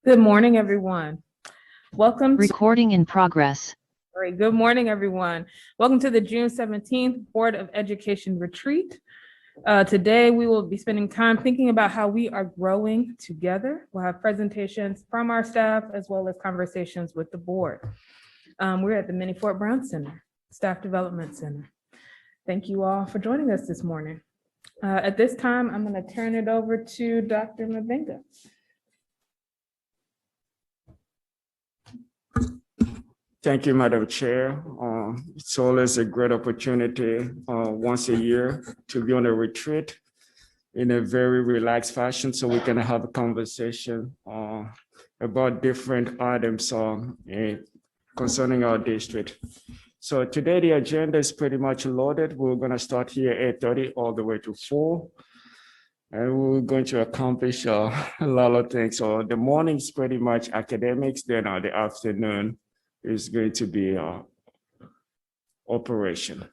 Good morning, everyone. Welcome to Recording in progress. Great. Good morning, everyone. Welcome to the June 17th Board of Education Retreat. Today, we will be spending time thinking about how we are growing together. We'll have presentations from our staff as well as conversations with the board. We're at the Minnie Fort Brown Center, Staff Development Center. Thank you all for joining us this morning. At this time, I'm going to turn it over to Dr. Mabenga. Thank you, Madam Chair. It's always a great opportunity once a year to be on a retreat in a very relaxed fashion so we can have a conversation about different items concerning our district. So today the agenda is pretty much loaded. We're going to start here at 8:30 all the way to 4. And we're going to accomplish a lot of things. So the morning is pretty much academics, then the afternoon is going to be operation.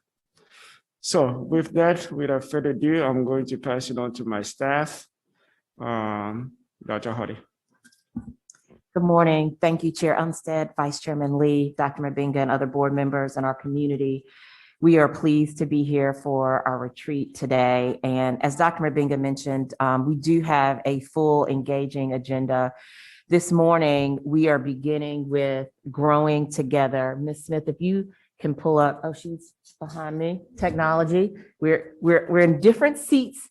So with that, without further ado, I'm going to pass it on to my staff. Dr. Hardy. Good morning. Thank you, Chair Umstead, Vice Chairman Lee, Dr. Mabenga, and other board members in our community. We are pleased to be here for our retreat today. And as Dr. Mabenga mentioned, we do have a full engaging agenda. This morning, we are beginning with growing together. Ms. Smith, if you can pull up, oh, she's behind me, technology. We're in different seats,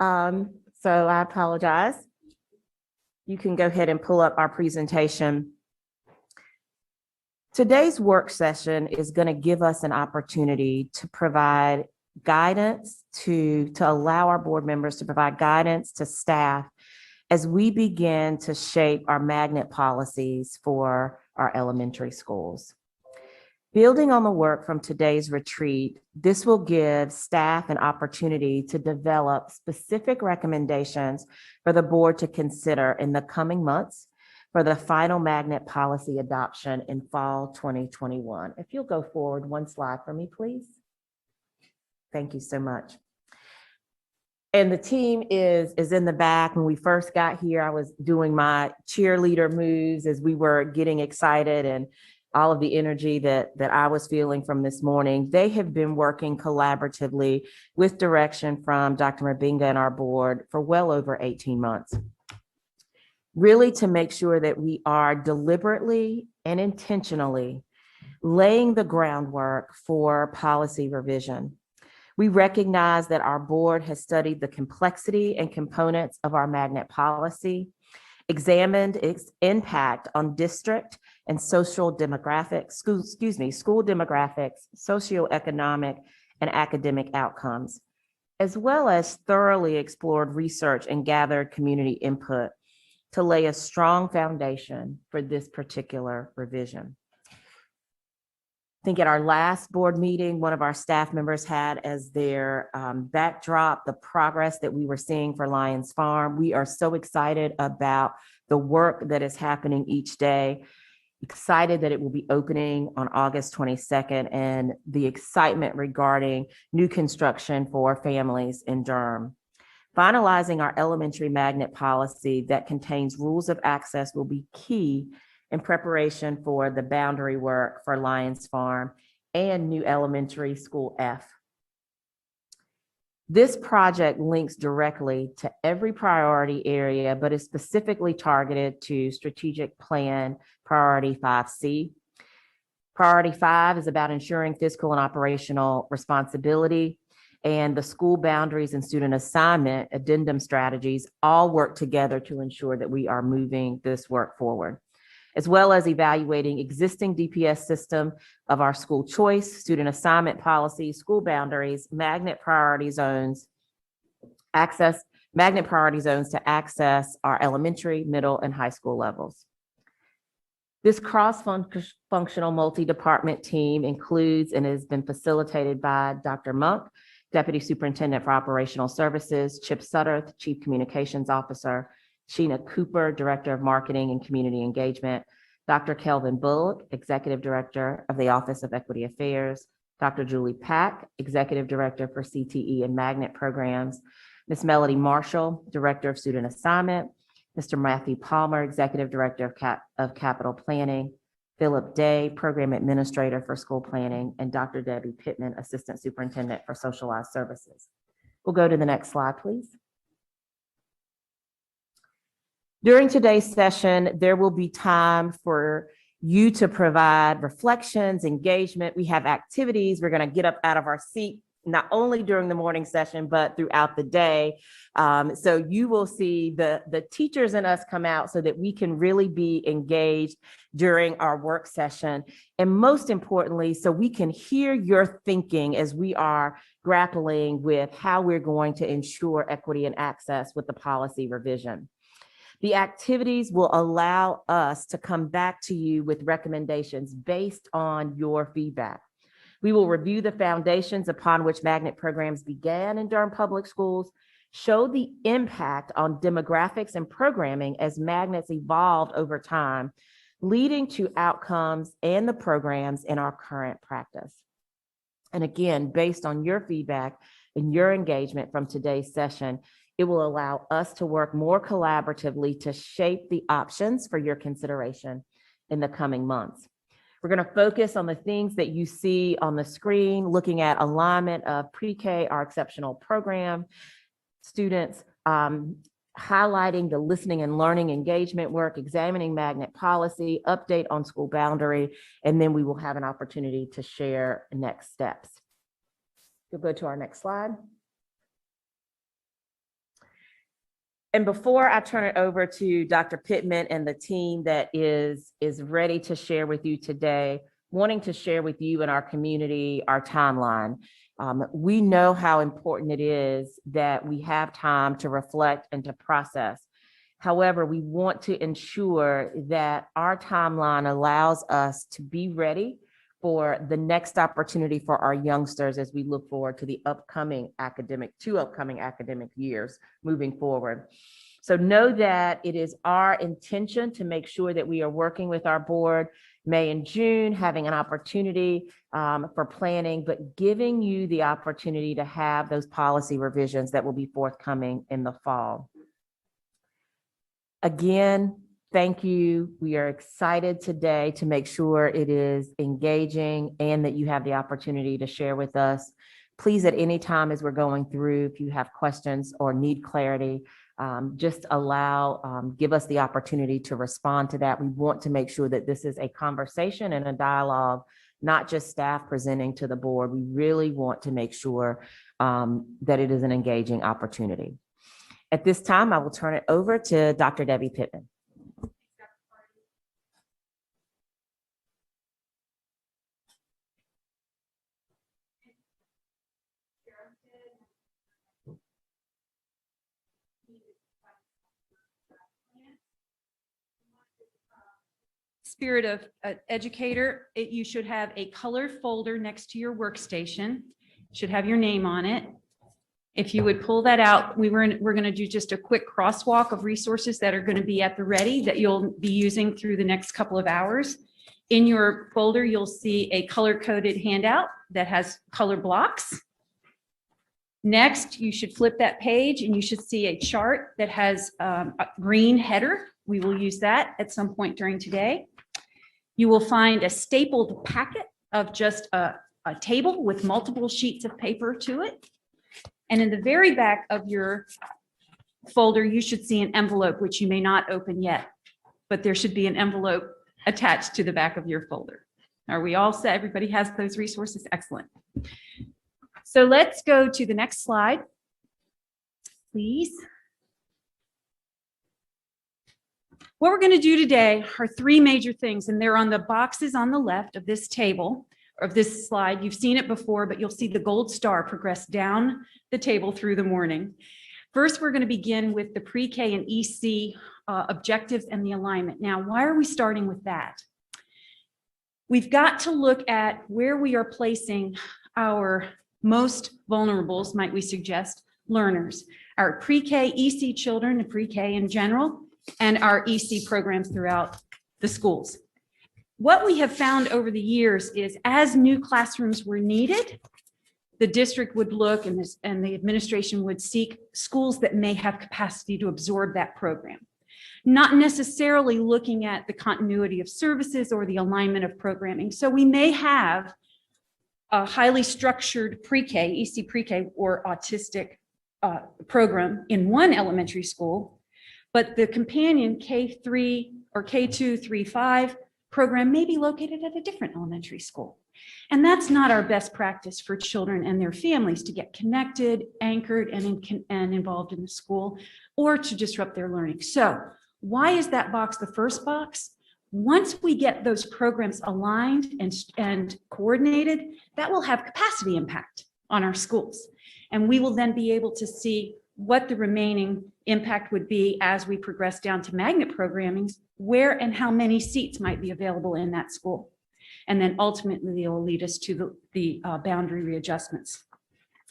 so I apologize. You can go ahead and pull up our presentation. Today's work session is going to give us an opportunity to provide guidance, to allow our board members to provide guidance to staff as we begin to shape our magnet policies for our elementary schools. Building on the work from today's retreat, this will give staff an opportunity to develop specific recommendations for the board to consider in the coming months for the final magnet policy adoption in fall 2021. If you'll go forward one slide for me, please. Thank you so much. And the team is in the back. When we first got here, I was doing my cheerleader moves as we were getting excited and all of the energy that I was feeling from this morning. They have been working collaboratively with direction from Dr. Mabenga and our board for well over 18 months, really to make sure that we are deliberately and intentionally laying the groundwork for policy revision. We recognize that our board has studied the complexity and components of our magnet policy, examined its impact on district and social demographics, school demographics, socioeconomic and academic outcomes, as well as thoroughly explored research and gathered community input to lay a strong foundation for this particular revision. I think at our last board meeting, one of our staff members had as their backdrop the progress that we were seeing for Lions Farm. We are so excited about the work that is happening each day, excited that it will be opening on August 22nd, and the excitement regarding new construction for families in Durham. Finalizing our elementary magnet policy that contains rules of access will be key in preparation for the boundary work for Lions Farm and new elementary school F. This project links directly to every priority area, but is specifically targeted to strategic plan priority 5C. Priority 5 is about ensuring fiscal and operational responsibility, and the school boundaries and student assignment addendum strategies all work together to ensure that we are moving this work forward, as well as evaluating existing DPS system of our school choice, student assignment policies, school boundaries, magnet priority zones, magnet priority zones to access our elementary, middle, and high school levels. This cross-functional multi-department team includes and has been facilitated by Dr. Monk, Deputy Superintendent for Operational Services, Chip Sutter, Chief Communications Officer, Sheena Cooper, Director of Marketing and Community Engagement, Dr. Kelvin Bullock, Executive Director of the Office of Equity Affairs, Dr. Julie Pack, Executive Director for CTE and Magnet Programs, Ms. Melody Marshall, Director of Student Assignment, Mr. Matthew Palmer, Executive Director of Capital Planning, Philip Day, Program Administrator for School Planning, and Dr. Debbie Pittman, Assistant Superintendent for Socialized Services. We'll go to the next slide, please. During today's session, there will be time for you to provide reflections, engagement. We have activities. We're going to get up out of our seat, not only during the morning session, but throughout the day. So you will see the teachers and us come out so that we can really be engaged during our work session. And most importantly, so we can hear your thinking as we are grappling with how we're going to ensure equity and access with the policy revision. The activities will allow us to come back to you with recommendations based on your feedback. We will review the foundations upon which magnet programs began in Durham Public Schools, show the impact on demographics and programming as magnets evolved over time, leading to outcomes and the programs in our current practice. And again, based on your feedback and your engagement from today's session, it will allow us to work more collaboratively to shape the options for your consideration in the coming months. We're going to focus on the things that you see on the screen, looking at alignment of pre-K, our exceptional program, students, highlighting the listening and learning engagement work, examining magnet policy, update on school boundary, and then we will have an opportunity to share next steps. We'll go to our next slide. And before I turn it over to Dr. Pittman and the team that is ready to share with you today, wanting to share with you and our community our timeline. We know how important it is that we have time to reflect and to process. However, we want to ensure that our timeline allows us to be ready for the next opportunity for our youngsters as we look forward to the upcoming academic years moving forward. So know that it is our intention to make sure that we are working with our board May and June, having an opportunity for planning, but giving you the opportunity to have those policy revisions that will be forthcoming in the fall. Again, thank you. We are excited today to make sure it is engaging and that you have the opportunity to share with us. Please, at any time as we're going through, if you have questions or need clarity, just give us the opportunity to respond to that. We want to make sure that this is a conversation and a dialogue, not just staff presenting to the board. We really want to make sure that it is an engaging opportunity. At this time, I will turn it over to Dr. Debbie Pittman. Spirit of educator, you should have a color folder next to your workstation. It should have your name on it. If you would pull that out, we're going to do just a quick crosswalk of resources that are going to be at the ready that you'll be using through the next couple of hours. In your folder, you'll see a color-coded handout that has color blocks. Next, you should flip that page and you should see a chart that has a green header. We will use that at some point during today. You will find a stapled packet of just a table with multiple sheets of paper to it. And in the very back of your folder, you should see an envelope, which you may not open yet, but there should be an envelope attached to the back of your folder. Are we all set? Everybody has those resources? Excellent. So let's go to the next slide, please. What we're going to do today are three major things, and they're on the boxes on the left of this table, of this slide. You've seen it before, but you'll see the gold star progress down the table through the morning. First, we're going to begin with the pre-K and EC objectives and the alignment. Now, why are we starting with that? We've got to look at where we are placing our most vulnerables, might we suggest, learners, our pre-K EC children and pre-K in general, and our EC programs throughout the schools. What we have found over the years is as new classrooms were needed, the district would look and the administration would seek schools that may have capacity to absorb that program. Not necessarily looking at the continuity of services or the alignment of programming. So we may have a highly structured pre-K, EC pre-K or autistic program in one elementary school, but the companion K3 or K2, 3, 5 program may be located at a different elementary school. And that's not our best practice for children and their families to get connected, anchored, and involved in the school, or to disrupt their learning. So why is that box the first box? Once we get those programs aligned and coordinated, that will have capacity impact on our schools. And we will then be able to see what the remaining impact would be as we progress down to magnet programming, where and how many seats might be available in that school. And then ultimately it will lead us to the boundary readjustments.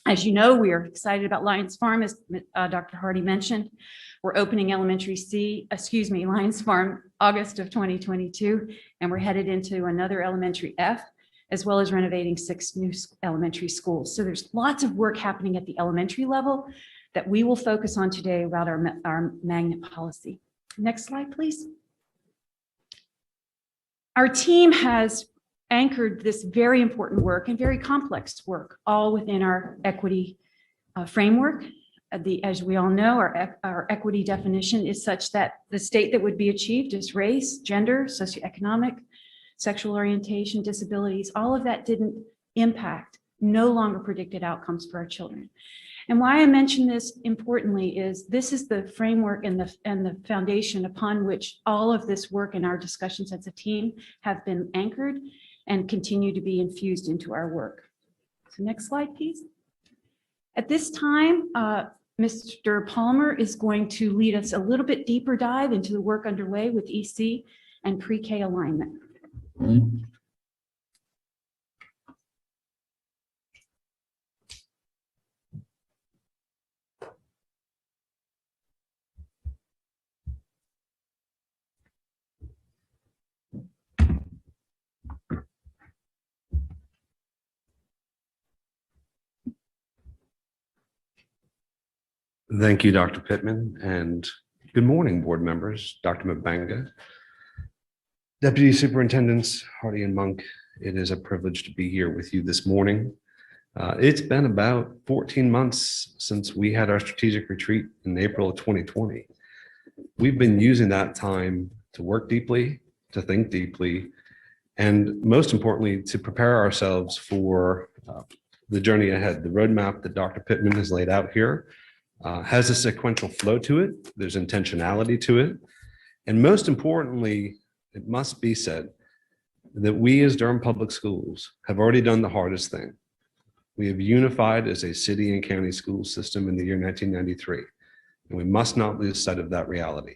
As you know, we are excited about Lions Farm, as Dr. Hardy mentioned. We're opening Lions Farm, August of 2022, and we're headed into another elementary F, as well as renovating 6 new elementary schools. So there's lots of work happening at the elementary level that we will focus on today about our magnet policy. Next slide, please. Our team has anchored this very important work and very complex work all within our equity framework. As we all know, our equity definition is such that the state that would be achieved is race, gender, socioeconomic, sexual orientation, disabilities. All of that didn't impact no longer predicted outcomes for our children. And why I mention this importantly is this is the framework and the foundation upon which all of this work and our discussions as a team have been anchored and continue to be infused into our work. So next slide, please. At this time, Mr. Palmer is going to lead us a little bit deeper dive into the work underway with EC and pre-K alignment. Thank you, Dr. Pittman, and good morning, board members, Dr. Mbanga, Deputy Superintendents Hardy and Monk. It is a privilege to be here with you this morning. It's been about 14 months since we had our strategic retreat in April of 2020. We've been using that time to work deeply, to think deeply, and most importantly, to prepare ourselves for the journey ahead. The roadmap that Dr. Pittman has laid out here has a sequential flow to it. There's intentionality to it. And most importantly, it must be said that we as Durham Public Schools have already done the hardest thing. We have unified as a city and county school system in the year 1993, and we must not lose sight of that reality.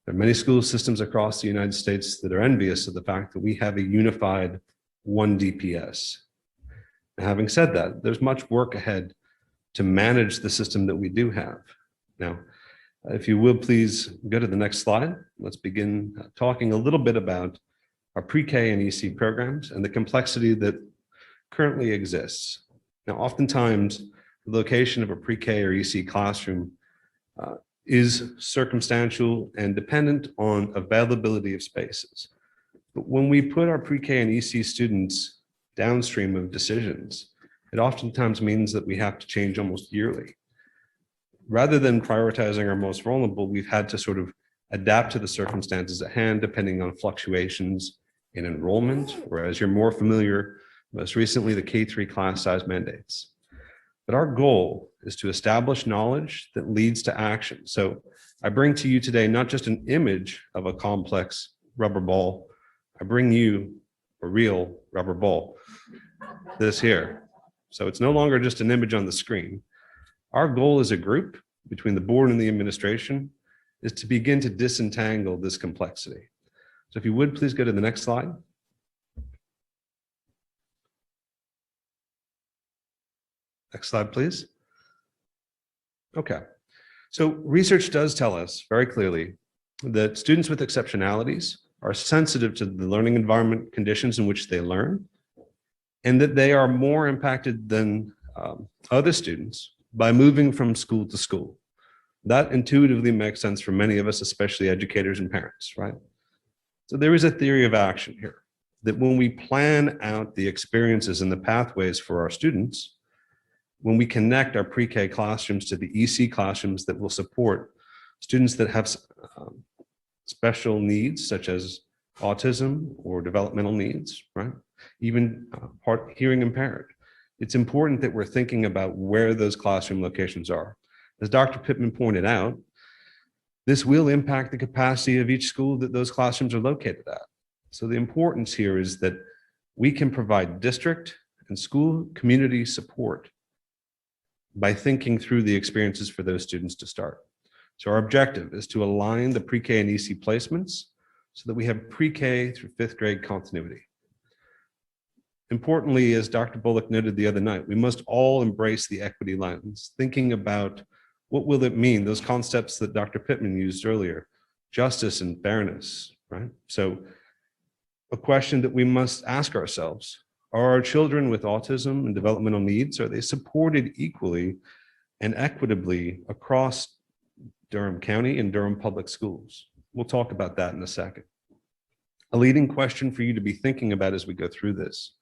There are many school systems across the United States that are envious of the fact that we have a unified one DPS. And having said that, there's much work ahead to manage the system that we do have. Now, if you will, please go to the next slide. Let's begin talking a little bit about our pre-K and EC programs and the complexity that currently exists. Now, oftentimes, the location of a pre-K or EC classroom is circumstantial and dependent on availability of spaces. But when we put our pre-K and EC students downstream of decisions, it oftentimes means that we have to change almost yearly. Rather than prioritizing our most vulnerable, we've had to sort of adapt to the circumstances at hand, depending on fluctuations in enrollment, or as you're more familiar, most recently, the K3 class size mandates. But our goal is to establish knowledge that leads to action. So I bring to you today not just an image of a complex rubber ball, I bring you a real rubber ball, this here. So it's no longer just an image on the screen. Our goal as a group between the board and the administration is to begin to disentangle this complexity. So if you would, please go to the next slide. Next slide, please. Okay. So research does tell us very clearly that students with exceptionalities are sensitive to the learning environment conditions in which they learn, and that they are more impacted than other students by moving from school to school. That intuitively makes sense for many of us, especially educators and parents, right? So there is a theory of action here, that when we plan out the experiences and the pathways for our students, when we connect our pre-K classrooms to the EC classrooms that will support students that have special needs, such as autism or developmental needs, right? Even part hearing impaired. It's important that we're thinking about where those classroom locations are. As Dr. Pittman pointed out, this will impact the capacity of each school that those classrooms are located at. So the importance here is that we can provide district and school community support by thinking through the experiences for those students to start. So our objective is to align the pre-K and EC placements so that we have pre-K through 5th grade continuity. Importantly, as Dr. Bullock noted the other night, we must all embrace the equity lens, thinking about what will it mean, those concepts that Dr. Pittman used earlier, justice and fairness, right? So a question that we must ask ourselves, are our children with autism and developmental needs, are they supported equally and equitably across Durham County and Durham Public Schools? We'll talk about that in a second. A leading question for you to be thinking about as we go through this: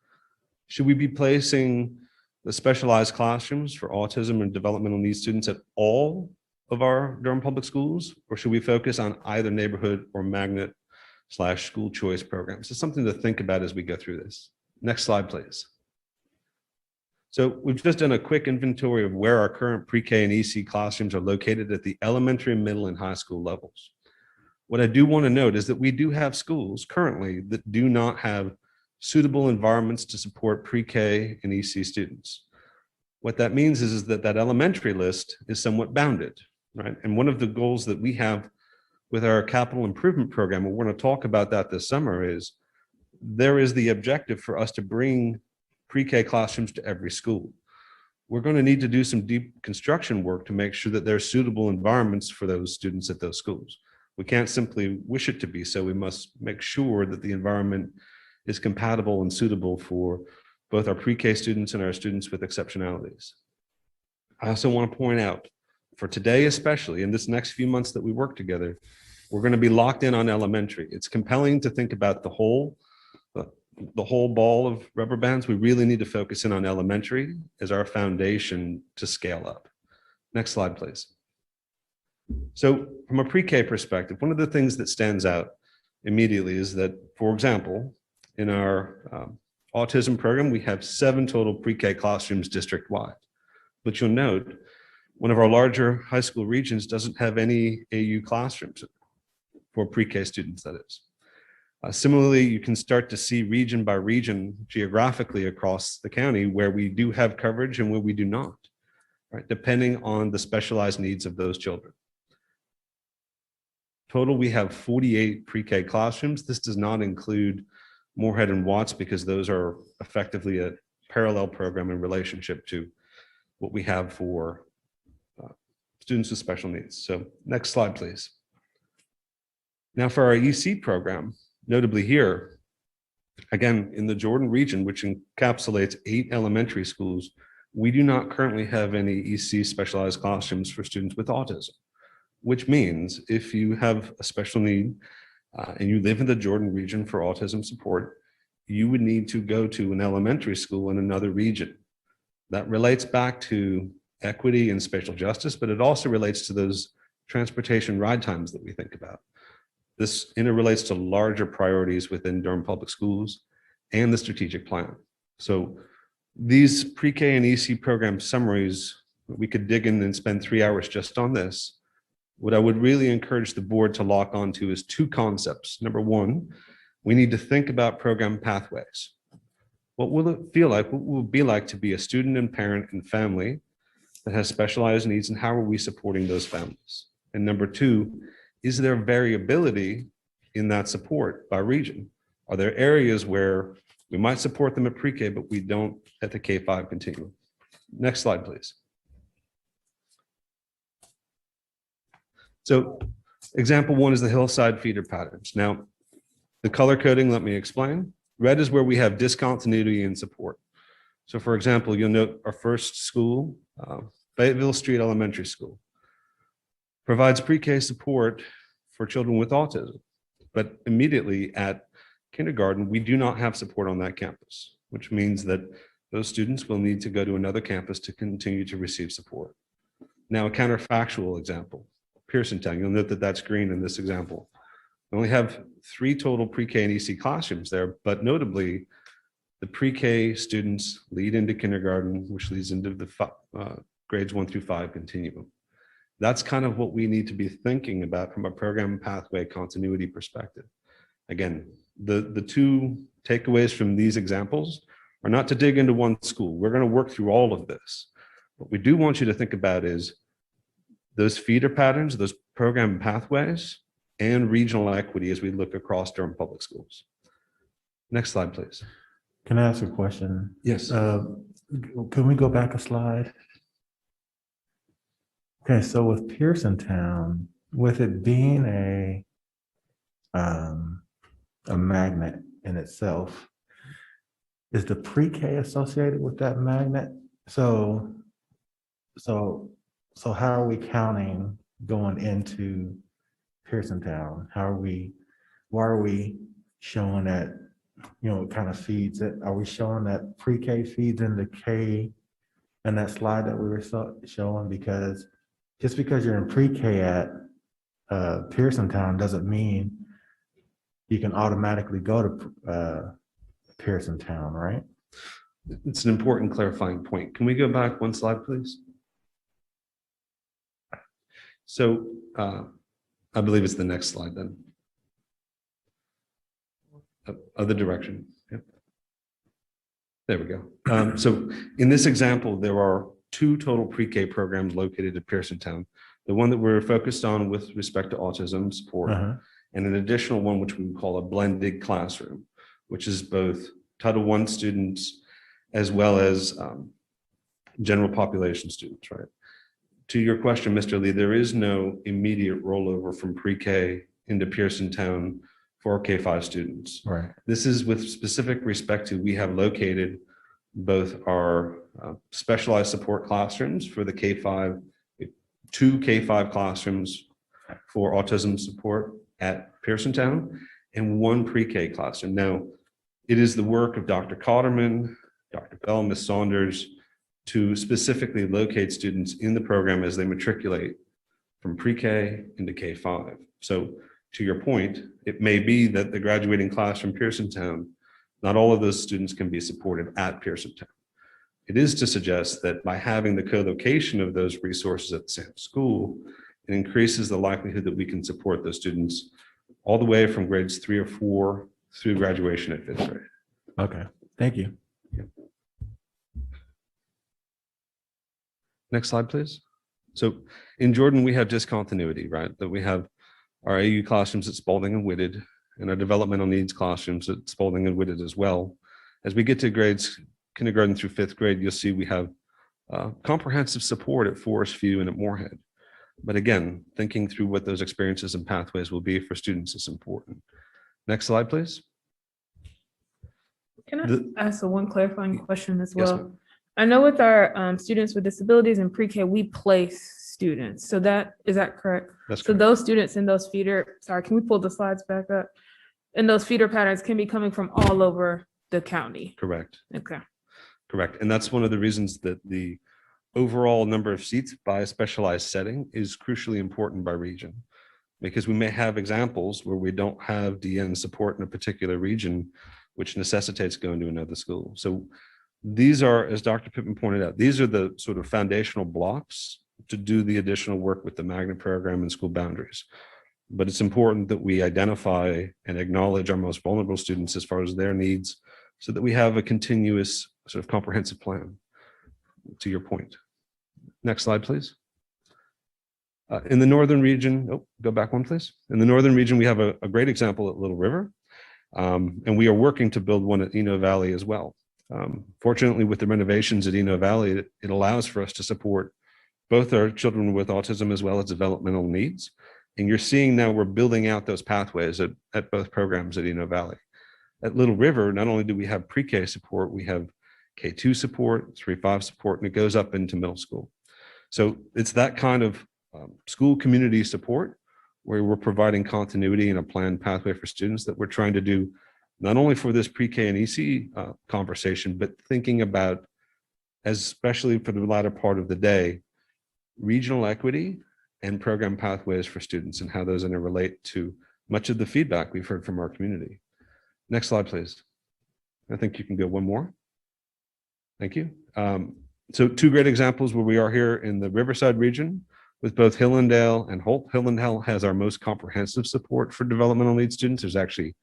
should we be placing the specialized classrooms for autism and developmental needs students at all of our Durham Public Schools, or should we focus on either neighborhood or magnet/school choice programs? It's something to think about as we go through this. Next slide, please. So we've just done a quick inventory of where our current pre-K and EC classrooms are located at the elementary, middle, and high school levels. What I do want to note is that we do have schools currently that do not have suitable environments to support pre-K and EC students. What that means is that that elementary list is somewhat bounded, right? And one of the goals that we have with our capital improvement program, and we're going to talk about that this summer, is there is the objective for us to bring pre-K classrooms to every school. We're going to need to do some deep construction work to make sure that there's suitable environments for those students at those schools. We can't simply wish it to be so. We must make sure that the environment is compatible and suitable for both our pre-K students and our students with exceptionalities. I also want to point out, for today especially, in this next few months that we work together, we're going to be locked in on elementary. It's compelling to think about the whole ball of rubber bands. We really need to focus in on elementary as our foundation to scale up. Next slide, please. So from a pre-K perspective, one of the things that stands out immediately is that, for example, in our autism program, we have 7 total pre-K classrooms district-wide. But you'll note, one of our larger high school regions doesn't have any AU classrooms for pre-K students, that is. Similarly, you can start to see region by region geographically across the county where we do have coverage and where we do not, right? Depending on the specialized needs of those children. Total, we have 48 pre-K classrooms. This does not include Moorhead and Watts because those are effectively a parallel program in relationship to what we have for students with special needs. So next slide, please. Now for our EC program, notably here, again, in the Jordan region, which encapsulates 8 elementary schools, we do not currently have any EC specialized classrooms for students with autism, which means if you have a special need and you live in the Jordan region for autism support, you would need to go to an elementary school in another region. That relates back to equity and spatial justice, but it also relates to those transportation ride times that we think about. This interrelates to larger priorities within Durham Public Schools and the strategic plan. So these pre-K and EC program summaries, we could dig in and spend 3 hours just on this. What I would really encourage the board to lock onto is 2 concepts. Number 1, we need to think about program pathways. What will it feel like? What will it be like to be a student and parent and family that has specialized needs, and how are we supporting those families? And number 2, is there variability in that support by region? Are there areas where we might support them at pre-K, but we don't at the K-5 continuum? Next slide, please. So example one is the hillside feeder patterns. Now, the color coding, let me explain. Red is where we have discontinuity in support. So for example, you'll note our first school, Fayetteville Street Elementary School, provides pre-K support for children with autism. But immediately at kindergarten, we do not have support on that campus, which means that those students will need to go to another campus to continue to receive support. Now, a counterfactual example, Pearsontown, you'll note that that's green in this example. We only have 3 total pre-K and EC classrooms there, but notably, the pre-K students lead into kindergarten, which leads into the grades 1 through 5 continuum. That's kind of what we need to be thinking about from a program pathway continuity perspective. Again, the 2 takeaways from these examples are not to dig into one school. We're going to work through all of this. What we do want you to think about is those feeder patterns, those program pathways, and regional equity as we look across Durham Public Schools. Next slide, please. Can I ask a question? Yes. Can we go back a slide? Okay, so with Pearsontown, with it being a magnet in itself, is the pre-K associated with that magnet? So how are we counting going into Pearsontown? Why are we showing that, it kind of feeds it? Are we showing that pre-K feeds into K and that slide that we were showing? Because just because you're in pre-K at Pearsontown doesn't mean you can automatically go to Pearsontown, right? It's an important clarifying point. Can we go back one slide, please? So I believe it's the next slide then. Other direction. Yep. There we go. So in this example, there are 2 total pre-K programs located at Pearsontown. The one that we're focused on with respect to autism support, and an additional one, which we call a blended classroom, which is both Title I students as well as general population students, right? To your question, Mr. Lee, there is no immediate rollover from pre-K into Pearsontown for K-5 students. Right. This is with specific respect to, we have located both our specialized support classrooms for the K-5, 2 K-5 classrooms for autism support at Pearsontown, and 1 pre-K classroom. Now, it is the work of Dr. Cotterman, Dr. Bell, Ms. Saunders, to specifically locate students in the program as they matriculate from pre-K into K-5. So to your point, it may be that the graduating class from Pearsontown, not all of those students can be supported at Pearsontown. It is to suggest that by having the co-location of those resources at the same school, it increases the likelihood that we can support those students all the way from grades 3 or 4 through graduation at 5th grade. Okay, thank you. Next slide, please. So in Jordan, we have discontinuity, right? That we have our AU classrooms at Spalding and Whitted, and our developmental needs classrooms at Spalding and Whitted as well. As we get to grades kindergarten through 5th grade, you'll see we have comprehensive support at Forest View and at Moorhead. But again, thinking through what those experiences and pathways will be for students is important. Next slide, please. Can I ask one clarifying question as Yes, well? ma'am. I know with our students with disabilities in pre-K, we place students. So is that correct? That's So correct. those students in those sorry, can we pull the slides back up? And those feeder patterns can be coming from all over the county. Correct. Okay. Correct. And that's one of the reasons that the overall number of seats by a specialized setting is crucially important by region, because we may have examples where we don't have DN support in a particular region, which necessitates going to another school. So these are, as Dr. Pittman pointed out, these are the sort of foundational blocks to do the additional work with the magnet program and school boundaries. But it's important that we identify and acknowledge our most vulnerable students as far as their needs, so that we have a continuous sort of comprehensive plan, to your point. Next slide, please. In the northern region, go back one, please. In the northern region, we have a great example at Little River, and we are working to build one at Eno Valley as well. Fortunately, with the renovations at Eno Valley, it allows for us to support both our children with autism as well as developmental needs. And you're seeing now we're building out those pathways at both programs at Eno Valley. At Little River, not only do we have pre-K support, we have K2 support, 3-5 support, and it goes up into middle school. So it's that kind of school community support where we're providing continuity and a planned pathway for students that we're trying to do not only for this pre-K and EC conversation, but thinking about, especially for the latter part of the day, regional equity and program pathways for students and how those interrelate to much of the feedback we've heard from our community. Next slide, please. I think you can go one more. Thank you. So two great examples where we are here in the Riverside region with both Hillendale and Holt. Hillendale has our most comprehensive support for developmental needs students. There's actually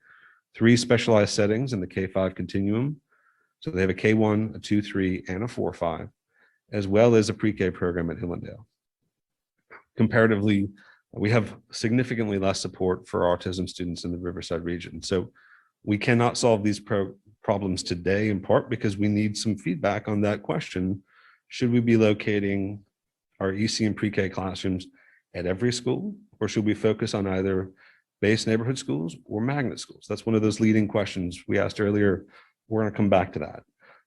3 specialized settings in the K-5 continuum. So they have a K1, a 2-3, and a 4-5, as well as a pre-K program at Hillendale. Comparatively, we have significantly less support for autism students in the Riverside region. So we cannot solve these problems today, in part because we need some feedback on that question. Should we be locating our EC and pre-K classrooms at every school, or should we focus on either base neighborhood schools or magnet schools? That's one of those leading questions we asked earlier. We're going to come back to that,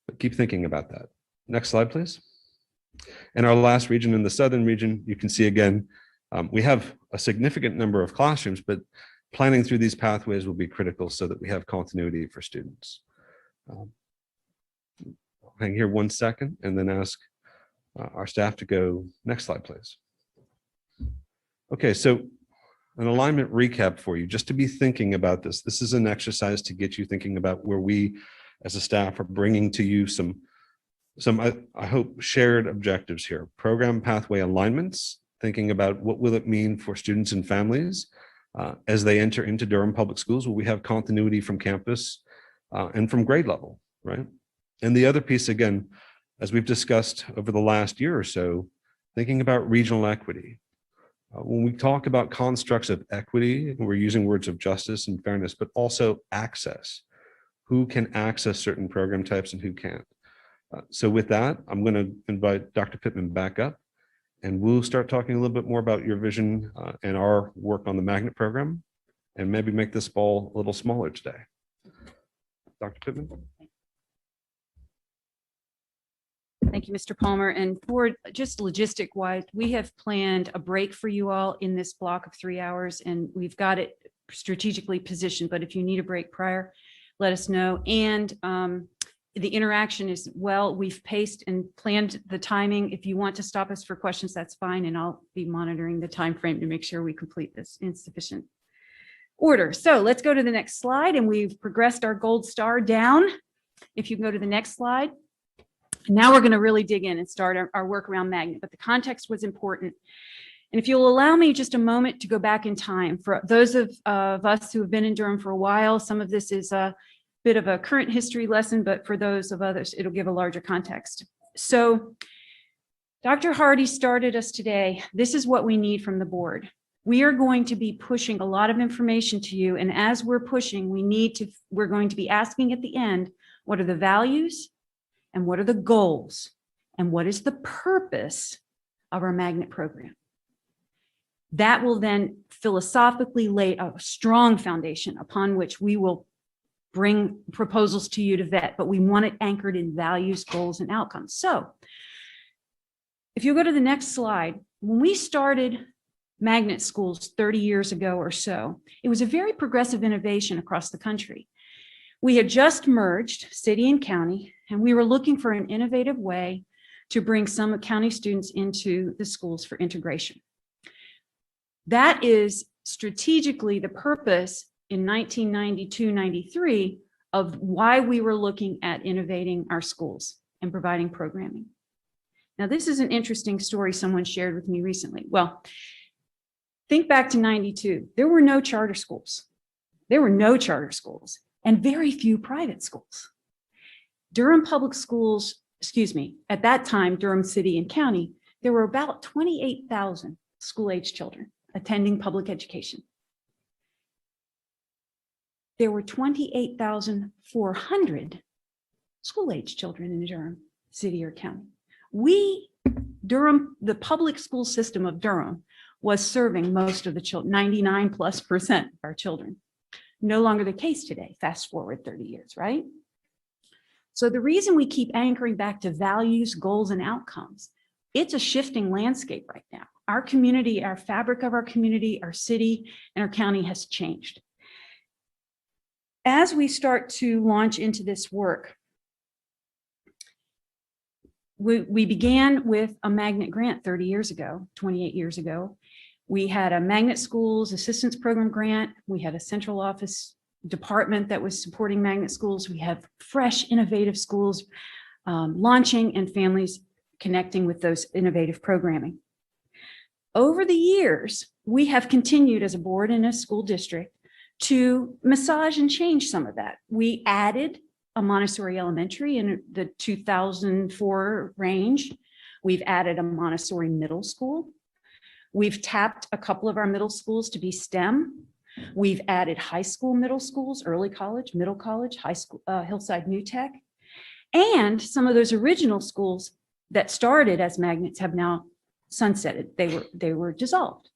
but keep thinking about that. Next slide, please. In our last region, in the southern region, you can see again, we have a significant number of classrooms, but planning through these pathways will be critical so that we have continuity for students. Hang here one second and then ask our staff to go. Next slide, please. Okay, so an alignment recap for you, just to be thinking about this. This is an exercise to get you thinking about where we as a staff are bringing to you some I hope shared objectives here. Program pathway alignments, thinking about what will it mean for students and families as they enter into Durham Public Schools, where we have continuity from campus and from grade level, right? And the other piece, again, as we've discussed over the last year or so, thinking about regional equity. When we talk about constructs of equity, we're using words of justice and fairness, but also access. Who can access certain program types and who can't? So with that, I'm going to invite Dr. Pittman back up, and we'll start talking a little bit more about your vision and our work on the magnet program, and maybe make this ball a little smaller today. Dr. Pittman. Thank you, Mr. Palmer. And for just logistic wise, we have planned a break for you all in this block of 3 hours, and we've got it strategically positioned. But if you need a break prior, let us know. And the interaction is, well, we've paced and planned the timing. If you want to stop us for questions, that's fine. And I'll be monitoring the time frame to make sure we complete this in sufficient order. So let's go to the next slide. And we've progressed our gold star down. If you can go to the next slide. Now we're going to really dig in and start our work around magnet, but the context was important. And if you'll allow me just a moment to go back in time, for those of us who have been in Durham for a while, some of this is a bit of a current history lesson, but for those of others, it'll give a larger context. So Dr. Hardy started us today. This is what we need from the board. We are going to be pushing a lot of information to you. And as we're pushing, we're going to be asking at the end, what are the values? And what are the goals? And what is the purpose of our magnet program? That will then philosophically lay a strong foundation upon which we will bring proposals to you to vet, but we want it anchored in values, goals, and outcomes. So if you go to the next slide, when we started magnet schools 30 years ago or so, it was a very progressive innovation across the country. We had just merged city and county, and we were looking for an innovative way to bring some county students into the schools for integration. That is strategically the purpose in 1992-93 of why we were looking at innovating our schools and providing programming. Now, this is an interesting story someone shared with me recently. Well, think back to 92. There were no charter schools. There were no charter schools and very few private schools. Durham Public Schools, at that time, Durham City and County, there were about 28,000 school-age children attending public education. There were 28,400 school-age children in Durham City or County. Durham, the public school system of Durham was serving most of the children, 99+% of our children. No longer the case today, fast forward 30 years, right? So the reason we keep anchoring back to values, goals, and outcomes, it's a shifting landscape right now. Our community, our fabric of our community, our city, and our county has changed. As we start to launch into this work, we began with a magnet grant 30 years ago, 28 years ago. We had a magnet schools assistance program grant. We had a central office department that was supporting magnet schools. We have fresh, innovative schools launching and families connecting with those innovative programming. Over the years, we have continued as a board and a school district to massage and change some of that. We added a Montessori elementary in the 2004 range. We've added a Montessori middle school. We've tapped a couple of our middle schools to be STEM. We've added high school, middle schools, early college, middle college, high school, Hillside New Tech. And some of those original schools that started as magnets have now sunsetted. They were dissolved.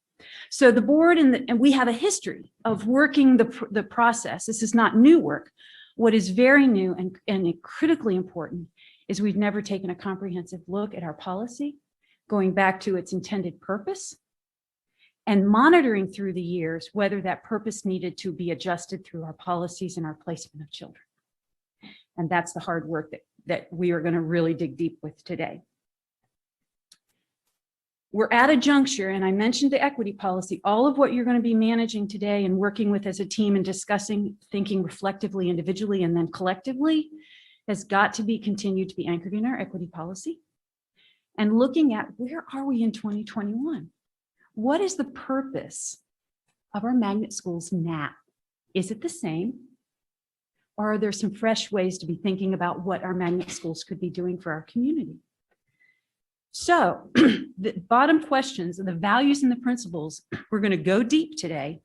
So the board and we have a history of working the process. This is not new work. What is very new and critically important is we've never taken a comprehensive look at our policy, going back to its intended purpose and monitoring through the years whether that purpose needed to be adjusted through our policies and our placement of children. And that's the hard work that we are going to really dig deep with today. We're at a juncture, and I mentioned the equity policy. All of what you're going to be managing today and working with as a team and discussing, thinking reflectively, individually, and then collectively has got to be continued to be anchored in our equity policy and looking at where are we in 2021? What is the purpose of our magnet schools now? Is it the same? Or are there some fresh ways to be thinking about what our magnet schools could be doing for our community? So the bottom questions and the values and the principles, we're going to go deep today.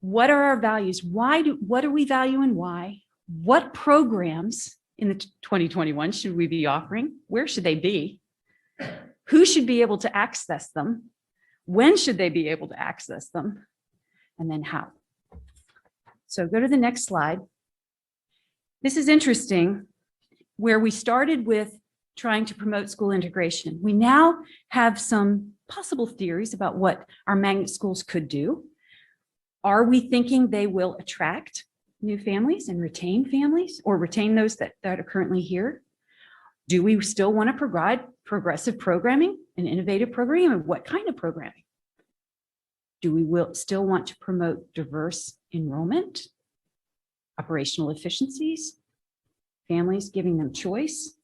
What are our values? What do we value and why? What programs in the 2021 should we be offering? Where should they be? Who should be able to access them? When should they be able to access them? And then how? So go to the next slide. This is interesting, where we started with trying to promote school integration. We now have some possible theories about what our magnet schools could do. Are we thinking they will attract new families and retain families, or retain those that are currently here? Do we still want to provide progressive programming and innovative programming? And what kind of programming? Do we still want to promote diverse enrollment, operational efficiencies, families, giving them choice?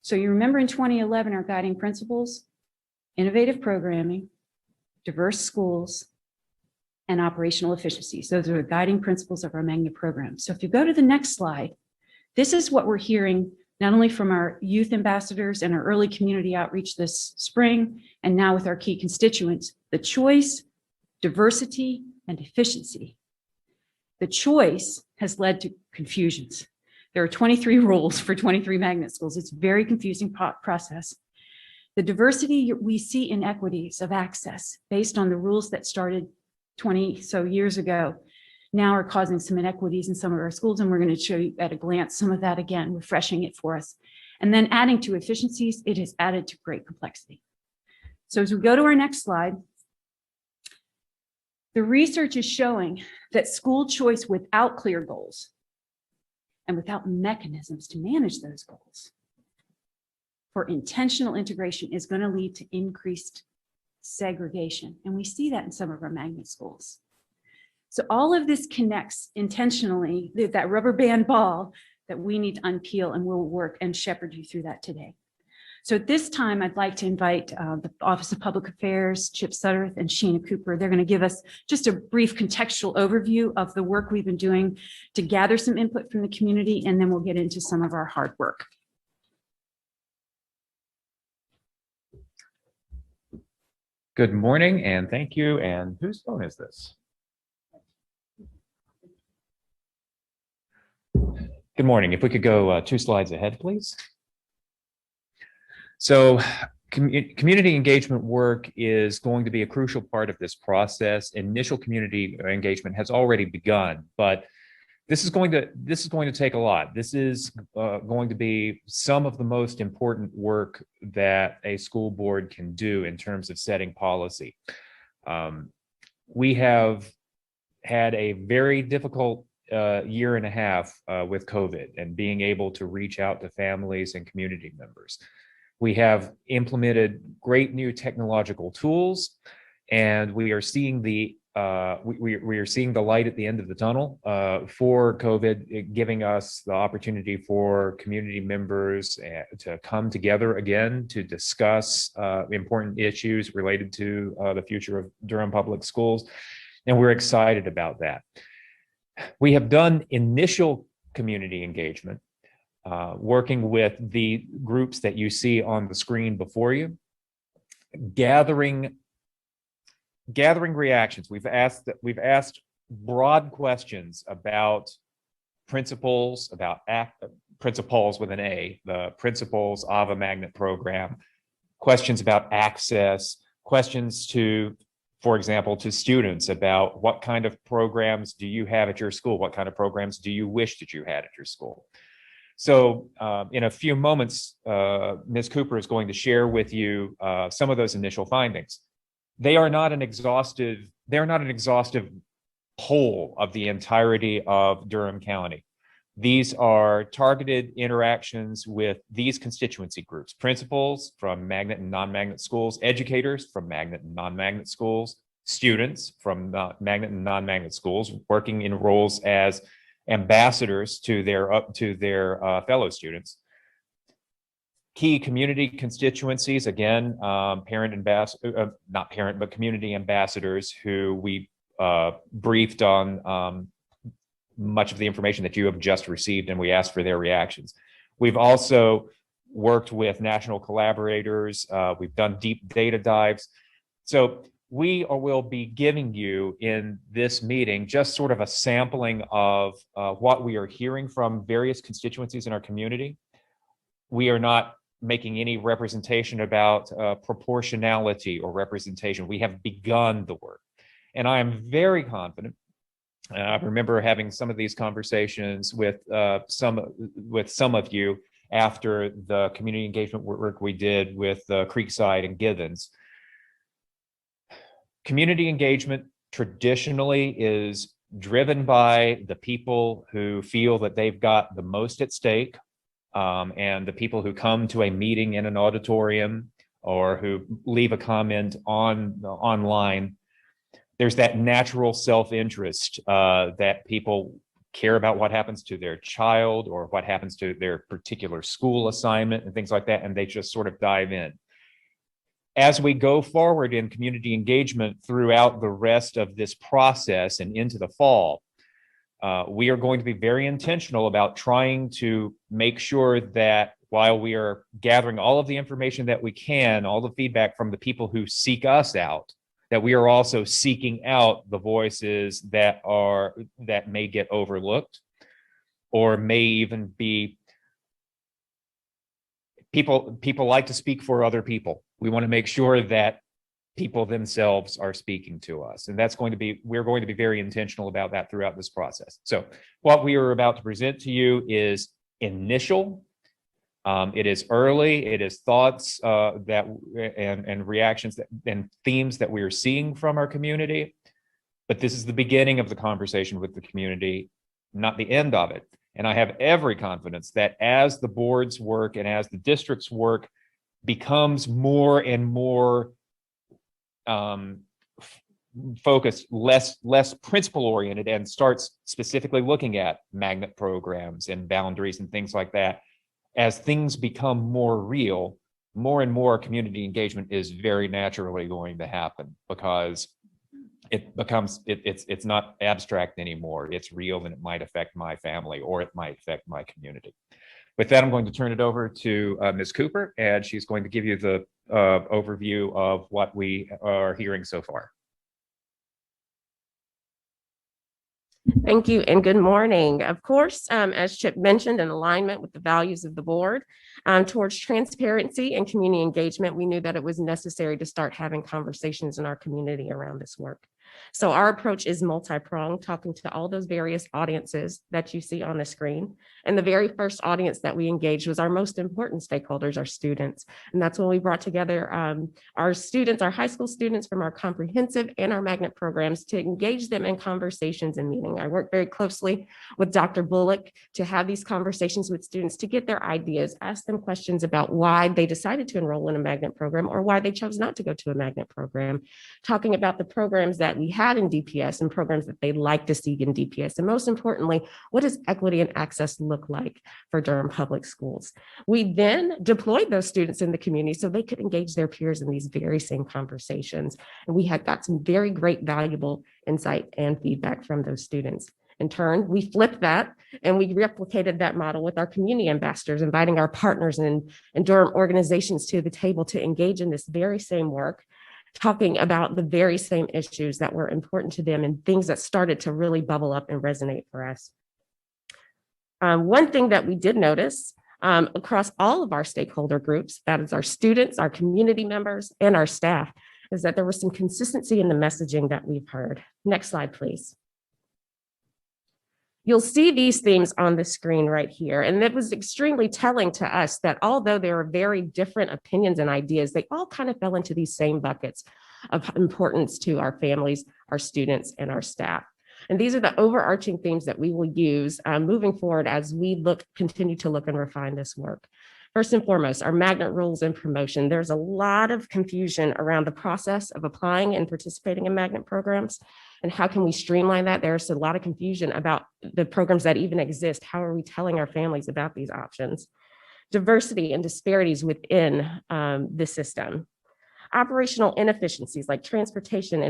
So you remember in 2011, our guiding principles, innovative programming, diverse schools, and operational efficiencies. Those are the guiding principles of our magnet program. So if you go to the next slide, this is what we're hearing not only from our youth ambassadors and our early community outreach this spring, and now with our key constituents, the choice, diversity, and efficiency. The choice has led to confusions. There are 23 rules for 23 magnet schools. It's a very confusing process. The diversity we see inequities of access based on the rules that started 20 so years ago now are causing some inequities in some of our schools, and we're going to show you at a glance some of that again, refreshing it for us. And then adding to efficiencies, it has added to great complexity. So as we go to our next slide, the research is showing that school choice without clear goals and without mechanisms to manage those goals for intentional integration is going to lead to increased segregation. And we see that in some of our magnet schools. So all of this connects intentionally, that rubber band ball that we need to unpeel, and we'll work and shepherd you through that today. So at this time, I'd like to invite the Office of Public Affairs, Chip Sutterth and Sheena Cooper. They're going to give us just a brief contextual overview of the work we've been doing to gather some input from the community, and then we'll get into some of our hard work. Good morning and thank you. And whose phone is this? Good morning. If we could go 2 slides ahead, please. So community engagement work is going to be a crucial part of this process. Initial community engagement has already begun, but this is going to take a lot. This is going to be some of the most important work that a school board can do in terms of setting policy. We have had a very difficult year and a half with COVID and being able to reach out to families and community members. We have implemented great new technological tools, and we are seeing the we are seeing the light at the end of the tunnel for COVID, giving us the opportunity for community members to come together again to discuss important issues related to the future of Durham Public Schools, and we're excited about that. We have done initial community engagement, working with the groups that you see on the screen before you, gathering reactions. We've asked broad questions about principles, principles with an A, the principles of a magnet program, questions about access, questions to, for example, to students about what kind of programs do you have at your school? What kind of programs do you wish that you had at your school? So in a few moments, Ms. Cooper is going to share with you some of those initial findings. They are not an exhaustive whole of the entirety of Durham County. These are targeted interactions with these constituency groups: principals from magnet and non-magnet schools, educators from magnet and non-magnet schools, students from magnet and non-magnet schools, working in roles as ambassadors to their fellow students. Key community constituencies, again, community ambassadors who we briefed on much of the information that you have just received, and we asked for their reactions. We've also worked with national collaborators. We've done deep data dives. So we will be giving you in this meeting just sort of a sampling of what we are hearing from various constituencies in our community. We are not making any representation about proportionality or representation. We have begun the work. And I am very confident. I remember having some of these conversations with some of you after the community engagement work we did with Creekside and Givens. Community engagement traditionally is driven by the people who feel that they've got the most at stake, and the people who come to a meeting in an auditorium or who leave a comment online. There's that natural self-interest that people care about what happens to their child or what happens to their particular school assignment and things like that, and they just sort of dive in. As we go forward in community engagement throughout the rest of this process and into the fall, we are going to be very intentional about trying to make sure that while we are gathering all of the information that we can, all the feedback from the people who seek us out, that we are also seeking out the voices that may get overlooked or may even be people like to speak for other people. We want to make sure that people themselves are speaking to us. And we're going to be very intentional about that throughout this process. So what we are about to present to you is initial. It is early. It is thoughts and reactions and themes that we are seeing from our community. But this is the beginning of the conversation with the community, not the end of it. And I have every confidence that as the board's work and as the district's work becomes more and more focused, less principle oriented, and starts specifically looking at magnet programs and boundaries and things like that, as things become more real, more and more community engagement is very naturally going to happen, because it's not abstract anymore. It's real, and it might affect my family or it might affect my community. With that, I'm going to turn it over to Ms. Cooper, and she's going to give you the overview of what we are hearing so far. Thank you and good morning. Of course, as Chip mentioned, in alignment with the values of the board, towards transparency and community engagement, we knew that it was necessary to start having conversations in our community around this work. So our approach is multi-pronged, talking to all those various audiences that you see on the screen. And the very first audience that we engaged was our most important stakeholders, our students. And that's when we brought together our students, our high school students from our comprehensive and our magnet programs to engage them in conversations and meeting. I work very closely with Dr. Bullock to have these conversations with students to get their ideas, ask them questions about why they decided to enroll in a magnet program or why they chose not to go to a magnet program, talking about the programs that we had in DPS and programs that they'd like to see in DPS. And most importantly, what does equity and access look like for Durham Public Schools? We then deployed those students in the community so they could engage their peers in these very same conversations. And we had got some very great, valuable insight and feedback from those students. In turn, we flipped that and we replicated that model with our community ambassadors, inviting our partners and Durham organizations to the table to engage in this very same work, talking about the very same issues that were important to them and things that started to really bubble up and resonate for us. One thing that we did notice across all of our stakeholder groups, that is our students, our community members, and our staff, is that there was some consistency in the messaging that we've heard. Next slide, please. You'll see these themes on the screen right here. And it was extremely telling to us that although there are very different opinions and ideas, they all kind of fell into these same buckets of importance to our families, our students, and our staff. And these are the overarching themes that we will use moving forward as we continue to look and refine this work. First and foremost, our magnet rules and promotion. There's a lot of confusion around the process of applying and participating in magnet programs. And how can we streamline that? There's a lot of confusion about the programs that even exist. How are we telling our families about these options? Diversity and disparities within the system. Operational inefficiencies like transportation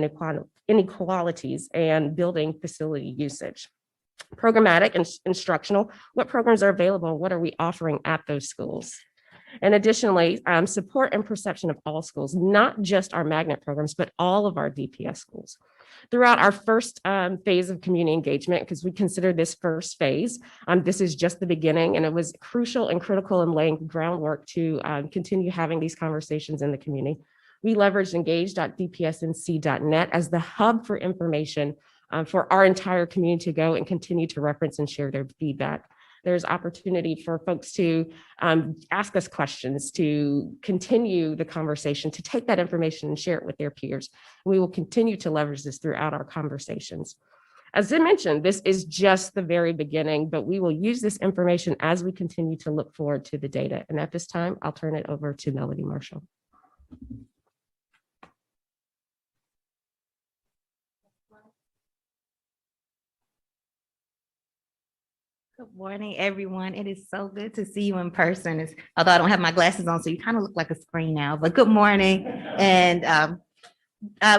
inequalities and building facility usage. Programmatic and instructional, what programs are available? What are we offering at those schools? And additionally, support and perception of all schools, not just our magnet programs, but all of our DPS schools. Throughout our first phase of community engagement, because we consider this first phase, this is just the beginning, and it was crucial and critical in laying groundwork to continue having these conversations in the community. We leveraged engage.dpsnc.net as the hub for information for our entire community to go and continue to reference and share their feedback. There's opportunity for folks to ask us questions, to continue the conversation, to take that information and share it with their peers. We will continue to leverage this throughout our conversations. As I mentioned, this is just the very beginning, but we will use this information as we continue to look forward to the data. And at this time, I'll turn it over to Melody Marshall. Good morning, everyone. It is so good to see you in person. Although I don't have my glasses on, so you kind of look like a screen now, but good morning. And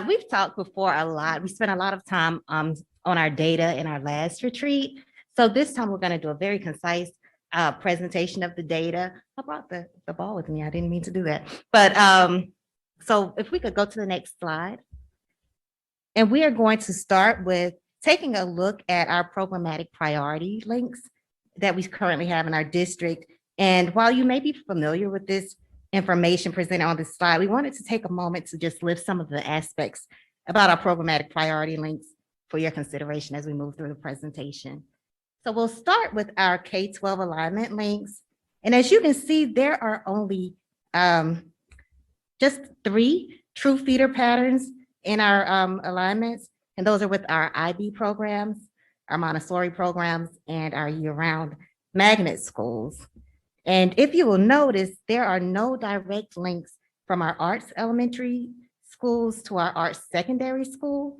we've talked before a lot. We spent a lot of time on our data in our last retreat. So this time we're going to do a very concise presentation of the data. I brought the ball with me. I didn't mean to do that. But so if we could go to the next slide. And we are going to start with taking a look at our programmatic priority links that we currently have in our district. And while you may be familiar with this information presented on this slide, we wanted to take a moment to just lift some of the aspects about our programmatic priority links for your consideration as we move through the presentation. So we'll start with our K-12 alignment links. And as you can see, there are only just 3 true feeder patterns in our alignments. And those are with our IB programs, our Montessori programs, and our year-round magnet schools. And if you will notice, there are no direct links from our arts elementary schools to our arts secondary school,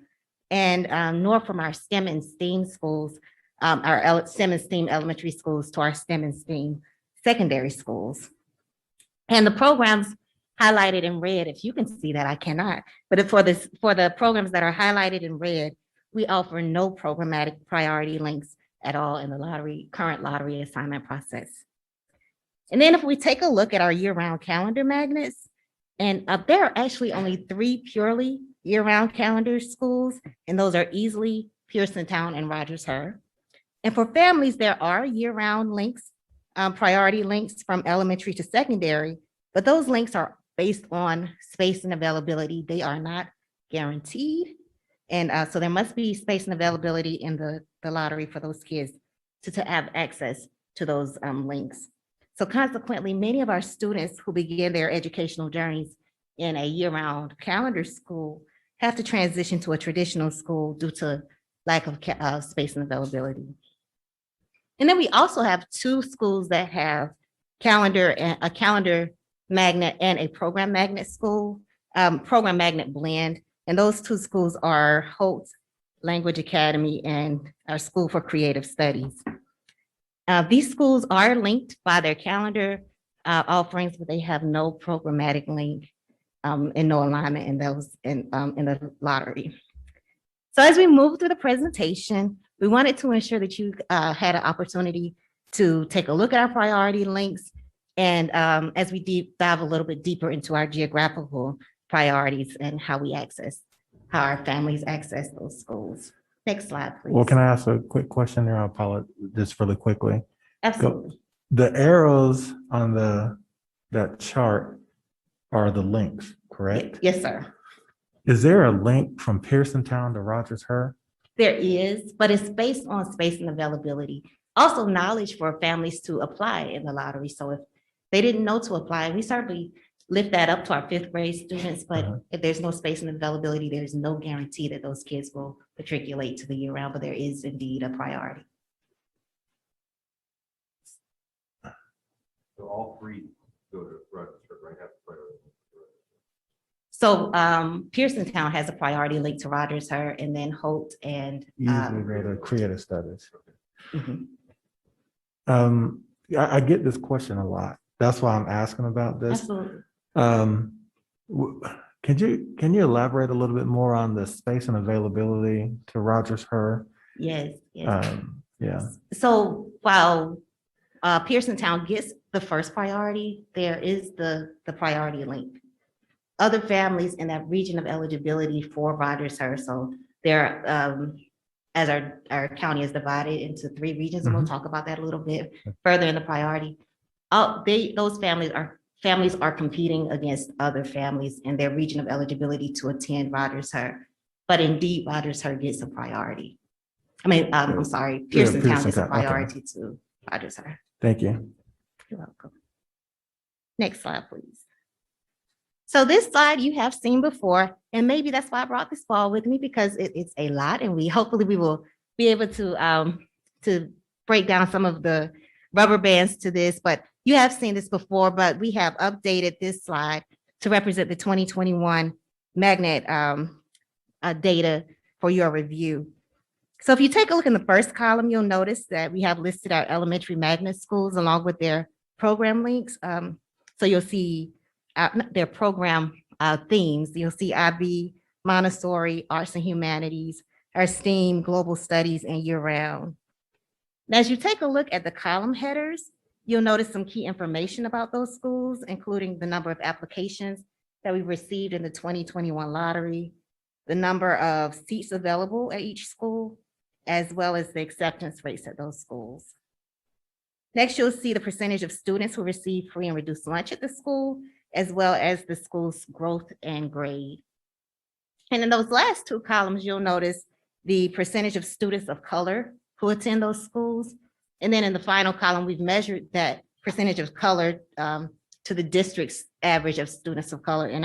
and nor from our STEM and STEAM schools, our STEM and STEAM elementary schools to our STEM and STEAM secondary schools. And the programs highlighted in red, if you can see that, I cannot. But for the programs that are highlighted in red, we offer no programmatic priority links at all in the current lottery assignment process. And then if we take a look at our year-round calendar magnets, and there are actually only 3 purely year-round calendar schools, and those are easily Pearson Town, and Rogers Her. And for families, there are year-round links, priority links from elementary to secondary, but those links are based on space and availability. They are not guaranteed. And so there must be space and availability in the lottery for those kids to have access to those links. So consequently, many of our students who begin their educational journeys in a year-round calendar school have to transition to a traditional school due to lack of space and availability. And then we also have two schools that have a calendar magnet and a program magnet school, program magnet blend. And those two schools are Holt Language Academy and our School for Creative Studies. These schools are linked by their calendar offerings, but they have no programmatic link and no alignment in those in the lottery. So as we move through the presentation, we wanted to ensure that you had an opportunity to take a look at our priority links. And as we dive a little bit deeper into our geographical priorities and how our families access those schools. Next slide, please. Well, can I ask a quick question there? I'll apologize just really quickly. Absolutely. The arrows on that chart are the links, correct? Yes, sir. Is there a link from Pearson Town to Rogers Her? There is, but it's based on space and availability. Also knowledge for families to apply in the lottery. So if they didn't know to apply, we certainly lift that up to our fifth grade students, but if there's no space and availability, there's no guarantee that those kids will matriculate to the year round, but there is indeed a priority. So all three go to Rogers, right? Have priority. So Pearson Town has a priority link to Rogers Her, and then Holt and Usually go to Creative Studies. mhm. I get this question a lot. That's why I'm asking about this. Absolutely. Can you elaborate a little bit more on the space and availability to Rogers Her? Yes. Yeah. So while Pearson Town gets the first priority, there is the priority link. Other families in that region of eligibility for Rogers Her, so there, as our county is divided into 3 regions, and we'll talk about that a little bit further in the priority. Those families are competing against other families in their region of eligibility to attend Rogers Her, but indeed Rogers Her gets a priority. I mean, I'm sorry, Pearson Town gets a priority to Rogers Her. Thank you. You're welcome. Next slide, please. So this slide you have seen before, and maybe that's why I brought this ball with me, because it's a lot, and hopefully we will be able to break down some of the rubber bands to this, but you have seen this before, but we have updated this slide to represent the 2021 magnet data for your review. So if you take a look in the first column, you'll notice that we have listed our elementary magnet schools along with their program links. So you'll see their program themes. You'll see IB, Montessori, Arts and Humanities, our STEAM, Global Studies, and year-round. Now, as you take a look at the column headers, you'll notice some key information about those schools, including the number of applications that we received in the 2021 lottery, the number of seats available at each school, as well as the acceptance rates at those schools. Next, you'll see the percentage of students who receive free and reduced lunch at the school, as well as the school's growth and grade. And in those last 2 columns, you'll notice the percentage of students of color who attend those schools. And then in the final column, we've measured that percentage of color to the district's average of students of color. In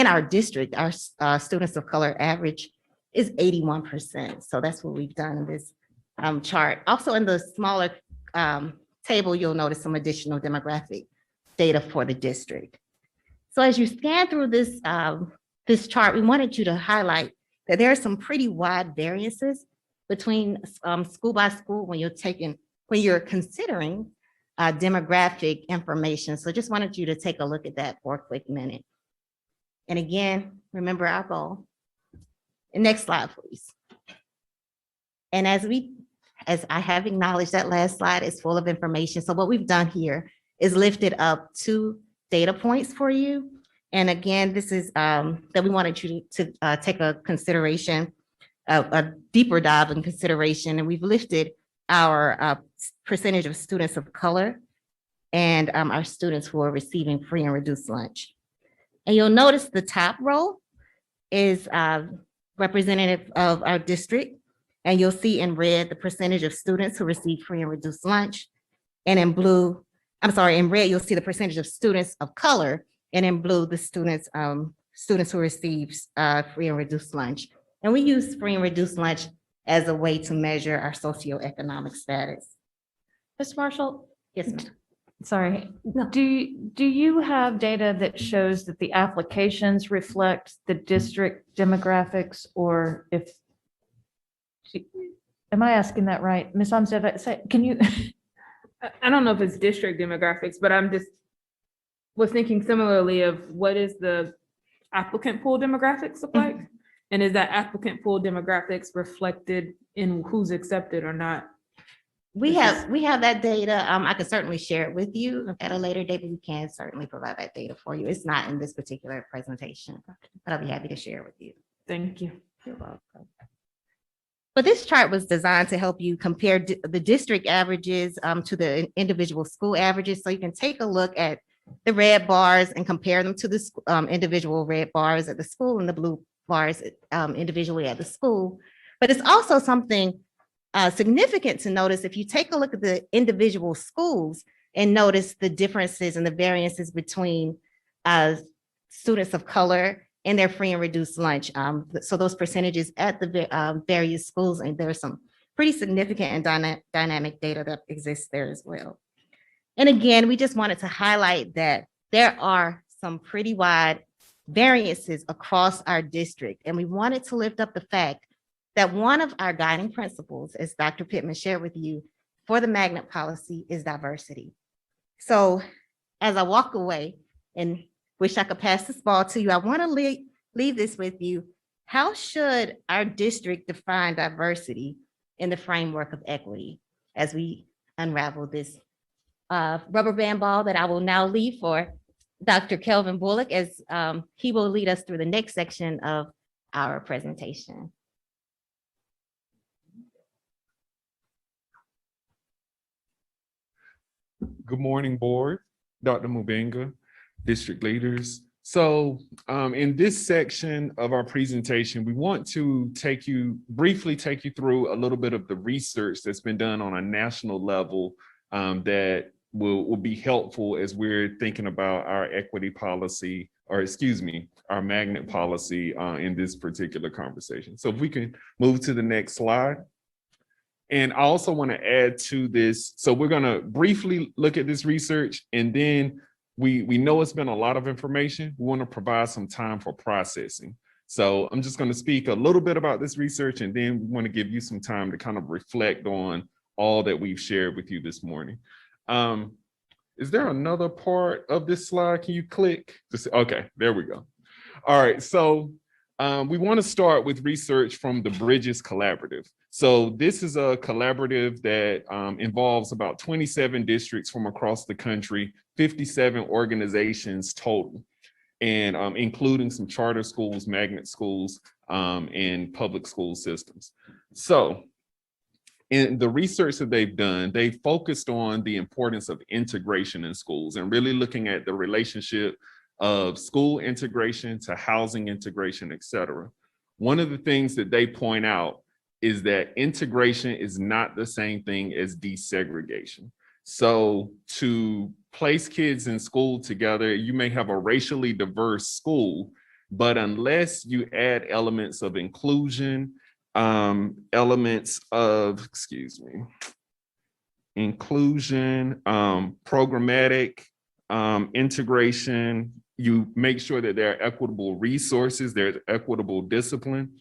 our district, our students of color average is 81%. So that's what we've done in this chart. Also in the smaller table, you'll notice some additional demographic data for the district. So as you scan through this, this chart, we wanted you to highlight that there are some pretty wide variances between school by school when you're considering demographic information. So just wanted you to take a look at that for a quick minute. And again, remember our goal. And next slide, please. And as I have acknowledged, that last slide is full of information. So what we've done here is lifted up 2 data points for you. And again, this is that we wanted you to take a consideration a deeper dive in consideration, and we've lifted our percentage of students of color and our students who are receiving free and reduced lunch. And you'll notice the top row is representative of our district. And you'll see in red the percentage of students who receive free and reduced lunch. And in blue, I'm sorry, in red, you'll see the percentage of students of color. And in blue, the students who receive free and reduced lunch. And we use free and reduced lunch as a way to measure our socioeconomic status. Ms. Marshall, Yes, ma'am. sorry, do you have data that shows that the applications reflect the district demographics, or if, am I asking that right? Ms. Amstad, can you? I don't know if it's district demographics, but I'm just was thinking similarly of what is the applicant pool demographics look like? And is that applicant pool demographics reflected in who's accepted or not? We have that data. I could certainly share it with you at a later date, but we can certainly provide that data for you. It's not in this particular presentation, but I'll be happy to share it with you. Thank you. You're welcome. But this chart was designed to help you compare the district averages to the individual school averages. So you can take a look at the red bars and compare them to the individual red bars at the school and the blue bars individually at the school. But it's also something significant to notice if you take a look at the individual schools and notice the differences and the variances between students of color and their free and reduced lunch. So those percentages at the various schools, and there's some pretty significant and dynamic data that exists there as well. And again, we just wanted to highlight that there are some pretty wide variances across our district. And we wanted to lift up the fact that one of our guiding principles, as Dr. Pittman shared with you, for the magnet policy is diversity. So as I walk away and wish I could pass this ball to you, I want to leave this with you. How should our district define diversity in the framework of equity as we unravel this rubber band ball that I will now leave for Dr. Kelvin Bullock as he will lead us through the next section of our presentation. Good morning, board, Dr. Mubenga, district leaders. So in this section of our presentation, we want to briefly take you through a little bit of the research that's been done on a national level that will be helpful as we're thinking about our equity policy, or excuse me, our magnet policy in this particular conversation. So if we can move to the next slide. And I also want to add to this. So we're going to briefly look at this research, and then we know it's been a lot of information. We want to provide some time for processing. So I'm just going to speak a little bit about this research, and then we want to give you some time to kind of reflect on all that we've shared with you this morning. Is there another part of this slide? Can you click? Okay, there we go. All right, so we want to start with research from the Bridges Collaborative. So this is a collaborative that involves about 27 districts from across the country, 57 organizations total, and including some charter schools, magnet schools, and public school systems. So in the research that they've done, they focused on the importance of integration in schools and really looking at the relationship of school integration to housing integration, et cetera. One of the things that they point out is that integration is not the same thing as desegregation. So to place kids in school together, you may have a racially diverse school, but unless you add elements of inclusion, elements of, inclusion, programmatic integration, you make sure that there are equitable resources, there's equitable discipline,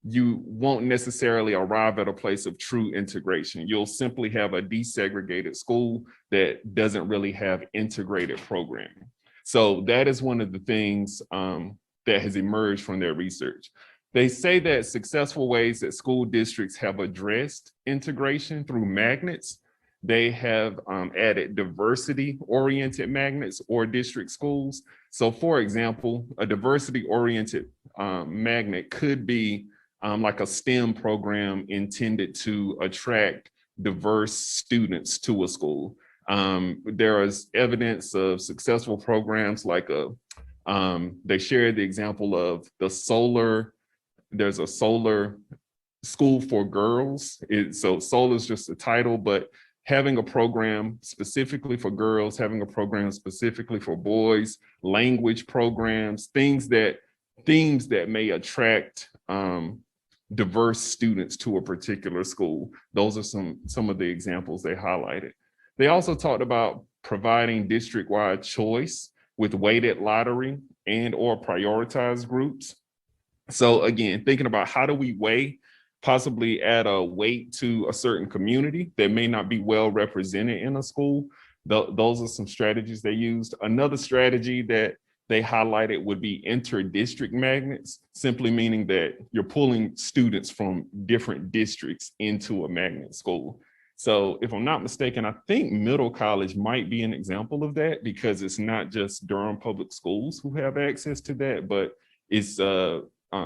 you won't necessarily arrive at a place of true integration. You'll simply have a desegregated school that doesn't really have integrated programming. So that is one of the things that has emerged from their research. They say that successful ways that school districts have addressed integration through magnets, they have added diversity-oriented magnets or district schools. So for example, a diversity-oriented magnet could be like a STEM program intended to attract diverse students to a school. There is evidence of successful programs like they shared the example of there's a solar school for girls. So solar is just a title, but having a program specifically for girls, having a program specifically for boys, language programs, themes that may attract diverse students to a particular school. Those are some of the examples they highlighted. They also talked about providing district-wide choice with weighted lottery and or prioritized groups. So again, thinking about how do we possibly add a weight to a certain community that may not be well represented in a school. Those are some strategies they used. Another strategy that they highlighted would be inter-district magnets, simply meaning that you're pulling students from different districts into a magnet school. So if I'm not mistaken, I think Middle College might be an example of that, because it's not just Durham Public Schools who have access to that, but it's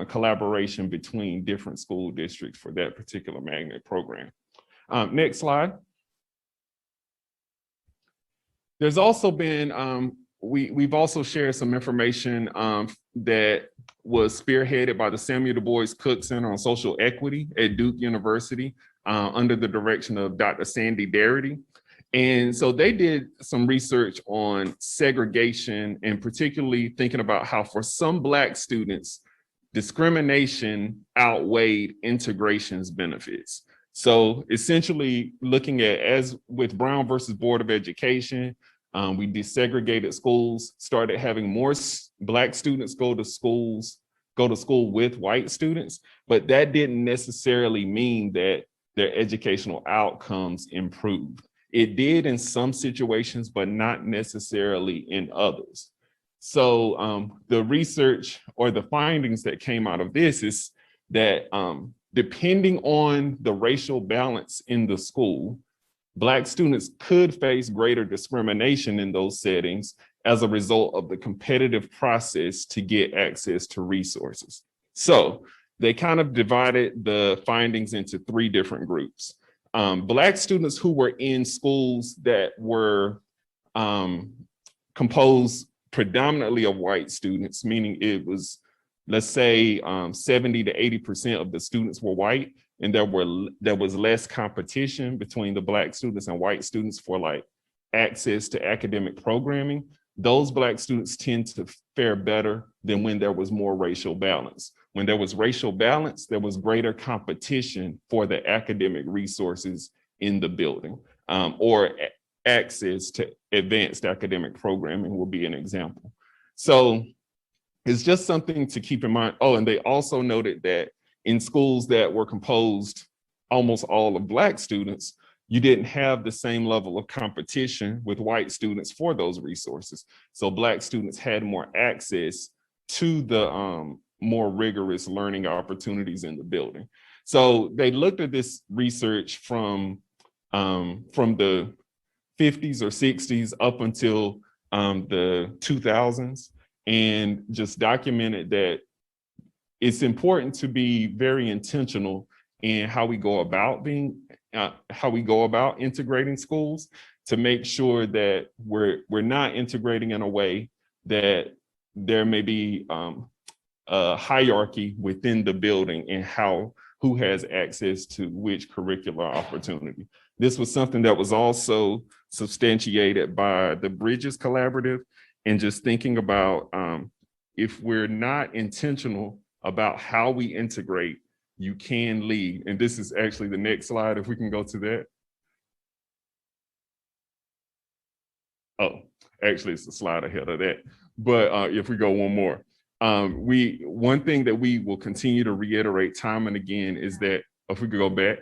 collaboration between different school districts for that particular magnet program. Next slide. There's also been, we've also shared some information that was spearheaded by the Samuel Du Bois Cook Center on Social Equity at Duke University under the direction of Dr. Sandy Darity. And so they did some research on segregation, and particularly thinking about how for some Black students, discrimination outweighed integration's benefits. So essentially looking at, as with Brown versus Board of Education, we desegregated schools, started having more Black students go to school with white students, but that didn't necessarily mean that their educational outcomes improved. It did in some situations, but not necessarily in others. So the research or the findings that came out of this is that depending on the racial balance in the school, Black students could face greater discrimination in those settings as a result of the competitive process to get access to resources. So they kind of divided the findings into three different groups. Black students who were in schools that were composed predominantly of white students, meaning it was, let's say 70 to 80% of the students were white, and there was less competition between the Black students and white students for like access to academic programming. Those Black students tend to fare better than when there was more racial balance. When there was racial balance, there was greater competition for the academic resources in the building, or access to advanced academic programming will be an example. So it's just something to keep in mind. Oh, and they also noted that in schools that were composed almost all of Black students, you didn't have the same level of competition with white students for those resources. So Black students had more access to the more rigorous learning opportunities in the building. So they looked at this research from the 50s or 60s up until the 2000s, and just documented that it's important to be very intentional in how we go about integrating schools, to make sure that we're not integrating in a way that there may be a hierarchy within the building and who has access to which curricular opportunity. This was something that was also substantiated by the Bridges Collaborative, and just thinking about if we're not intentional about how we integrate, you can lead. And this is actually the next slide, if we can go to that. Oh, actually it's a slide ahead of that. But if we go one more. One thing that we will continue to reiterate time and again is that, if we could go back,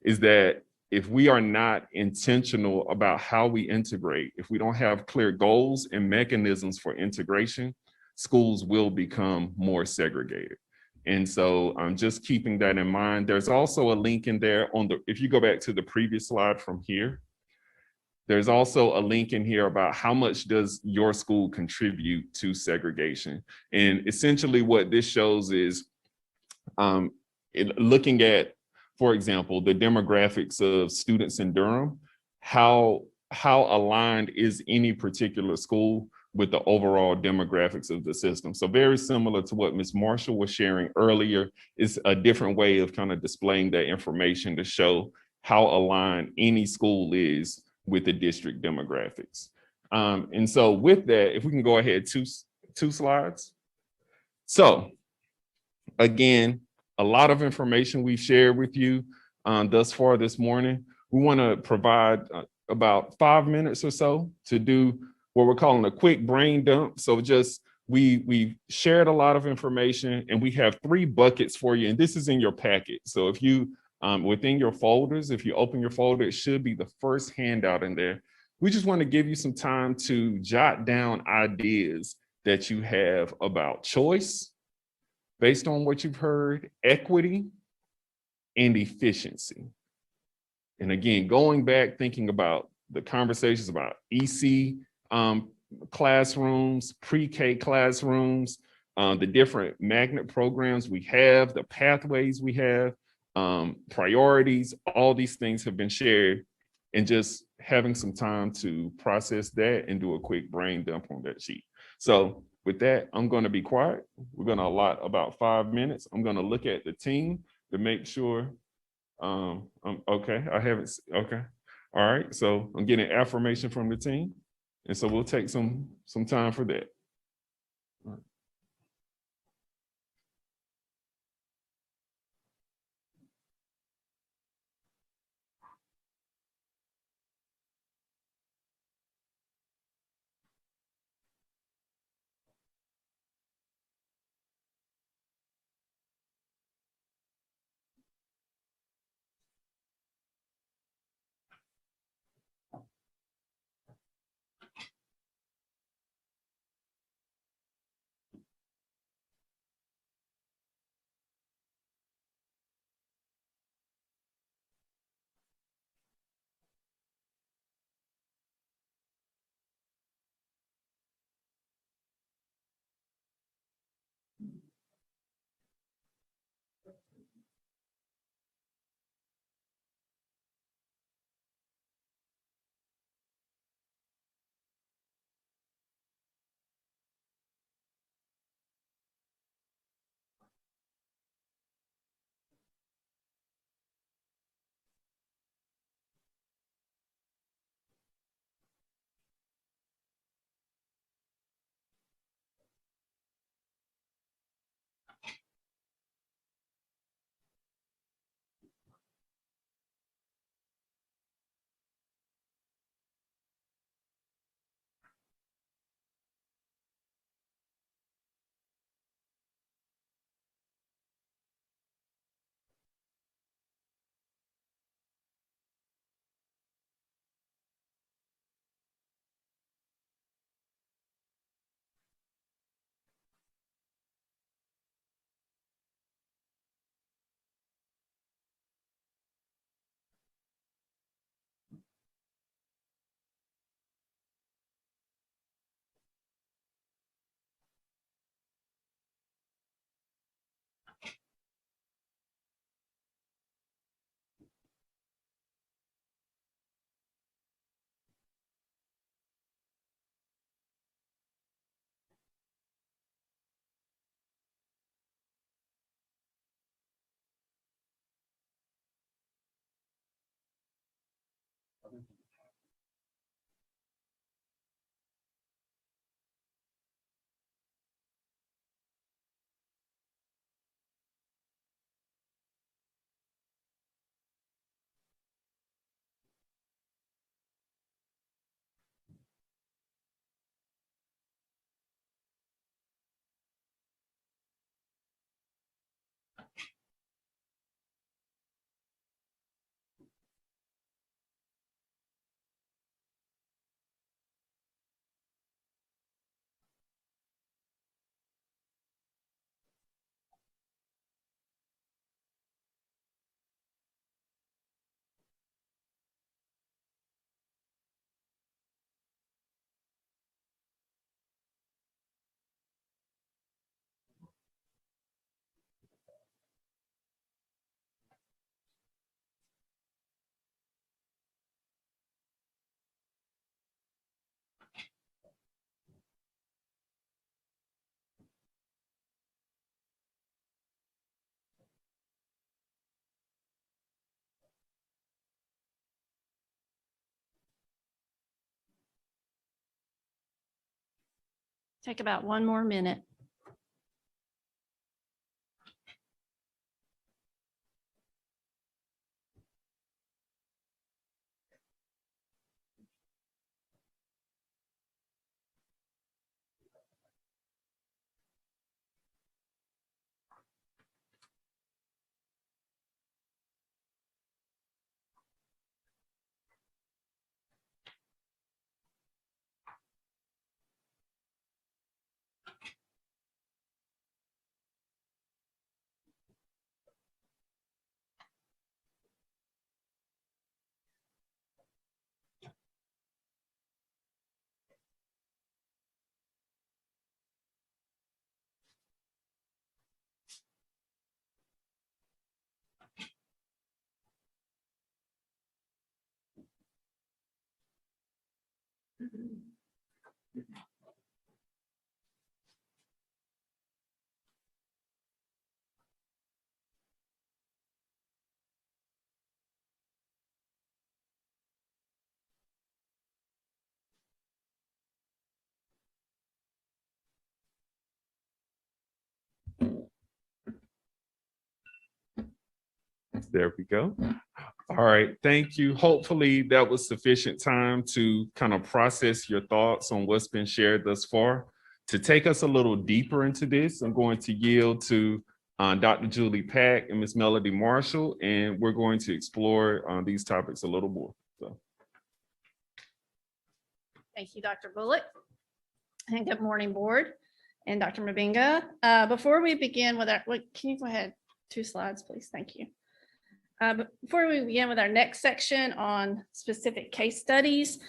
is that if we are not intentional about how we integrate, if we don't have clear goals and mechanisms for integration, schools will become more segregated. And so just keeping that in mind. There's also a link in there if you go back to the previous slide from here, there's also a link in here about how much does your school contribute to segregation. And essentially what this shows is looking at, for example, the demographics of students in Durham, how aligned is any particular school with the overall demographics of the system. So very similar to what Ms. Marshall was sharing earlier, is a different way of kind of displaying that information to show how aligned any school is with the district demographics. And so with that, if we can go ahead two slides. So again, a lot of information we've shared with you thus far this morning. We want to provide about 5 minutes or so to do what we're calling a quick brain dump. So just we've shared a lot of information, and we have 3 buckets for you, and this is in your packet. So if you within your folders, if you open your folder, it should be the first handout in there. We just want to give you some time to jot down ideas that you have about choice, based on what you've heard, equity, and efficiency. And again, going back, thinking about the conversations about EC classrooms, pre-K classrooms, the different magnet programs we have, the pathways we have, priorities, all these things have been shared, and just having some time to process that and do a quick brain dump on that sheet. So with that, I'm going to be quiet. We're going to allot about 5 minutes. I'm going to look at the team to make sure. Okay, I haven't. Okay, all right. So I'm getting affirmation from the team, and so we'll take some time for that. Take about one more minute. There we go. All right, thank you. Hopefully that was sufficient time to kind of process your thoughts on what's been shared thus far. To take us a little deeper into this, I'm going to yield to Dr. Julie Pack and Ms. Melody Marshall, and we're going to explore these topics a little more. So. Thank you, Dr. Bullock. And good morning, board and Dr. Mabinga. Before we begin with our, can you go ahead 2 slides, please? Thank you. But before we begin with our next section on specific case studies,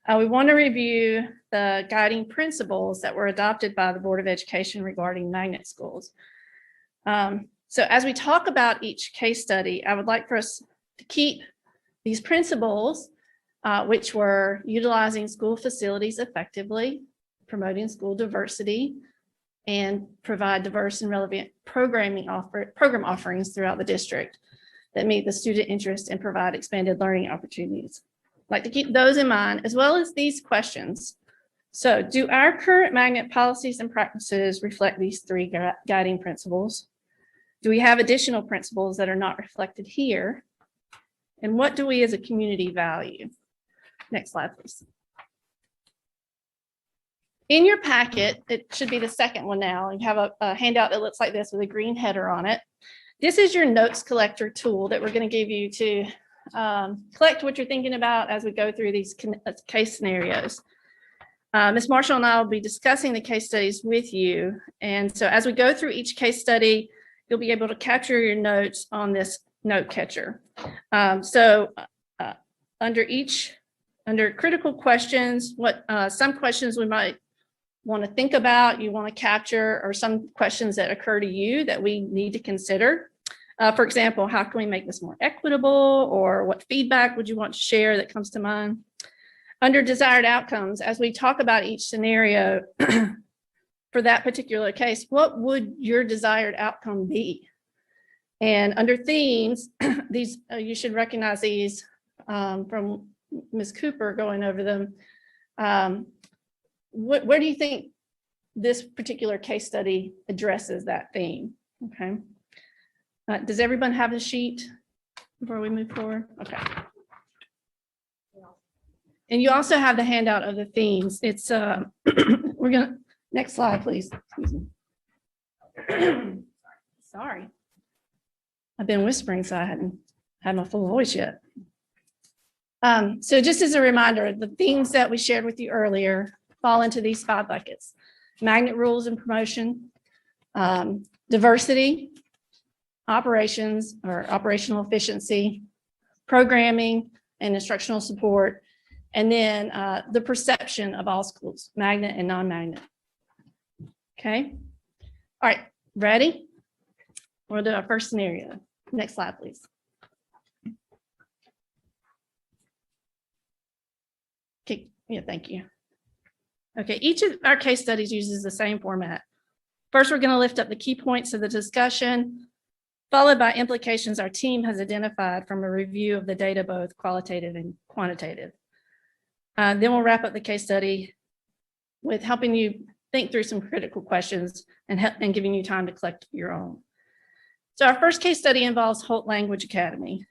we want to review the guiding principles that were adopted by the Board of Education regarding magnet schools. So as we talk about each case study, I would like for us to keep these principles, which were utilizing school facilities effectively, promoting school diversity, and provide diverse and relevant program offerings throughout the district that meet the student interest and provide expanded learning opportunities. I'd like to keep those in mind, as well as these questions. So do our current magnet policies and practices reflect these 3 guiding principles? Do we have additional principles that are not reflected here? And what do we as a community value? Next slide, please. In your packet, it should be the second one now. You have a handout that looks like this with a green header on it. This is your notes collector tool that we're going to give you to collect what you're thinking about as we go through these case scenarios. Ms. Marshall and I will be discussing the case studies with you. And so as we go through each case study, you'll be able to capture your notes on this note catcher. Under critical questions, some questions we might want to think about, you want to capture, or some questions that occur to you that we need to consider. For example, how can we make this more equitable, or what feedback would you want to share that comes to mind? Under desired outcomes, as we talk about each scenario for that particular case, what would your desired outcome be? And under themes, these you should recognize these from Ms. Cooper going over them. Where do you think this particular case study addresses that theme? Okay. Does everyone have a sheet before we move forward? Okay. And you also have the handout of the themes. It's we're gonna, next slide, please. Excuse me. Sorry. I've been whispering, so I hadn't had my full voice yet. So just as a reminder, the themes that we shared with you earlier fall into these 5 buckets: magnet rules and promotion, diversity, operations or operational efficiency, programming and instructional support, and then the perception of all schools, magnet and non-magnet. Okay. All right, ready? We'll do our first scenario. Next slide, please. Okay, yeah, thank you. Okay, each of our case studies uses the same format. First, we're going to lift up the key points of the discussion, followed by implications our team has identified from a review of the data, both qualitative and quantitative. Then we'll wrap up the case study with helping you think through some critical questions and giving you time to collect your own. So our first case study involves Holt Language Academy.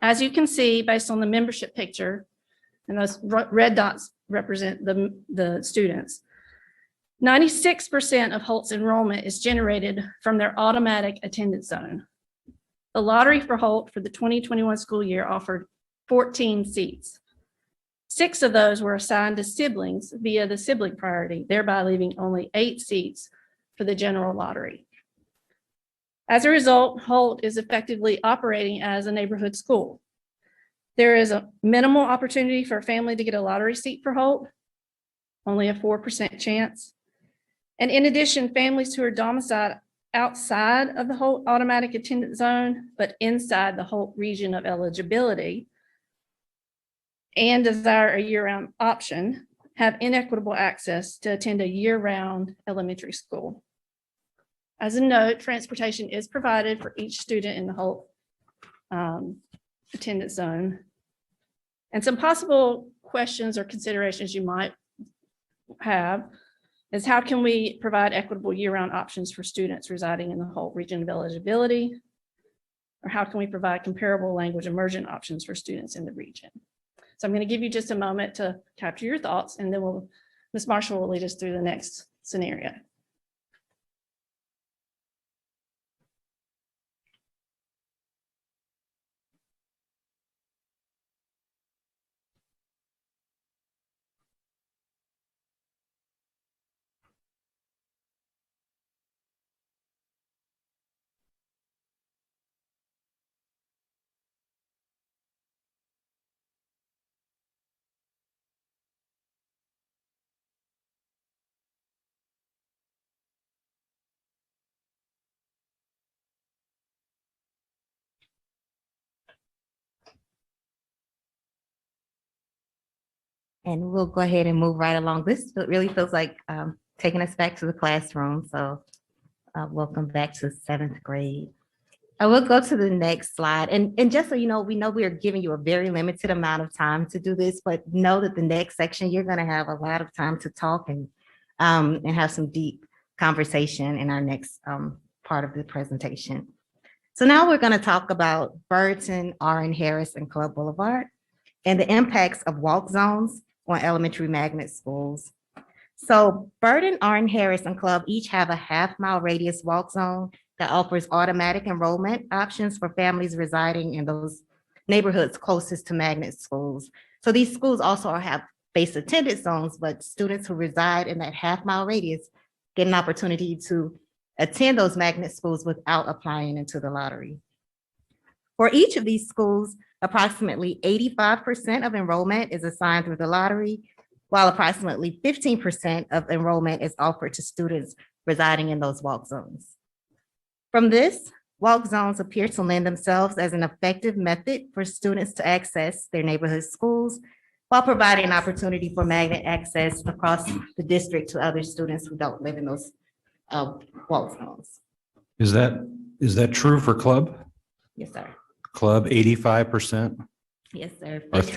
As you can see, based on the membership picture, and those red dots represent the students, 96% of Holt's enrollment is generated from their automatic attendance zone. The lottery for Holt for the 2021 school year offered 14 seats. 6 of those were assigned to siblings via the sibling priority, thereby leaving only 8 seats for the general lottery. As a result, Holt is effectively operating as a neighborhood school. There is a minimal opportunity for a family to get a lottery seat for Holt, only a 4% chance. And in addition, families who are domiciled outside of the Holt automatic attendance zone, but inside the Holt region of eligibility and desire a year-round option, have inequitable access to attend a year-round elementary school. As a note, transportation is provided for each student in the Holt attendance zone. And some possible questions or considerations you might have is, how can we provide equitable year-round options for students residing in the Holt region of eligibility? Or how can we provide comparable language immersion options for students in the region? So I'm going to give you just a moment to capture your thoughts, and then Ms. Marshall will lead us through the next scenario. And we'll go ahead and move right along. This really feels like taking us back to the classroom. So welcome back to 7th grade. I will go to the next slide. And just so you know, we are giving you a very limited amount of time to do this, but know that the next section, you're going to have a lot of time to talk and have some deep conversation in our next part of the presentation. So now we're going to talk about Burton, R.N. Harris, and Club Boulevard and the impacts of walk zones on elementary magnet schools. So Burton, R.N. Harris, and Club each have a half-mile radius walk zone that offers automatic enrollment options for families residing in those neighborhoods closest to magnet schools. So these schools also have base attendance zones, but students who reside in that half-mile radius get an opportunity to attend those magnet schools without applying into the lottery. For each of these schools, approximately 85% of enrollment is assigned through the lottery, while approximately 15% of enrollment is offered to students residing in those walk zones. From this, walk zones appear to lend themselves as an effective method for students to access their neighborhood schools while providing an opportunity for magnet access across the district to other students who don't live in those walk zones. Is that true for Club? Yes, sir. Club 85%? Yes, sir. It's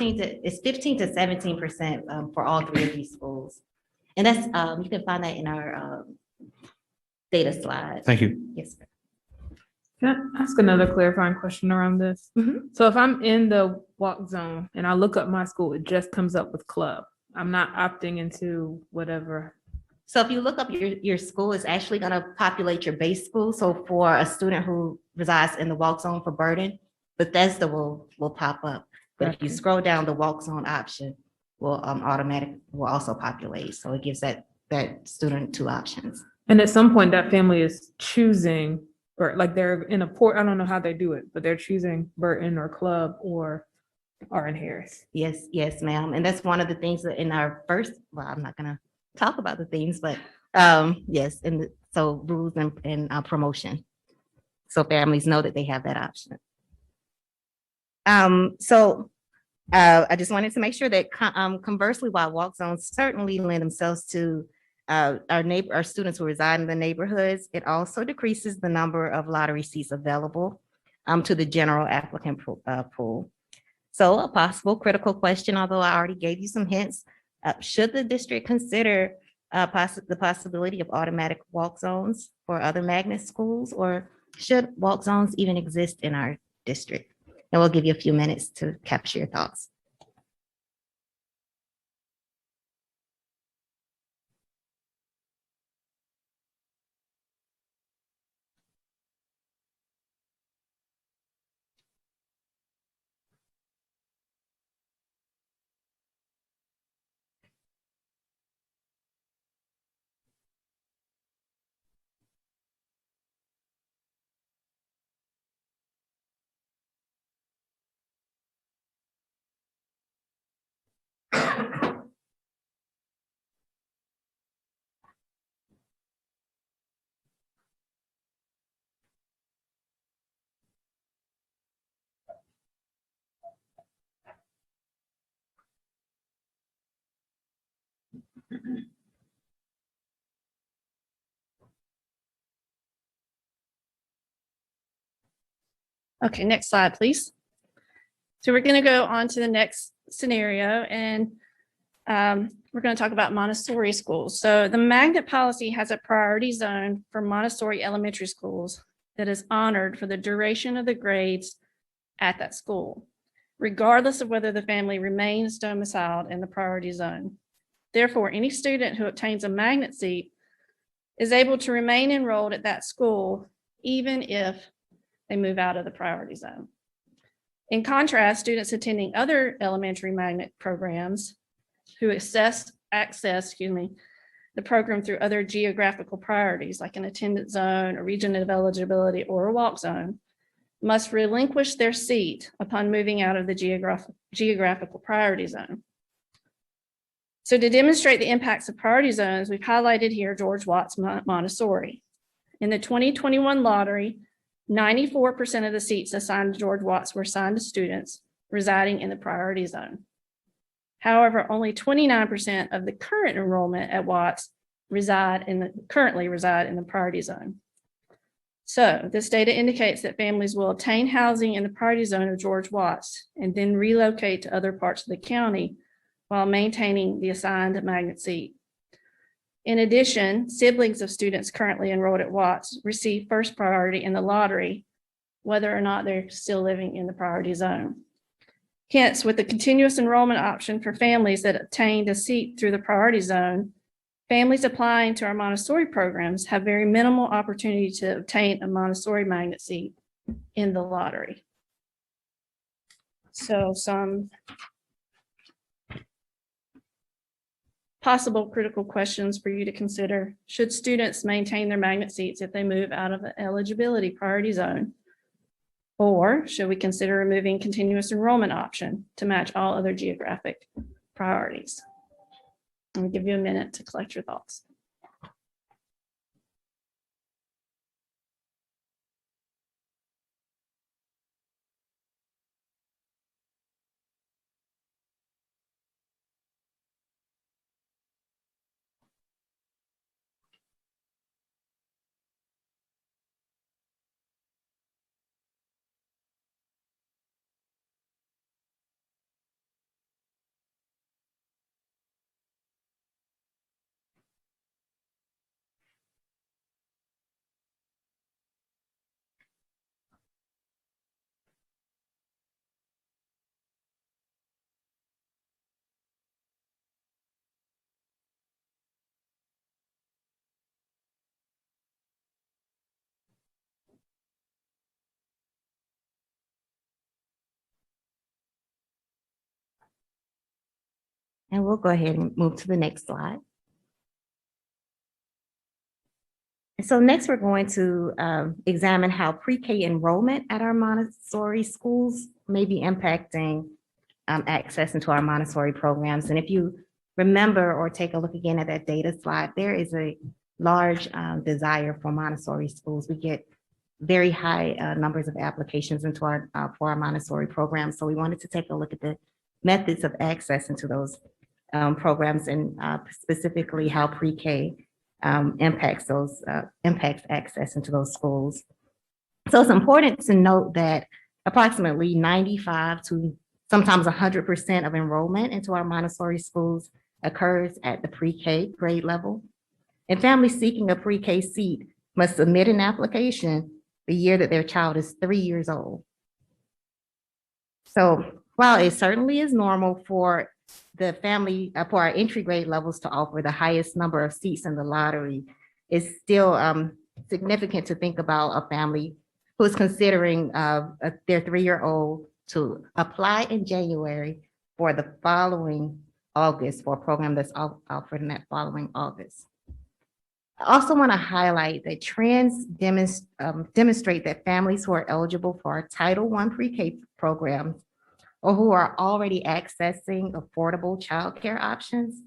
15 to 17% for all 3 of these schools. And that's, you can find that in our data slide. Thank you. Yes, sir. Can I ask another clarifying question around this? Mhm. So if I'm in the walk zone and I look up my school, it just comes up with Club. I'm not opting into whatever. So if you look up your school, it's actually going to populate your base school. So for a student who resides in the walk zone for Burden, Bethesda will pop up. But if you scroll down, the walk zone option will also populate. So it gives that student 2 options. And at some point that family is choosing, or like they're in a port, I don't know how they do it, but they're choosing Burton or Club or R.N. Harris. Yes, ma'am. And that's one of the things that in our first, well, I'm not going to talk about the things, but yes. And so rules and promotion. So families know that they have that option. I just wanted to make sure that conversely, while walk zones certainly lend themselves to our students who reside in the neighborhoods, it also decreases the number of lottery seats available to the general applicant pool. So a possible critical question, although I already gave you some hints, should the district consider the possibility of automatic walk zones for other magnet schools, or should walk zones even exist in our district? And we'll give you a few minutes to capture your thoughts. Okay, next slide, please. So we're going to go on to the next scenario, and we're going to talk about Montessori schools. So the magnet policy has a priority zone for Montessori elementary schools that is honored for the duration of the grades at that school, regardless of whether the family remains domiciled in the priority zone. Therefore, any student who obtains a magnet seat is able to remain enrolled at that school, even if they move out of the priority zone. In contrast, students attending other elementary magnet programs who access the program through other geographical priorities, like an attendance zone, a region of eligibility, or a walk zone, must relinquish their seat upon moving out of the geographical priority zone. So to demonstrate the impacts of priority zones, we've highlighted here George Watts Montessori. In the 2021 lottery, 94% of the seats assigned to George Watts were assigned to students residing in the priority zone. However, only 29% of the current enrollment at Watts currently reside in the priority zone. So this data indicates that families will obtain housing in the priority zone of George Watts and then relocate to other parts of the county while maintaining the assigned magnet seat. In addition, siblings of students currently enrolled at Watts receive first priority in the lottery, whether or not they're still living in the priority zone. Hence, with the continuous enrollment option for families that obtained a seat through the priority zone, families applying to our Montessori programs have very minimal opportunity to obtain a Montessori magnet seat in the lottery. So some possible critical questions for you to consider. Should students maintain their magnet seats if they move out of the eligibility priority zone? Or should we consider removing continuous enrollment option to match all other geographic priorities? I'll give you a minute to collect your thoughts. And we'll go ahead and move to the next slide. So next, we're going to examine how pre-K enrollment at our Montessori schools may be impacting access into our Montessori programs. And if you remember or take a look again at that data slide, there is a large desire for Montessori schools. We get very high numbers of applications into our for our Montessori programs. So we wanted to take a look at the methods of access into those programs, and specifically how pre-K impacts access into those schools. So it's important to note that approximately 95 to sometimes 100% of enrollment into our Montessori schools occurs at the pre-K grade level. And families seeking a pre-K seat must submit an application the year that their child is 3 years old. So while it certainly is normal for the family, for our entry grade levels to offer the highest number of seats in the lottery, it's still significant to think about a family who's considering their 3-year-old to apply in January for the following August for a program that's offered in that following August. I also want to highlight that trends demonstrate that families who are eligible for our Title I pre-K programs or who are already accessing affordable childcare options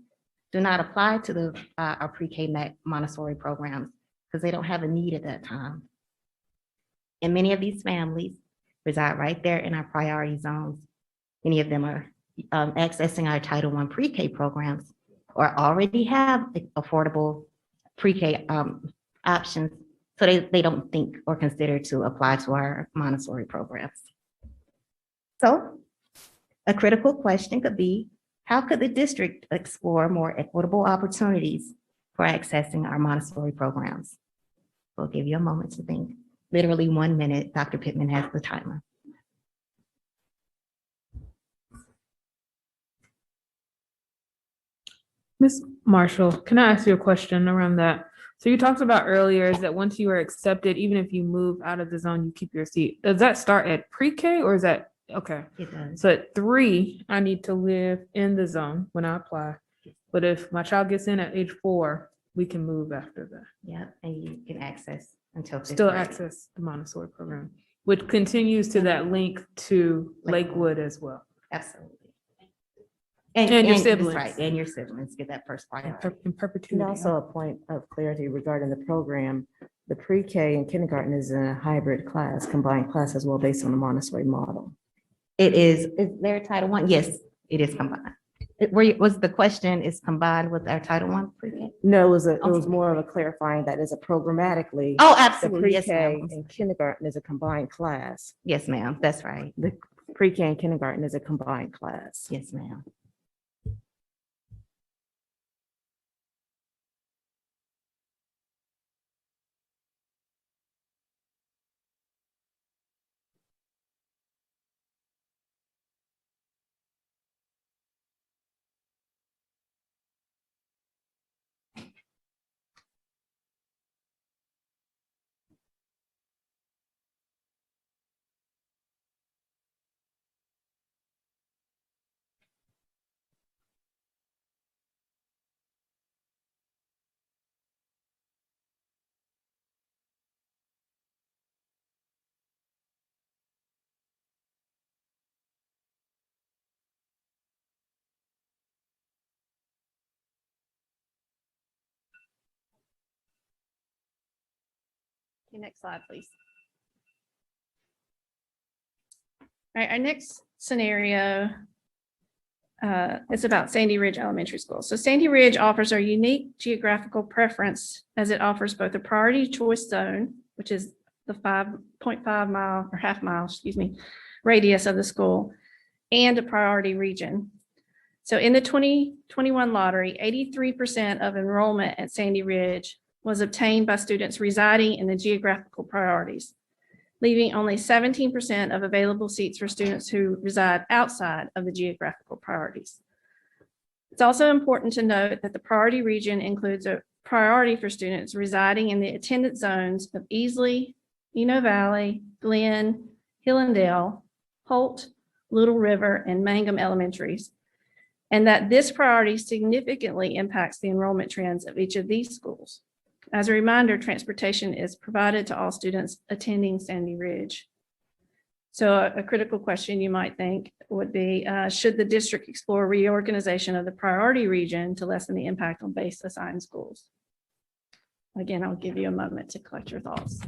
do not apply to our pre-K Montessori programs because they don't have a need at that time. And many of these families reside right there in our priority zones. Many of them are accessing our Title I pre-K programs or already have affordable pre-K options, so they don't think or consider to apply to our Montessori programs. So a critical question could be, how could the district explore more equitable opportunities for accessing our Montessori programs? We'll give you a moment to think. Literally 1 minute. Dr. Pittman has the timer. Ms. Marshall, can I ask you a question around that? So you talked about earlier is that once you are accepted, even if you move out of the zone, you keep your seat. Does that start at pre-K or is that, okay? It does. So at 3, I need to live in the zone when I apply. But if my child gets in at age 4, we can move after that. Yeah, and you can access until 5th Still grade. access the Montessori program, which continues to that link to Lakewood as well. Absolutely. And your that's siblings. Right, and your siblings get that first priority. In perpetuity. And also a point of clarity regarding the program, the pre-K and kindergarten is in a hybrid class, combined class as well, based on the Montessori model. It is there Title I? Yes, it is combined. Was the question is combined with our Title I pre-K? No, it was more of a clarifying that is a programmatically. Oh, The absolutely. Yes, pre-K ma'am. and kindergarten is a combined class. Yes, ma'am. That's right. The pre-K and kindergarten is a combined class. Yes, ma'am. Okay, next slide, please. All right, our next scenario is about Sandy Ridge Elementary School. So Sandy Ridge offers a unique geographical preference as it offers both a priority choice zone, which is the 5.5 mile or half mile, excuse me, radius of the school, and a priority region. So in the 2021 lottery, 83% of enrollment at Sandy Ridge was obtained by students residing in the geographical priorities, leaving only 17% of available seats for students who reside outside of the geographical priorities. It's also important to note that the priority region includes a priority for students residing in the attendance zones of Easley, Eno Valley, Glenn, Hillendale, Holt, Little River, and Mangum Elementaries, and that this priority significantly impacts the enrollment trends of each of these schools. As a reminder, transportation is provided to all students attending Sandy Ridge. So a critical question you might think would be, should the district explore reorganization of the priority region to lessen the impact on base assigned schools? Again, I'll give you a moment to collect your thoughts.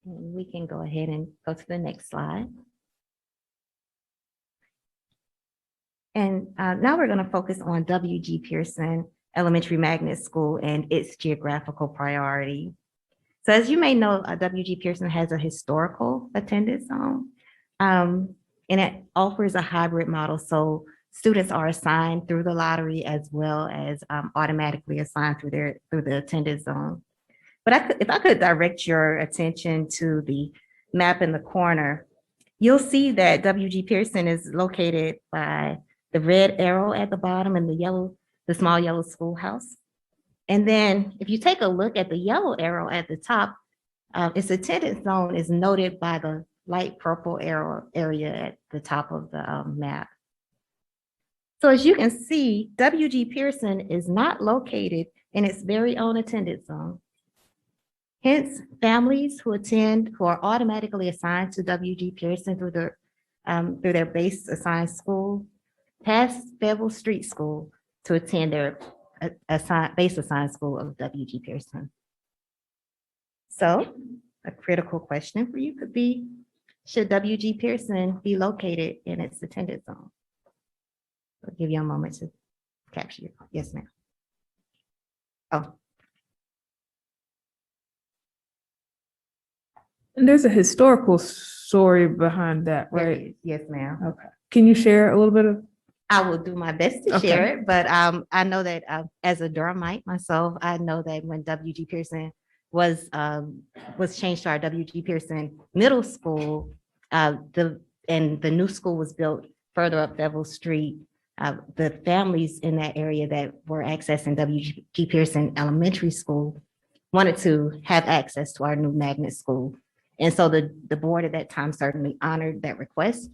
And we can go ahead and go to the next slide. And now we're going to focus on W.G. Pearson Elementary Magnet School and its geographical priority. So as you may know, W.G. Pearson has a historical attendance zone, and it offers a hybrid model. So students are assigned through the lottery as well as automatically assigned through the attendance zone. But if I could direct your attention to the map in the corner, you'll see that W.G. Pearson is located by the red arrow at the bottom and the small yellow schoolhouse. And then if you take a look at the yellow arrow at the top, its attendance zone is noted by the light purple arrow area at the top of the map. So as you can see, W.G. Pearson is not located in its very own attendance zone. Hence, families who are automatically assigned to W.G. Pearson through their base assigned school, pass Bevel Street School to attend their base assigned school of W.G. Pearson. So a critical question for you could be, should W.G. Pearson be located in its attendance zone? I'll give you a moment to capture your, yes, ma'am. Oh, And there's a historical story behind that, there right? it is. Yes, ma'am. Okay. Can you share a little bit of? I will do my best to Okay. share it, but I know that as a Durhamite myself, I know that when W.G. Pearson was changed to our W.G. Pearson Middle School, the new school was built further up Bevel Street. The families in that area that were accessing W.G. Pearson Elementary School wanted to have access to our new magnet school. And so the board at that time certainly honored that request.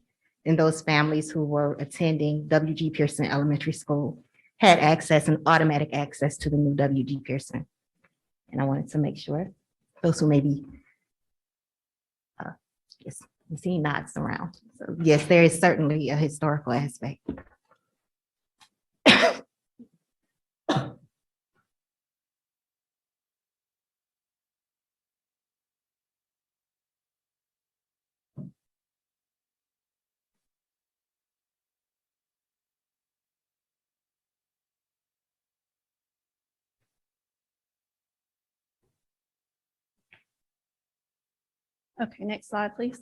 And those families who were attending W.G. Pearson Elementary School had access and automatic access to the new W.G. Pearson. And I wanted to make sure those who may be, yes, you see nods around. So yes, there is certainly a historical aspect. Okay, next slide, please.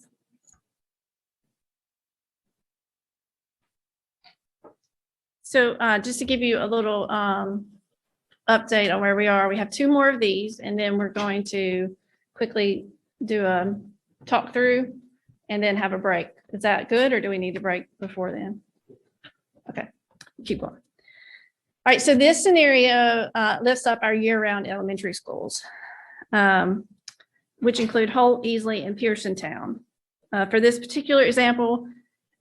So just to give you a little update on where we are, we have two more of these, and then we're going to quickly do a talk through and then have a break. Is that good, or do we need to break before then? Okay, keep going. All right, so this scenario lifts up our year-round elementary schools, which include Holt, Easley, and Pearsontown. For this particular example,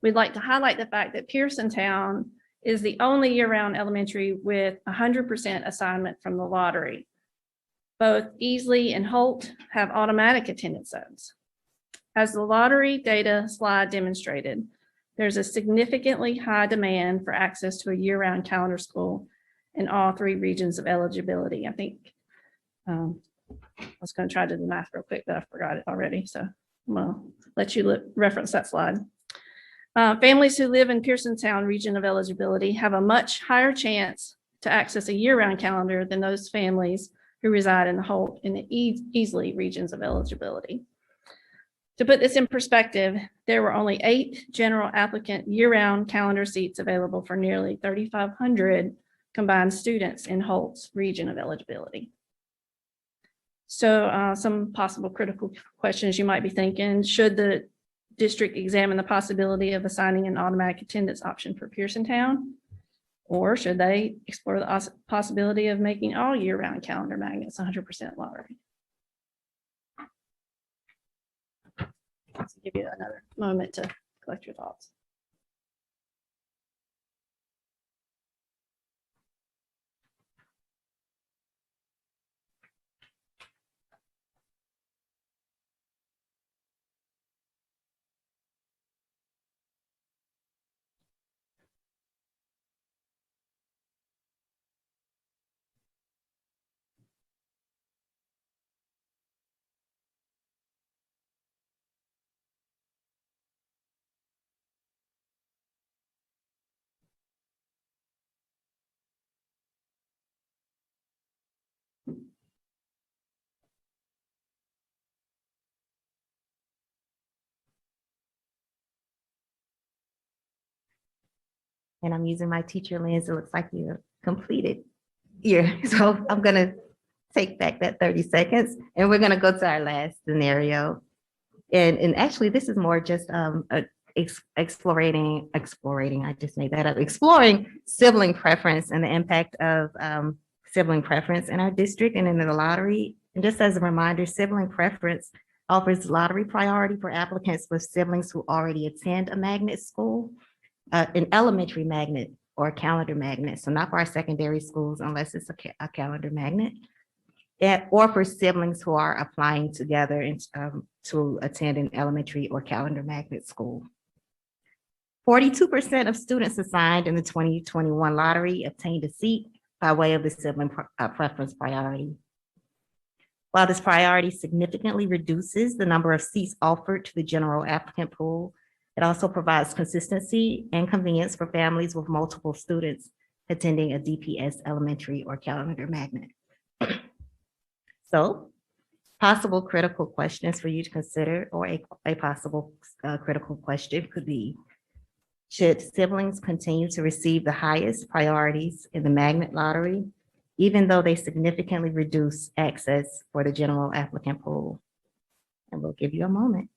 we'd like to highlight the fact that Pearsontown is the only year-round elementary with 100% assignment from the lottery. Both Easley and Holt have automatic attendance zones. As the lottery data slide demonstrated, there's a significantly high demand for access to a year-round calendar school in all three regions of eligibility. I think I was going to try to do the math real quick, but I forgot it already. So I'm going to let you reference that slide. Families who live in Pearsontown region of eligibility have a much higher chance to access a year-round calendar than those families who reside in the Holt and the Easley regions of eligibility. To put this in perspective, there were only 8 general applicant year-round calendar seats available for nearly 3,500 combined students in Holt's region of eligibility. So some possible critical questions you might be thinking: should the district examine the possibility of assigning an automatic attendance option for Pearsontown? Or should they explore the possibility of making all year-round calendar magnets 100% lottery? Let's give you another moment to collect your thoughts. And I'm using my teacher lens. It looks like you're completed here. So I'm gonna take back that 30 seconds and we're gonna go to our last scenario. And actually, this is more just exploring, I just made that up, exploring sibling preference and the impact of sibling preference in our district and in the lottery. And just as a reminder, sibling preference offers lottery priority for applicants with siblings who already attend a magnet school, an elementary magnet or a calendar magnet. So not for our secondary schools unless it's a calendar magnet. Or for siblings who are applying together to attend an elementary or calendar magnet school. 42% of students assigned in the 2021 lottery obtained a seat by way of the sibling preference priority. While this priority significantly reduces the number of seats offered to the general applicant pool, it also provides consistency and convenience for families with multiple students attending a DPS elementary or calendar magnet. So, possible critical questions for you to consider, or a possible critical question could be, should siblings continue to receive the highest priorities in the magnet lottery, even though they significantly reduce access for the general applicant pool? And we'll give you a moment.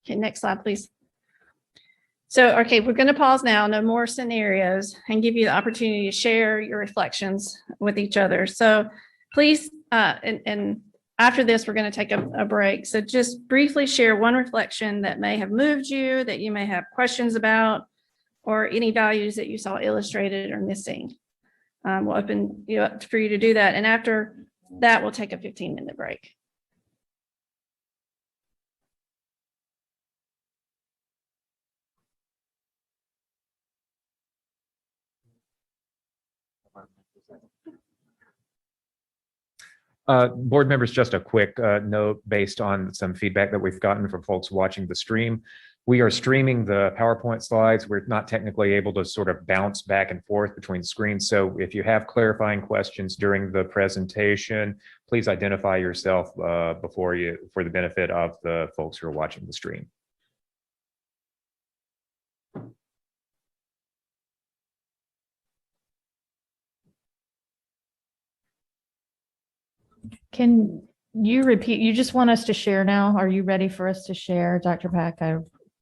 Okay, next slide, please. So, okay, we're going to pause now, no more scenarios, and give you the opportunity to share your reflections with each other. So please, and after this, we're going to take a break. So just briefly share one reflection that may have moved you, that you may have questions about, or any values that you saw illustrated or missing. We'll open you up for you to do that. And after that, we'll take a 15-minute break. Board members, just a quick note based on some feedback that we've gotten from folks watching the stream. We are streaming the PowerPoint slides. We're not technically able to sort of bounce back and forth between screens. So if you have clarifying questions during the presentation, please identify yourself for the benefit of the folks who are watching the stream. Can you repeat? You just want us to share now? Are you ready for us to share, Dr. Pack?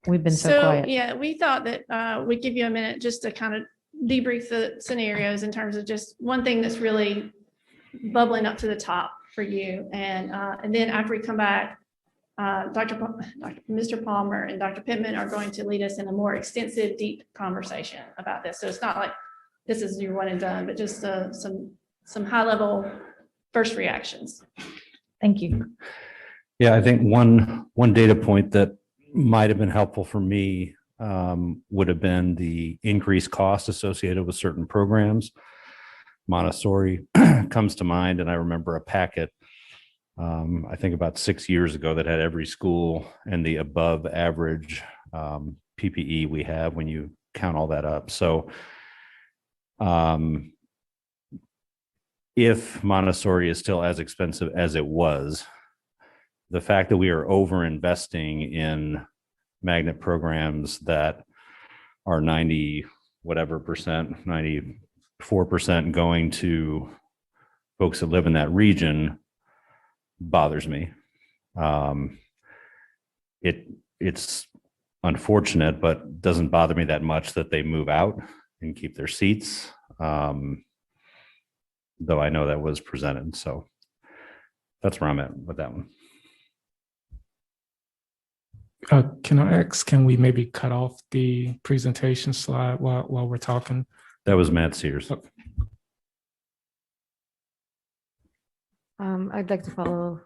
We've been so quiet. Yeah, we thought that we'd give you a minute just to kind of debrief the scenarios in terms of just one thing that's really bubbling up to the top for you. And then after we come back, Mr. Palmer and Dr. Pittman are going to lead us in a more extensive, deep conversation about this. So it's not like this is your one and done, but just some high level first reactions. Thank you. Yeah, I think one data point that might have been helpful for me would have been the increased cost associated with certain programs. Montessori comes to mind, and I remember a packet, I think about 6 years ago, that had every school and the above average PPE we have when you count all that up. So if Montessori is still as expensive as it was, the fact that we are over investing in magnet programs that are 90 whatever percent, 94% going to folks that live in that region bothers me. It's unfortunate, but doesn't bother me that much that they move out and keep their seats. though I know that was presented. So that's where I'm at with that one. Can I ask, can we maybe cut off the presentation slide while we're talking? That was Matt Sears. I'd like to follow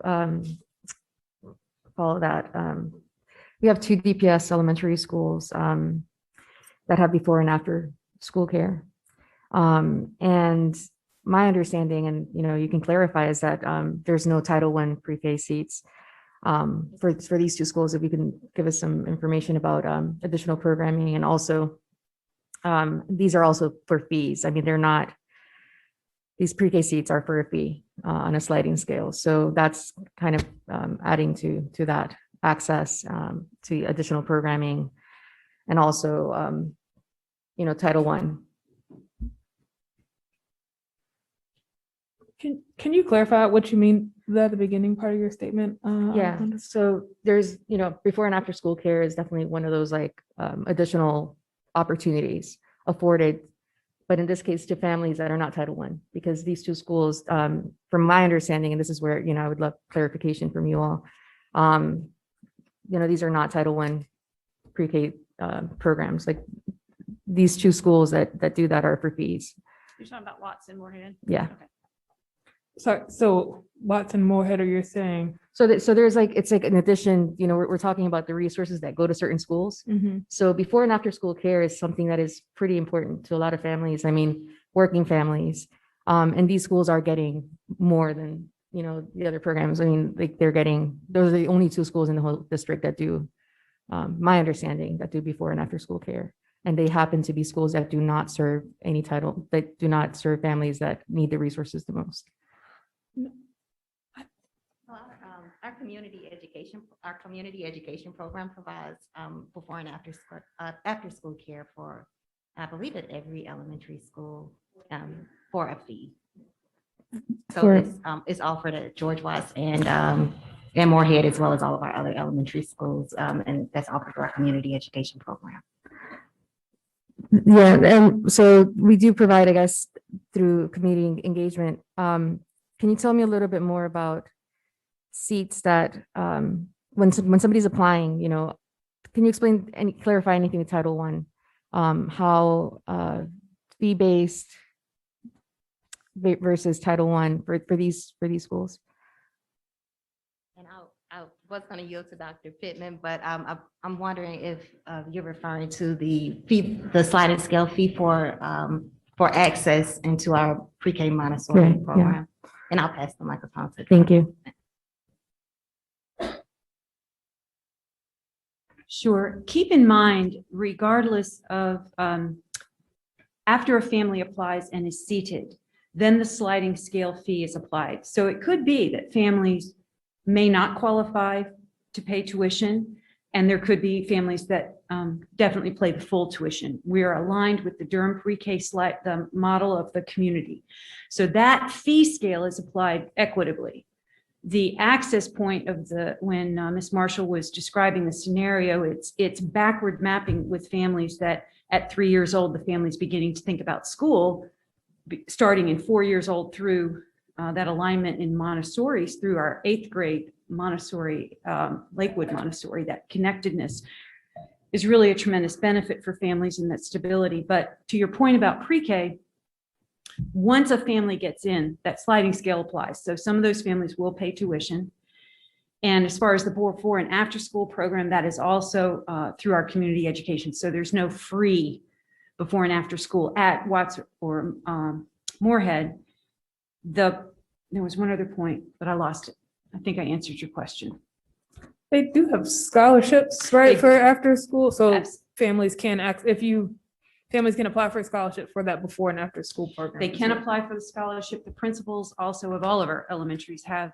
that. We have 2 DPS elementary schools that have before and after school care. And my understanding, and you can clarify, is that there's no Title I pre-K seats for these 2 schools. If you can give us some information about additional programming, and also these are also for fees. I mean, they're not, these pre-K seats are for a fee on a sliding scale. So that's kind of adding to that access to additional programming, and also, Title I. Can you clarify what you mean at the beginning part of your statement? Yeah, so there's, before and after school care is definitely one of those like additional opportunities afforded, but in this case to families that are not Title I, because these 2 schools, from my understanding, and this is where, I would love clarification from you all. These are not Title I pre-K programs. Like these 2 schools that do that are for fees. You're talking about Watson, Moorhead? Yeah. Okay. So Watson, Moorhead, or you're saying? So there's like, it's like an addition, we're talking about the resources that go to certain schools. So before and after school care is something that is pretty important to a lot of families. I mean, working families. And these schools are getting more than, the other programs. I mean, like those are the only 2 schools in the whole district that do, my understanding, that do before and after school care. And they happen to be schools that do not serve that do not serve families that need the resources the most. Our community education program provides before and after school care for, I believe, at every elementary school for a fee. So it's offered at George Watts and Moorhead, as well as all of our other elementary schools, and that's offered through our community education program. Yeah, and so we do provide, I guess, through community engagement. Can you tell me a little bit more about seats that when somebody's applying, can you explain and clarify anything with Title I, how fee-based versus Title I for these schools? And I was going to yield to Dr. Pittman, but I'm wondering if you're referring to the fee, the sliding scale fee for access into our pre-K Montessori Right, yeah. program. And I'll pass the microphone to. Thank you. Sure. Keep in mind, regardless of, after a family applies and is seated, then the sliding scale fee is applied. So it could be that families may not qualify to pay tuition, and there could be families that definitely pay the full tuition. We are aligned with the Durham pre-K the model of the community. So that fee scale is applied equitably. The access point of when Ms. Marshall was describing the scenario, it's backward mapping with families that at 3 years old, the family's beginning to think about school, starting in 4 years old through that alignment in Montessori's through our 8th grade Montessori, Lakewood Montessori. That connectedness is really a tremendous benefit for families and that stability. But to your point about pre-K, once a family gets in, that sliding scale applies. So some of those families will pay tuition. And as far as the before and after school program, that is also through our community education. So there's no free before and after school at Watts or Moorhead. There was one other point, but I lost it. I think I answered your question. They do have scholarships, right, for after school. So families can families can apply for a scholarship for that before and after school program. They can apply for the scholarship. The principals also of all of our elementaries have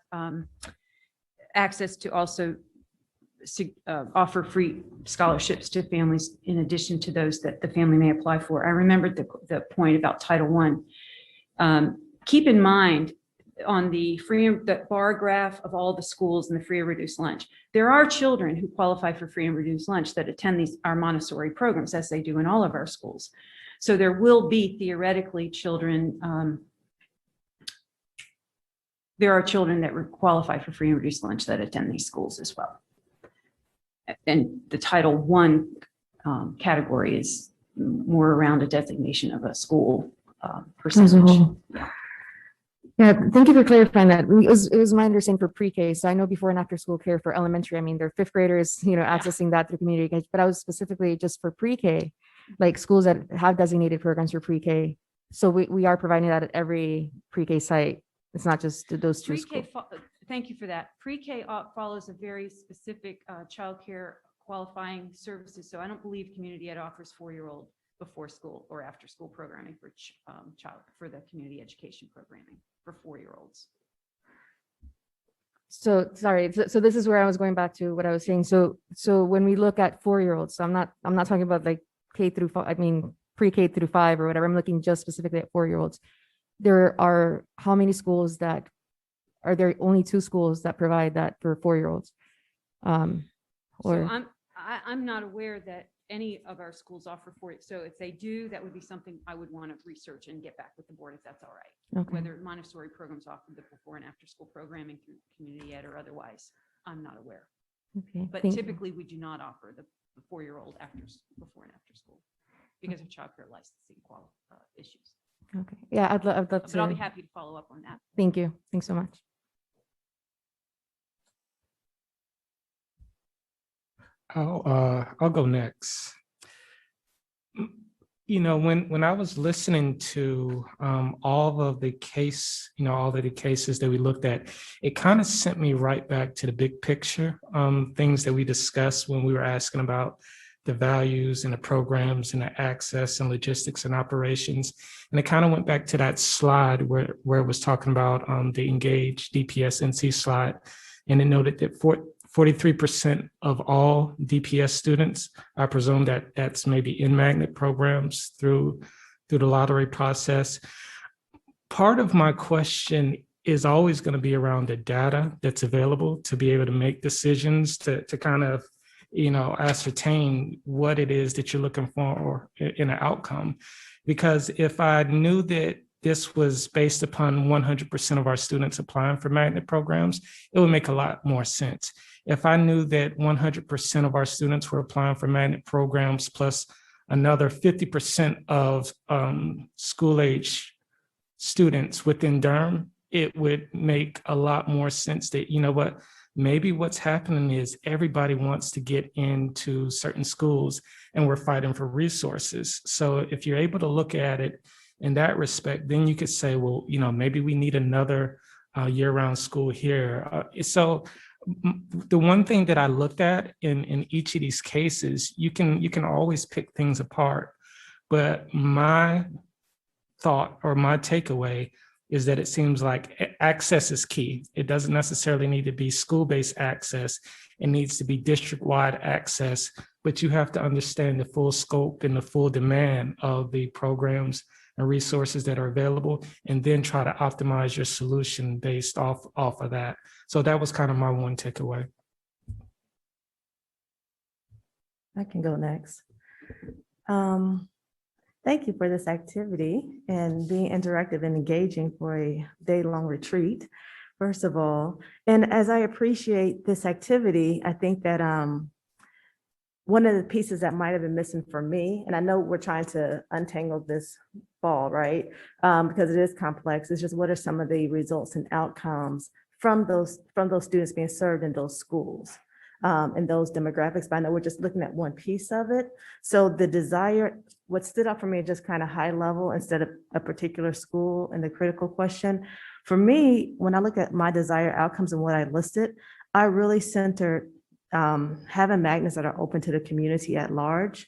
access to also offer free scholarships to families in addition to those that the family may apply for. I remembered the point about Title I. Keep in mind on the bar graph of all the schools and the free or reduced lunch, there are children who qualify for free and reduced lunch that attend our Montessori programs, as they do in all of our schools. So there will be theoretically children there are children that qualify for free and reduced lunch that attend these schools as well. And the Title I category is more around a designation of a school percentage. whole. Yeah, thank you for clarifying that. It was my understanding for pre-K. So I know before and after school care for elementary, I mean, they're fifth graders, accessing that through community engagement, but I was specifically just for pre-K, like schools that have designated programs for pre-K. So we are providing that at every pre-K site. It's not just those two schools. Thank you for that. Pre-K follows a very specific childcare qualifying services. So I don't believe community ed offers 4-year-old before school or after school programming for for the community education programming for 4-year-olds. So sorry. So this is where I was going back to what I was saying. So when we look at 4-year-olds, so I'm not talking about like K through 5, I mean, pre-K through 5 or whatever. I'm looking just specifically at 4-year-olds. There are how many schools that are there only 2 schools that provide that for 4-year-olds? So I'm not aware that any of our schools offer 4. So if they do, that would be something I would want to research and get back with the board if that's all right. Okay. Whether Montessori programs offer the before and after school programming through community ed or otherwise, I'm not aware. Okay. But thank you. typically we do not offer the 4-year-old before and after school because of childcare licensing issues. Okay. Yeah, I'd love But to. I'll be happy to follow up on that. Thank you. Thanks so much. I'll go next. When I was listening to all of the cases that we looked at, it kind of sent me right back to the big picture, things that we discussed when we were asking about the values and the programs and the access and logistics and operations. And it kind of went back to that slide where it was talking about the Engage DPS NC slide. And it noted that 43% of all DPS students, I presume that's maybe in magnet programs through the lottery process. Part of my question is always going to be around the data that's available to be able to make decisions to kind of, ascertain what it is that you're looking for in an outcome. Because if I knew that this was based upon 100% of our students applying for magnet programs, it would make a lot more sense. If I knew that 100% of our students were applying for magnet programs plus another 50% of school age students within Durham, it would make a lot more sense that, maybe what's happening is everybody wants to get into certain schools and we're fighting for resources. So if you're able to look at it in that respect, then you could say, well, maybe we need another year-round school here. So the one thing that I looked at in each of these cases, you can always pick things apart, but my thought or my takeaway is that it seems like access is key. It doesn't necessarily need to be school-based access. It needs to be district-wide access, but you have to understand the full scope and the full demand of the programs and resources that are available, and then try to optimize your solution based off of that. So that was kind of my one takeaway. I can go next. Thank you for this activity and being interactive and engaging for a day-long retreat, first of all. And as I appreciate this activity, I think that one of the pieces that might have been missing for me, and I know we're trying to untangle this ball, right? Because it is complex. It's just what are some of the results and outcomes from those students being served in those schools and those demographics. But I know we're just looking at one piece of it. So the desire, what stood out for me, just kind of high level instead of a particular school and the critical question. For me, when I look at my desired outcomes and what I listed, I really centered having magnets that are open to the community at large,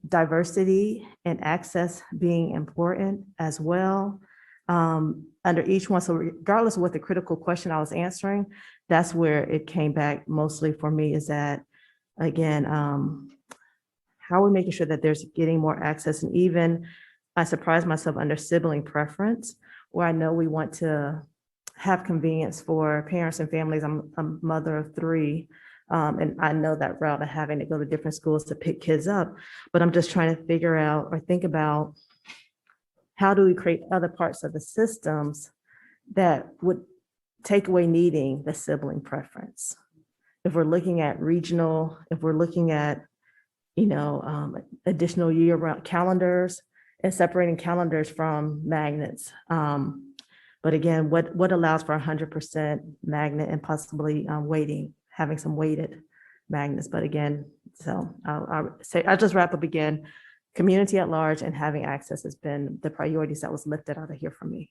diversity and access being important as well under each one. So regardless of what the critical question I was answering, that's where it came back mostly for me, is that, again, how are we making sure that there's getting more access? And even I surprised myself under sibling preference, where I know we want to have convenience for parents and families. I'm a mother of 3, and I know that route of having to go to different schools to pick kids up, but I'm just trying to figure out or think about how do we create other parts of the systems that would take away needing the sibling preference. If we're looking at regional, if we're looking at, additional year-round calendars and separating calendars from magnets. But again, what allows for 100% magnet and possibly weighting, having some weighted magnets. But again, so I'll just wrap up again. Community at large and having access has been the priorities that was lifted out of here for me.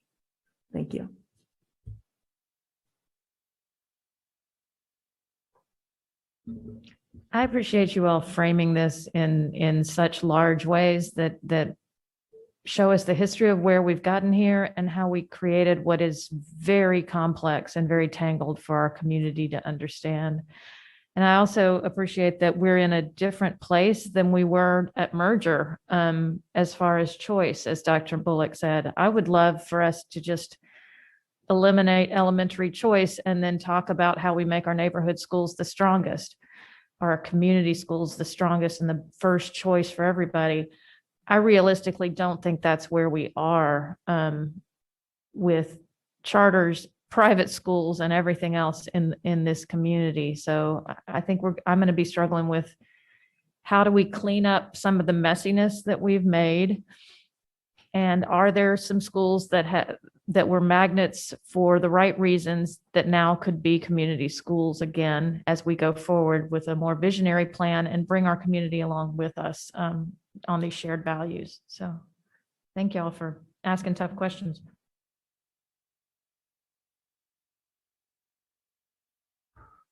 Thank you. I appreciate you all framing this in such large ways that show us the history of where we've gotten here and how we created what is very complex and very tangled for our community to understand. And I also appreciate that we're in a different place than we were at merger as far as choice, as Dr. Bullock said. I would love for us to just eliminate elementary choice and then talk about how we make our neighborhood schools the strongest, our community schools the strongest and the first choice for everybody. I realistically don't think that's where we are with charters, private schools, and everything else in this community. So I think I'm going to be struggling with how do we clean up some of the messiness that we've made, and are there some schools that were magnets for the right reasons that now could be community schools again as we go forward with a more visionary plan and bring our community along with us on these shared values. So thank you all for asking tough questions.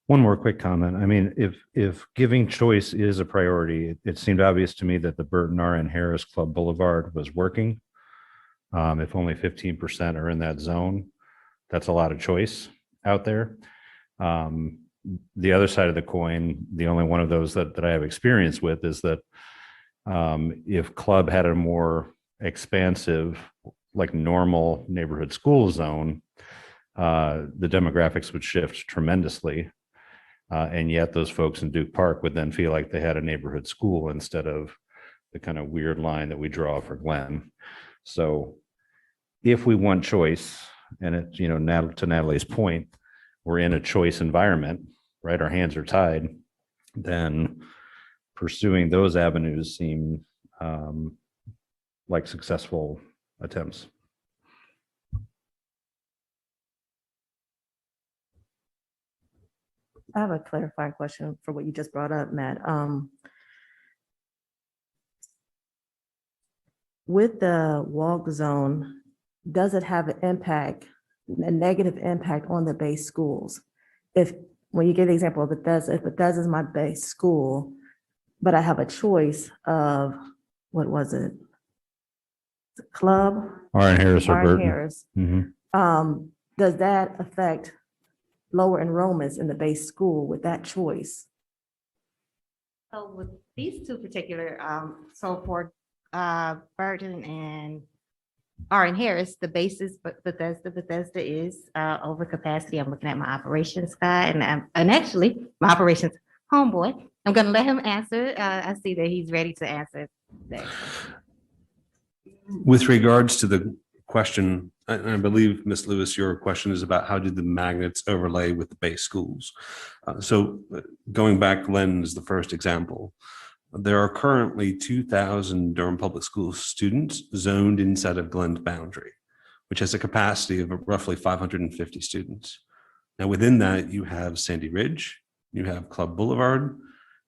One more quick comment. I mean, if giving choice is a priority, it seemed obvious to me that the Burton R. and Harris Club Boulevard was working. If only 15% are in that zone, that's a lot of choice out there. The other side of the coin, the only one of those that I have experience with is that if Club had a more expansive, like normal neighborhood school zone, the demographics would shift tremendously. And yet those folks in Duke Park would then feel like they had a neighborhood school instead of the kind of weird line that we draw for Glenn. So if we want choice, and it, to Natalie's point, we're in a choice environment, right? Our hands are tied, then pursuing those avenues seem like successful attempts. I have a clarifying question for what you just brought up, Matt. With the walk zone, does it have an impact, a negative impact on the base schools? When you give the example of Bethesda, if Bethesda is my base school, but I have a choice of, what was it? Club? R. and Harris or R. and Burton. Harris. Mhm. Does that affect lower enrollments in the base school with that choice? So with these two particular, so for Burton and R. and Harris, the basis, but Bethesda is over capacity. I'm looking at my operations guy, and actually my operations homeboy. I'm going to let him answer. I see that he's ready to answer that. With regards to the question, I believe, Ms. Lewis, your question is about how do the magnets overlay with the base schools? So going back, Glenn is the first example. There are currently 2,000 Durham Public Schools students zoned inside of Glenn's boundary, which has a capacity of roughly 550 students. Now within that, you have Sandy Ridge, you have Club Boulevard,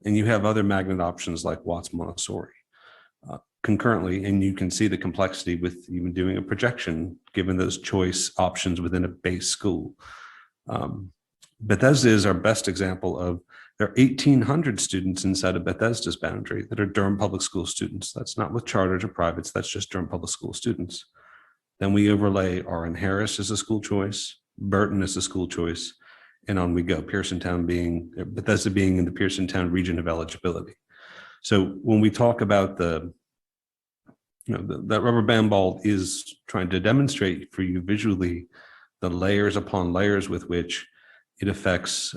and you have other magnet options like Watts Montessori. Concurrently, and you can see the complexity with even doing a projection, given those choice options within a base school. Bethesda is our best example of, there are 1,800 students inside of Bethesda's boundary that are Durham Public School students. That's not with charters or privates, that's just Durham Public School students. Then we overlay R. and Harris as a school choice, Burton as a school choice, and on we go, Bethesda being in the Pearsontown region of eligibility. So when we talk about that rubber band ball is trying to demonstrate for you visually the layers upon layers with which it affects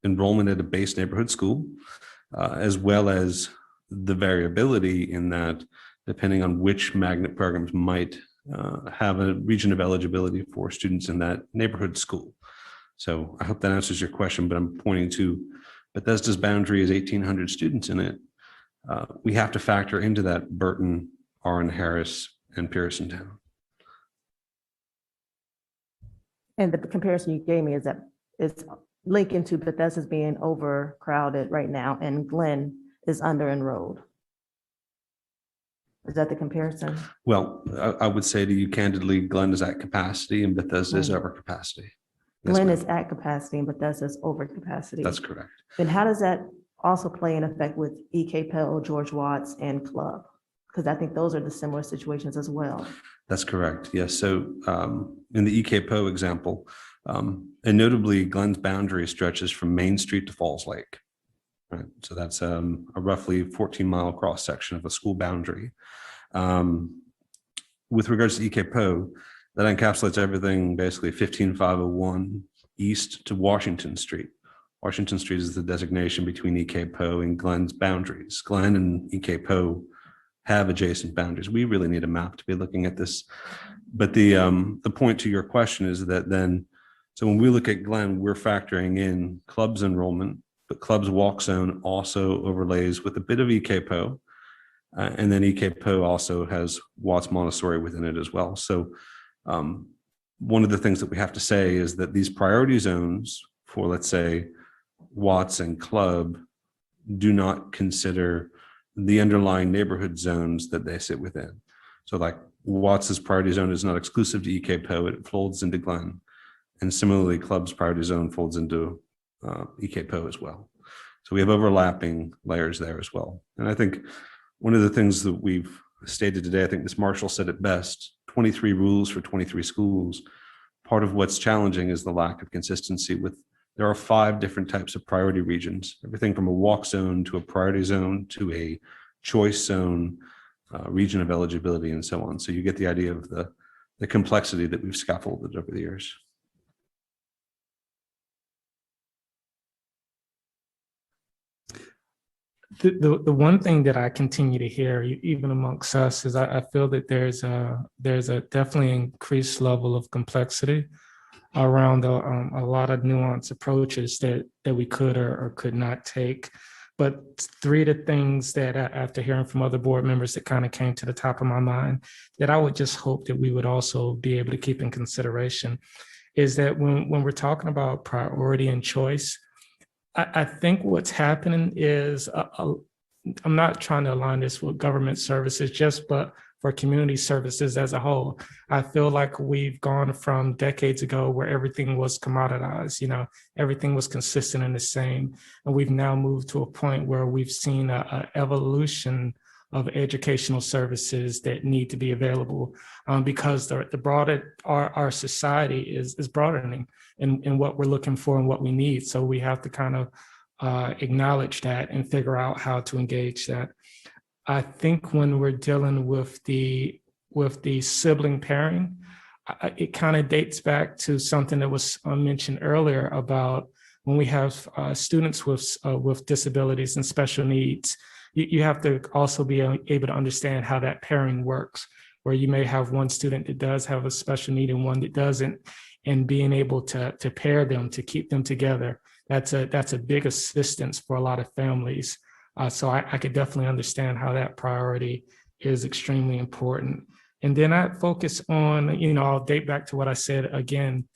enrollment at a base neighborhood school, as well as the variability in that, depending on which magnet programs might have a region of eligibility for students in that neighborhood school. So I hope that answers your question, but I'm pointing to Bethesda's boundary is 1,800 students in it. We have to factor into that Burton, Warren, Harris, and Pearson Town. And the comparison you gave me is that it's linking to Bethesda's being overcrowded right now and Glenn is under enrolled. Is that the comparison? Well, I would say to you candidly, Glenn is at capacity and Bethesda is over capacity. Yes, Glenn ma'am. is at capacity and Bethesda's over capacity. That's correct. Then how does that also play in effect with EK Pell, George Watts, and Club? Because I think those are the similar situations as well. That's correct. Yes. So in the EK Poe example, and notably Glenn's boundary stretches from Main Street to Falls Lake. Right. So that's a roughly 14-mile cross section of a school boundary. With regards to EK Poe, that encapsulates everything basically 15501 east to Washington Street. Washington Street is the designation between EK Poe and Glenn's boundaries. Glenn and EK Poe have adjacent boundaries. We really need a map to be looking at this. But the point to your question is that then, so when we look at Glenn, we're factoring in Club's enrollment, but Club's walk zone also overlays with a bit of EK Poe. And then EK Poe also has Watts Montessori within it as well. So one of the things that we have to say is that these priority zones for, let's say, Watts and Club do not consider the underlying neighborhood zones that they sit within. So like Watts's priority zone is not exclusive to EK Poe, it folds into Glenn. And similarly, Club's priority zone folds into EK Poe as well. So we have overlapping layers there as well. And I think one of the things that we've stated today, I think Ms. Marshall said it best, 23 rules for 23 schools. Part of what's challenging is the lack of consistency with, there are 5 different types of priority regions, everything from a walk zone to a priority zone to a choice zone, region of eligibility, and so on. So you get the idea of the complexity that we've scaffolded over the years. The one thing that I continue to hear, even amongst us, is I feel that there's a definitely increased level of complexity around a lot of nuanced approaches that we could or could not take. But 3 of the things that after hearing from other board members that kind of came to the top of my mind that I would just hope that we would also be able to keep in consideration is that when we're talking about priority and choice, I think what's happening is, I'm not trying to align this with government services but for community services as a whole. I feel like we've gone from decades ago where everything was commoditized, everything was consistent and the same. And we've now moved to a point where we've seen an evolution of educational services that need to be available because the broader our society is broadening in what we're looking for and what we need. So we have to kind of acknowledge that and figure out how to engage that. I think when we're dealing with the sibling pairing, it kind of dates back to something that was mentioned earlier about when we have students with disabilities and special needs. You have to also be able to understand how that pairing works, where you may have one student that does have a special need and one that doesn't, and being able to pair them, to keep them together. That's a big assistance for a lot of families. So I could definitely understand how that priority is extremely important. And then I focus on, I'll date back to what I said again,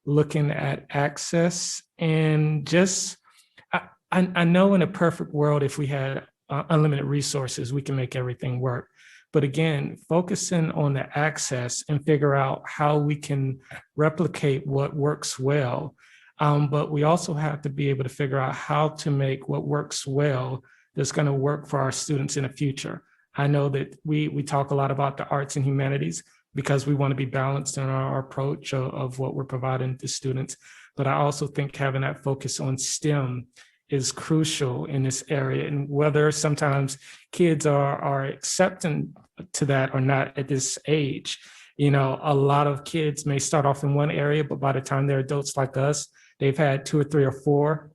looking at access and just, I know in a perfect world, if we had unlimited resources, we can make everything work. But again, focusing on the access and figure out how we can replicate what works well. But we also have to be able to figure out how to make what works well that's going to work for our students in the future. I know that we talk a lot about the arts and humanities because we want to be balanced in our approach of what we're providing to students. But I also think having that focus on STEM is crucial in this area, and whether sometimes kids are accepting to that or not at this age. A lot of kids may start off in one area, but by the time they're adults like us, they've had 2 or 3 or 4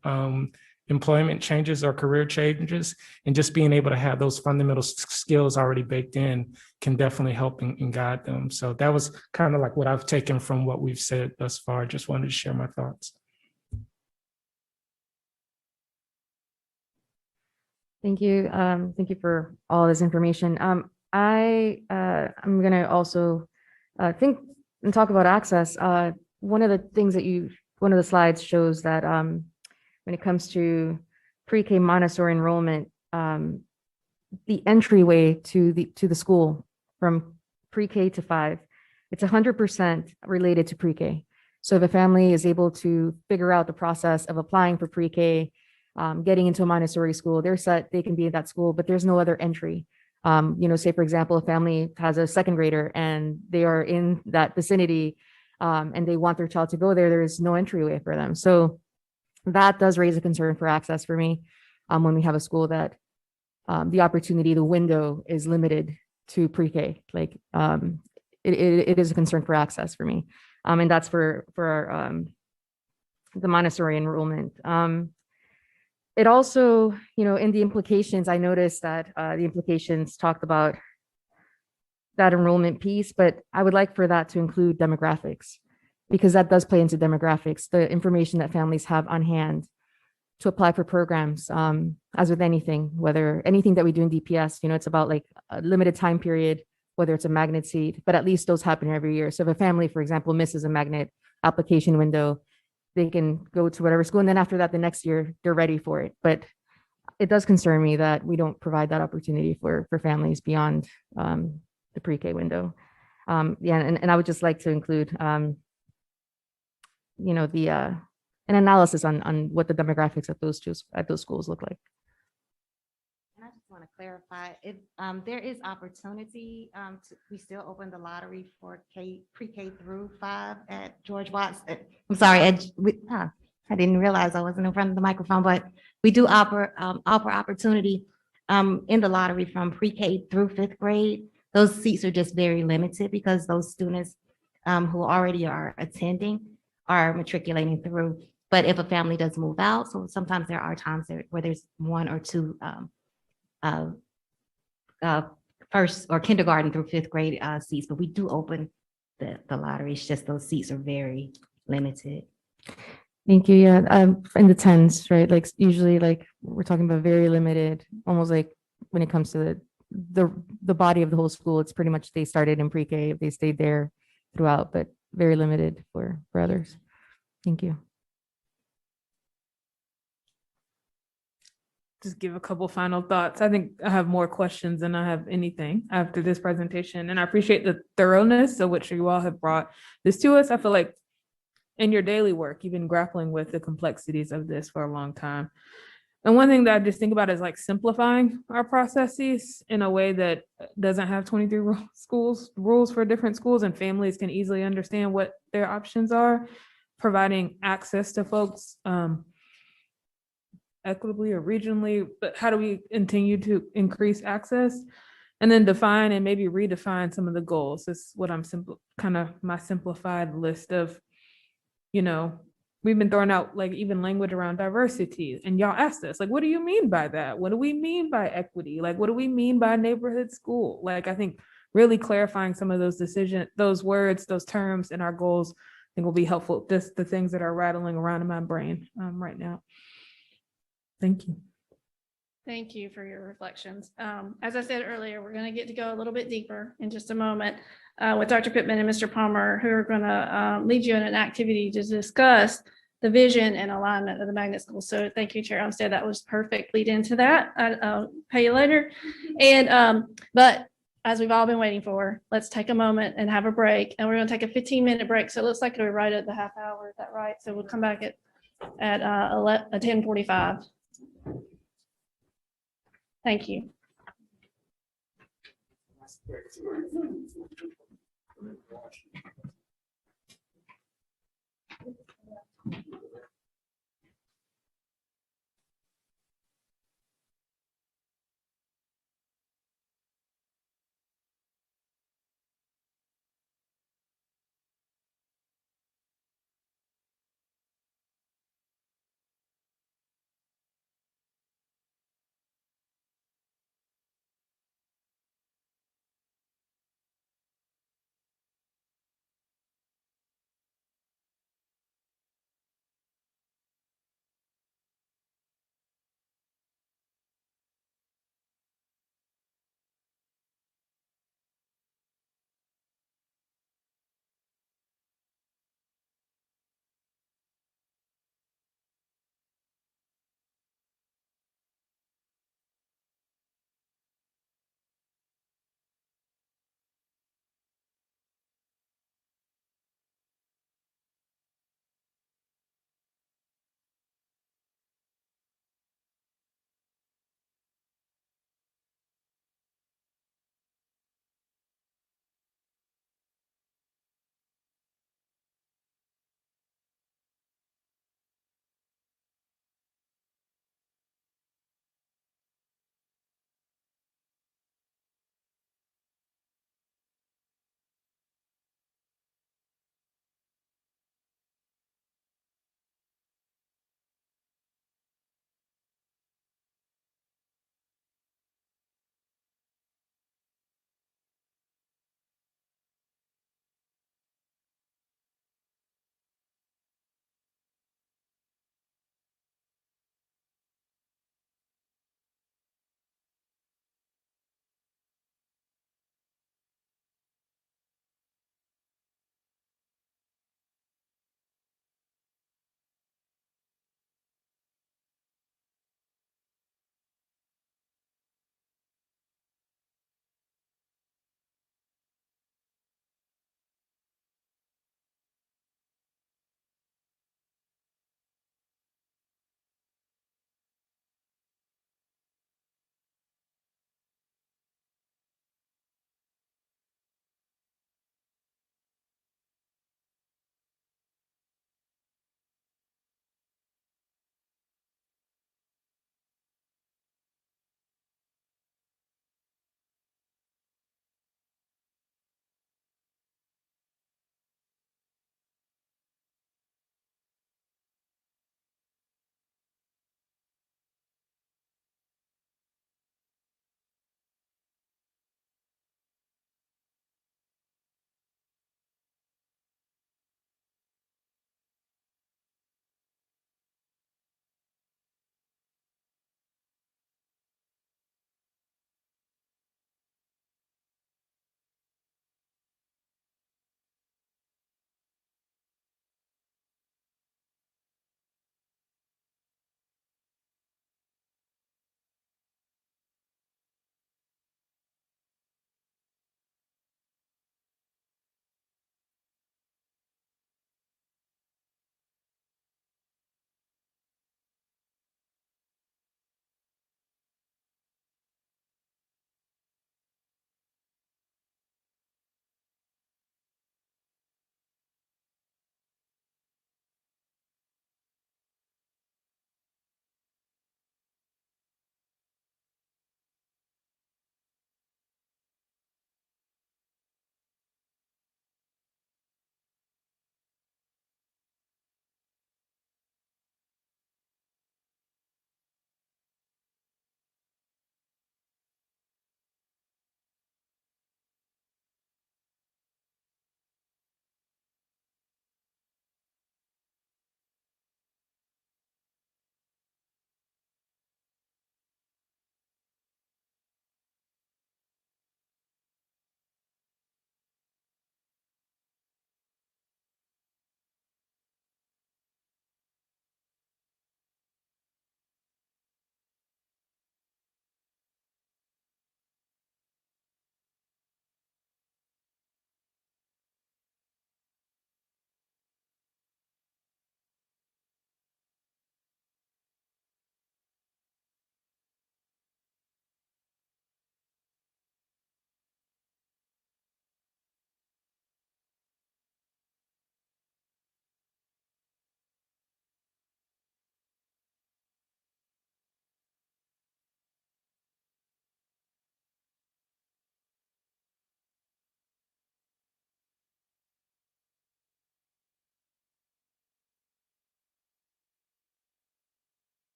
employment changes or career changes, and just being able to have those fundamental skills already baked in can definitely help and guide them. So that was kind of like what I've taken from what we've said thus far. Just wanted to share my thoughts. Thank you. Thank you for all this information. I'm gonna also think and talk about access. One of the things that one of the slides shows that when it comes to pre-K Montessori enrollment, the entryway to the school from pre-K to 5, it's 100% related to pre-K. So if a family is able to figure out the process of applying for pre-K, getting into a Montessori school, they're set, they can be at that school, but there's no other entry. Say for example, a family has a second grader and they are in that vicinity, and they want their child to go there, there is no entryway for them. So that does raise a concern for access for me, when we have a school that the opportunity, the window is limited to pre-K. Like it is a concern for access for me, and that's for the Montessori enrollment. It also, in the implications, I noticed that the implications talked about that enrollment piece, but I would like for that to include demographics, because that does play into demographics, the information that families have on hand to apply for programs. As with anything, whether anything that we do in DPS, it's about like a limited time period, whether it's a magnet seat, but at least those happen every year. So if a family, for example, misses a magnet application window, they can go to whatever school, and then after that, the next year, they're ready for it. But it does concern me that we don't provide that opportunity for families beyond the pre-K window. And I would just like to include, an analysis on what the demographics at those schools look like. And I just want to clarify, if there is opportunity, we still open the lottery for pre-K through 5 at George Watts. I'm sorry, I didn't realize I wasn't in front of the microphone, but we do offer opportunity in the lottery from pre-K through 5th grade. Those seats are just very limited because those students who already are attending are matriculating through. But if a family does move out, so sometimes there are times where there's 1 or 2 first or kindergarten through 5th grade seats, but we do open the lottery. It's just those seats are very limited. Thank you. Yeah, in the tens, right? Like usually, like we're talking about very limited, almost like when it comes to the body of the whole school, it's pretty much they started in pre-K, they stayed there throughout, but very limited for others. Thank you. Just give a couple final thoughts. I think I have more questions than I have anything after this presentation, and I appreciate the thoroughness of which you all have brought this to us. I feel like in your daily work, you've been grappling with the complexities of this for a long time. And one thing that I just think about is like simplifying our processes in a way that doesn't have 23 rules for different schools, and families can easily understand what their options are, providing access to folks equitably or regionally, but how do we continue to increase access? And then define and maybe redefine some of the goals. This is what I'm kind of my simplified list of, we've been throwing out like even language around diversity, and y'all asked us, like, what do you mean by that? What do we mean by equity? Like, what do we mean by neighborhood school? Like, I think really clarifying some of those words, those terms in our goals, I think will be helpful. Just the things that are rattling around in my brain right now. Thank you. Thank you for your reflections. As I said earlier, we're going to get to go a little bit deeper in just a moment with Dr. Pittman and Mr. Palmer, who are going to lead you in an activity to discuss the vision and alignment of the magnet school. So thank you, Chair Olmstead. That was perfect lead into that. I'll pay you later. And but as we've all been waiting for, let's take a moment and have a break. And we're going to take a 15-minute break. So it looks like we're right at the half hour. Is that right? So we'll come back at 10:45. Thank you.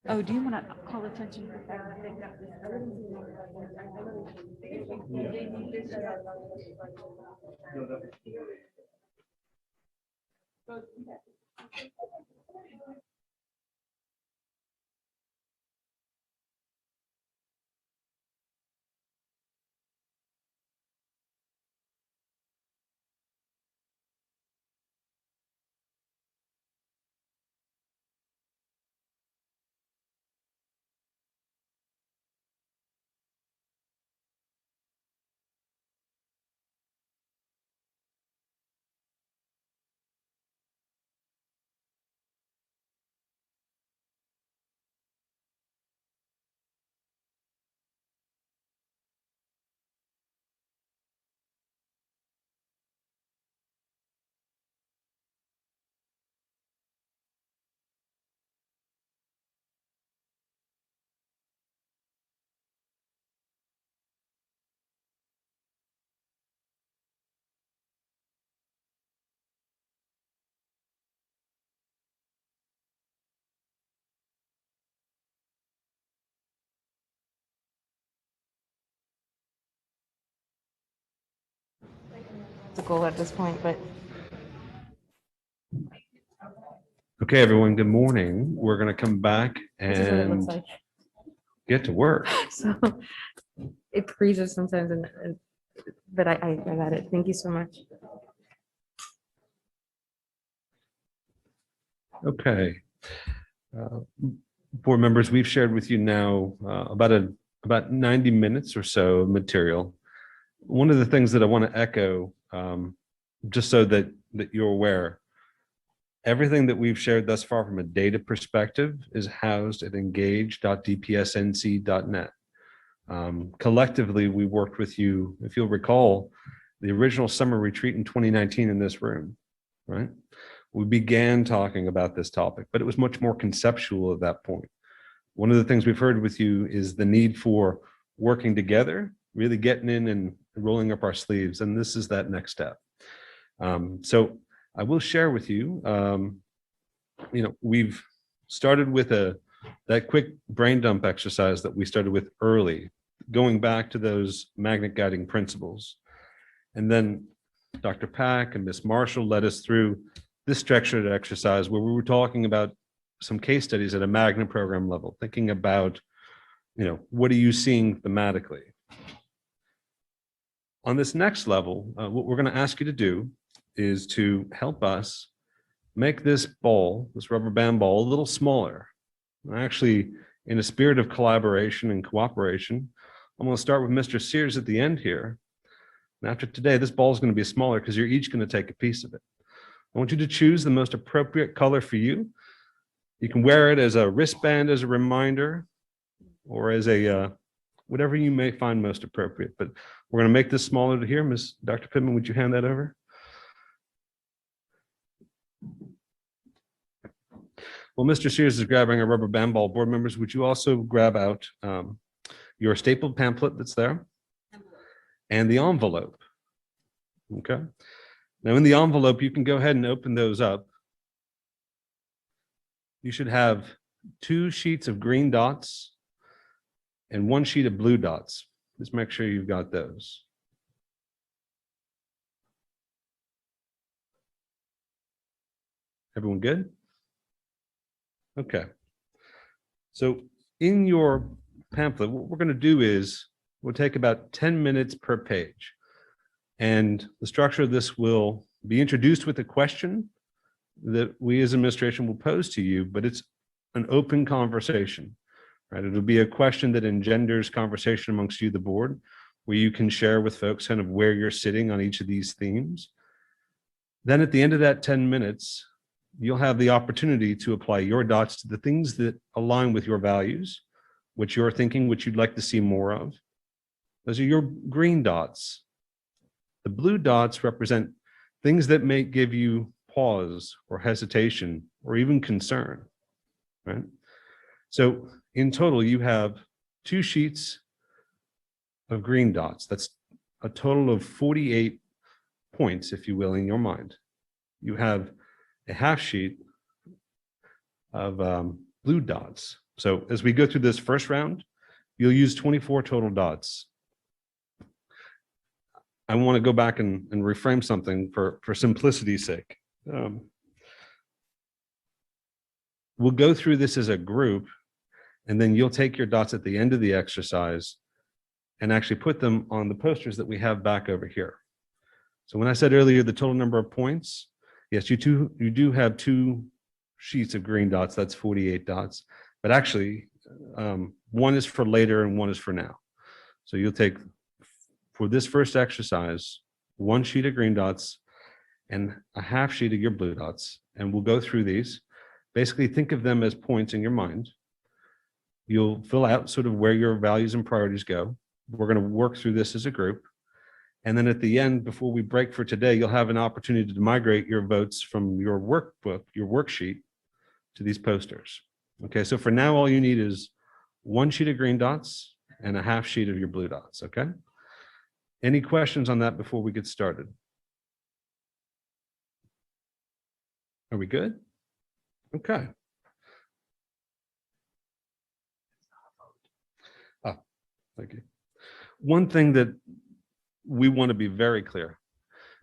Oh, do you want to call attention? To go at this point, but Okay, everyone, good morning. We're going to come back this is what it looks and like. get to work. So it freezes sometimes but I got it. Thank you so much. Okay. Uh, Board members, we've shared with you now about 90 minutes or so of material. One of the things that I want to echo, just so that you're aware, everything that we've shared thus far from a data perspective is housed at engage.dpsnc.net. Collectively, we worked with you, if you'll recall, the original summer retreat in 2019 in this room, right? We began talking about this topic, but it was much more conceptual at that point. One of the things we've heard with you is the need for working together, really getting in and rolling up our sleeves, and this is that next step. So I will share with you, we've started with that quick brain dump exercise that we started with early, going back to those magnet guiding principles. And then Dr. Pack and Ms. Marshall led us through this structured exercise where we were talking about some case studies at a magnet program level, thinking about, what are you seeing thematically? On this next level, what we're going to ask you to do is to help us make this ball, this rubber band ball, a little smaller. Actually, in a spirit of collaboration and cooperation, I'm going to start with Mr. Sears at the end here. And after today, this ball is going to be smaller because you're each going to take a piece of it. I want you to choose the most appropriate color for you. You can wear it as a wristband, as a reminder, or as a whatever you may find most appropriate. But we're going to make this smaller to here. Dr. Pittman, would you hand that over? Well, Mr. Sears is grabbing a rubber band ball. Board members, would you also grab out your stapled pamphlet that's there and the envelope? Okay. Now in the envelope, you can go ahead and open those up. You should have 2 sheets of green dots and 1 sheet of blue dots. Just make sure you've got those. Everyone good? Okay. So in your pamphlet, what we're going to do is we'll take about 10 minutes per page. And the structure of this will be introduced with a question that we as administration will pose to you, but it's an open conversation, right? It'll be a question that engenders conversation amongst you, the board, where you can share with folks kind of where you're sitting on each of these themes. Then at the end of that 10 minutes, you'll have the opportunity to apply your dots to the things that align with your values, what you're thinking, what you'd like to see more of. Those are your green dots. The blue dots represent things that may give you pause or hesitation or even concern, right? So in total, you have 2 sheets of green dots. That's a total of 48 points, if you will, in your mind. You have a half sheet of blue dots. So as we go through this first round, you'll use 24 total dots. I want to go back and reframe something for simplicity's sake. We'll go through this as a group, and then you'll take your dots at the end of the exercise and actually put them on the posters that we have back over here. So when I said earlier, the total number of points, yes, you do have 2 sheets of green dots. That's 48 dots, but actually one is for later and one is for now. So you'll take, for this first exercise, 1 sheet of green dots and a half sheet of your blue dots. And we'll go through these. Basically, think of them as points in your mind. You'll fill out sort of where your values and priorities go. We're going to work through this as a group. And then at the end, before we break for today, you'll have an opportunity to migrate your votes from your workbook, your worksheet, to these posters. Okay, so for now, all you need is 1 sheet of green dots and a half sheet of your blue dots, okay? Any questions on that before we get started? Are we good? Okay. Oh, thank you. One thing that we want to be very clear,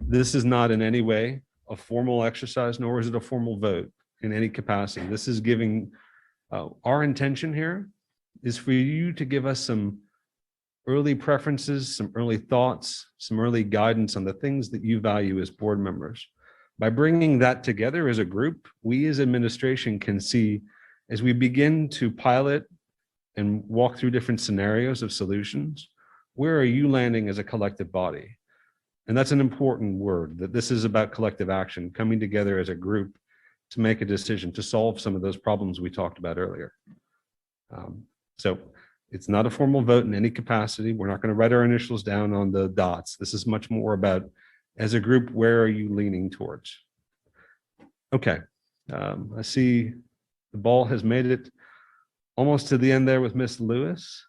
this is not in any way a formal exercise, nor is it a formal vote in any capacity. This is giving, our intention here is for you to give us some early preferences, some early thoughts, some early guidance on the things that you value as board members. By bringing that together as a group, we as administration can see, as we begin to pilot and walk through different scenarios of solutions, where are you landing as a collective body? And that's an important word, that this is about collective action, coming together as a group to make a decision to solve some of those problems we talked about earlier. So it's not a formal vote in any capacity. We're not going to write our initials down on the dots. This is much more about, as a group, where are you leaning towards? Okay, I see the ball has made it almost to the end there with Miss Lewis.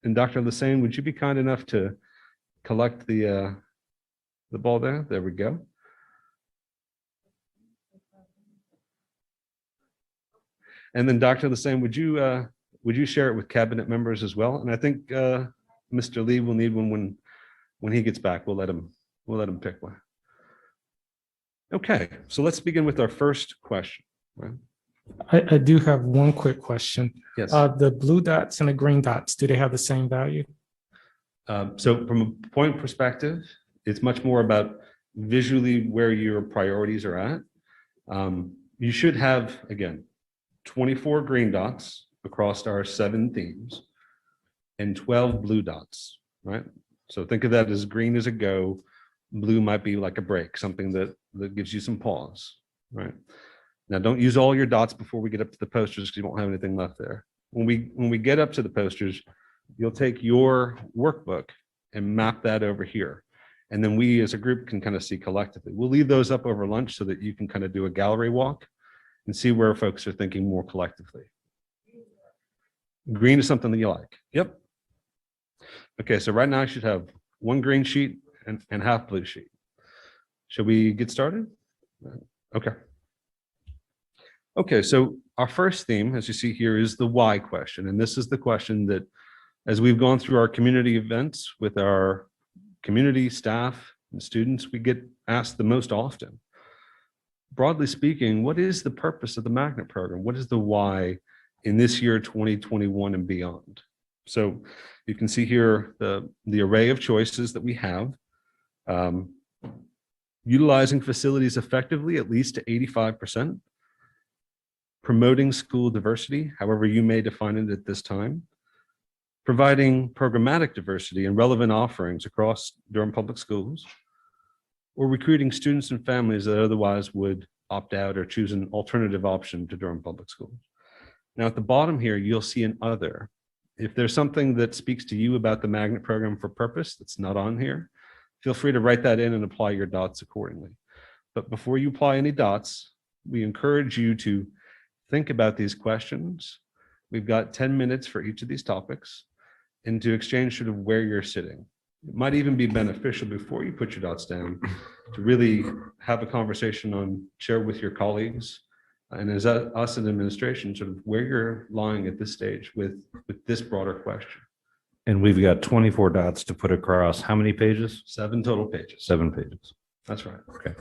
And Dr. Lassane, would you be kind enough to collect the ball there? There we go. And then Dr. Lassane, would you share it with cabinet members as well? And I think Mr. Lee will need one when he gets back. We'll let him pick one. Okay, so let's begin with our first question. Right? I do have one quick question. Yes. The blue dots and the green dots, do they have the same value? So from a point perspective, it's much more about visually where your priorities are at. You should have, again, 24 green dots across our 7 themes and 12 blue dots, right? So think of that as green is a go, blue might be like a break, something that gives you some pause, right? Now, don't use all your dots before we get up to the posters because you won't have anything left there. When we get up to the posters, you'll take your workbook and map that over here. And then we as a group can kind of see collectively. We'll leave those up over lunch so that you can kind of do a gallery walk and see where folks are thinking more collectively. Green is something that you like. Yep. Okay, so right now I should have 1 green sheet and half blue sheet. Shall we get started? Okay. Okay, so our first theme, as you see here, is the why question. And this is the question that, as we've gone through our community events with our community staff and students, we get asked the most often. Broadly speaking, what is the purpose of the magnet program? What is the why in this year, 2021 and beyond? So you can see here the array of choices that we have. Utilizing facilities effectively, at least to 85%. Promoting school diversity, however you may define it at this time. Providing programmatic diversity and relevant offerings across Durham Public Schools. Or recruiting students and families that otherwise would opt out or choose an alternative option to Durham Public Schools. Now at the bottom here, you'll see an other. If there's something that speaks to you about the magnet program for purpose that's not on here, feel free to write that in and apply your dots accordingly. But before you apply any dots, we encourage you to think about these questions. We've got 10 minutes for each of these topics and to exchange sort of where you're sitting. It might even be beneficial before you put your dots down to really have a conversation on, share with your colleagues And as us in administration, sort of where you're lying at this stage with this broader question. And we've got 24 dots to put across how many pages? 7 total pages. 7 pages. That's right. Okay.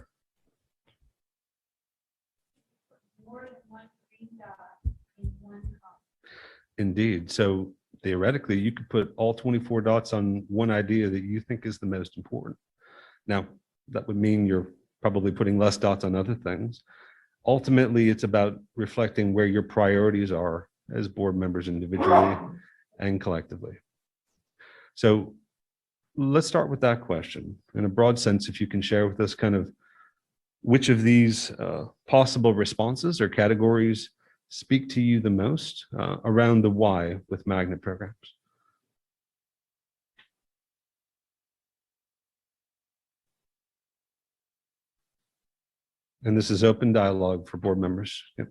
Indeed. So theoretically, you could put all 24 dots on one idea that you think is the most important. Now, that would mean you're probably putting less dots on other things. Ultimately, it's about reflecting where your priorities are as board members individually and collectively. So let's start with that question. In a broad sense, if you can share with us kind of which of these possible responses or categories speak to you the most around the why with magnet programs. And this is open dialogue for board members. Yep.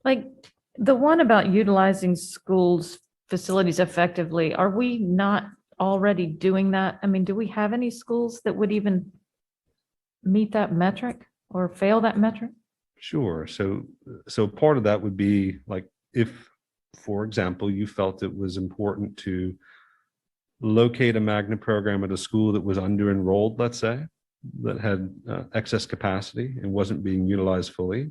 Like the one about utilizing schools facilities effectively, are we not already doing that? I mean, do we have any schools that would even meet that metric or fail that metric? Sure. So part of that would be like if, for example, you felt it was important to locate a magnet program at a school that was under enrolled, let's say, that had excess capacity and wasn't being utilized fully,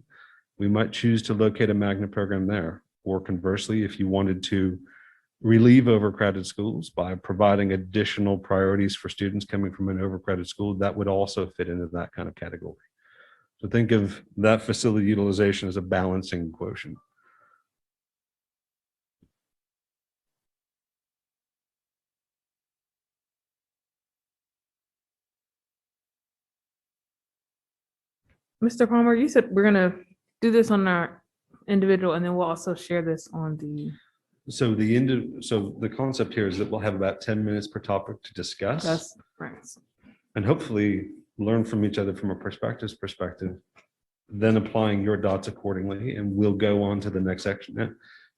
we might choose to locate a magnet program there. Or conversely, if you wanted to relieve overcrowded schools by providing additional priorities for students coming from an overcrowded school, that would also fit into that kind of category. So think of that facility utilization as a balancing quotient. Mr. Palmer, you said we're gonna do this on our individual and then we'll also share this on the. So the concept here is that we'll have about 10 minutes per topic to discuss. That's right. And hopefully learn from each other from a perspective, then applying your dots accordingly, and we'll go on to the next section. Now,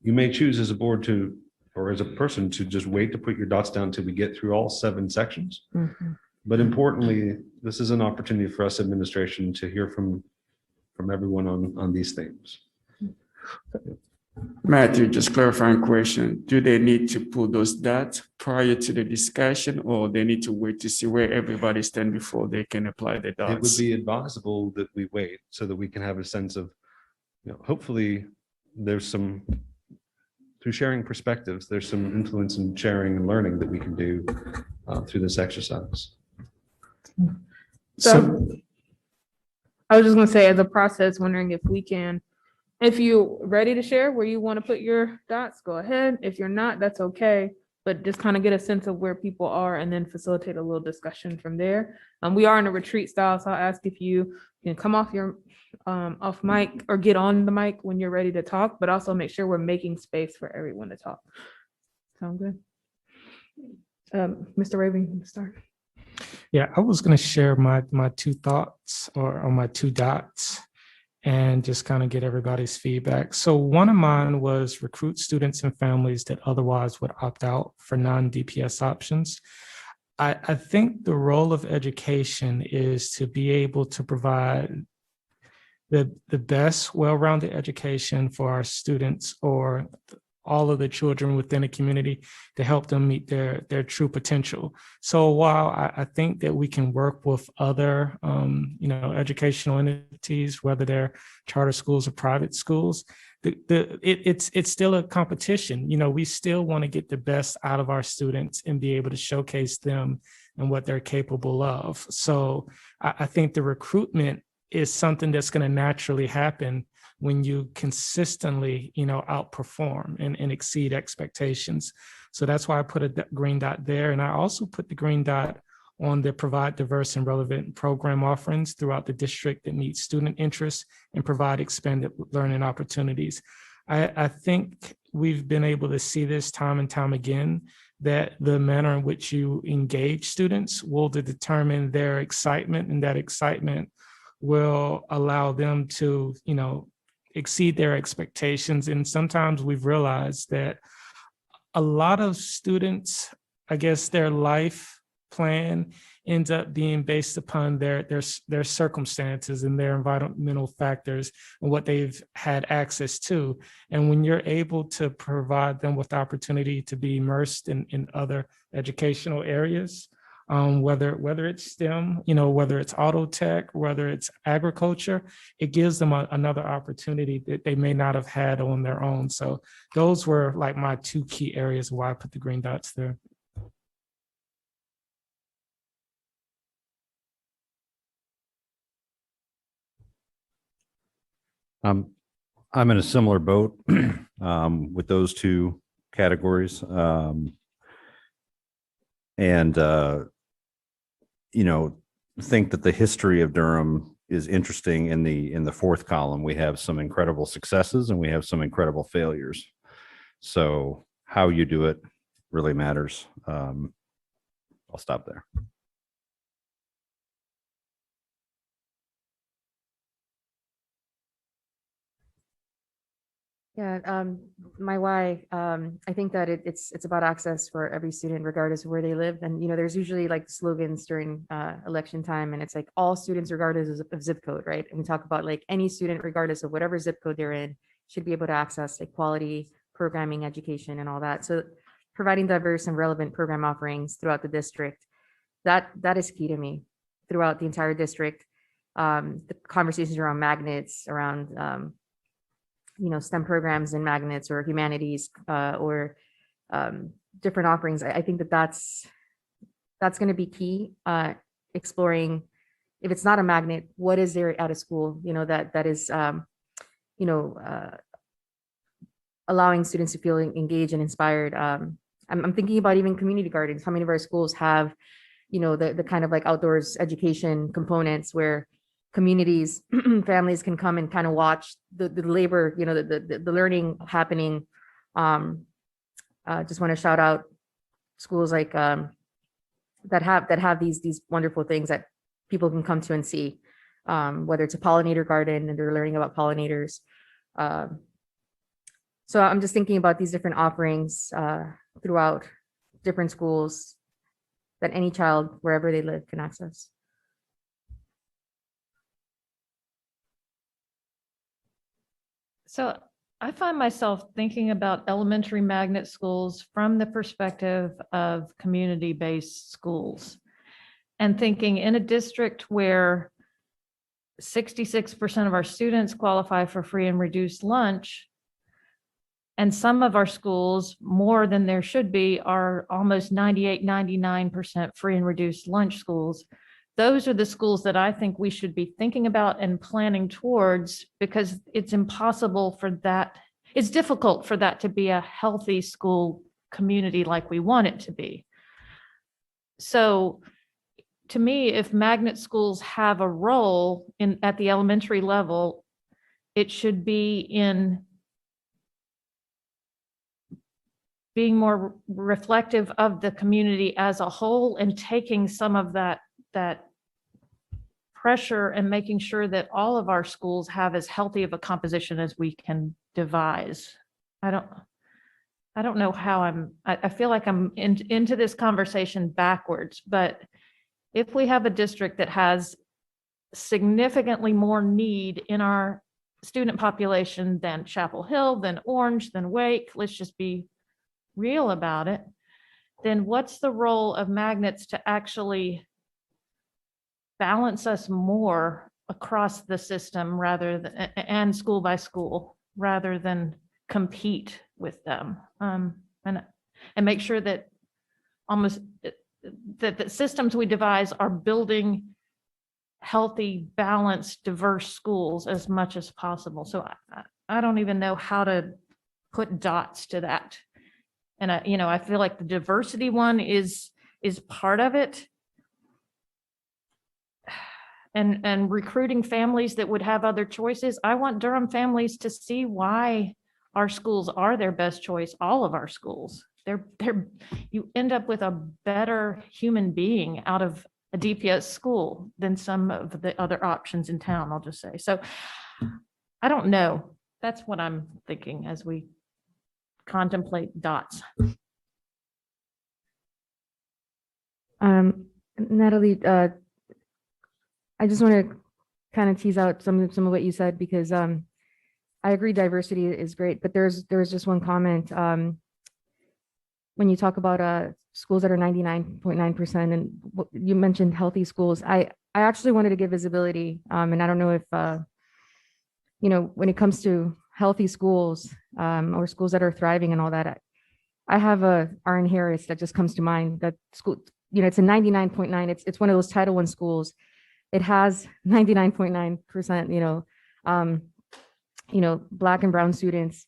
you may choose as a board to, or as a person to just wait to put your dots down till we get through all 7 sections. Mm-hmm. But importantly, this is an opportunity for us administration to hear from everyone on these themes. Matthew, just clarifying question. Do they need to pull those dots prior to the discussion, or they need to wait to see where everybody stands before they can apply the dots? It would be advisable that we wait so that we can have a sense of, hopefully there's some, through sharing perspectives, there's some influence in sharing and learning that we can do through this exercise. So I was just gonna say, as a process, wondering if you're ready to share where you want to put your dots, go ahead. If you're not, that's okay. But just kind of get a sense of where people are and then facilitate a little discussion from there. We are in a retreat style, so I'll ask if you can come off your off mic or get on the mic when you're ready to talk, but also make sure we're making space for everyone to talk. Sound good? Mr. Raven, start. Yeah, I was going to share my 2 thoughts or my 2 dots and just kind of get everybody's feedback. So one of mine was recruit students and families that otherwise would opt out for non-DPS options. I think the role of education is to be able to provide the best well-rounded education for our students or all of the children within a community to help them meet their true potential. So while I think that we can work with other, educational entities, whether they're charter schools or private schools, it's still a competition. We still want to get the best out of our students and be able to showcase them and what they're capable of. So I think the recruitment is something that's going to naturally happen when you consistently, outperform and exceed expectations. So that's why I put a green dot there. And I also put the green dot on the provide diverse and relevant program offerings throughout the district that meet student interests and provide expanded learning opportunities. I think we've been able to see this time and time again, that the manner in which you engage students will determine their excitement, and that excitement will allow them to, exceed their expectations. And sometimes we've realized that a lot of students, I guess their life plan ends up being based upon their circumstances and their environmental factors and what they've had access to. And when you're able to provide them with the opportunity to be immersed in other educational areas, whether it's STEM, whether it's auto tech, whether it's agriculture, it gives them another opportunity that they may not have had on their own. So those were like my two key areas why I put the green dots there. I'm in a similar boat with those two categories. And think that the history of Durham is interesting. In the fourth column, we have some incredible successes and we have some incredible failures. So how you do it really matters. I'll stop there. Yeah, my why, I think that it's about access for every student regardless of where they live. And, there's usually like slogans during election time, and it's like all students regardless of zip code, right? And we talk about like any student regardless of whatever zip code they're in should be able to access like quality programming, education, and all that. So providing diverse and relevant program offerings throughout the district, that is key to me throughout the entire district. The conversations around magnets, around STEM programs and magnets or humanities or different offerings. I think that's going to be key. Exploring if it's not a magnet, what is there at a school, that is, allowing students to feel engaged and inspired. I'm thinking about even community gardens. How many of our schools have, the kind of like outdoors education components where communities, families can come and kind of watch the labor, the learning happening. Just want to shout out schools like that have these wonderful things that people can come to and see, whether it's a pollinator garden and they're learning about pollinators. So I'm just thinking about these different offerings throughout different schools that any child, wherever they live, can access. So I find myself thinking about elementary magnet schools from the perspective of community-based schools and thinking in a district where 66% of our students qualify for free and reduced lunch, and some of our schools, more than there should be, are almost 98, 99% free and reduced lunch schools. Those are the schools that I think we should be thinking about and planning towards, because it's impossible for that. It's difficult for that to be a healthy school community like we want it to be. So to me, if magnet schools have a role at the elementary level, it should be in being more reflective of the community as a whole and taking some of that pressure and making sure that all of our schools have as healthy of a composition as we can devise. I don't know how I feel like I'm into this conversation backwards, but if we have a district that has significantly more need in our student population than Chapel Hill, than Orange, than Wake, let's just be real about it, then what's the role of magnets to actually balance us more across the system rather than, and school by school, rather than compete with them, and make sure that that the systems we devise are building healthy, balanced, diverse schools as much as possible. So I don't even know how to put dots to that. And I feel like the diversity one is part of it. And recruiting families that would have other choices. I want Durham families to see why our schools are their best choice, all of our schools. You end up with a better human being out of a DPS school than some of the other options in town, I'll just say. So I don't know. That's what I'm thinking as we contemplate dots. Natalie, I just want to kind of tease out some of what you said because I agree diversity is great, but there's just one comment. When you talk about schools that are 99.9% and you mentioned healthy schools, I actually wanted to give visibility. And I don't know if when it comes to healthy schools or schools that are thriving and all that, I have a RN Harris that just comes to mind. That school, it's a 99.9. It's one of those Title I schools. It has 99.9%, Black and brown students.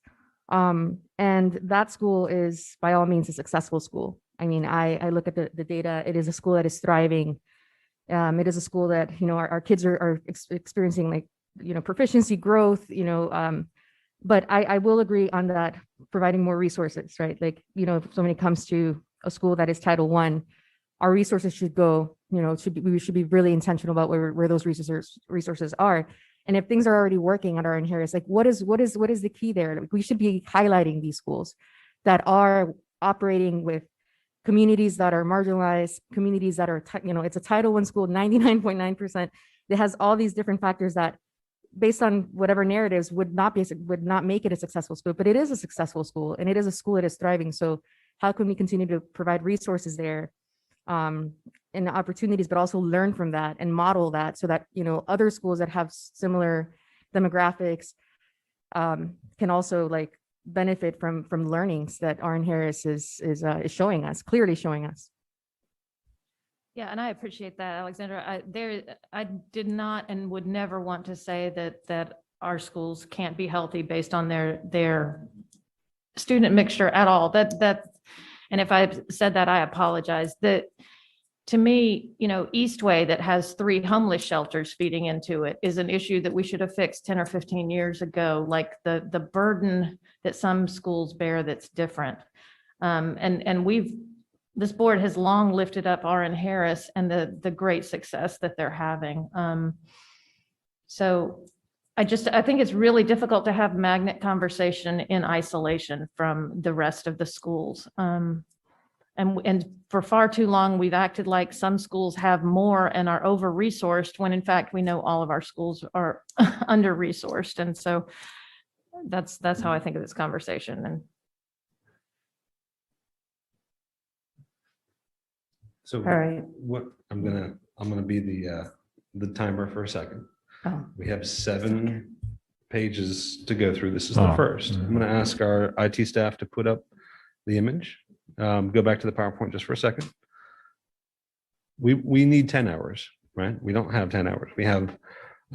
And that school is by all means a successful school. I mean, I look at the data. It is a school that is thriving. It is a school that, our kids are experiencing proficiency growth, but I will agree on that, providing more resources, right? So when it comes to a school that is Title I, our resources should go, we should be really intentional about where those resources are. And if things are already working at RN Harris, what is the key there? We should be highlighting these schools that are operating with communities that are marginalized, communities that are, it's a Title I school, 99.9%. It has all these different factors that, based on whatever narratives, would not make it a successful school, but it is a successful school and it is a school that is thriving. So how can we continue to provide resources there and opportunities, but also learn from that and model that so that, other schools that have similar demographics can also benefit from learnings that RN Harris is showing us, clearly showing us. Yeah, and I appreciate that, Alexandra. I did not and would never want to say that our schools can't be healthy based on their student mixture at all. And if I said that, I apologize. That to me, Eastway that has 3 homeless shelters feeding into it is an issue that we should have fixed 10 or 15 years ago. Like the burden that some schools bear that's different. And this board has long lifted up RN Harris and the great success that they're having. So I think it's really difficult to have magnet conversation in isolation from the rest of the schools. And for far too long, we've acted like some schools have more and are over-resourced when in fact we know all of our schools are under-resourced. And so that's how I think of this conversation. And so All right. what I'm gonna be the timer for a second. Oh. We have 7 pages to go through. This is the Oh. first. I'm gonna ask our IT staff to put up the image. Go back to the PowerPoint just for a second. We need 10 hours, right? We don't have 10 hours. We have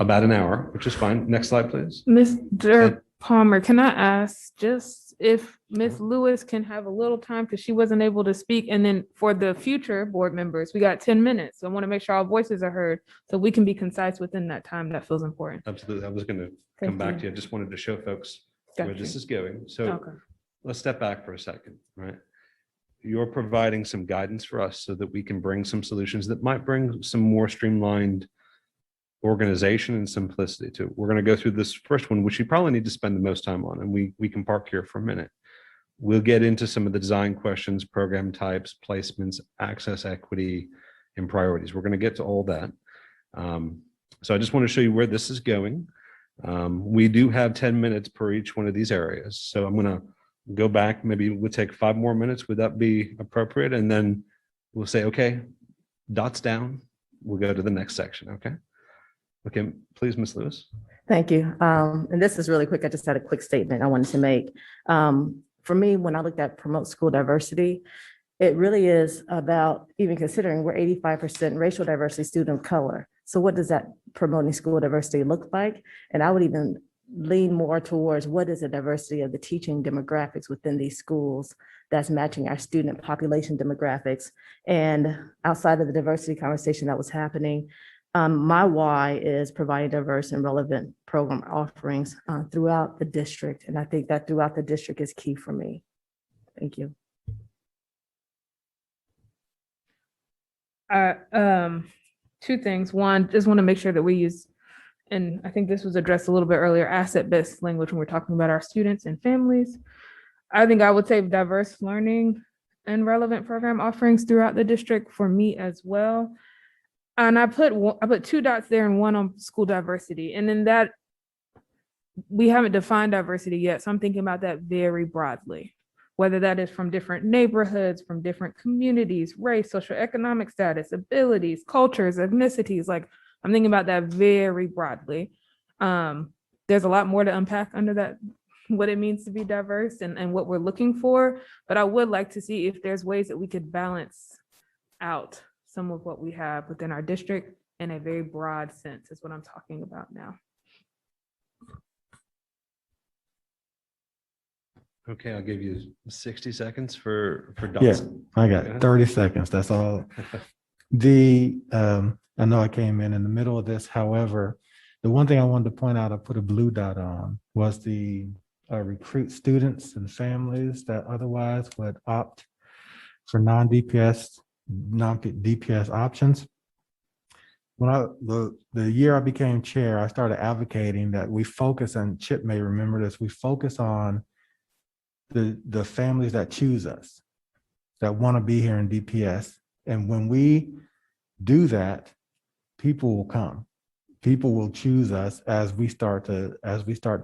about an hour, which is fine. Next slide, please. Mr. Palmer, can I ask just if Ms. Lewis can have a little time because she wasn't able to speak, and then for the future board members, we got 10 minutes. So I want to make sure our voices are heard so we can be concise within that time. That feels important. Absolutely. I was going to come back to you. I just wanted to show folks where this is going. So Okay. let's step back for a second, right? You're providing some guidance for us so that we can bring some solutions that might bring some more streamlined organization and simplicity to it. We're going to go through this first one, which you probably need to spend the most time on, and we can park here for a minute. We'll get into some of the design questions, program types, placements, access equity, and priorities. We're going to get to all that. So I just want to show you where this is going. We do have 10 minutes per each one of these areas. So I'm going to go back, maybe we'll take 5 more minutes. Would that be appropriate? And then we'll say, okay, dots down. We'll go to the next section, okay? Okay, please, Ms. Lewis. Thank you. And this is really quick. I just had a quick statement I wanted to make. For me, when I looked at promote school diversity, it really is about even considering we're 85% racial diversity student of color. So what does that promoting school diversity look like? And I would even lean more towards what is the diversity of the teaching demographics within these schools that's matching our student population demographics. And outside of the diversity conversation that was happening, my why is providing diverse and relevant program offerings throughout the district. And I think that throughout the district is key for me. Thank you. Two things. One, just want to make sure that we use, and I think this was addressed a little bit earlier, asset-based language when we're talking about our students and families. I think I would say diverse learning and relevant program offerings throughout the district for me as well. And I put 2 dots there and 1 on school diversity. And then that, we haven't defined diversity yet. So I'm thinking about that very broadly, whether that is from different neighborhoods, from different communities, race, socioeconomic status, abilities, cultures, ethnicities. Like, I'm thinking about that very broadly. There's a lot more to unpack under that, what it means to be diverse and what we're looking for. But I would like to see if there's ways that we could balance out some of what we have within our district in a very broad sense is what I'm talking about now. Okay, I'll give you 60 seconds for Yeah, dots. I Go got ahead. 30 seconds. That's all. I know I came in the middle of this. However, the one thing I wanted to point out, I put a blue dot on, was the recruit students and families that otherwise would opt for non-DPS options. When the year I became chair, I started advocating that we focus, and Chip may remember this, we focus on the families that choose us, that want to be here in DPS. And when we do that, people will come. People will choose us as we start to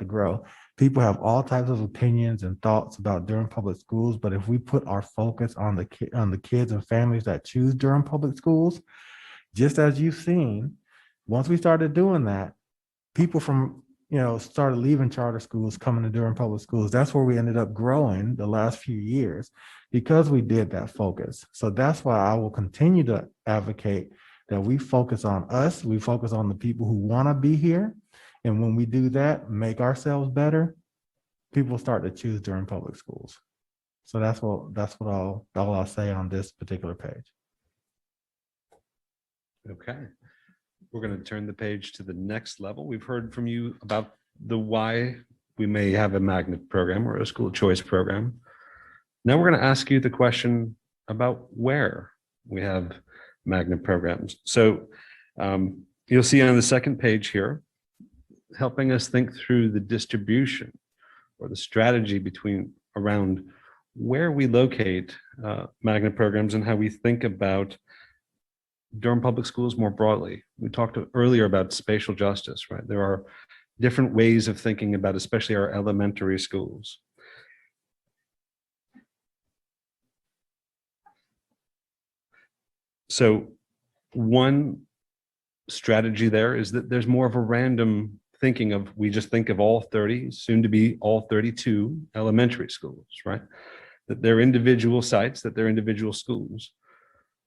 grow. People have all types of opinions and thoughts about Durham Public Schools, but if we put our focus on the kids and families that choose Durham Public Schools, just as you've seen, once we started doing that, people from started leaving charter schools, coming to Durham Public Schools. That's where we ended up growing the last few years because we did that focus. So that's why I will continue to advocate that we focus on us, we focus on the people who want to be here. And when we do that, make ourselves better, people start to choose Durham Public Schools. So that's what all I'll say on this particular page. Okay. We're going to turn the page to the next level. We've heard from you about the why we may have a magnet program or a school choice program. Now we're going to ask you the question about where we have magnet programs. So you'll see on the second page here, helping us think through the distribution or the strategy around where we locate magnet programs and how we think about Durham Public Schools more broadly. We talked earlier about spatial justice, right? There are different ways of thinking about, especially our elementary schools. So one strategy there is that there's more of a random thinking of, we just think of all 30, soon to be all 32 elementary schools, right? That they're individual sites, that they're individual schools.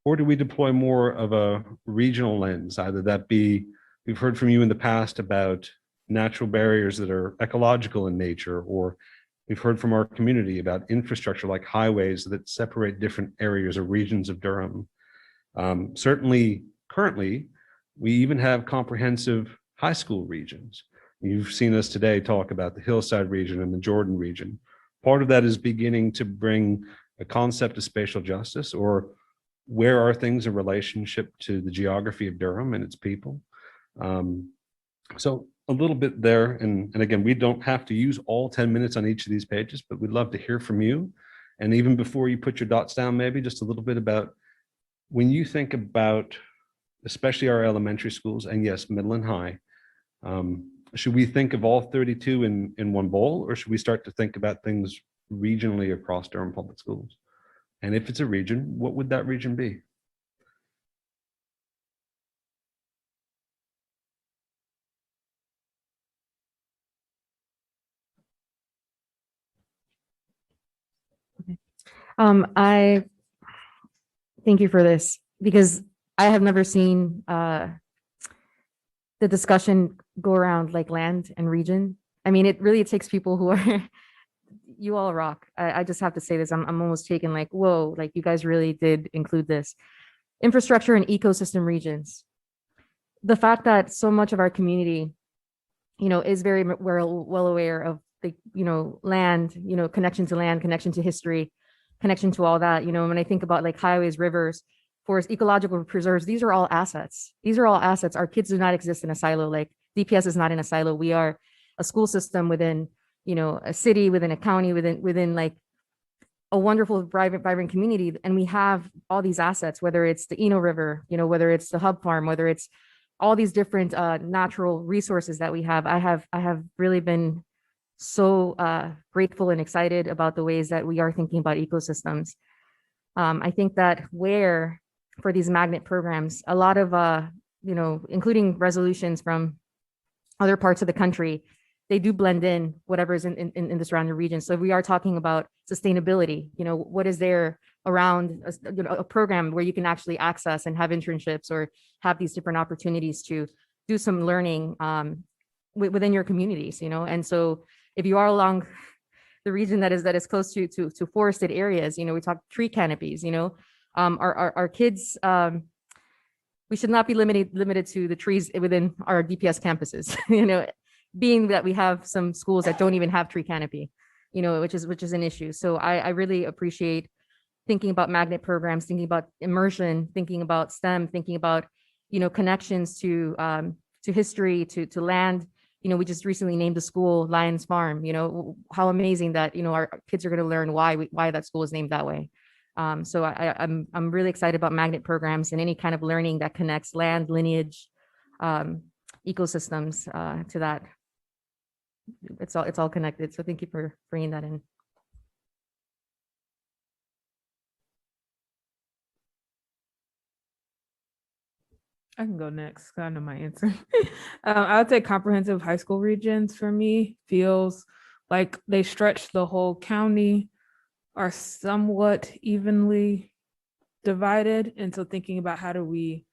Or do we deploy more of a regional lens? Either that be, we've heard from you in the past about natural barriers that are ecological in nature, or we've heard from our community about infrastructure like highways that separate different areas or regions of Durham. Certainly, currently, we even have comprehensive high school regions. You've seen us today talk about the Hillside region and the Jordan region. Part of that is beginning to bring a concept of spatial justice, or where are things in relationship to the geography of Durham and its people. So a little bit there, and again, we don't have to use all 10 minutes on each of these pages, but we'd love to hear from you. And even before you put your dots down, maybe just a little bit about when you think about, especially our elementary schools, and yes, middle and high, should we think of all 32 in one bowl, or should we start to think about things regionally across Durham Public Schools? And if it's a region, what would that region be? I thank you for this because I have never seen the discussion go around like land and region. I mean, it really takes people who are, you all rock. I just have to say this. I'm almost taken like, whoa, like you guys really did include this. Infrastructure and ecosystem regions. The fact that so much of our community, is very well aware of the, land, connection to land, connection to history, connection to all that. When I think about like highways, rivers, forests, ecological preserves, these are all assets. These are all assets. Our kids do not exist in a silo. Like DPS is not in a silo. We are a school system within, a city, within a county, within like a wonderful, vibrant community, and we have all these assets, whether it's the Eno River, whether it's the Hub Farm, whether it's all these different natural resources that we have. I have really been so grateful and excited about the ways that we are thinking about ecosystems. I think that for these magnet programs, a lot of, including resolutions from other parts of the country, they do blend in whatever's in the surrounding region. So if we are talking about sustainability, what is there around a program where you can actually access and have internships or have these different opportunities to do some learning within your communities, and so if you are along the region that is close to forested areas, we talk tree canopies, our kids, we should not be limited to the trees within our DPS campuses, being that we have some schools that don't even have tree canopy, which is an issue. So I really appreciate thinking about magnet programs, thinking about immersion, thinking about STEM, thinking about, connections to history, to land. We just recently named the school Lions Farm. How amazing that, our kids are going to learn why that school is named that way. So I'm really excited about magnet programs and any kind of learning that connects land, lineage, ecosystems to that. It's all connected. So thank you for bringing that in. I can go next. 'Cause I know my answer. I would say comprehensive high school regions for me feels like they stretch the whole county, are somewhat evenly divided. And so thinking about how do we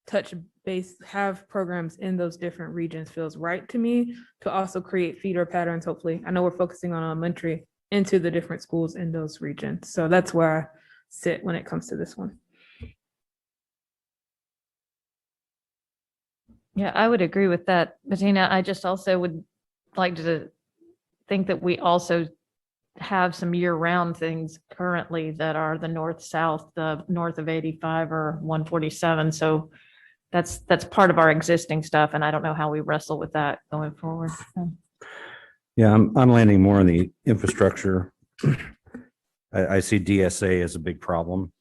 touch base, have programs in those different regions feels right to me, to also create feeder patterns, hopefully. I know we're focusing on elementary into the different schools in those regions. So that's where I sit when it comes to this one. Yeah, I would agree with that, Bettina. I just also would like to think that we also have some year-round things currently that are the north-south, the north of 85 or 147. So that's part of our existing stuff, and I don't know how we wrestle with that going forward. So. Yeah, I'm landing more on the infrastructure. I see DSA as a big problem.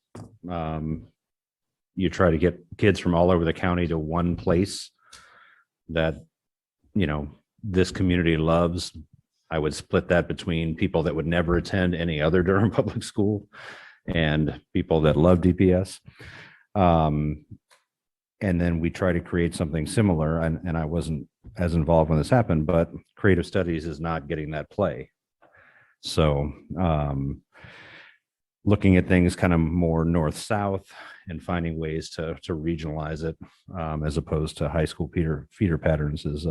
You try to get kids from all over the county to one place that, this community loves. I would split that between people that would never attend any other Durham public school and people that love DPS. And then we try to create something similar, and I wasn't as involved when this happened, but creative studies is not getting that play. So looking at things kind of more north-south and finding ways to regionalize it as opposed to high school feeder patterns is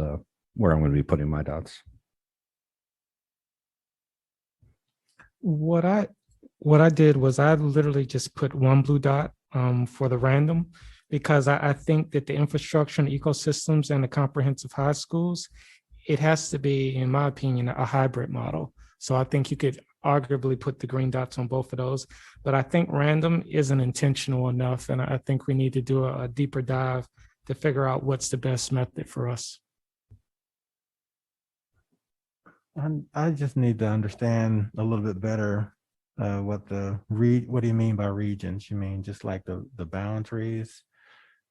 where I'm going to be putting my dots. What I did was I literally just put one blue dot for the random, because I think that the infrastructure and ecosystems and the comprehensive high schools, it has to be, in my opinion, a hybrid model. So I think you could arguably put the green dots on both of those, but I think random isn't intentional enough. And I think we need to do a deeper dive to figure out what's the best method for us. I just need to understand a little bit better what do you mean by regions? You mean just like the boundaries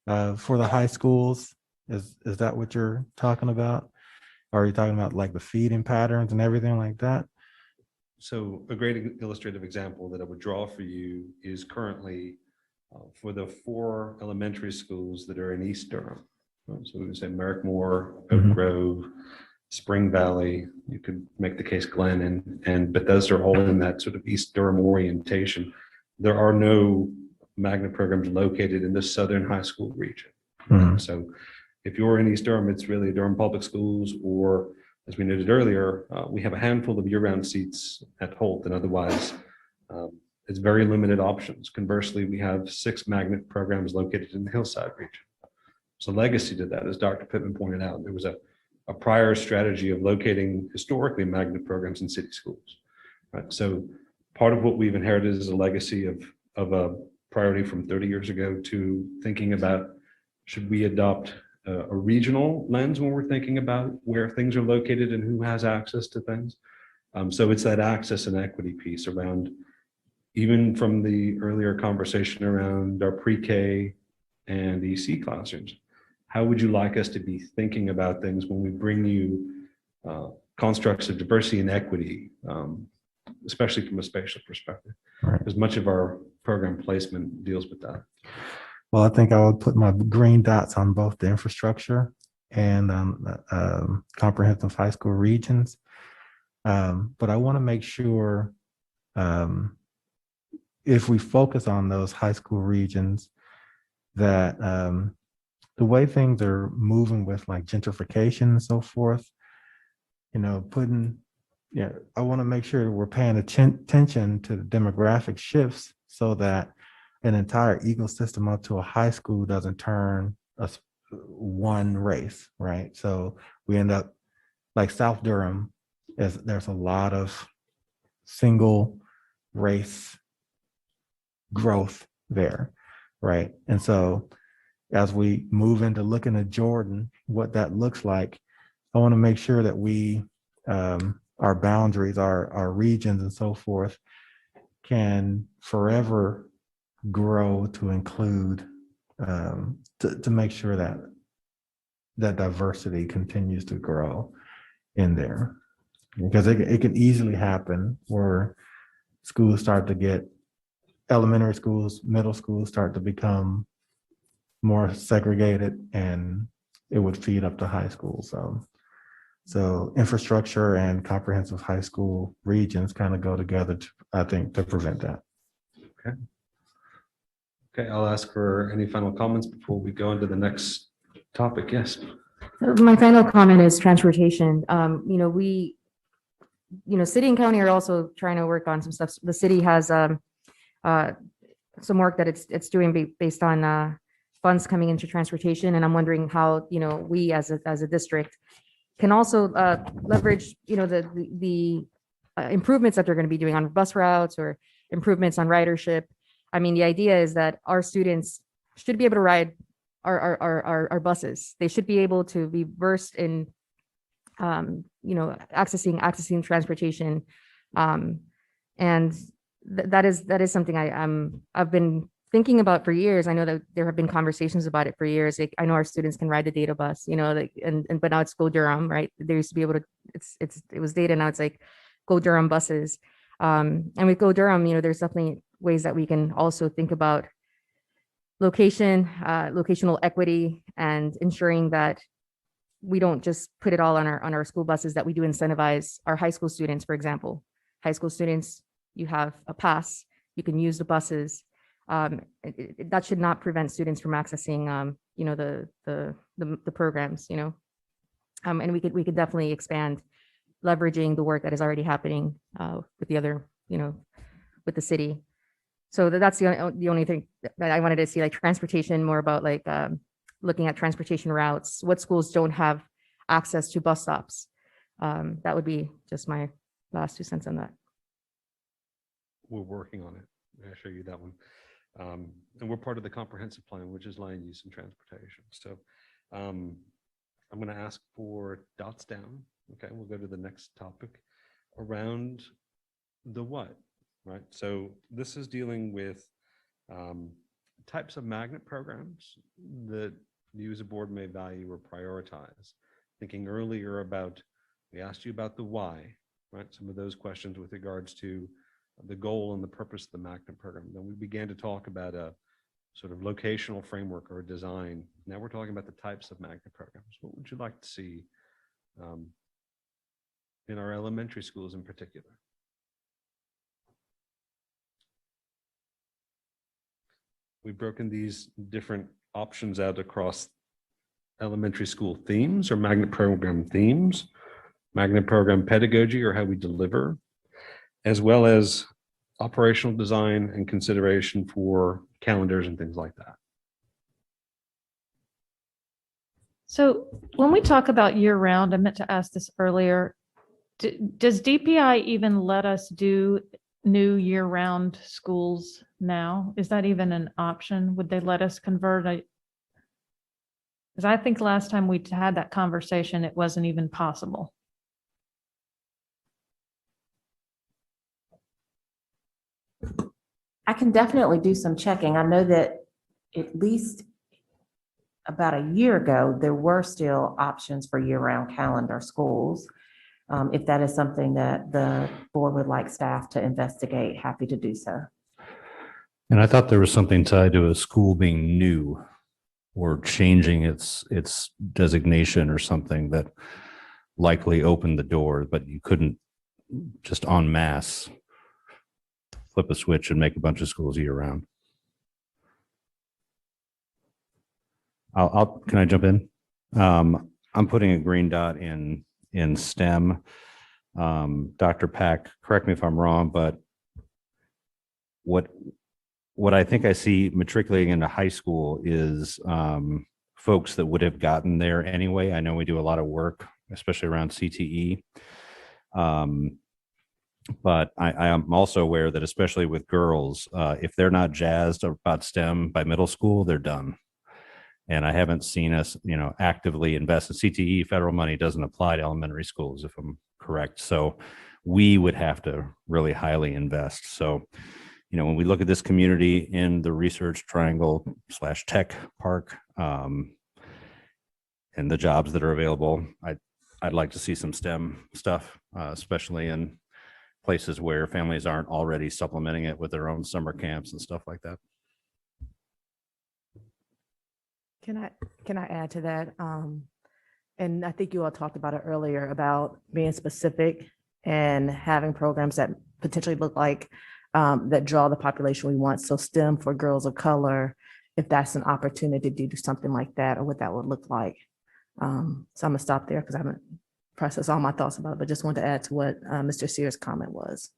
for the high schools? Is that what you're talking about? Or are you talking about like the feeding patterns and everything like that? So a great illustrative example that I would draw for you is currently for the 4 elementary schools that are in East Durham. So we would say Merrickmore, Oak Grove, Spring Valley. You could make the case Glen and Bethesda are all in that sort of East Durham orientation. There are no magnet programs located in the Southern high school region. So if you're in East Durham, it's really Durham Public Schools, or as we noted earlier, we have a handful of year-round seats at Holt, and otherwise it's very limited options. Conversely, we have 6 magnet programs located in the Hillside region. So legacy to that, as Dr. Pittman pointed out, there was a prior strategy of locating historically magnet programs in city schools. Right? So part of what we've inherited is a legacy of a priority from 30 years ago to thinking about, should we adopt a regional lens when we're thinking about where things are located and who has access to things. So it's that access and equity piece around even from the earlier conversation around our pre-K and EC classrooms, how would you like us to be thinking about things when we bring you constructs of diversity and equity, especially from a spatial perspective? Right. Because much of our program placement deals with that. Well, I think I would put my green dots on both the infrastructure and comprehensive high school regions. But I want to make sure if we focus on those high school regions, that the way things are moving with like gentrification and so forth, I want to make sure we're paying attention to the demographic shifts so that an entire ecosystem up to a high school doesn't turn us one race, right? So we end up like South Durham, there's a lot of single race growth there, right? And so as we move into looking at Jordan, what that looks like, I want to make sure that we, our boundaries, our regions and so forth can forever grow to include, to make sure that that diversity continues to grow in there. Because it can easily happen where schools start to get, elementary schools, middle schools start to become more segregated, and it would feed up to high school. So infrastructure and comprehensive high school regions kind of go together, I think, to prevent that. Okay, I'll ask for any final comments before we go into the next topic. Yes. My final comment is transportation. City and county are also trying to work on some stuff. The city has some work that it's doing based on funds coming into transportation, and I'm wondering how we as a district can also leverage the improvements that they're going to be doing on bus routes or improvements on ridership. I mean, the idea is that our students should be able to ride our buses. They should be able to be versed in accessing transportation, and that is something I've been thinking about for years. I know that there have been conversations about it for years. Like, I know our students can ride the data bus, but now it's Go Durham, right? They used to be able to. It was data, now it's like Go Durham buses. And with Go Durham, there's definitely ways that we can also think about locational equity, and ensuring that we don't just put it all on our school buses, that we do incentivize our high school students. For example, high school students, you have a pass, you can use the buses. That should not prevent students from accessing, the programs, and we could definitely expand leveraging the work that is already happening with the other, with the city. So that's the only thing that I wanted to see, like transportation, more about like looking at transportation routes, what schools don't have access to bus stops. That would be just my last 2 cents on that. We're working on it. I'll show you that one. And we're part of the comprehensive plan, which is land use and transportation. So I'm going to ask for dots down. Okay, we'll go to the next topic around the what, right? So this is dealing with types of magnet programs that you as a board may value or prioritize. Thinking earlier about, we asked you about the why, right? Some of those questions with regards to the goal and the purpose of the magnet program. Then we began to talk about a sort of locational framework or a design. Now we're talking about the types of magnet programs. What would you like to see in our elementary schools in particular? We've broken these different options out across elementary school themes or magnet program themes, magnet program pedagogy or how we deliver, as well as operational design and consideration for calendars and things like that. So when we talk about year round, I meant to ask this earlier, does DPI even let us do new year round schools now? Is that even an option? Would they let us convert? Because I think last time we had that conversation, it wasn't even possible. I can definitely do some checking. I know that at least about a year ago, there were still options for year-round calendar schools. If that is something that the board would like staff to investigate, happy to do so. And I thought there was something tied to a school being new or changing its designation or something that likely opened the door, but you couldn't just en masse flip a switch and make a bunch of schools year round. Can I jump in? I'm putting a green dot in STEM. Dr. Pack, correct me if I'm wrong, but what I think I see matriculating into high school is folks that would have gotten there anyway. I know we do a lot of work, especially around CTE. But I am also aware that especially with girls, if they're not jazzed about STEM by middle school, they're done. And I haven't seen us, actively invest in CTE. Federal money doesn't apply to elementary schools, if I'm correct. So we would have to really highly invest. So, when we look at this community in the research triangle / tech park, and the jobs that are available, I'd like to see some STEM stuff, especially in places where families aren't already supplementing it with their own summer camps and stuff like that. Can I add to that? And I think you all talked about it earlier about being specific and having programs that potentially look like that draw the population we want. So STEM for girls of color, if that's an opportunity to do something like that, or what that would look like. So I'm gonna stop there because I haven't processed all my thoughts about it, but just wanted to add to what Mr. Sears' comment was.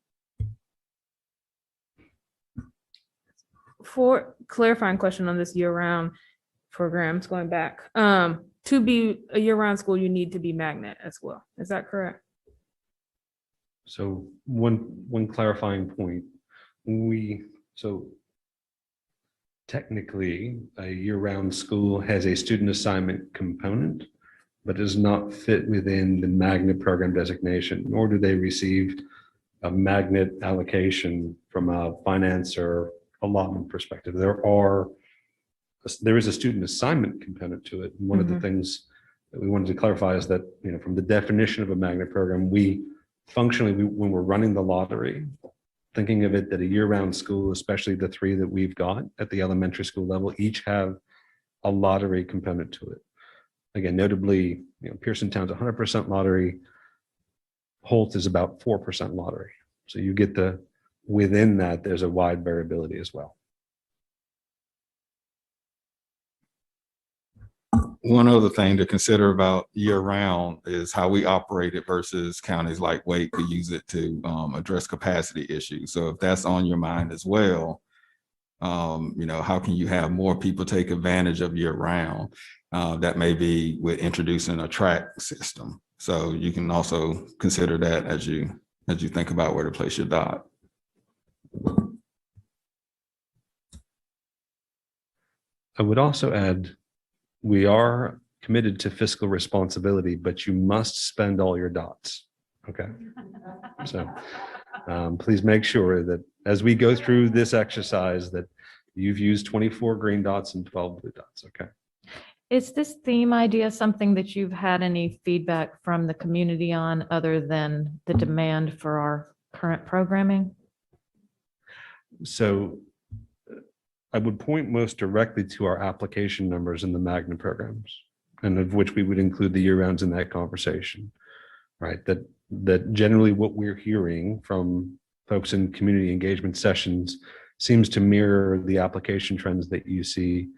For clarifying question on this year-round programs going back, to be a year-round school, you need to be magnet as well. Is that correct? So one clarifying point, so technically a year-round school has a student assignment component, but does not fit within the magnet program designation, nor do they receive a magnet allocation from a finance or allotment perspective. There is a student assignment component to it. And one of the things that we wanted to clarify is that, from the definition of a magnet program, we functionally, when we're running the lottery, thinking of it that a year-round school, especially the three that we've got at the elementary school level, each have a lottery component to it. Again, notably, Pearson Town's 100% lottery. Holt is about 4% lottery. So you get within that, there's a wide variability as well. One other thing to consider about year-round is how we operate it versus counties like Wake could use it to address capacity issues. So if that's on your mind as well, how can you have more people take advantage of year-round? That may be with introducing a track system. So you can also consider that as you think about where to place your dot. I would also add, we are committed to fiscal responsibility, but you must spend all your dots. Okay. So please make sure that as we go through this exercise that you've used 24 green dots and 12 blue dots. Okay. Is this theme idea something that you've had any feedback from the community on other than the demand for our current programming? So I would point most directly to our application numbers in the magnet programs, and of which we would include the year-rounds in that conversation, right? That generally what we're hearing from folks in community engagement sessions seems to mirror the application trends that you see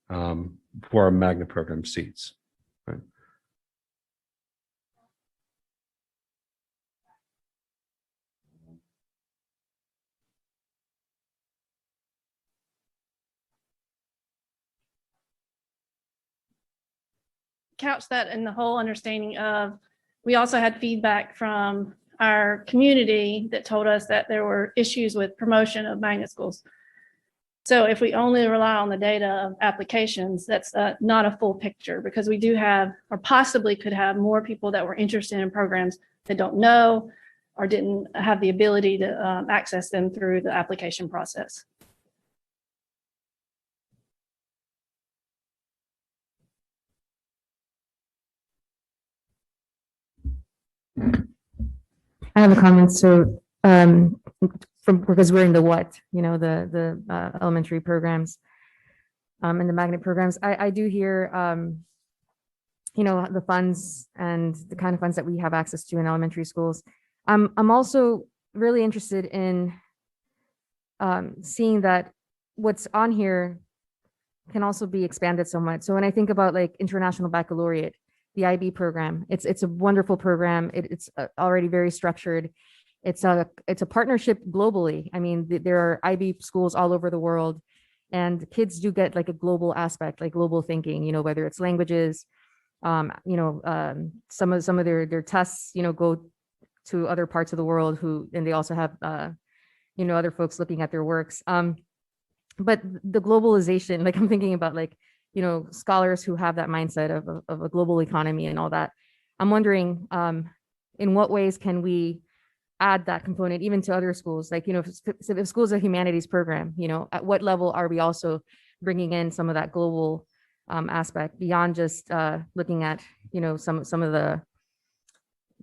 for our magnet program seats, right? Couch that in the whole understanding of, we also had feedback from our community that told us that there were issues with promotion of magnet schools. So if we only rely on the data of applications, that's not a full picture, because we do have, or possibly could have, more people that were interested in programs that don't know or didn't have the ability to access them through the application process. I have a comment. So, because we're in the what, the elementary programs, and the magnet programs, I do hear, the funds and the kind of funds that we have access to in elementary schools. I'm also really interested in seeing that what's on here can also be expanded somewhat. So when I think about like International Baccalaureate, the IB program, it's a wonderful program. It's already very structured. It's a partnership globally. I mean, there are IB schools all over the world, and kids do get like a global aspect, like global thinking, whether it's languages, some of their tests, go to other parts of the world and they also have, other folks looking at their works. But the globalization, like I'm thinking about like, scholars who have that mindset of a global economy and all that. I'm wondering, in what ways can we add that component even to other schools? Like, if school's a humanities program, at what level are we also bringing in some of that global aspect beyond just looking at, some of the,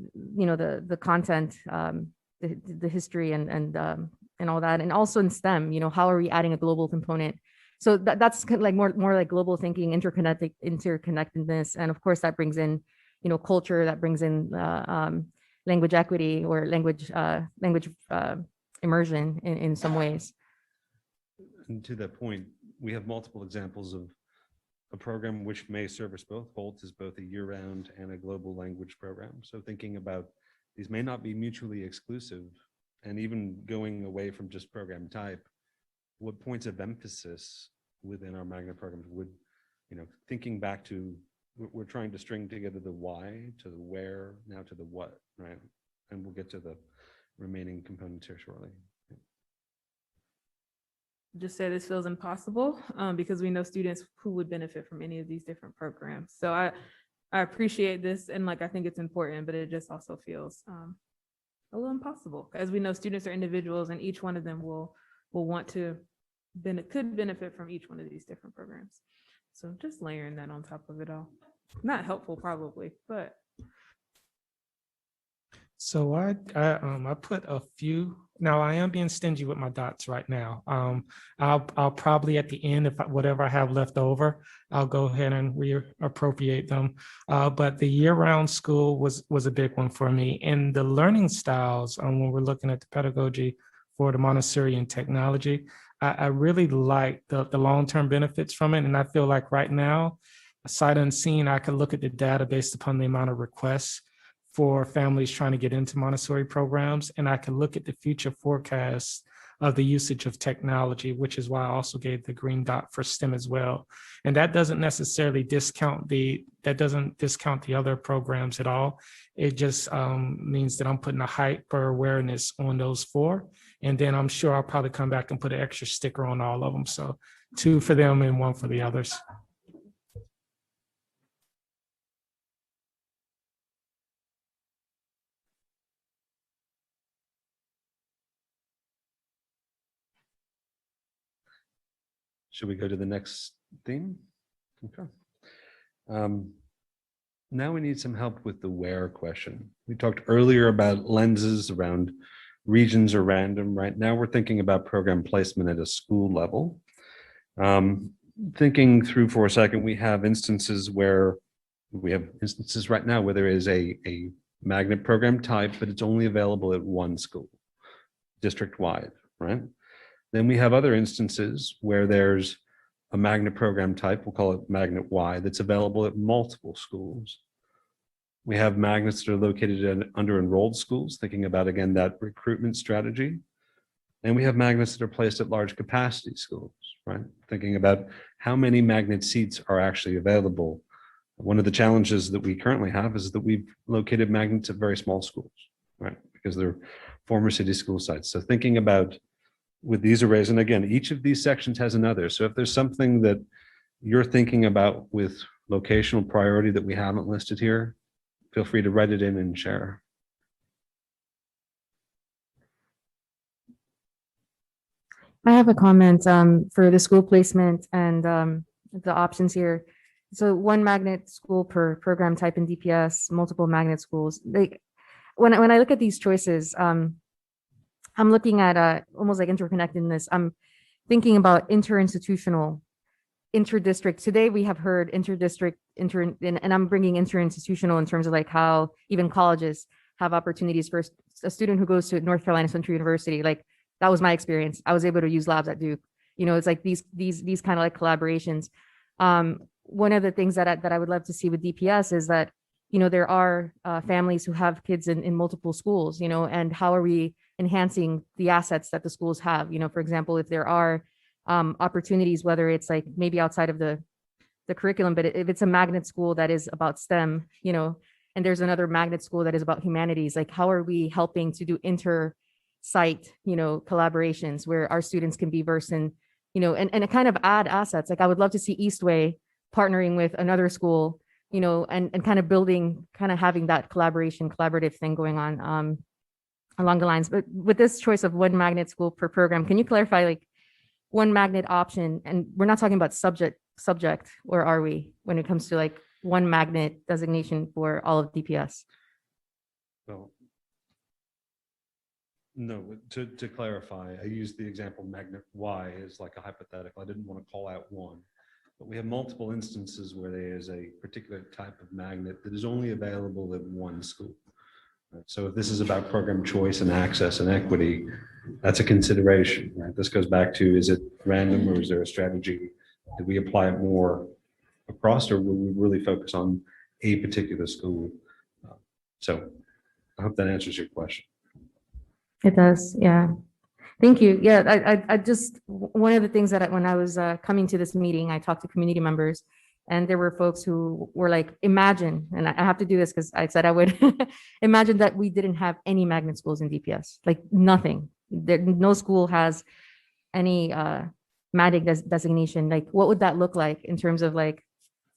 the content, the history and all that, and also in STEM, how are we adding a global component? So that's kind of like more like global thinking, interconnectedness, and of course that brings in, culture, that brings in language equity or language immersion in some ways. And to that point, we have multiple examples of a program which may service both. Holt is both a year-round and a global language program. So thinking about these may not be mutually exclusive, and even going away from just program type, what points of emphasis within our magnet programs would, thinking back to, we're trying to string together the why to the where, now to the what, right? And we'll get to the remaining components here shortly. Just say this feels impossible because we know students who would benefit from any of these different programs. So I appreciate this, and like I think it's important, but it just also feels a little impossible, as we know students are individuals and each one of them will want to could benefit from each one of these different programs. So just layering that on top of it all. Not helpful probably, but. So I put a few. Now I am being stingy with my dots right now. I'll probably at the end, whatever I have left over, I'll go ahead and reappropriate them. But the year-round school was a big one for me, and the learning styles. When we're looking at the pedagogy for the Montessori and technology, I really like the long-term benefits from it, and I feel like right now, sight unseen, I can look at the data based upon the amount of requests for families trying to get into Montessori programs. And I can look at the future forecasts of the usage of technology, which is why I also gave the green dot for STEM as well. And that doesn't necessarily discount the other programs at all. It just means that I'm putting a hyper awareness on those four. And then I'm sure I'll probably come back and put an extra sticker on all of them. So 2 for them and 1 for the others. Should we go to the next theme? Okay. Now we need some help with the where question. We talked earlier about lenses around regions or random, right? Now we're thinking about program placement at a school level. Thinking through for a second, we have instances right now where there is a magnet program type, but it's only available at one school, district-wide, right? Then we have other instances where there's a magnet program type, we'll call it magnet Y, that's available at multiple schools. We have magnets that are located in under enrolled schools, thinking about, again, that recruitment strategy. And we have magnets that are placed at large capacity schools, right? Thinking about how many magnet seats are actually available. One of the challenges that we currently have is that we've located magnets at very small schools, right? Because they're former city school sites. So thinking about with these arrays, and again, each of these sections has another. So if there's something that you're thinking about with locational priority that we haven't listed here, feel free to write it in and share. I have a comment for the school placement and the options here. So 1 magnet school per program type in DPS, multiple magnet schools. when I look at these choices, I'm looking at almost like interconnectedness. I'm thinking about interinstitutional, interdistrict. Today we have heard interdistrict, and I'm bringing interinstitutional in terms of like how even colleges have opportunities for a student who goes to North Carolina Central University. Like that was my experience. I was able to use labs at Duke. You know, it's like these kind of like collaborations. One of the things that I would love to see with DPS is that, you know, there are families who have kids in multiple schools, you know, and how are we enhancing the assets that the schools have? You know, for example, if there are opportunities, whether it's like maybe outside of the curriculum, but if it's a magnet school that is about STEM, you know, and there's another magnet school that is about humanities, like how are we helping to do inter-site, you know, collaborations where our students can be versed in, you know, and kind of add assets. Like I would love to see Eastway partnering with another school, you know, and kind of building, kind of having that collaborative thing going on along the lines. But with this choice of one magnet school per program, can you clarify like one magnet option? And we're not talking about subject, where are we when it comes to like one magnet designation for all of DPS? Well, no, to clarify, I used the example magnet Y as like a hypothetical. I didn't want to call out one, but we have multiple instances where there is a particular type of magnet that is only available at one school. Right? So if this is about program choice and access and equity, that's a consideration, right? This goes back to, is it random or is there a strategy? Do we apply it more across, or will we really focus on a particular school? So I hope that answers your question. It does, yeah. Thank you. Yeah, I just, one of the things that when I was coming to this meeting, I talked to community members, and there were folks who were like, imagine, and I have to do this because I said I would, imagine that we didn't have any magnet schools in DPS, like nothing. No school has any magnet designation. Like, what would that look like in terms of like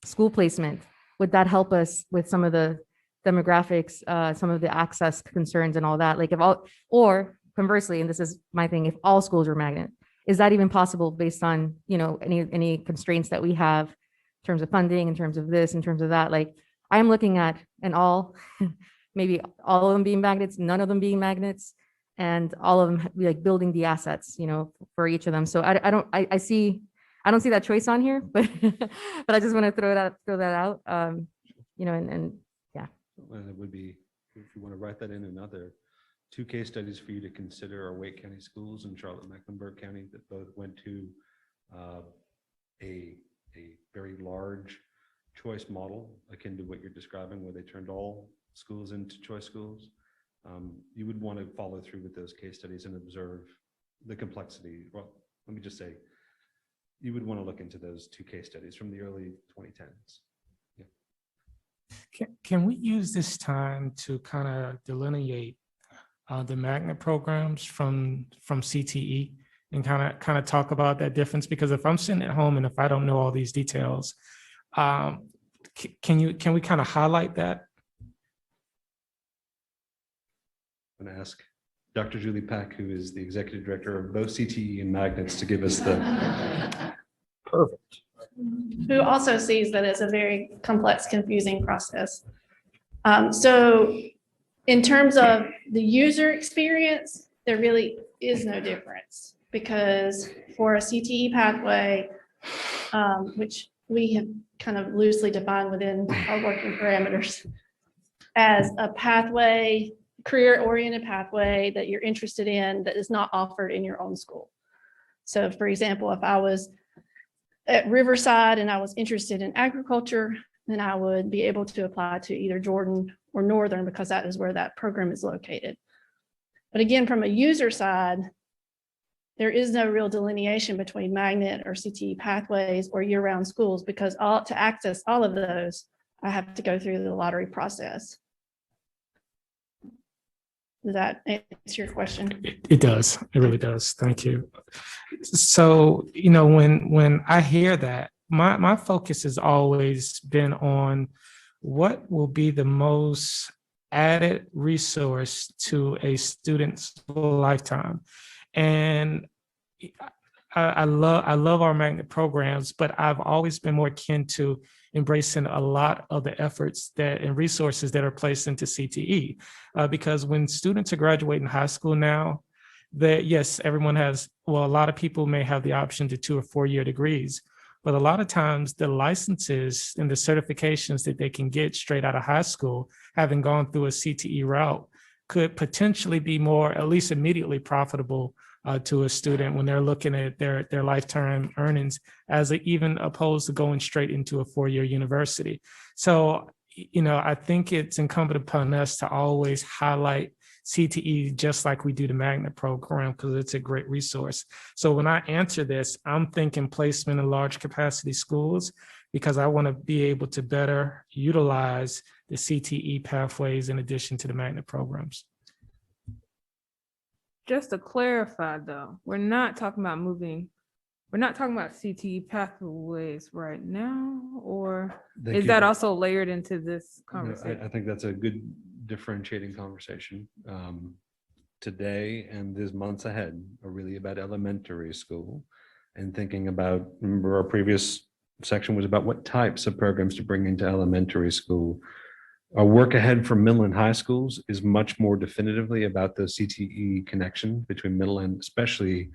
school placement? Would that help us with some of the demographics, some of the access concerns and all that? Like if all, or conversely, and this is my thing, if all schools were magnet, is that even possible based on, you know, any constraints that we have in terms of funding, in terms of this, in terms of that? Like I'm looking at an all, maybe all of them being magnets, none of them being magnets, and all of them like building the assets, you know, for each of them. So I don't see that choice on here, but but I just want to throw that out, you know, and yeah. Well, it would be, if you want to write that in, another 2 case studies for you to consider are Wake County schools and Charlotte-Mecklenburg County that both went to a very large choice model akin to what you're describing, where they turned all schools into choice schools. You would want to follow through with those case studies and observe the complexity. Well, let me just say, you would want to look into those 2 case studies from the early 2010s. Can we use this time to kind of delineate the magnet programs from CTE and kind of talk about that difference? Because if I'm sitting at home and if I don't know all these details, can we kind of highlight that? I'm going to ask Dr. Julie Pack, who is the executive director of both CTE and magnets, to give us the perfect. Who also sees that it's a very complex, confusing process. So in terms of the user experience, there really is no difference, because for a CTE pathway, which we have kind of loosely defined within our working parameters as a pathway, career-oriented pathway that you're interested in that is not offered in your own school. So for example, if I was at Riverside and I was interested in agriculture, then I would be able to apply to either Jordan or Northern, because that is where that program is located. But again, from a user side, there is no real delineation between magnet or CTE pathways or year-round schools, because to access all of those, I have to go through the lottery process. Does that answer your question? It does. It really does. Thank you. So, you know, when I hear that, my focus has always been on what will be the most added resource to a student's lifetime. And I love our magnet programs, but I've always been more akin to embracing a lot of the efforts that and resources that are placed into CTE. Because when students are graduating high school now, that yes, everyone has, well, a lot of people may have the option to 2 or 4 year degrees, but a lot of times the licenses and the certifications that they can get straight out of high school, having gone through a CTE route, could potentially be more, at least immediately profitable to a student when they're looking at their lifetime earnings, as even opposed to going straight into a 4-year university. So, I think it's incumbent upon us to always highlight CTE just like we do the magnet program, because it's a great resource. So when I answer this, I'm thinking placement in large capacity schools, because I want to be able to better utilize the CTE pathways in addition to the magnet programs. Just to clarify though, we're not talking about CTE pathways right now, or Thank is you. that also layered into this No, conversation? I think that's a good differentiating conversation. Today and these months ahead are really about elementary school and thinking about, remember our previous section was about what types of programs to bring into elementary school. Our work ahead for middle and high schools is much more definitively about the CTE connection between middle and especially,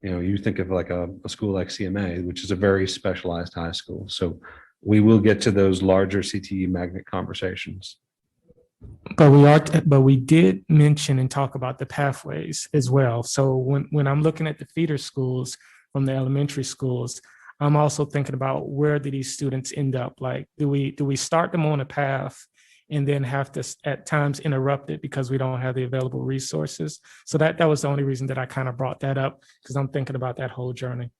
you think of like a school like CMA, which is a very specialized high school. So we will get to those larger CTE magnet conversations. But we did mention and talk about the pathways as well. So when I'm looking at the feeder schools from the elementary schools, I'm also thinking about where do these students end up? Like, do we start them on a path and then have to at times interrupt it because we don't have the available resources? So that was the only reason that I kind of brought that up, because I'm thinking about that whole journey.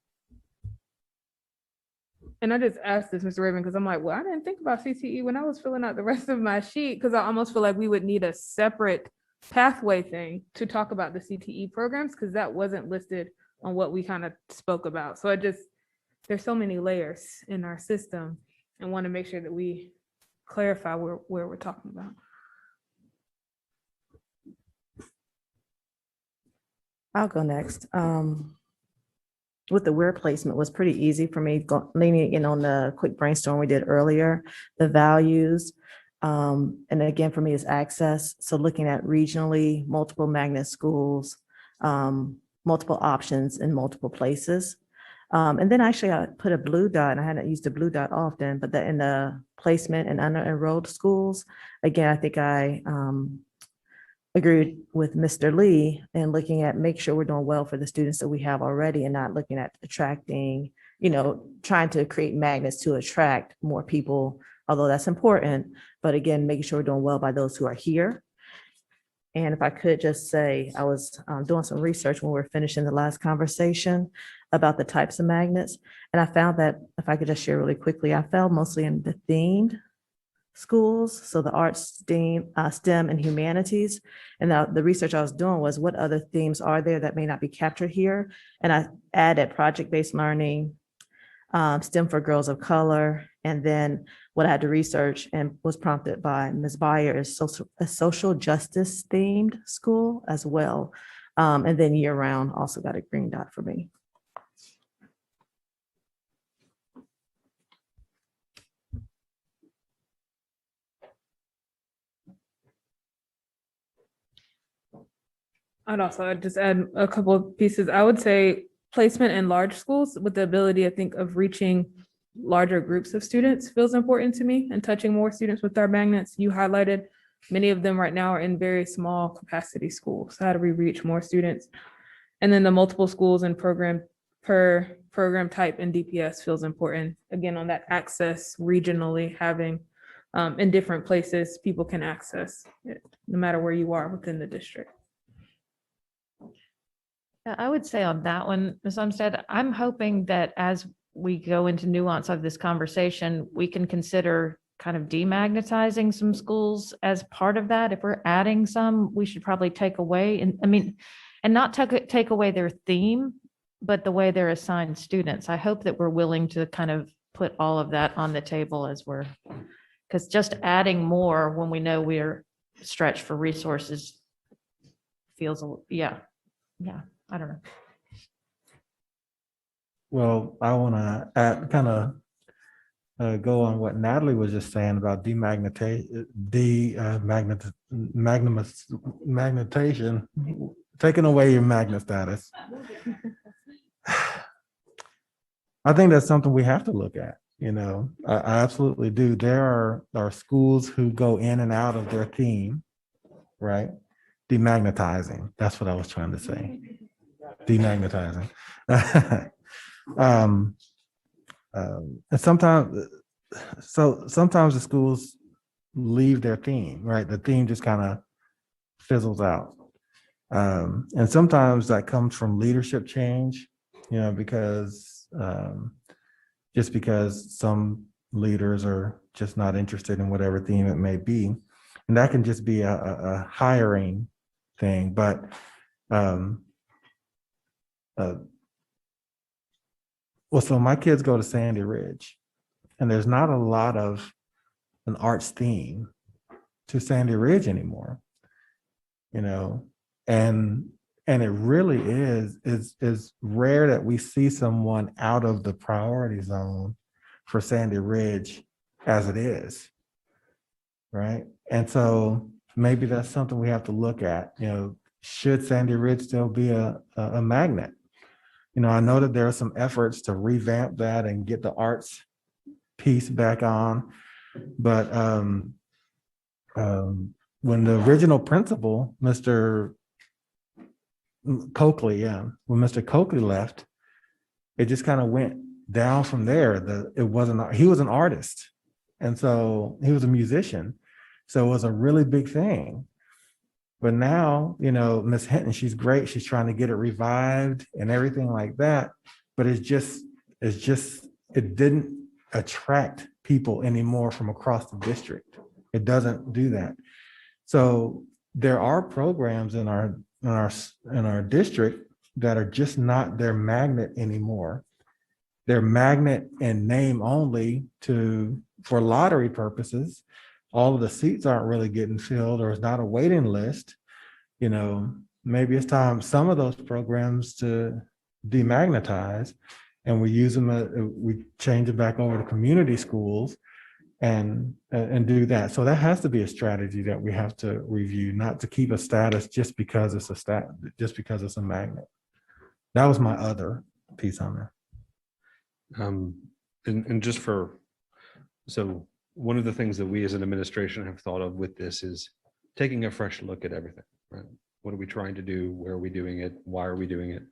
And I just asked this, Mr. Raven, because I'm like, well, I didn't think about CTE when I was filling out the rest of my sheet, because I almost feel like we would need a separate pathway thing to talk about the CTE programs, because that wasn't listed on what we kind of spoke about. So there's so many layers in our system, and want to make sure that we clarify where we're talking about. I'll go next. With the where placement was pretty easy for me, leaning in on the quick brainstorm we did earlier, the values. And again, for me, is access. So looking at regionally, multiple magnet schools, multiple options in multiple places. And then actually I put a blue dot, and I hadn't used a blue dot often, but that in the placement and under enrolled schools, again, I think I agreed with Mr. Lee and looking at make sure we're doing well for the students that we have already and not looking at attracting, trying to create magnets to attract more people, although that's important. But again, making sure we're doing well by those who are here. And if I could just say, I was doing some research when we were finishing the last conversation about the types of magnets. And I found that, if I could just share really quickly, I found mostly in the themed schools, so the arts, STEM and humanities. And the research I was doing was what other themes are there that may not be captured here. And I added project-based learning, STEM for girls of color, and then what I had to research and was prompted by Ms. Beyer is a social justice themed school as well. And then year round also got a green dot for me. I'd just add a couple of pieces. I would say placement in large schools with the ability, I think, of reaching larger groups of students feels important to me, and touching more students with our magnets. You highlighted many of them right now are in very small capacity schools. So how do we reach more students? And then the multiple schools and program per program type and DPS feels important. Again, on that access regionally, having in different places, people can access it, no matter where you are within the district. I would say on that one, Ms. Umstead, I'm hoping that as we go into nuance of this conversation, we can consider kind of demagnetizing some schools as part of that. If we're adding some, we should probably take away, and not take away their theme, but the way they're assigned students. I hope that we're willing to kind of put all of that on the table because just adding more when we know we're stretched for resources feels, yeah, I don't know. Well, I want to add, kind of go on what Natalie was just saying about magnetization, taking away your magnet status. I think that's something we have to look at. I absolutely do. There are schools who go in and out of their theme, right? Demagnetizing. That's what I was trying to say. Demagnetizing. And sometimes the schools leave their theme, right? The theme just kind of fizzles out. And sometimes that comes from leadership change, because just because some leaders are just not interested in whatever theme it may be. And that can just be a hiring thing. But so my kids go to Sandy Ridge, and there's not a lot of an arts theme to Sandy Ridge anymore, and it really is rare that we see someone out of the priority zone for Sandy Ridge as it is, right? And so maybe that's something we have to look at. Should Sandy Ridge still be a magnet? I know that there are some efforts to revamp that and get the arts piece back on, but when the original principal, Mr. Coakley, when Mr. Coakley left, it just kind of went down from there. He was an artist, and so he was a musician, so it was a really big thing. But now, Miss Hinton, she's great. She's trying to get it revived and everything like that. But it didn't attract people anymore from across the district. It doesn't do that. So there are programs in our district that are just not their magnet anymore. They're magnet in name only for lottery purposes. All of the seats aren't really getting filled, or it's not a waiting list. Maybe it's time some of those programs to demagnetize, and we use them. We change it back over to community schools, and do that. So that has to be a strategy that we have to review, not to keep a status just because it's a magnet. That was my other piece on there. So one of the things that we as an administration have thought of with this is taking a fresh look at everything, right? What are we trying to do? Where are we doing it? Why are we doing it?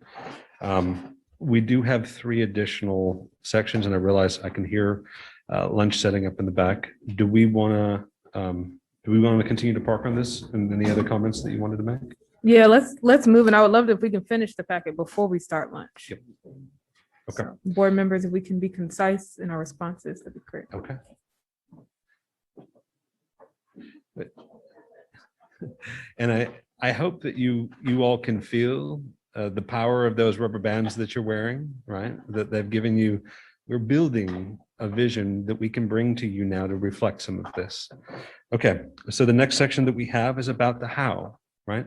We do have 3 additional sections, and I realize I can hear lunch setting up in the back. Do we want to continue to park on this and any other comments that you wanted to make? Yeah, let's move. And I would love it if we can finish the packet before we start lunch. Yep. Okay. So, board members, if we can be concise in our responses, that'd be great. Okay. And I hope that you all can feel the power of those rubber bands that you're wearing, right? That they've given you. We're building a vision that we can bring to you now to reflect some of this. Okay, so the next section that we have is about the how, right?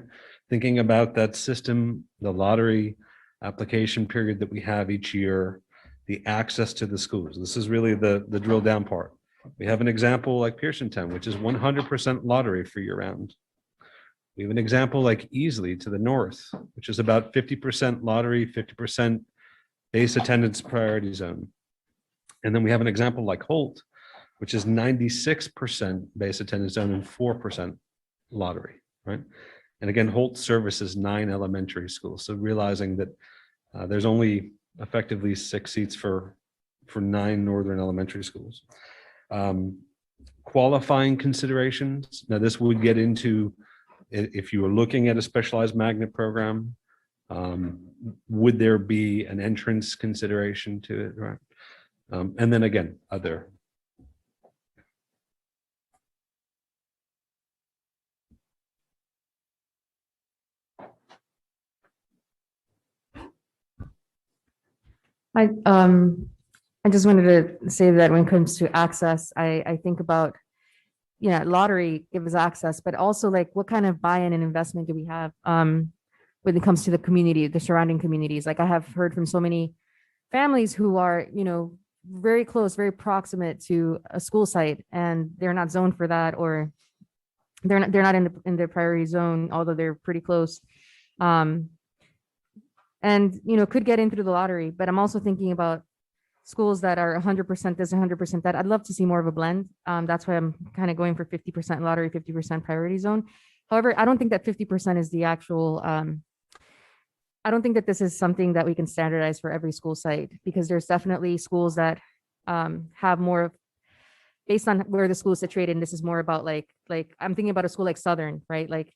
Thinking about that system, the lottery application period that we have each year, the access to the schools. This is really the drill down part. We have an example like Pearsontown, which is 100% lottery for year round. We have an example like Easley to the north, which is about 50% lottery, 50% base attendance priority zone. And then we have an example like Holt, which is 96% base attendance zone and 4% lottery, right? And again, Holt services 9 elementary schools. So realizing that there's only effectively 6 seats for 9 northern elementary schools. Qualifying considerations. Now this would get into, if you were looking at a specialized magnet program, would there be an entrance consideration to it, right? And then again, other. I just wanted to say that when it comes to access, I think about, lottery gives access, but also like what kind of buy-in and investment do we have when it comes to the community, the surrounding communities? Like I have heard from so many families who are, very close, very proximate to a school site, and they're not zoned for that, or they're not in the priority zone, although they're pretty close. And, could get in through the lottery, but I'm also thinking about schools that are 100% this, 100% that. I'd love to see more of a blend. That's why I'm kind of going for 50% lottery, 50% priority zone. However, I don't think that 50% is the actual, I don't think that this is something that we can standardize for every school site, because there's definitely schools that have more of, based on where the school is situated. And this is more about like I'm thinking about a school like Southern, right? Like,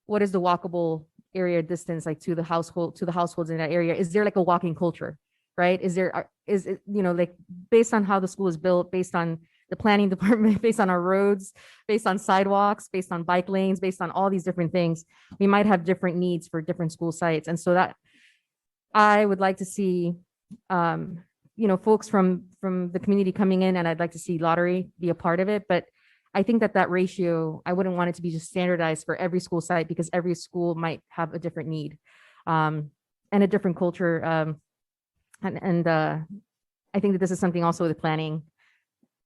what is the walkable area distance like to the households in that area? Is there like a walking culture, right? Is it, like, based on how the school is built, based on the planning department, based on our roads, based on sidewalks, based on bike lanes, based on all these different things, we might have different needs for different school sites. And so that I would like to see, folks from the community coming in, and I'd like to see lottery be a part of it. But I think that ratio, I wouldn't want it to be just standardized for every school site, because every school might have a different need and a different culture. And I think that this is something also with planning,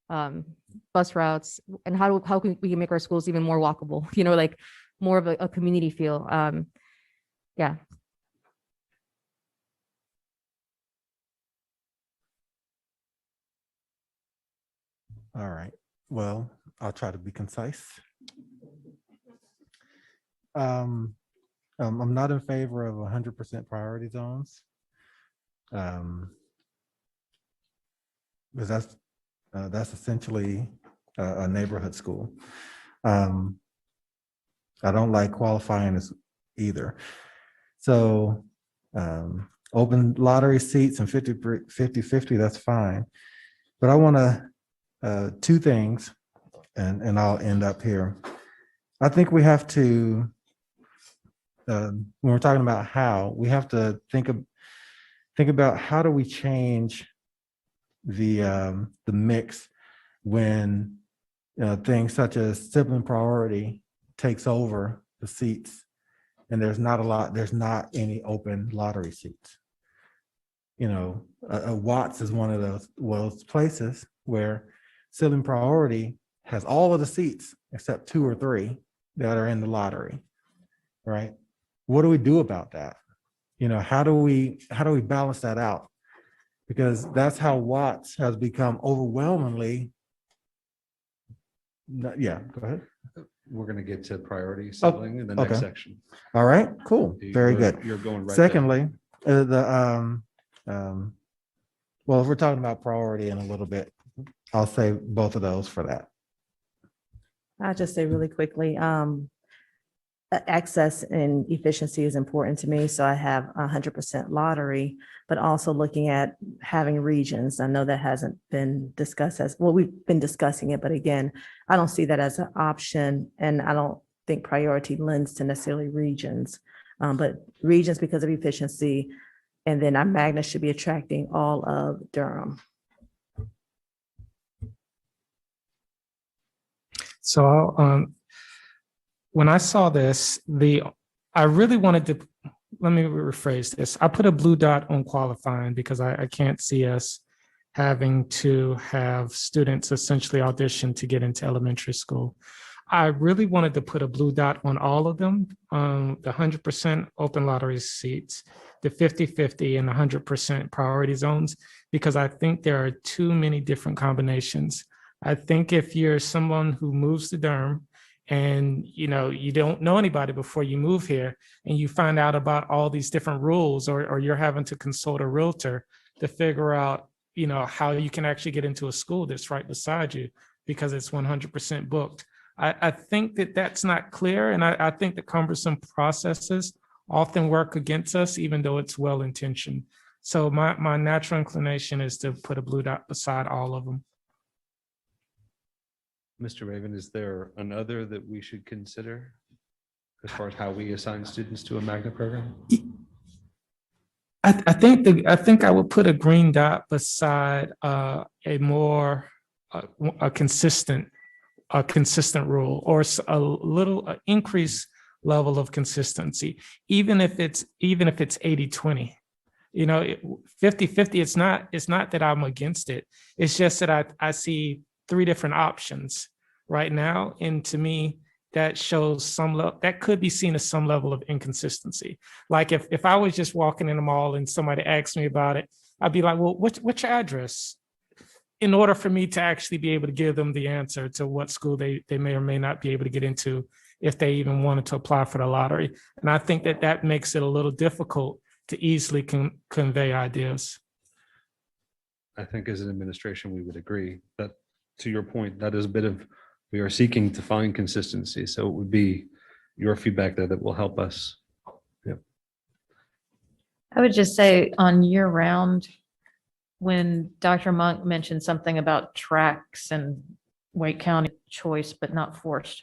bus routes, and how can we make our schools even more walkable, like more of a community feel. Yeah. All right. Well, I'll try to be concise. I'm not in favor of 100% priority zones. Because that's essentially a neighborhood school. I don't like qualifying as either. So open lottery seats and 50-50, that's fine. But I want to, two things, and I'll end up here. I think we have to, when we're talking about how, we have to think about how do we change the mix when things such as sibling priority takes over the seats, and there's not any open lottery seats. Watts is one of those places where sibling priority has all of the seats except 2 or 3 that are in the lottery, right? What do we do about that? How do we balance that out? Because that's how Watts has become overwhelmingly. Yeah, go ahead. We're going to get to priority sibling in the next section. All right, cool. Very good. You're going right. Secondly, well, if we're talking about priority in a little bit, I'll say both of those for that. I'll just say really quickly, access and efficiency is important to me. So I have 100% lottery, but also looking at having regions. I know that hasn't been discussed as well. We've been discussing it, but again, I don't see that as an option. And I don't think priority lends to necessarily regions, but regions because of efficiency. And then our magnet should be attracting all of Durham. So when I saw this, I really wanted to, let me rephrase this. I put a blue dot on qualifying because I can't see us having to have students essentially audition to get into elementary school. I really wanted to put a blue dot on all of them, the 100% open lottery seats, the 50-50 and 100% priority zones, because I think there are too many different combinations. I think if you're someone who moves to Durham and you don't know anybody before you move here, and you find out about all these different rules, or you're having to consult a realtor to figure out how you can actually get into a school that's right beside you because it's 100% booked. I think that's not clear, and I think the cumbersome processes often work against us, even though it's well-intentioned. So my natural inclination is to put a blue dot beside all of them. Mr. Raven, is there another that we should consider as far as how we assign students to a magnet program? I think I would put a green dot beside a consistent rule, or a little increased level of consistency, even if it's 80-20. 50-50, it's not that I'm against it. It's just that I see three different options right now. And to me, that shows that could be seen as some level of inconsistency. Like if I was just walking in the mall and somebody asked me about it, I'd be like, well, what's your address? In order for me to actually be able to give them the answer to what school they may or may not be able to get into if they even wanted to apply for the lottery. And I think that makes it a little difficult to easily convey ideas. I think as an administration, we would agree that, to your point, that is a bit of, we are seeking to find consistency. So it would be your feedback there that will help us. Yep. I would just say on year round, when Dr. Monk mentioned something about tracks and Wake County choice, but not forced.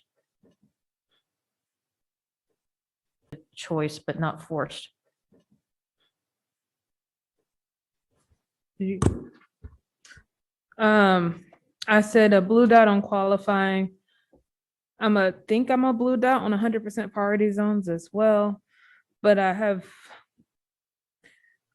Choice, but not forced. I said a blue dot on qualifying. I'm a blue dot on 100% priority zones as well, but I have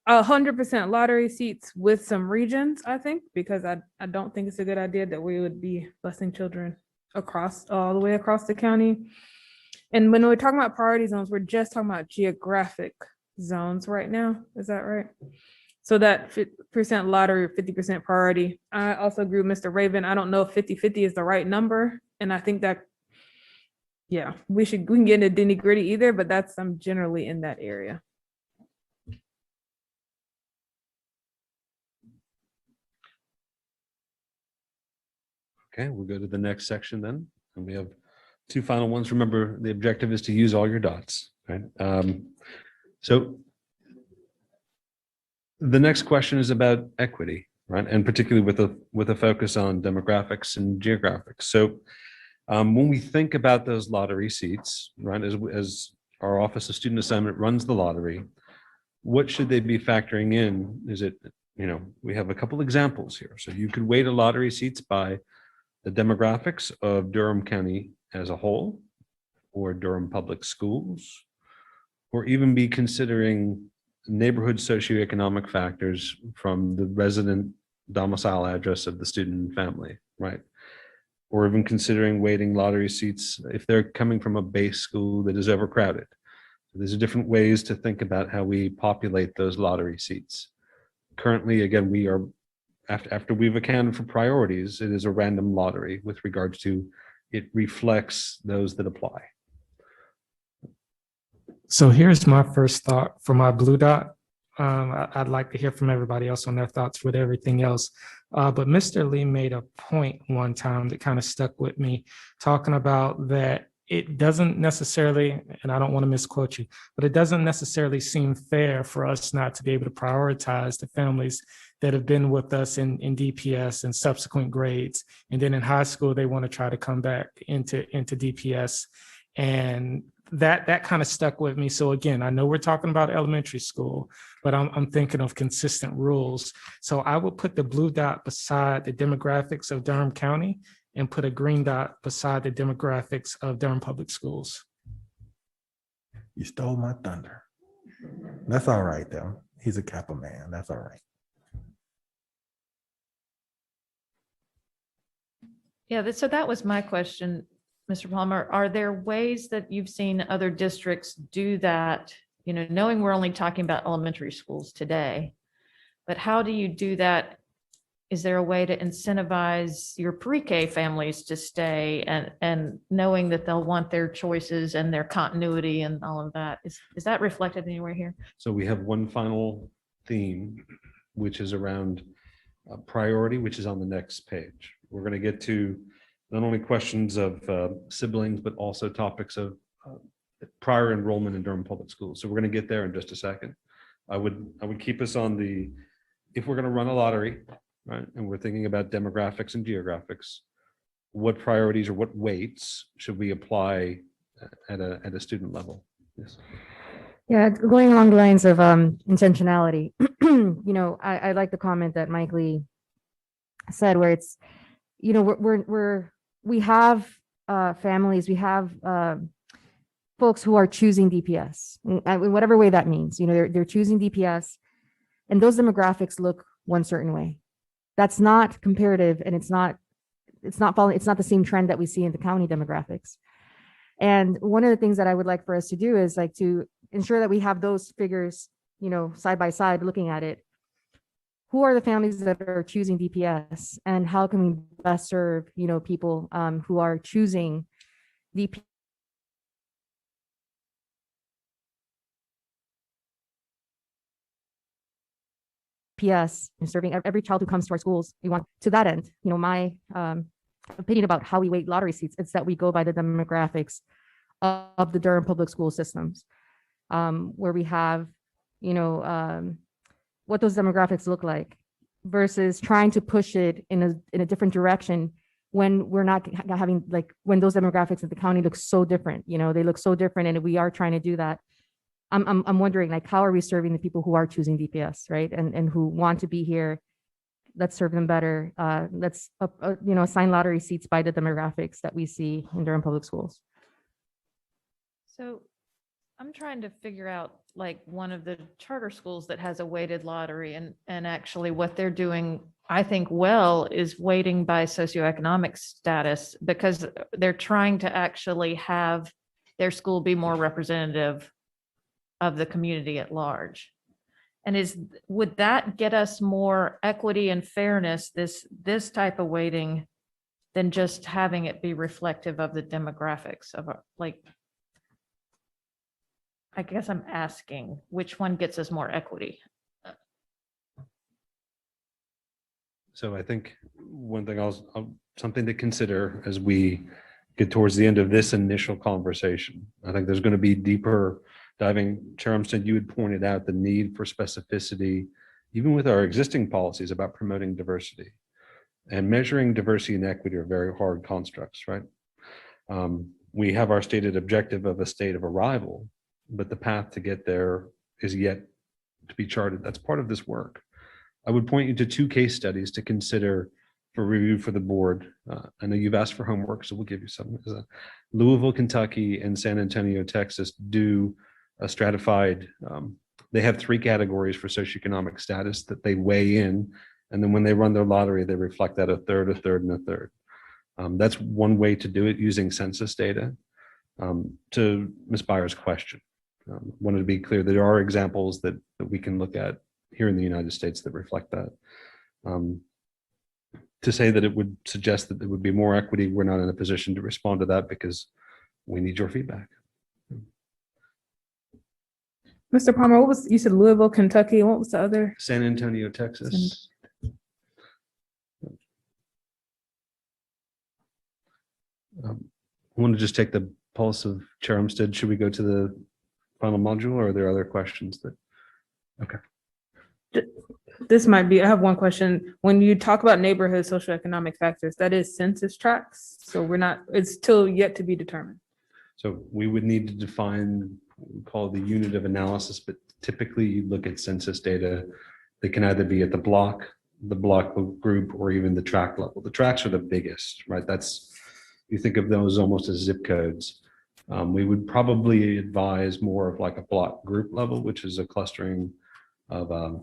100% lottery seats with some regions, I think, because I don't think it's a good idea that we would be busing children all the way across the county. And when we're talking about priority zones, we're just talking about geographic zones right now. Is that right? So that 50% lottery or 50% priority. I also agree with Mr. Raven. I don't know if 50-50 is the right number. And I think that, yeah, we can get into nitty gritty either, but I'm generally in that area. Okay, we'll go to the next section then. And we have two final ones. Remember, the objective is to use all your dots, right? So the next question is about equity, right? And particularly with a focus on demographics and geographics. So when we think about those lottery seats, right, as our Office of Student Assignment runs the lottery, what should they be factoring in? Is it, we have a couple examples here. So you could weight a lottery seats by the demographics of Durham County as a whole, or Durham Public Schools, or even be considering neighborhood socioeconomic factors from the resident domicile address of the student and family, right? Or even considering weighting lottery seats if they're coming from a base school that is overcrowded. There's different ways to think about how we populate those lottery seats. Currently, again, we are, after we've accounted for priorities, it is a random lottery with regards to it reflects those that apply. So here's my first thought for my blue dot. I'd like to hear from everybody else on their thoughts with everything else. But Mr. Lee made a point one time that kind of stuck with me, talking about that it doesn't necessarily, and I don't want to misquote you, but it doesn't necessarily seem fair for us not to be able to prioritize the families that have been with us in DPS and subsequent grades. And then in high school, they want to try to come back into DPS. And that kind of stuck with me. So again, I know we're talking about elementary school, but I'm thinking of consistent rules. So I would put the blue dot beside the demographics of Durham County and put a green dot beside the demographics of Durham Public Schools. You stole my thunder. That's all right, though. He's a Kappa man. That's all right. Yeah, so that was my question, Mr. Palmer. Are there ways that you've seen other districts do that? Knowing we're only talking about elementary schools today, but how do you do that? Is there a way to incentivize your pre-K families to stay and knowing that they'll want their choices and their continuity and all of that? Is that reflected anywhere here? So we have one final theme, which is around priority, which is on the next page. We're going to get to not only questions of siblings, but also topics of prior enrollment in Durham Public Schools. So we're going to get there in just a second. I would keep us on if we're going to run a lottery, right, and we're thinking about demographics and geographics, what priorities or what weights should we apply at a student level? Yes. Yeah, going along the lines of intentionality, I like the comment that Mike Lee said, where it's, we have families, we have folks who are choosing DPS in whatever way that means. They're choosing DPS, And those demographics look one certain way. That's not comparative, and it's not the same trend that we see in the county demographics. And one of the things that I would like for us to do is like to ensure that we have those figures, side by side, looking at it. Who are the families that are choosing DPS, and how can we best serve, people who are choosing DPS and serving every child who comes to our schools. We want, to that end, my opinion about how we weight lottery seats is that we go by the demographics of the Durham public school systems, where we have, what those demographics look like, versus trying to push it in a different direction when we're not having, like, when those demographics at the county look so different. They look so different, and we are trying to do that. I'm wondering, like, how are we serving the people who are choosing DPS, right? And who want to be here? Let's serve them better. Let's, assign lottery seats by the demographics that we see in Durham Public Schools. So I'm trying to figure out, like, one of the charter schools that has a weighted lottery, and actually what they're doing, I think, well, is weighting by socioeconomic status, because they're trying to actually have their school be more representative of the community at large. And would that get us more equity and fairness, this type of weighting, than just having it be reflective of the demographics of I guess I'm asking which one gets us more equity? So I think one thing something to consider as we get towards the end of this initial conversation, I think there's going to be deeper diving. Chair Umstead, you had pointed out the need for specificity, even with our existing policies about promoting diversity. And measuring diversity and equity are very hard constructs, right? We have our stated objective of a state of arrival, but the path to get there is yet to be charted. That's part of this work. I would point you to 2 case studies to consider for review for the board. I know you've asked for homework, so we'll give you some. Louisville, Kentucky, and San Antonio, Texas do a stratified, they have 3 categories for socioeconomic status that they weigh in. And then when they run their lottery, they reflect that a third, and a third. That's one way to do it using census data. To Ms. Byers' question, wanted to be clear, there are examples that we can look at here in the United States that reflect that. To say that it would suggest that there would be more equity, we're not in a position to respond to that because we need your feedback. Mr. Palmer, you said Louisville, Kentucky, and what was the other? San Antonio, Texas. I want to just take the pulse of Chair Umstead. Should we go to the final module, or are there other questions that? Okay. I have one question. When you talk about neighborhood socioeconomic factors, that is census tracts. So it's still yet to be determined. So we would need to define what we call the unit of analysis, but typically you look at census data. They can either be at the block group, or even the tract level. The tracts are the biggest, right? You think of those almost as zip codes. We would probably advise more of like a block group level, which is a clustering of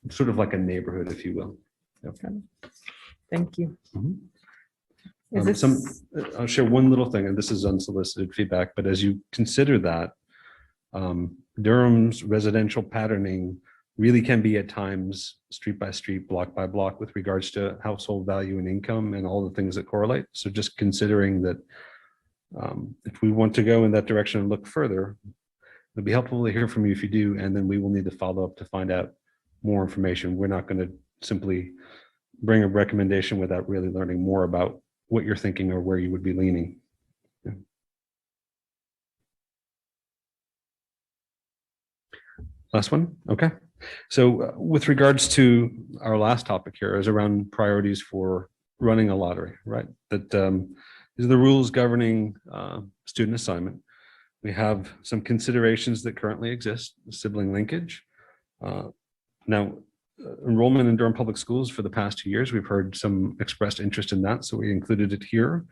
sort of like a neighborhood, if you will. Okay. Thank you. I'll share one little thing, and this is unsolicited feedback, but as you consider that, Durham's residential patterning really can be at times street by street, block by block, with regards to household value and income and all the things that correlate. So just considering that if we want to go in that direction and look further, it'd be helpful to hear from you if you do, and then we will need to follow up to find out more information. We're not going to simply bring a recommendation without really learning more about what you're thinking or where you would be leaning. Yeah. Last one. Okay. So with regards to our last topic here is around priorities for running a lottery, right? That these are the rules governing student assignment. We have some considerations that currently exist, sibling linkage. Now, enrollment in Durham Public Schools for the past 2 years, we've heard some expressed interest in that, so we included it here.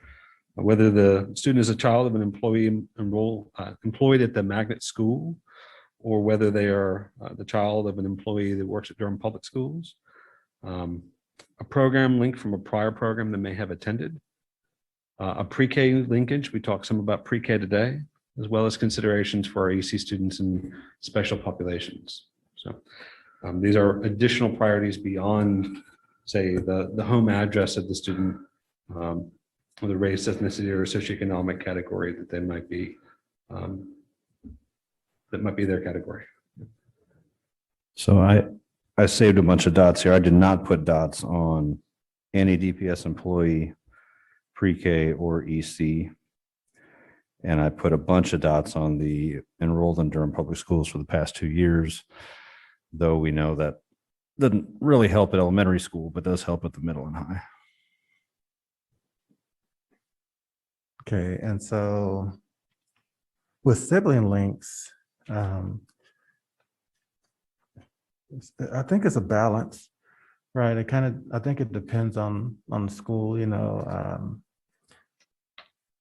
Whether the student is a child of an employee employed at the magnet school, or whether they are the child of an employee that works at Durham Public Schools, a program link from a prior program that may have attended, a pre-K linkage. We talked some about pre-K today, as well as considerations for our EC students in special populations. So these are additional priorities beyond, say, the home address of the student, or the race, ethnicity, or socioeconomic category that they might be, that might be their category. So I saved a bunch of dots here. I did not put dots on any DPS employee, pre-K or EC. And I put a bunch of dots on the enrolled in Durham Public Schools for the past 2 years, though we know that doesn't really help at elementary school, but does help at the middle and high. Okay, and so with sibling links, I think it's a balance, right? I think it depends on the school, you know.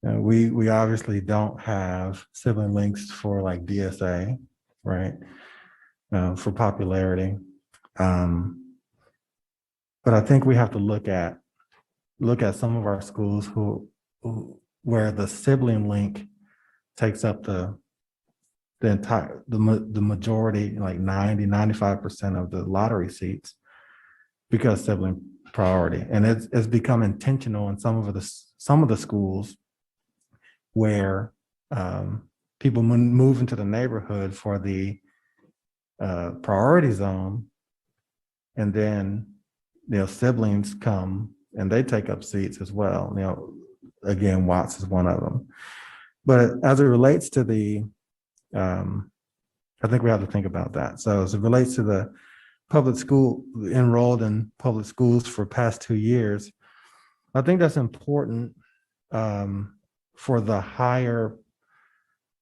We obviously don't have sibling links for like DSA, right? For popularity. But I think we have to look at some of our schools where the sibling link takes up the majority, like 95% of the lottery seats, because sibling priority. And it's become intentional in some of the schools where people move into the neighborhood for the priority zone, and then siblings come and they take up seats as well. Again, Watts is one of them. But as it relates to the I think we have to think about that. So as it relates to the public school, enrolled in public schools for past 2 years, I think that's important for the higher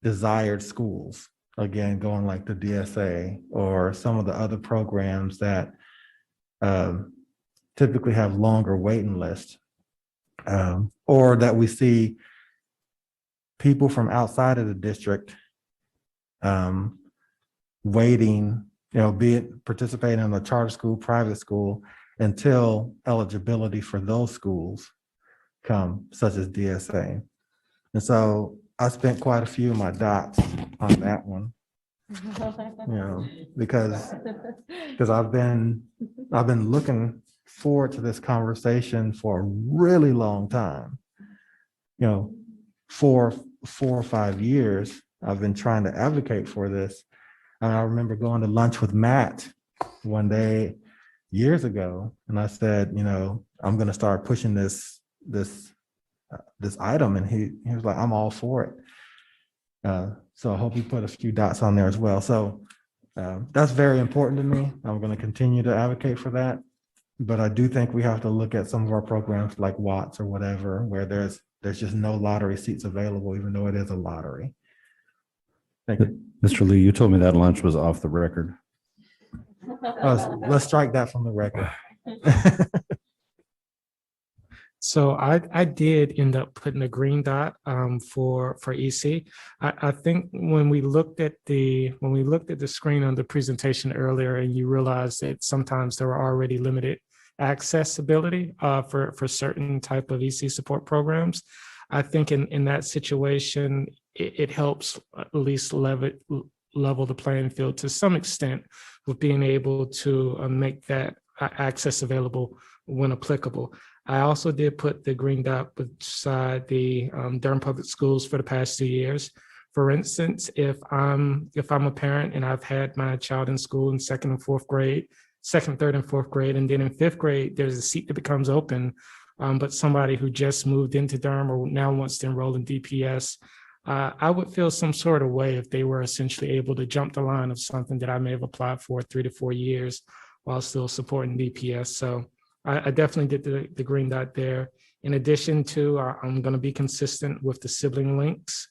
desired schools. Again, going like the DSA or some of the other programs that typically have longer waiting lists, or that we see people from outside of the district waiting, be it participating in a charter school, private school, until eligibility for those schools come, such as DSA. And so I spent quite a few of my dots on that one, because I've been looking forward to this conversation for a really long time. 4 or 5 years, I've been trying to advocate for this. And I remember going to lunch with Matt one day years ago, and I said, I'm going to start pushing this item, and he was like, I'm all for it. So I hope you put a few dots on there as well. So that's very important to me. I'm going to continue to advocate for that. But I do think we have to look at some of our programs like Watts or whatever, where there's just no lottery seats available, even though it is a lottery. Thank you. Mr. Lee, you told me that lunch was off the record. Let's strike that from the record. So I did end up putting a green dot for EC. I think when we looked at the screen on the presentation earlier, and you realized that sometimes there were already limited accessibility for certain type of EC support programs, I think in that situation, it helps at least level the playing field to some extent with being able to make that access available when applicable. I also did put the green dot beside the Durham Public Schools for the past 2 years. For instance, if I'm a parent and I've had my child in school in second, third, and fourth grade, and then in fifth grade, there's a seat that becomes open, but somebody who just moved into Durham or now wants to enroll in DPS, I would feel some sort of way if they were essentially able to jump the line of something that I may have applied for 3 to 4 years while still supporting DPS. So I definitely did the green dot there. In addition to, I'm going to be consistent with the sibling links.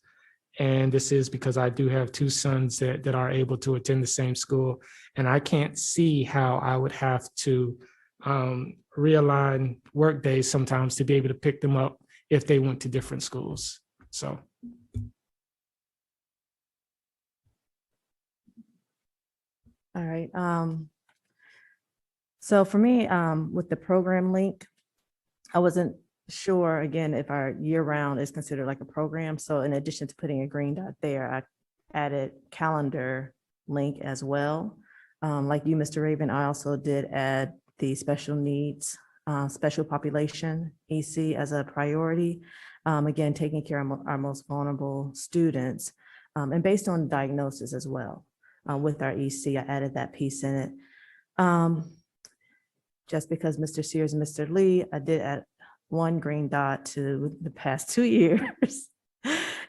And this is because I do have 2 sons that are able to attend the same school. And I can't see how I would have to realign work days sometimes to be able to pick them up if they went to different schools. So. All right. So for me, with the program link, I wasn't sure, again, if our year-round is considered like a program. So in addition to putting a green dot there, I added calendar link as well. Like you, Mr. Raven, I also did add the special needs, special population EC as a priority. Again, taking care of our most vulnerable students, and based on diagnosis as well. With our EC, I added that piece in it. Just because Mr. Sears and Mr. Lee, I did add one green dot to the past 2 years.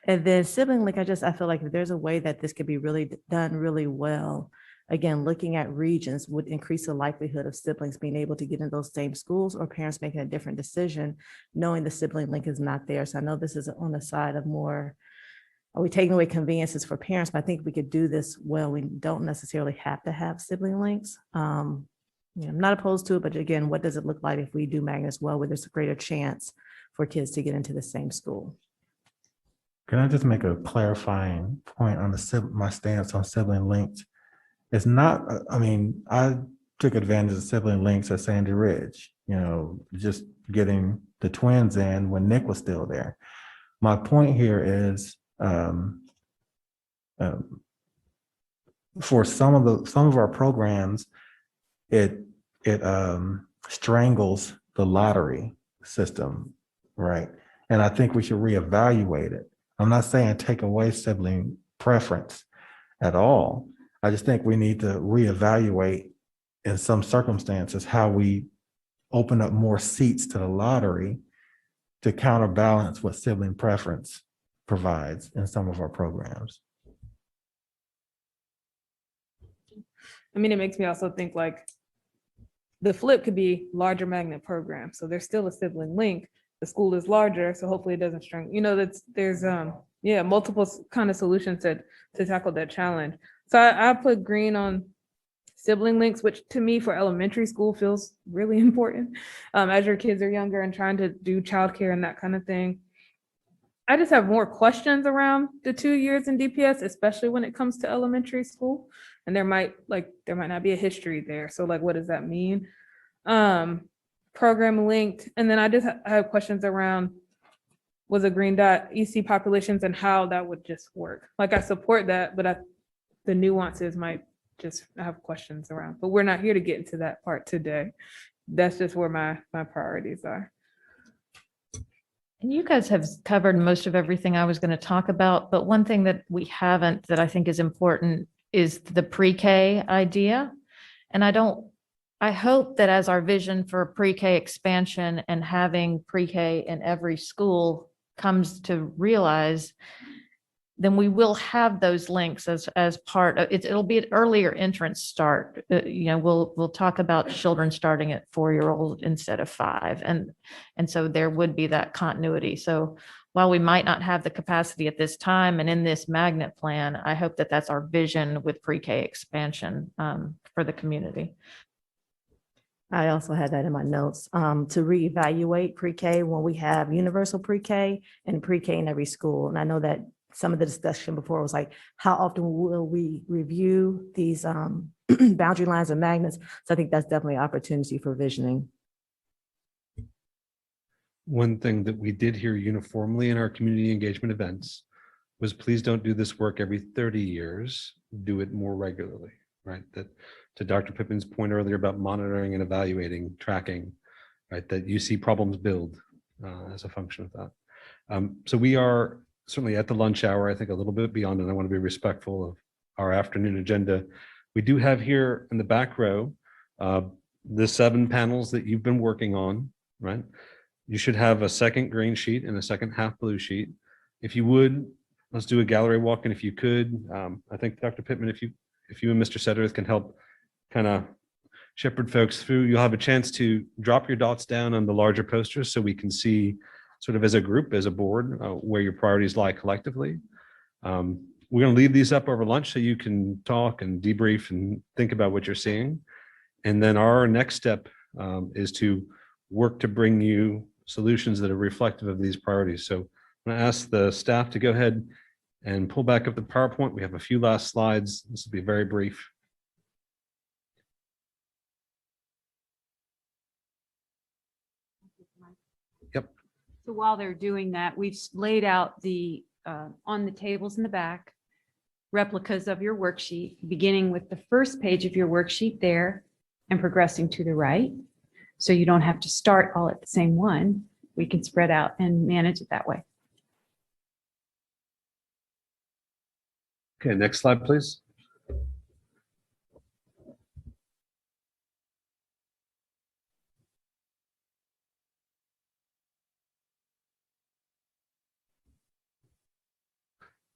And then sibling link, I feel like if there's a way that this could be really done really well, again, looking at regions would increase the likelihood of siblings being able to get in those same schools or parents making a different decision, knowing the sibling link is not there. So I know this is on the side of more, are we taking away conveniences for parents? But I think we could do this well. We don't necessarily have to have sibling links. I'm not opposed to it, but again, what does it look like if we do magnets well, where there's a greater chance for kids to get into the same school? Can I just make a clarifying point on my stance on sibling links? It's not, I took advantage of sibling links at Sandy Ridge, just getting the twins in when Nick was still there. My point here is, for some of our programs, it strangles the lottery system, right? And I think we should reevaluate it. I'm not saying take away sibling preference at all. I just think we need to reevaluate in some circumstances how we open up more seats to the lottery to counterbalance what sibling preference provides in some of our programs. I mean, it makes me also think like the flip could be larger magnet programs. So there's still a sibling link. The school is larger, so hopefully it doesn't string. There's multiple kind of solutions to tackle that challenge. So I put green on sibling links, which to me for elementary school feels really important as your kids are younger and trying to do childcare and that kind of thing. I just have more questions around the 2 years in DPS, especially when it comes to elementary school. And there might not be a history there. So like, what does that mean? Program linked. And then I have questions around was a green dot EC populations and how that would just work. Like I support that, but the nuances might just have questions around, but we're not here to get into that part today. That's just where my priorities are. And you guys have covered most of everything I was going to talk about, but one thing that we haven't that I think is important is the pre-K idea. And I hope that as our vision for pre-K expansion and having pre-K in every school comes to realize, then we will have those links as part of it. It'll be an earlier entrance start. We'll talk about children starting at 4-year-old instead of 5. And so there would be that continuity. So while we might not have the capacity at this time and in this magnet plan, I hope that that's our vision with pre-K expansion for the community. I also had that in my notes to reevaluate pre-K when we have universal pre-K and pre-K in every school. And I know that some of the discussion before was like, how often will we review these boundary lines and magnets? So I think that's definitely an opportunity for visioning. One thing that we did hear uniformly in our community engagement events was please don't do this work every 30 years, do it more regularly, right? That to Dr. Pippin's point earlier about monitoring and evaluating, tracking, right? That you see problems build as a function of that. So we are certainly at the lunch hour, I think a little bit beyond, and I want to be respectful of our afternoon agenda. We do have here in the back row, the 7 panels that you've been working on, right? You should have a second green sheet and a second half blue sheet. If you would, let's do a gallery walk. And if you could, I think Dr. Pittman, if you and Mr. Sedgwick can help kind of shepherd folks through, you'll have a chance to drop your dots down on the larger posters so we can see sort of as a group, as a board, where your priorities lie collectively. We're going to leave these up over lunch so you can talk and debrief and think about what you're seeing. And then our next step is to work to bring you solutions that are reflective of these priorities. So I'm going to ask the staff to go ahead and pull back up the PowerPoint. We have a few last slides. This will be very brief. So while they're doing that, we've laid out the, on the tables in the back, replicas of your worksheet, beginning with the first page of your worksheet there and progressing to the right. So you don't have to start all at the same one. We can spread out and manage it that way. Okay, next slide, please.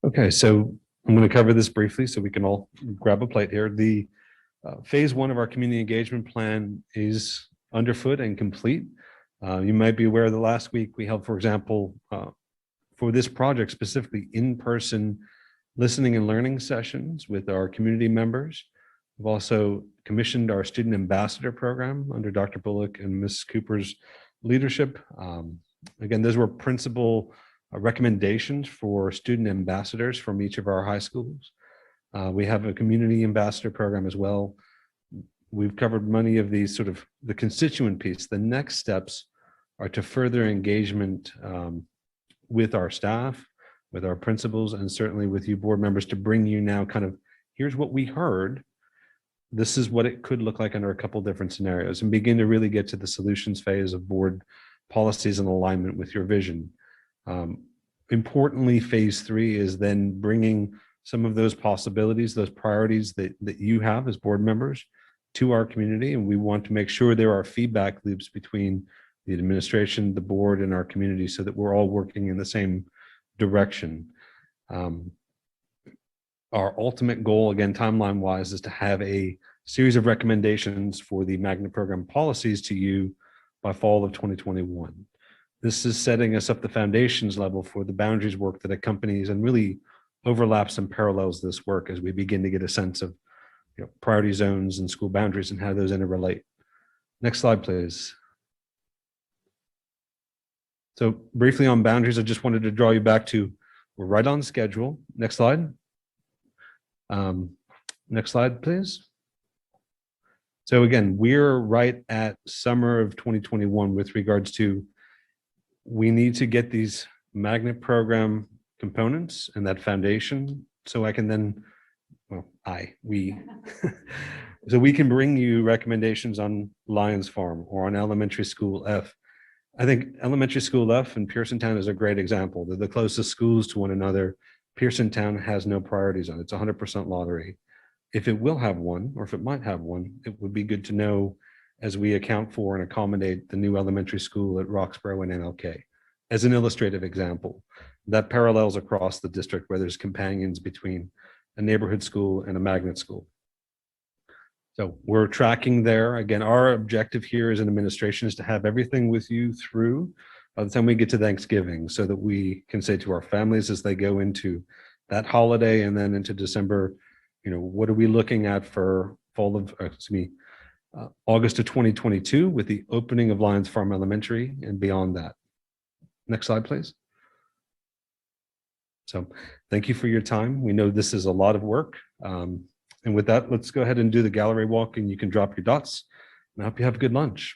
Okay, so I'm going to cover this briefly so we can all grab a plate here. The phase one of our community engagement plan is underfoot and complete. You might be aware that last week we held, for example, for this project specifically, in-person listening and learning sessions with our community members. We've also commissioned our student ambassador program under Dr. Bullock and Ms. Cooper's leadership. Again, those were principal recommendations for student ambassadors from each of our high schools. We have a community ambassador program as well. We've covered many of these sort of the constituent piece. The next steps are to further engagement with our staff, with our principals, and certainly with you board members to bring you now kind of, here's what we heard. This is what it could look like under a couple different scenarios, and begin to really get to the solutions phase of board policies and alignment with your vision. Importantly, phase three is then bringing some of those possibilities, those priorities that you have as board members to our community. And we want to make sure there are feedback loops between the administration, the board, and our community so that we're all working in the same direction. Our ultimate goal, again, timeline wise, is to have a series of recommendations for the magnet program policies to you by fall of 2021. This is setting us up the foundations level for the boundaries work that accompanies and really overlaps and parallels this work as we begin to get a sense of priority zones and school boundaries and how those interrelate. Next slide, please. So briefly on boundaries, I just wanted to draw you back to, we're right on schedule. Next slide. Next slide, please. So again, we're right at summer of 2021 with regards to, we need to get these magnet program components and that foundation so I can then, well, we so we can bring you recommendations on Lions Farm or on Elementary School F. I think Elementary School F and Pearson Town is a great example. They're the closest schools to one another. Pearson Town has no priorities on it. It's 100% lottery. If it will have one, or if it might have one, it would be good to know as we account for and accommodate the new elementary school at Roxborough and NLK. As an illustrative example, that parallels across the district where there's companions between a neighborhood school and a magnet school. So we're tracking there. Again, our objective here as an administration is to have everything with you through by the time we get to Thanksgiving so that we can say to our families as they go into that holiday and then into December, what are we looking at for August of 2022 with the opening of Lions Farm Elementary and beyond that. Next slide, please. So thank you for your time. We know this is a lot of work. And with that, let's go ahead and do the gallery walk and you can drop your dots. And I hope you have a good lunch.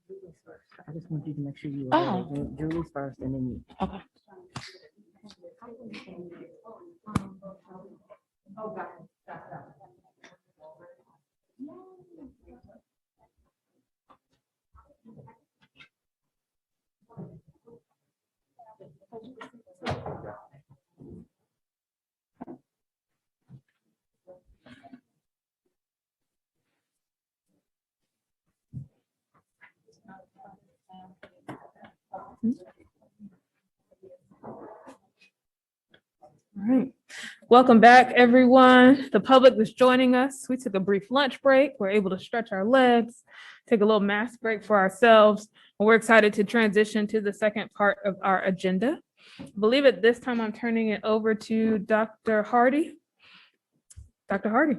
I just want you to make sure you Oh. are ready. Julie's first and then you. Okay. All right. Welcome back, everyone. The public that's joining us. We took a brief lunch break. We're able to stretch our legs, take a little mask break for ourselves. And we're excited to transition to the second part of our agenda. I believe at this time I'm turning it over to Dr. Hardy. Dr. Hardy.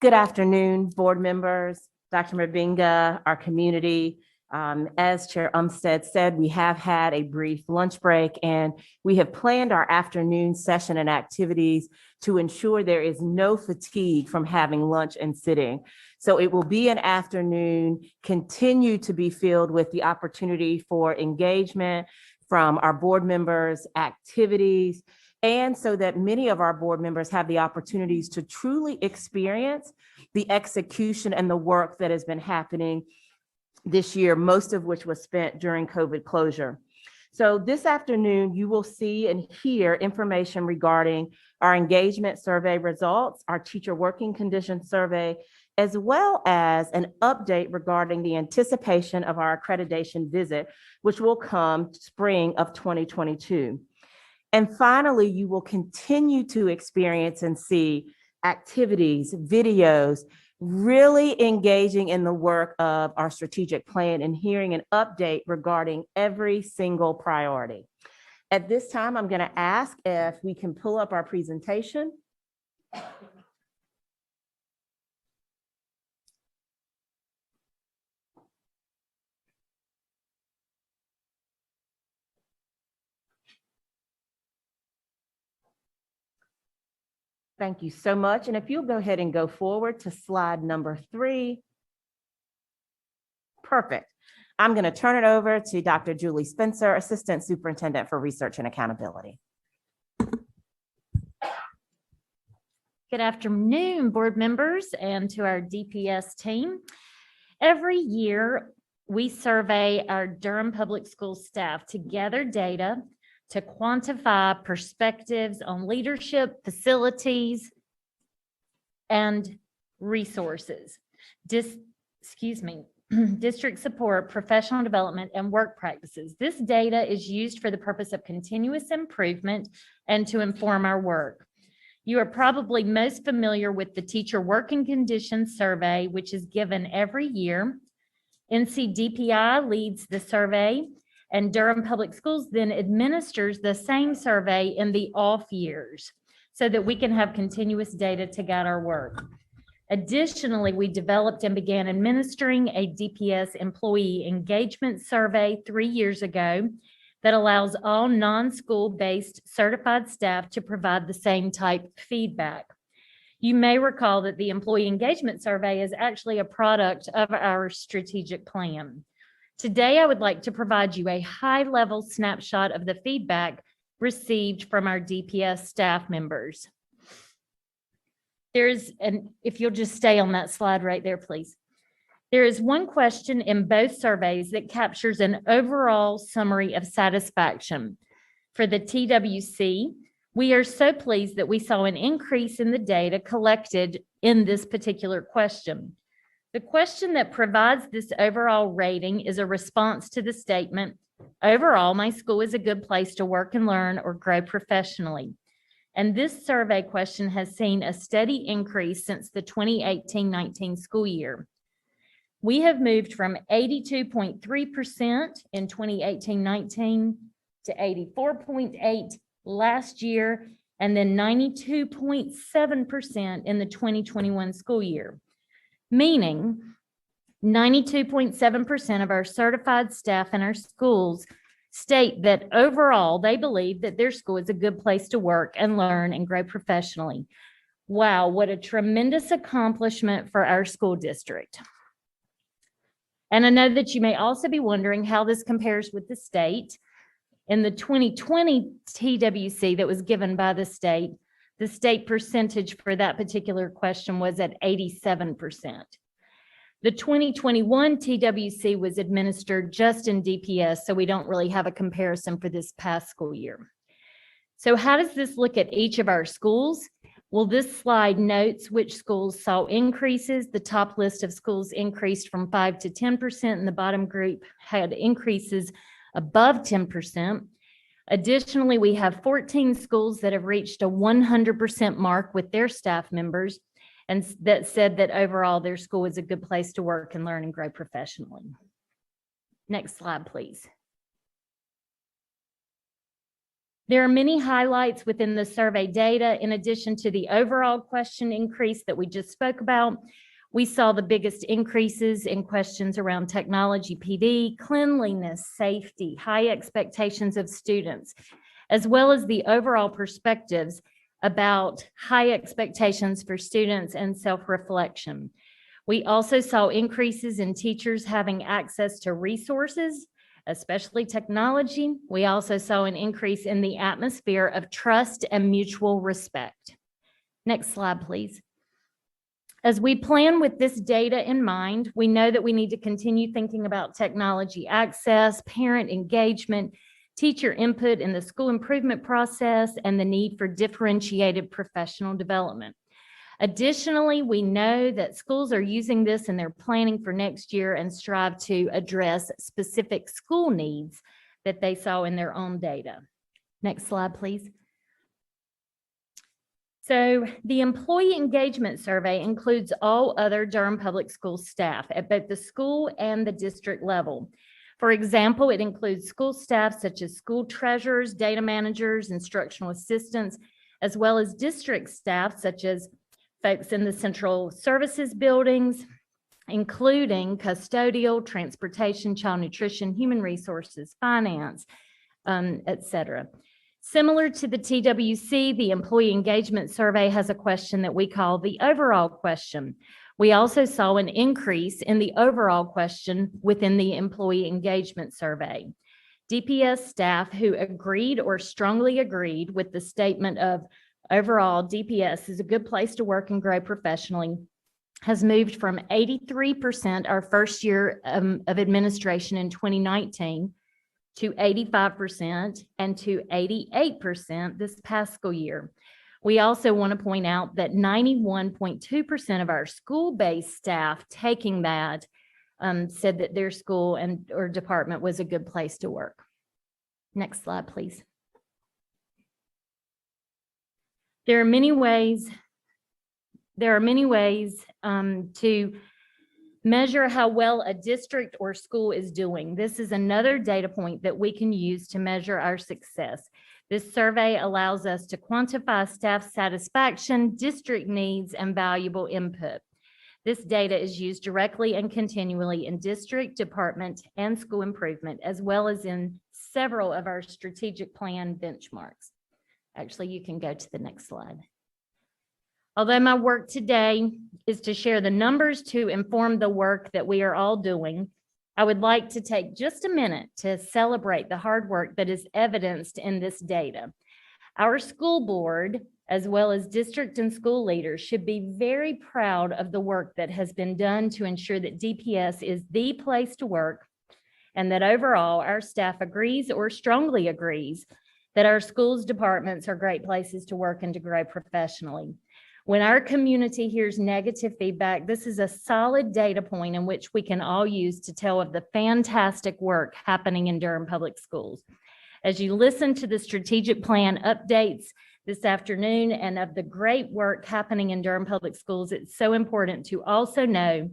Good afternoon, board members, Dr. Mabinga, our community. As Chair Umstead said, we have had a brief lunch break and we have planned our afternoon session and activities to ensure there is no fatigue from having lunch and sitting. So it will be an afternoon, continue to be filled with the opportunity for engagement from our board members, activities, and so that many of our board members have the opportunities to truly experience the execution and the work that has been happening this year, most of which was spent during COVID closure. So this afternoon, you will see and hear information regarding our engagement survey results, our teacher working conditions survey, as well as an update regarding the anticipation of our accreditation visit, which will come spring of 2022. And finally, you will continue to experience and see activities, videos, really engaging in the work of our strategic plan and hearing an update regarding every single priority. At this time, I'm going to ask if we can pull up our presentation. Thank you so much. And if you'll go ahead and go forward to slide number 3. Perfect. I'm going to turn it over to Dr. Julie Spencer, Assistant Superintendent for Research and Accountability. Good afternoon, board members, and to our DPS team. Every year, we survey our Durham Public School staff to gather data to quantify perspectives on leadership, facilities, and resources. District support, professional development, and work practices. This data is used for the purpose of continuous improvement and to inform our work. You are probably most familiar with the Teacher Working Conditions Survey, which is given every year. NCDPI leads the survey, and Durham Public Schools then administers the same survey in the off years so that we can have continuous data to guide our work. Additionally, we developed and began administering a DPS employee engagement survey 3 years ago that allows all non-school-based certified staff to provide the same type of feedback. You may recall that the employee engagement survey is actually a product of our strategic plan. Today, I would like to provide you a high-level snapshot of the feedback received from our DPS staff members. If you'll just stay on that slide right there, please. There is one question in both surveys that captures an overall summary of satisfaction. For the TWC, we are so pleased that we saw an increase in the data collected in this particular question. The question that provides this overall rating is a response to the statement, overall, my school is a good place to work and learn or grow professionally. And this survey question has seen a steady increase since the 2018-19 school year. We have moved from 82.3% in 2018-19 to 84.8% last year, and then 92.7% in the 2021 school year. Meaning 92.7% of our certified staff in our schools state that overall they believe that their school is a good place to work and learn and grow professionally. Wow, what a tremendous accomplishment for our school district. And I know that you may also be wondering how this compares with the state. In the 2020 TWC that was given by the state percentage for that particular question was at 87%. The 2021 TWC was administered just in DPS, so we don't really have a comparison for this past school year. So how does this look at each of our schools? Well, this slide notes which schools saw increases. The top list of schools increased from 5 to 10%, and the bottom group had increases above 10%. Additionally, we have 14 schools that have reached a 100% mark with their staff members, and that said that overall their school is a good place to work and learn and grow professionally. Next slide, please. There are many highlights within the survey data. In addition to the overall question increase that we just spoke about, we saw the biggest increases in questions around technology, PD, cleanliness, safety, high expectations of students, as well as the overall perspectives about high expectations for students and self-reflection. We also saw increases in teachers having access to resources, especially technology. We also saw an increase in the atmosphere of trust and mutual respect. Next slide, please. As we plan with this data in mind, we know that we need to continue thinking about technology access, parent engagement, teacher input in the school improvement process, and the need for differentiated professional development. Additionally, we know that schools are using this in their planning for next year and strive to address specific school needs that they saw in their own data. Next slide, please. So the employee engagement survey includes all other Durham Public Schools staff at both the school and the district level. For example, it includes school staff such as school treasurers, data managers, instructional assistants, as well as district staff such as folks in the central services buildings, including custodial, transportation, child nutrition, human resources, finance, et cetera. Similar to the TWC, the employee engagement survey has a question that we call the overall question. We also saw an increase in the overall question within the employee engagement survey. DPS staff who agreed or strongly agreed with the statement of overall DPS is a good place to work and grow professionally has moved from 83% our first year of administration in 2019 to 85% and to 88% this past school year. We also want to point out that 91.2% of our school-based staff taking that said that their school and or department was a good place to work. Next slide, please. There are many ways to measure how well a district or school is doing. This is another data point that we can use to measure our success. This survey allows us to quantify staff satisfaction, district needs, and valuable input. This data is used directly and continually in district, department, and school improvement, as well as in several of our strategic plan benchmarks. Actually, you can go to the next slide. Although my work today is to share the numbers to inform the work that we are all doing, I would like to take just a minute to celebrate the hard work that is evidenced in this data. Our school board, as well as district and school leaders, should be very proud of the work that has been done to ensure that DPS is the place to work, and that overall our staff agrees or strongly agrees that our schools departments are great places to work and to grow professionally. When our community hears negative feedback, this is a solid data point in which we can all use to tell of the fantastic work happening in Durham Public Schools. As you listen to the strategic plan updates this afternoon and of the great work happening in Durham Public Schools, it's so important to also know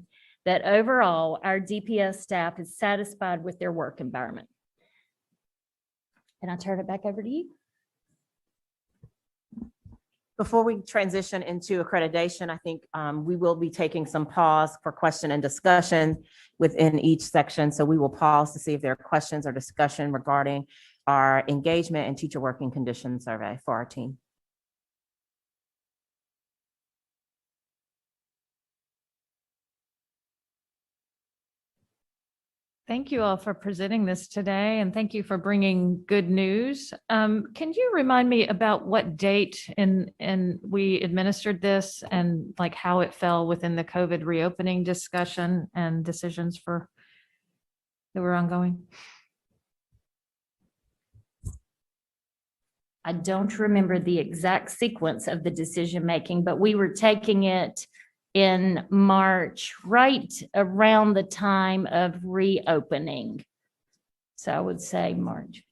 that overall our DPS staff is satisfied with their work environment. And I turn it back over to you. Before we transition into accreditation, I think we will be taking some pause for question and discussion within each section. So we will pause to see if there are questions or discussion regarding our engagement and teacher working conditions survey for our team. Thank you all for presenting this today, and thank you for bringing good news. Can you remind me about what date and we administered this and like how it fell within the COVID reopening discussion and decisions that were ongoing? I don't remember the exact sequence of the decision-making, but we were taking it in March, right around the time of reopening. So I would say March.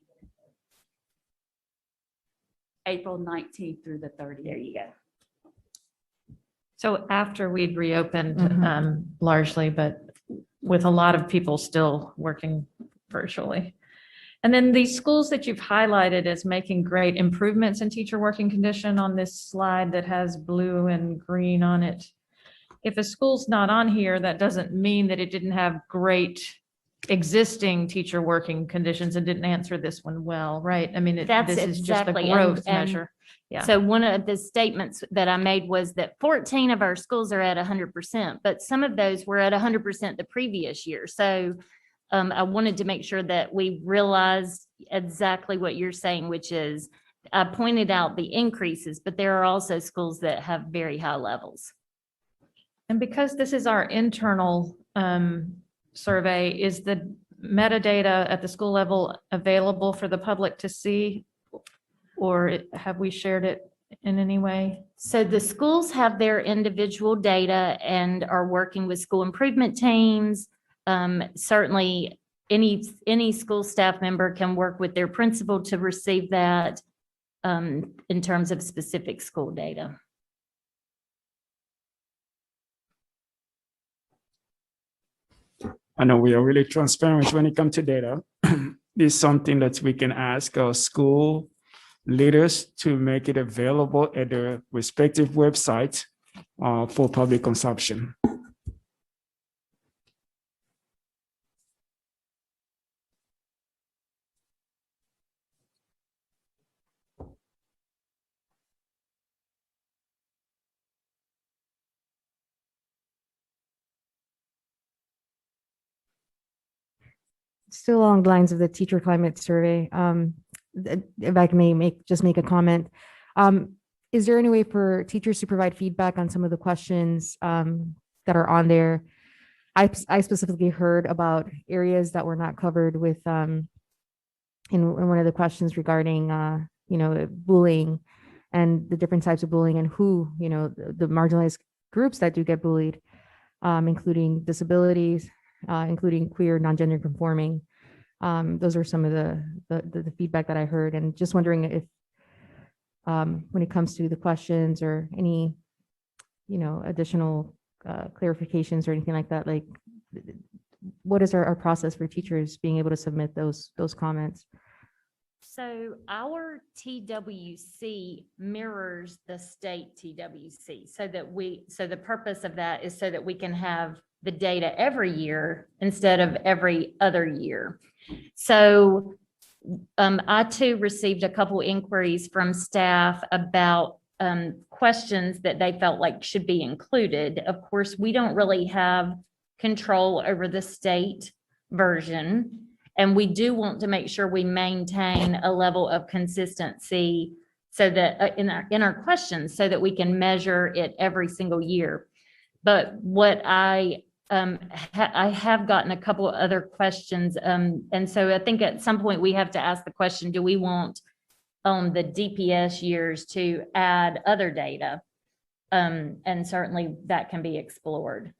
April 19th through the 30th. There you go. So after we'd reopened Mhm. largely, but with a lot of people still working virtually. And then these schools that you've highlighted as making great improvements in teacher working condition on this slide that has blue and green on it. If a school's not on here, that doesn't mean that it didn't have great existing teacher working conditions and didn't answer this one well, right? I mean, That's this is just a exactly, growth and measure. Yeah. So one of the statements that I made was that 14 of our schools are at 100%, but some of those were at 100% the previous year. So I wanted to make sure that we realized exactly what you're saying, which is I pointed out the increases, but there are also schools that have very high levels. And because this is our internal survey, is the metadata at the school level available for the public to see? Or have we shared it in any way? So the schools have their individual data and are working with school improvement teams. Certainly, any school staff member can work with their principal to receive that in terms of specific school data. I know we are really transparent when it comes to data. This is something that we can ask our school leaders to make it available at their respective websites for public consumption. Still along the lines of the teacher climate survey, if I can make a comment. Is there any way for teachers to provide feedback on some of the questions that are on there? I specifically heard about areas that were not covered with in one of the questions regarding bullying and the different types of bullying and who, the marginalized groups that do get bullied, including disabilities, including queer, non-gender conforming. Those are some of the feedback that I heard, and just wondering if when it comes to the questions or any, additional clarifications or anything like that, like what is our process for teachers being able to submit those comments? So our TWC mirrors the state TWC so the purpose of that is so that we can have the data every year instead of every other year. So I too received a couple inquiries from staff about questions that they felt like should be included. Of course, we don't really have control over the state version. And we do want to make sure we maintain a level of consistency so that in our questions, so that we can measure it every single year. But what I have gotten a couple of other questions. And so I think at some point we have to ask the question, do we want the DPS years to add other data? And certainly that can be explored.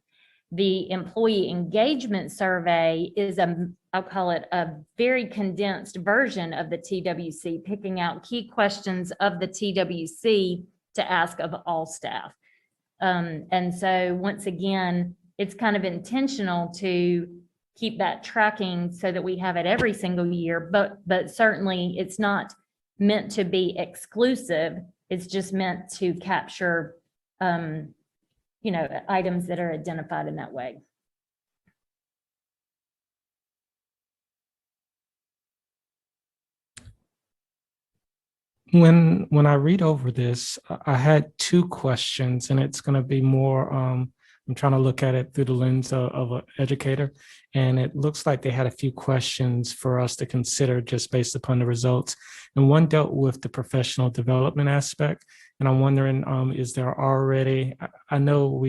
The employee engagement survey is I'll call it a very condensed version of the TWC, picking out key questions of the TWC to ask of all staff. And so once again, it's kind of intentional to keep that tracking so that we have it every single year, but certainly it's not meant to be exclusive. It's just meant to capture items that are identified in that way. When I read over this, I had two questions, and it's going to be more I'm trying to look at it through the lens of an educator. And it looks like they had a few questions for us to consider just based upon the results. And one dealt with the professional development aspect. And I'm wondering, is there already, I know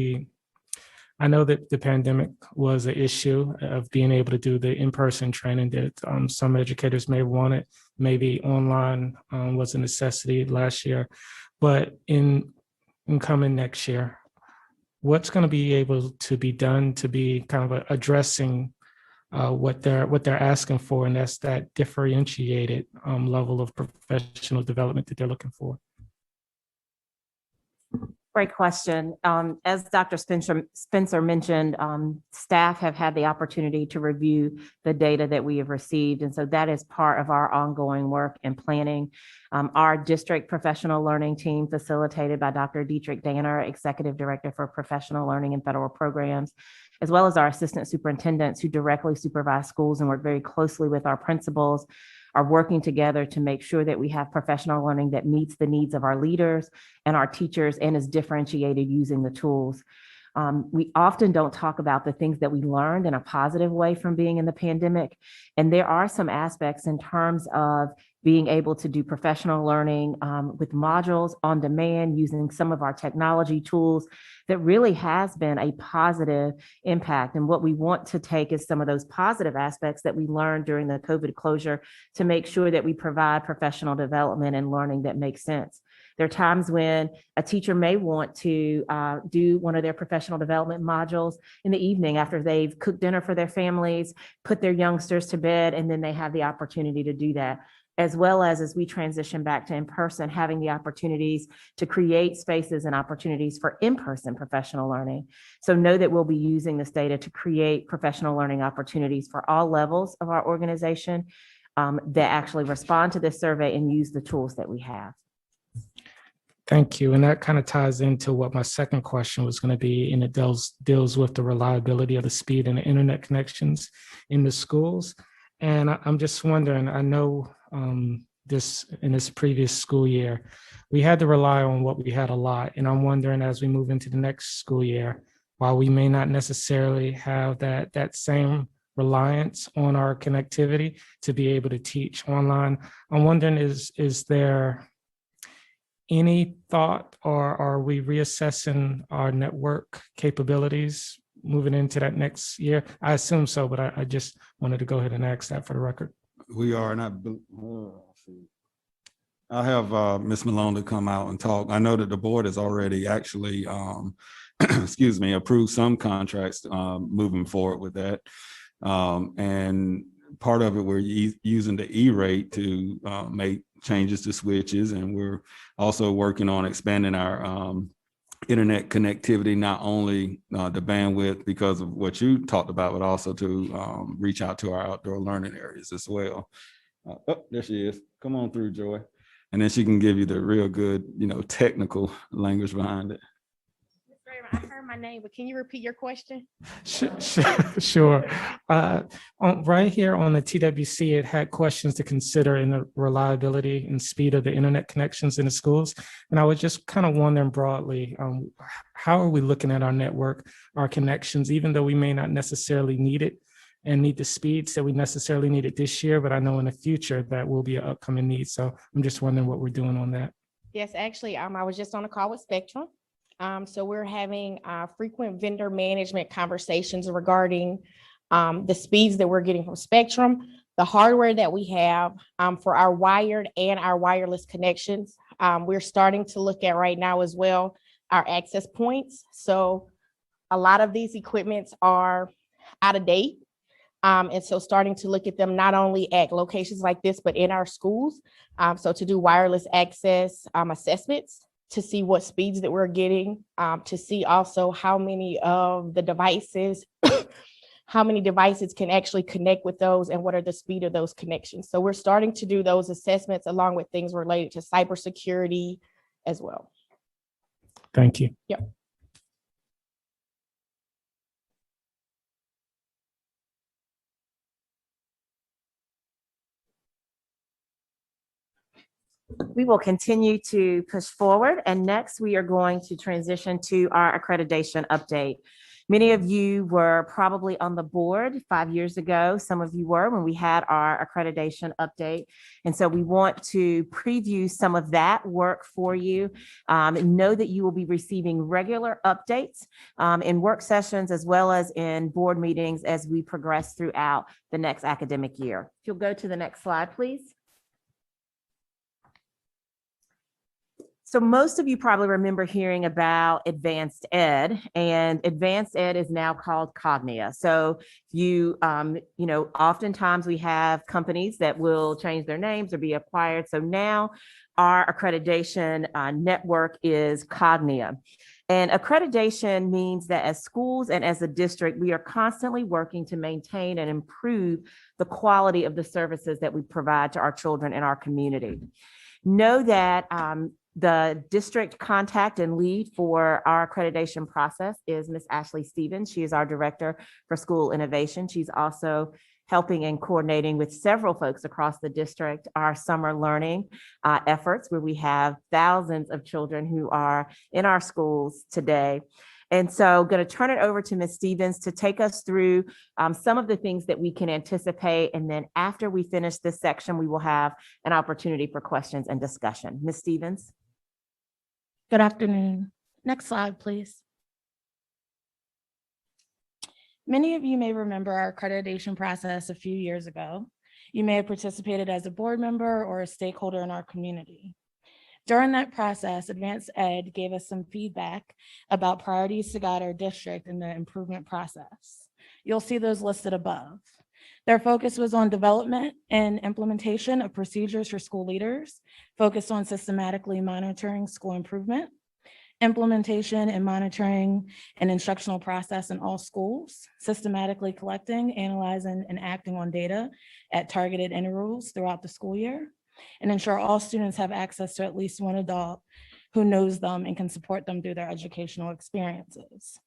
that the pandemic was an issue of being able to do the in-person training that some educators may want it. Maybe online was a necessity last year. But in coming next year, what's going to be able to be done to be kind of addressing what they're asking for, and that's that differentiated level of professional development that they're looking for? Great question. As Dr. Spencer mentioned, staff have had the opportunity to review the data that we have received. And so that is part of our ongoing work and planning. Our district professional learning team, facilitated by Dr. Dietrich Danner, Executive Director for Professional Learning and Federal Programs, as well as our assistant superintendents who directly supervise schools and work very closely with our principals, are working together to make sure that we have professional learning that meets the needs of our leaders and our teachers and is differentiated using the tools. We often don't talk about the things that we learned in a positive way from being in the pandemic. And there are some aspects in terms of being able to do professional learning with modules on demand using some of our technology tools that really has been a positive impact. And what we want to take is some of those positive aspects that we learned during the COVID closure to make sure that we provide professional development and learning that makes sense. There are times when a teacher may want to do one of their professional development modules in the evening after they've cooked dinner for their families, put their youngsters to bed, and then they have the opportunity to do that. As well as we transition back to in-person, having the opportunities to create spaces and opportunities for in-person professional learning. So know that we'll be using this data to create professional learning opportunities for all levels of our organization that actually respond to this survey and use the tools that we have. Thank you. And that kind of ties into what my second question was going to be, and it deals with the reliability of the speed and the internet connections in the schools. And I'm just wondering, I know in this previous school year, we had to rely on what we had a lot. And I'm wondering, as we move into the next school year, while we may not necessarily have that same reliance on our connectivity to be able to teach online, I'm wondering, is there any thought, or are we reassessing our network capabilities moving into that next year? I assume so, but I just wanted to go ahead and ask that for the record. We are, and I'll have Ms. Malone to come out and talk. I know that the board has already actually, excuse me, approved some contracts moving forward with that. And part of it, we're using the E-rate to make changes to switches, and we're also working on expanding our internet connectivity, not only the bandwidth because of what you talked about, but also to reach out to our outdoor learning areas as well. Oh, there she is. Come on through, Joy. And then she can give you the real good, technical language behind it. I heard my name, but can you repeat your question? Sure. Right here on the TWC, it had questions to consider in the reliability and speed of the internet connections in the schools. And I was just kind of wondering broadly, how are we looking at our network, our connections, even though we may not necessarily need it and need the speeds that we necessarily need it this year, but I know in the future that will be an upcoming need. So I'm just wondering what we're doing on that. Yes, actually, I was just on a call with Spectrum. So we're having frequent vendor management conversations regarding the speeds that we're getting from Spectrum, the hardware that we have for our wired and our wireless connections. We're starting to look at right now as well our access points. So a lot of these equipments are out of date. And so starting to look at them not only at locations like this, but in our schools. So to do wireless access assessments, to see what speeds that we're getting, to see also how many of the devices, how many devices can actually connect with those and what are the speed of those connections. So we're starting to do those assessments along with things related to cybersecurity as well. Thank you. Yep. We will continue to push forward, and next we are going to transition to our accreditation update. Many of you were probably on the board 5 years ago. Some of you were when we had our accreditation update. And so we want to preview some of that work for you. Know that you will be receiving regular updates in work sessions as well as in board meetings as we progress throughout the next academic year. If you'll go to the next slide, please. So most of you probably remember hearing about advanced ed, and advanced ed is now called Cognia. So oftentimes we have companies that will change their names or be acquired. So now our accreditation network is Cognia. And accreditation means that as schools and as a district, we are constantly working to maintain and improve the quality of the services that we provide to our children in our community. Know that the district contact and lead for our accreditation process is Ms. Ashley Stevens. She is our Director for School Innovation. She's also helping and coordinating with several folks across the district, our summer learning efforts, where we have thousands of children who are in our schools today. And so going to turn it over to Ms. Stevens to take us through some of the things that we can anticipate. And then after we finish this section, we will have an opportunity for questions and discussion. Ms. Stevens. Good afternoon. Next slide, please. Many of you may remember our accreditation process a few years ago. You may have participated as a board member or a stakeholder in our community. During that process, Advanced Ed gave us some feedback about priorities to guide our district in the improvement process. You'll see those listed above. Their focus was on development and implementation of procedures for school leaders, focused on systematically monitoring school improvement, implementation and monitoring an instructional process in all schools, systematically collecting, analyzing, and acting on data at targeted intervals throughout the school year, and ensure all students have access to at least one adult who knows them and can support them through their educational experiences.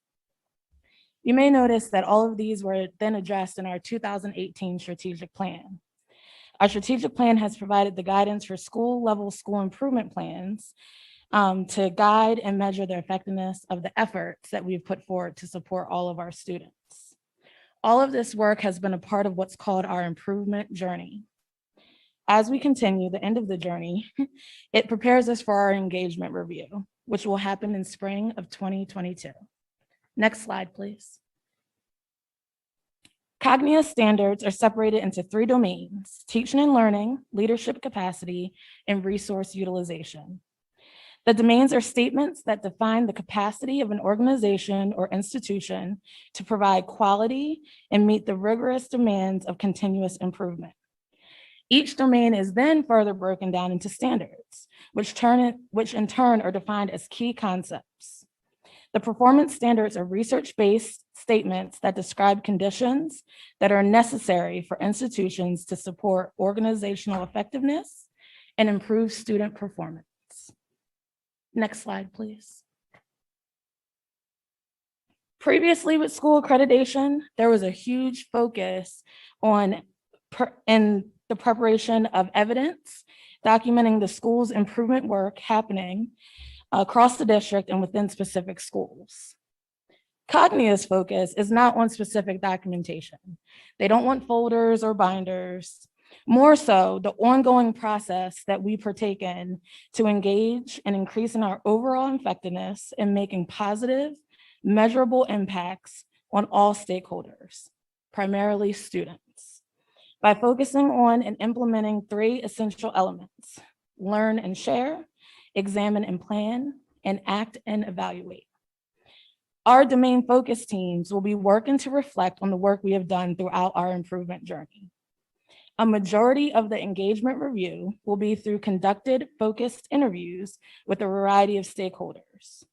You may notice that all of these were then addressed in our 2018 strategic plan. Our strategic plan has provided the guidance for school-level school improvement plans to guide and measure the effectiveness of the efforts that we've put forward to support all of our students. All of this work has been a part of what's called our improvement journey. As we continue the end of the journey, it prepares us for our engagement review, which will happen in spring of 2022. Next slide, please. Cognia standards are separated into 3 domains: teaching and learning, leadership capacity, and resource utilization. The domains are statements that define the capacity of an organization or institution to provide quality and meet the rigorous demands of continuous improvement. Each domain is then further broken down into standards, which in turn are defined as key concepts. The performance standards are research-based statements that describe conditions that are necessary for institutions to support organizational effectiveness and improve student performance. Next slide, please. Previously with school accreditation, there was a huge focus on in the preparation of evidence, documenting the school's improvement work happening across the district and within specific schools. Cognia's focus is not on specific documentation. They don't want folders or binders, more so the ongoing process that we partake in to engage and increase in our overall effectiveness in making positive, measurable impacts on all stakeholders, primarily students, by focusing on and implementing 3 essential elements: learn and share, examine and plan, and act and evaluate. Our domain focus teams will be working to reflect on the work we have done throughout our improvement journey. A majority of the engagement review will be through conducted focused interviews with a variety of stakeholders.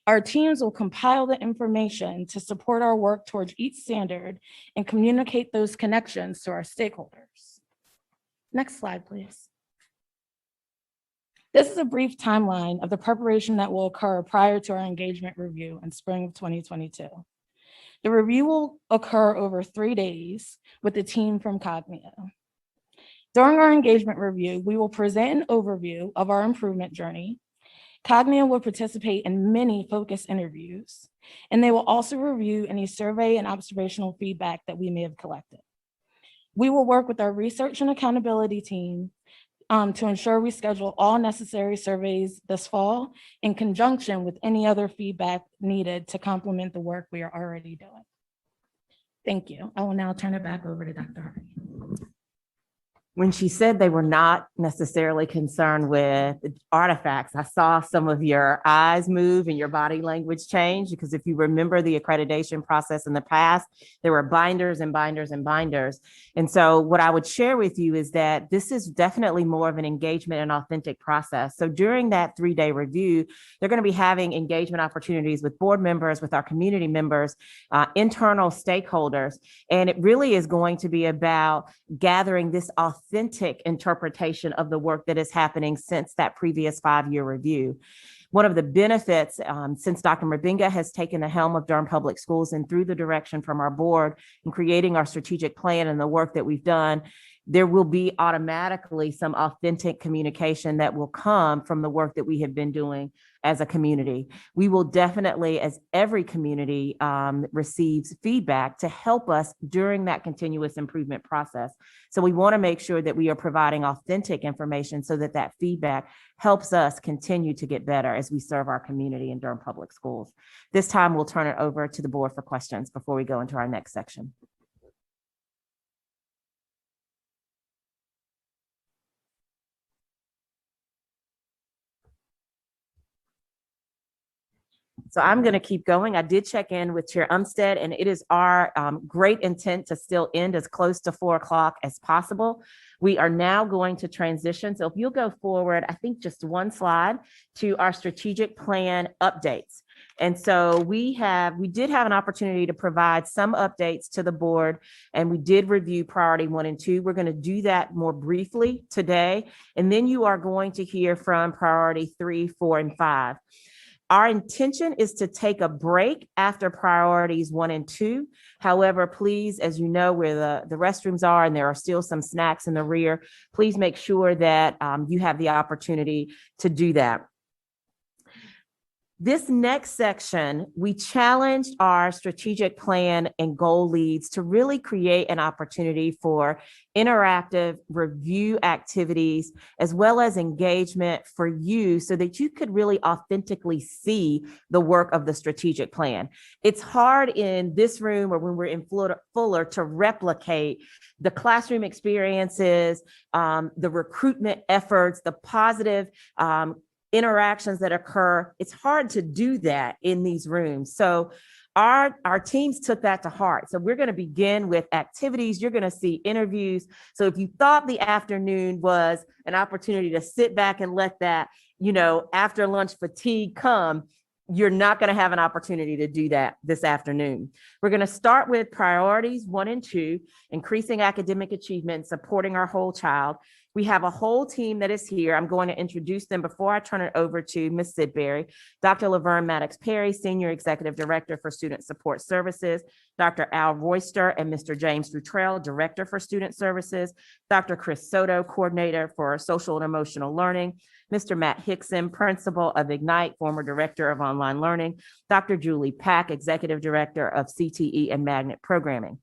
Our teams will compile the information to support our work towards each standard and communicate those connections to our stakeholders. Next slide, please. This is a brief timeline of the preparation that will occur prior to our engagement review in spring of 2022. The review will occur over 3 days with the team from Cognia. During our engagement review, we will present an overview of our improvement journey Cognia will participate in many focus interviews, and they will also review any survey and observational feedback that we may have collected. We will work with our research and accountability team to ensure we schedule all necessary surveys this fall in conjunction with any other feedback needed to complement the work we are already doing. Thank you. I will now turn it back over to Dr. Hardy. When she said they were not necessarily concerned with artifacts, I saw some of your eyes move and your body language change, because if you remember the accreditation process in the past, there were binders and binders and binders. And so what I would share with you is that this is definitely more of an engagement and authentic process. So during that 3-day review, they're going to be having engagement opportunities with board members, with our community members, internal stakeholders. And it really is going to be about gathering this authentic interpretation of the work that is happening since that previous 5-year review. One of the benefits, since Dr. Mabinga has taken the helm of Durham Public Schools and through the direction from our board in creating our strategic plan and the work that we've done, there will be automatically some authentic communication that will come from the work that we have been doing as a community. We will definitely, as every community receives feedback, to help us during that continuous improvement process. So we want to make sure that we are providing authentic information so that that feedback helps us continue to get better as we serve our community in Durham Public Schools. This time we'll turn it over to the board for questions before we go into our next section. So I'm going to keep going. I did check in with Chair Umstead, and it is our great intent to still end as close to 4 o'clock as possible. We are now going to transition. So if you'll go forward, I think just one slide to our strategic plan updates. And so we did have an opportunity to provide some updates to the board, and we did review priority 1 and 2. We're going to do that more briefly today. And then you are going to hear from priority 3, 4, and 5. Our intention is to take a break after priorities 1 and 2. However, please, as you know where the restrooms are and there are still some snacks in the rear, please make sure that you have the opportunity to do that. This next section, we challenged our strategic plan and goal leads to really create an opportunity for interactive review activities, as well as engagement for you so that you could really authentically see the work of the strategic plan. It's hard in this room or when we're in Fuller to replicate the classroom experiences, the recruitment efforts, the positive interactions that occur. It's hard to do that in these rooms. So our teams took that to heart. So we're going to begin with activities. You're going to see interviews. So if you thought the afternoon was an opportunity to sit back and let that, after lunch fatigue come, you're not going to have an opportunity to do that this afternoon. We're going to start with priorities 1 and 2, increasing academic achievement, supporting our whole child. We have a whole team that is here. I'm going to introduce them before I turn it over to Ms. Sidbury. Dr. Laverne Maddox-Perry, Senior Executive Director for Student Support Services, Dr. Al Royster and Mr. James Futrell, Director for Student Services, Dr. Chris Soto, Coordinator for Social and Emotional Learning, Mr. Matt Hickson, Principal of Ignite, former Director of Online Learning, Dr. Julie Pack, Executive Director of CTE and Magnet Programming.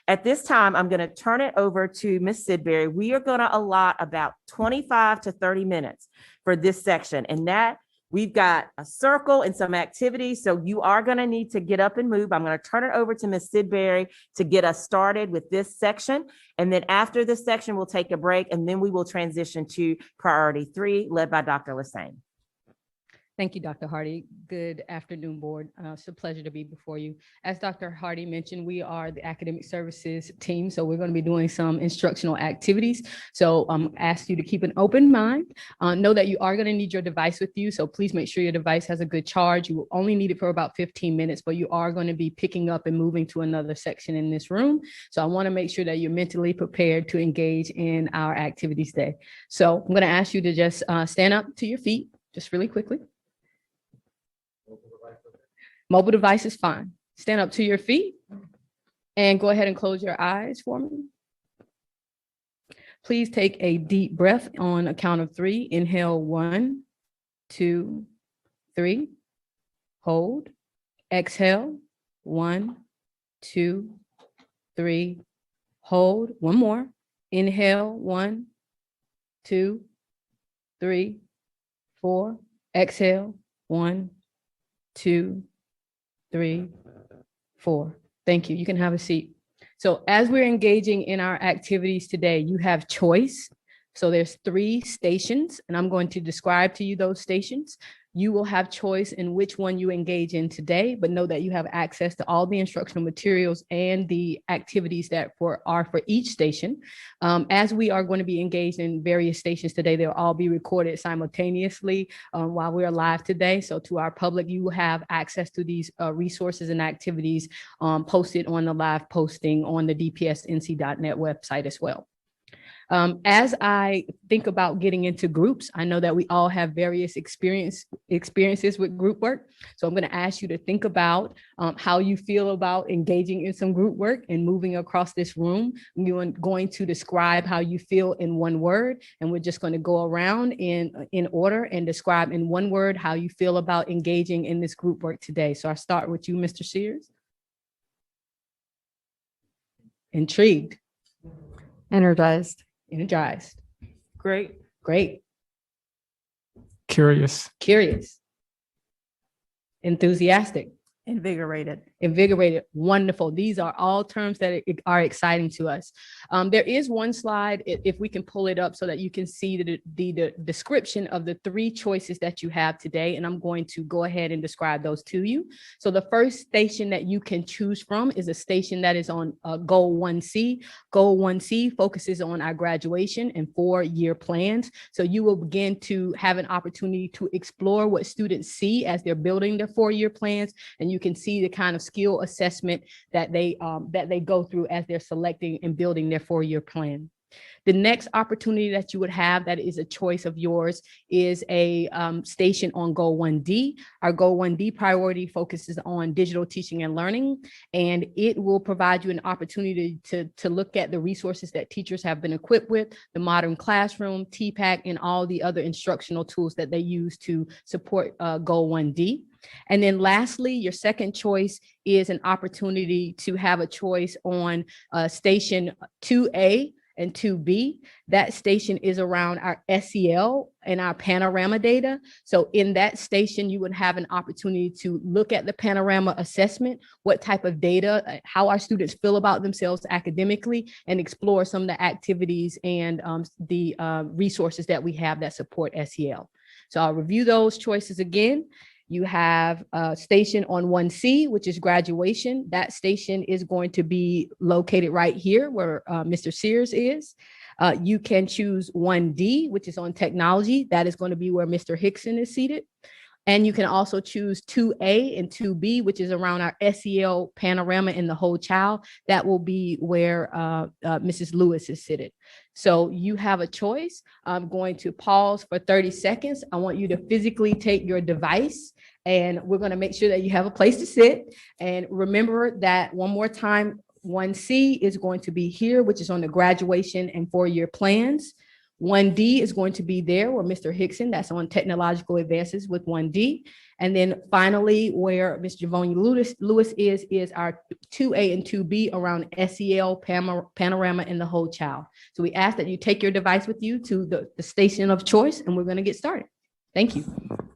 At this time, I'm going to turn it over to Ms. Sidbury. We are going to allot about 25 to 30 minutes for this section. And that we've got a circle and some activities. So you are going to need to get up and move. I'm going to turn it over to Ms. Sidbury to get us started with this section. And then after this section, we'll take a break and then we will transition to priority 3 led by Dr. Lassane. Thank you, Dr. Hardy. Good afternoon, board. It's a pleasure to be before you. As Dr. Hardy mentioned, we are the academic services team, so we're going to be doing some instructional activities. So ask you to keep an open mind. Know that you are going to need your device with you, so please make sure your device has a good charge. You will only need it for about 15 minutes, but you are going to be picking up and moving to another section in this room. So I want to make sure that you're mentally prepared to engage in our activities day. So I'm going to ask you to just stand up to your feet, just really quickly. Mobile device is fine. Stand up to your feet and go ahead and close your eyes for me. Please take a deep breath on a count of 3. Inhale 1, 2, 3, hold, exhale, 1, 2, 3, hold, one more, inhale, 1, 2, 3, 4, exhale, 1, 2, 3, 4. Thank you. You can have a seat. So as we're engaging in our activities today, you have choice. So there's 3 stations, and I'm going to describe to you those stations. You will have choice in which one you engage in today, but know that you have access to all the instructional materials and the activities that are for each station. As we are going to be engaged in various stations today, they'll all be recorded simultaneously while we're live today. So to our public, you will have access to these resources and activities posted on the live posting on the dpsnc.net website as well. As I think about getting into groups, I know that we all have various experiences with group work. So I'm going to ask you to think about how you feel about engaging in some group work and moving across this room. You're going to describe how you feel in one word, and we're just going to go around in order and describe in one word how you feel about engaging in this group work today. So I start with you, Mr. Sears. Intrigued. Energized. Energized. Great. Great. Curious. Curious. Enthusiastic. Invigorated. Invigorated. Wonderful. These are all terms that are exciting to us. There is one slide, if we can pull it up so that you can see the description of the 3 choices that you have today. And I'm going to go ahead and describe those to you. So the first station that you can choose from is a station that is on Goal 1C. Goal 1C focuses on our graduation and 4-year plans. So you will begin to have an opportunity to explore what students see as they're building their 4-year plans. And you can see the kind of skill assessment that they go through as they're selecting and building their 4-year plan. The next opportunity that you would have that is a choice of yours is a station on Goal 1D. Our Goal 1D priority focuses on digital teaching and learning, and it will provide you an opportunity to look at the resources that teachers have been equipped with, the modern classroom, TPAC, and all the other instructional tools that they use to support Goal 1D. And then lastly, your second choice is an opportunity to have a choice on station 2A and 2B. That station is around our SEL and our panorama data. So in that station, you would have an opportunity to look at the panorama assessment, what type of data, how our students feel about themselves academically, and explore some of the activities and the resources that we have that support SEL. So I'll review those choices again. You have a station on 1C, which is graduation. That station is going to be located right here where Mr. Sears is. You can choose 1D, which is on technology. That is going to be where Mr. Hickson is seated. And you can also choose 2A and 2B, which is around our SEL panorama in the whole child. That will be where Mrs. Lewis is seated. So you have a choice. I'm going to pause for 30 seconds. I want you to physically take your device, and we're going to make sure that you have a place to sit. And remember that one more time, 1C is going to be here, which is on the graduation and 4-year plans. 1D is going to be there where Mr. Hickson, that's on technological advances with 1D. And then finally, where Ms. Javonia Lewis is our 2A and 2B around SEL, panorama, and the whole child. So we ask that you take your device with you to the station of choice, and we're going to get started. Thank you.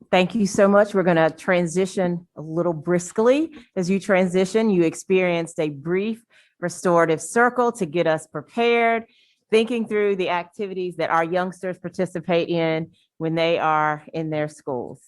Thank you so much. We're going to transition a little briskly. As you transition, you experienced a brief restorative circle to get us prepared, thinking through the activities that our youngsters participate in when they are in their schools.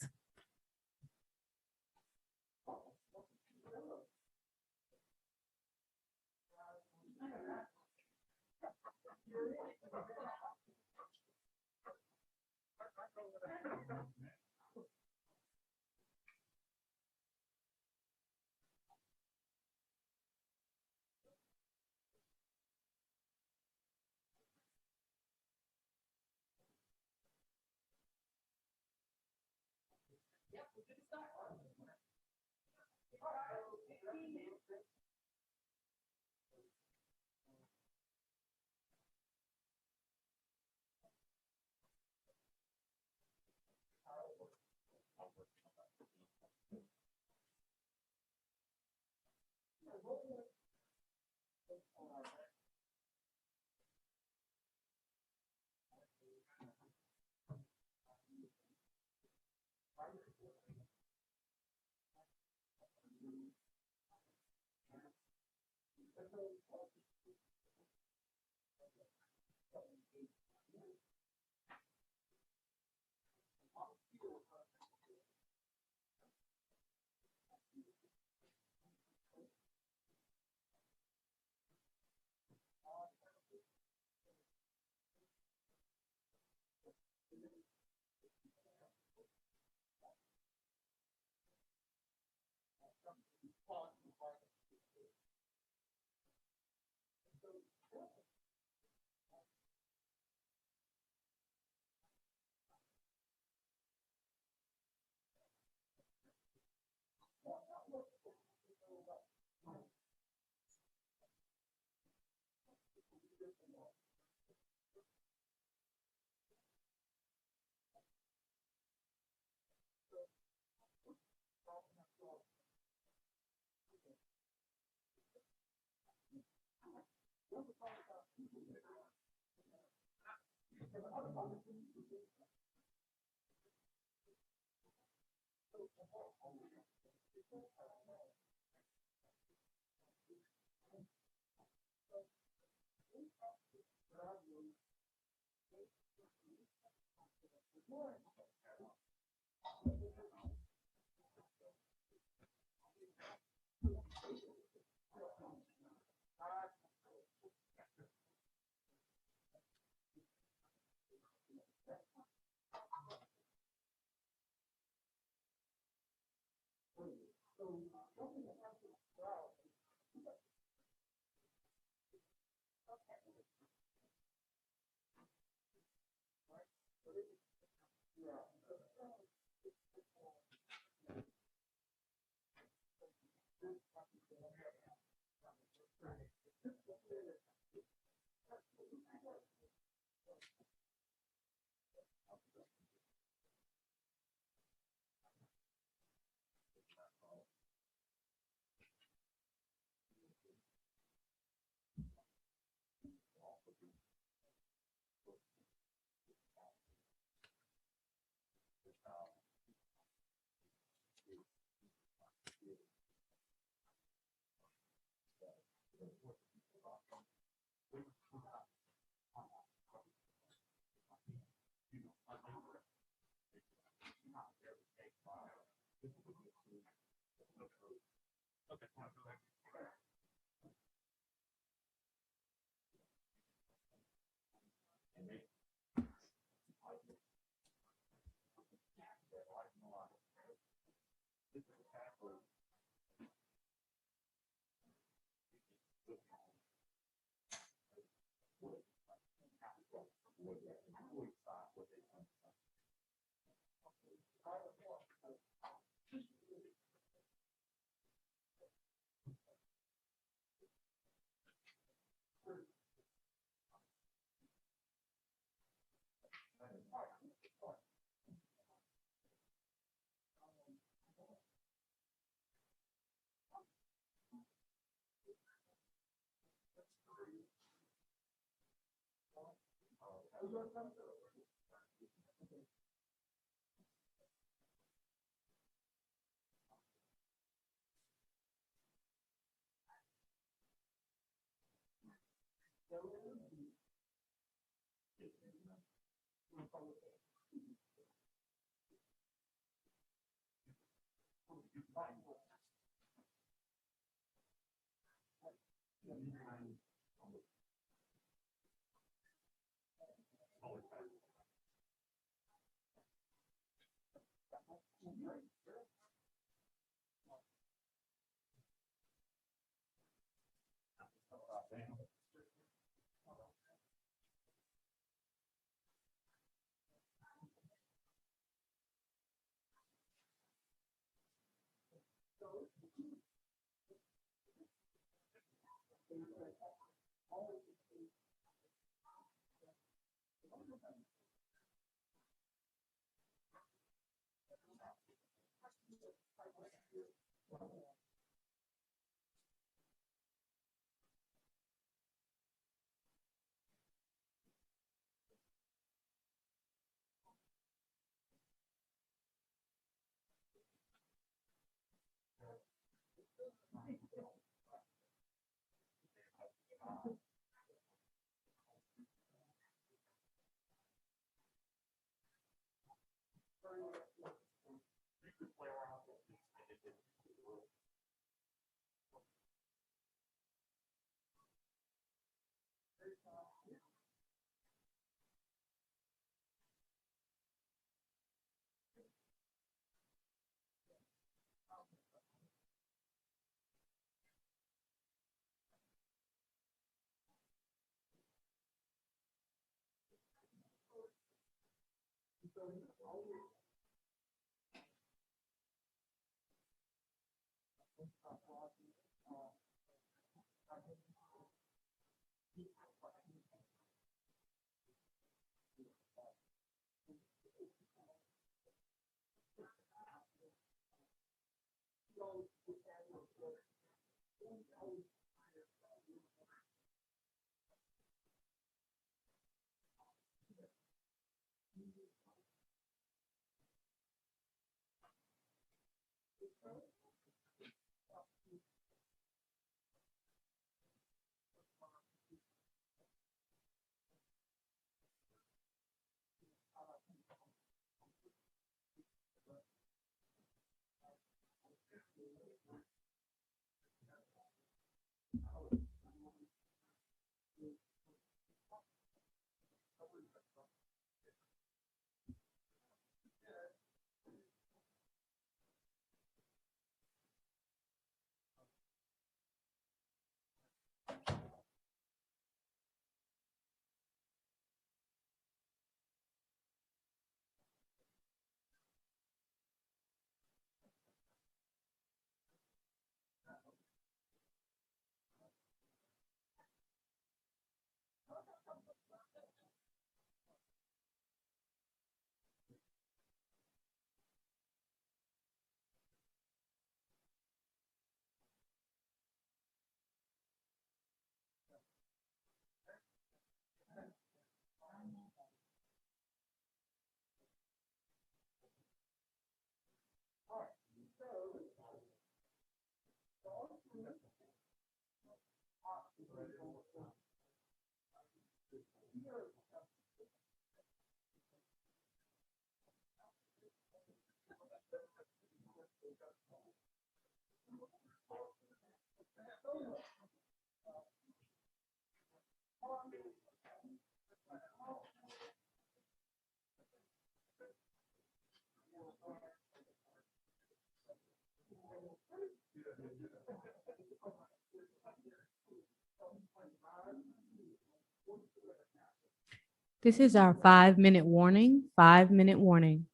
This is our 5-minute warning, 5-minute warning.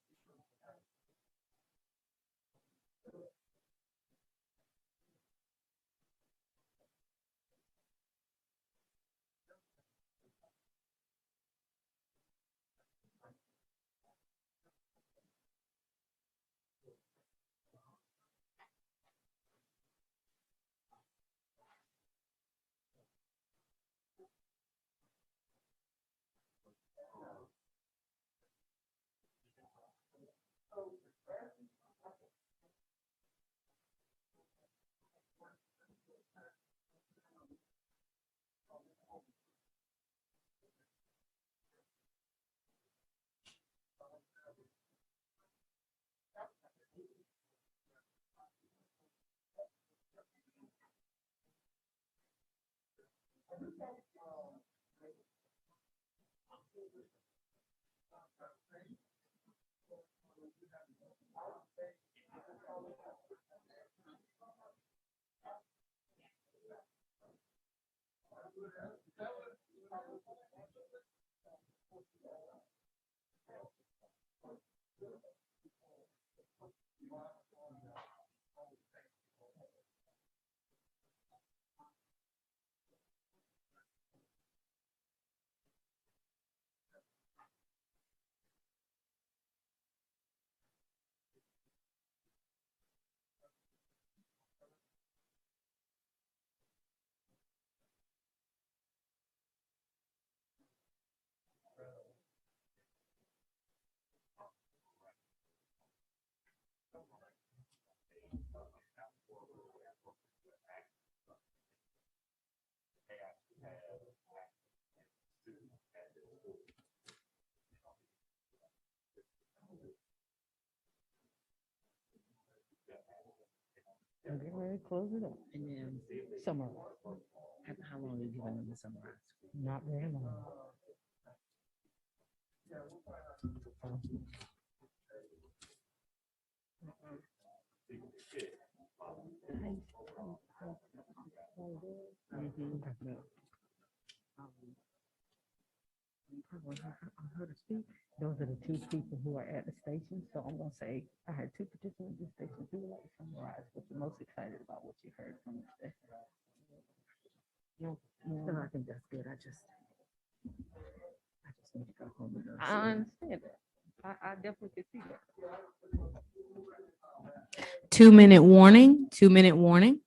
And get ready to close it up. And then summarize. How long are you giving them to summarize? Not very long. her to speak. Those are the two people who are at the station. So I'm gonna say, I had two participants at the station. Who would like to summarize what you're most excited about what you heard from the station? No, I think that's good. I just need to go home and. I understand that. I definitely could see that. 2-minute warning, 2-minute warning.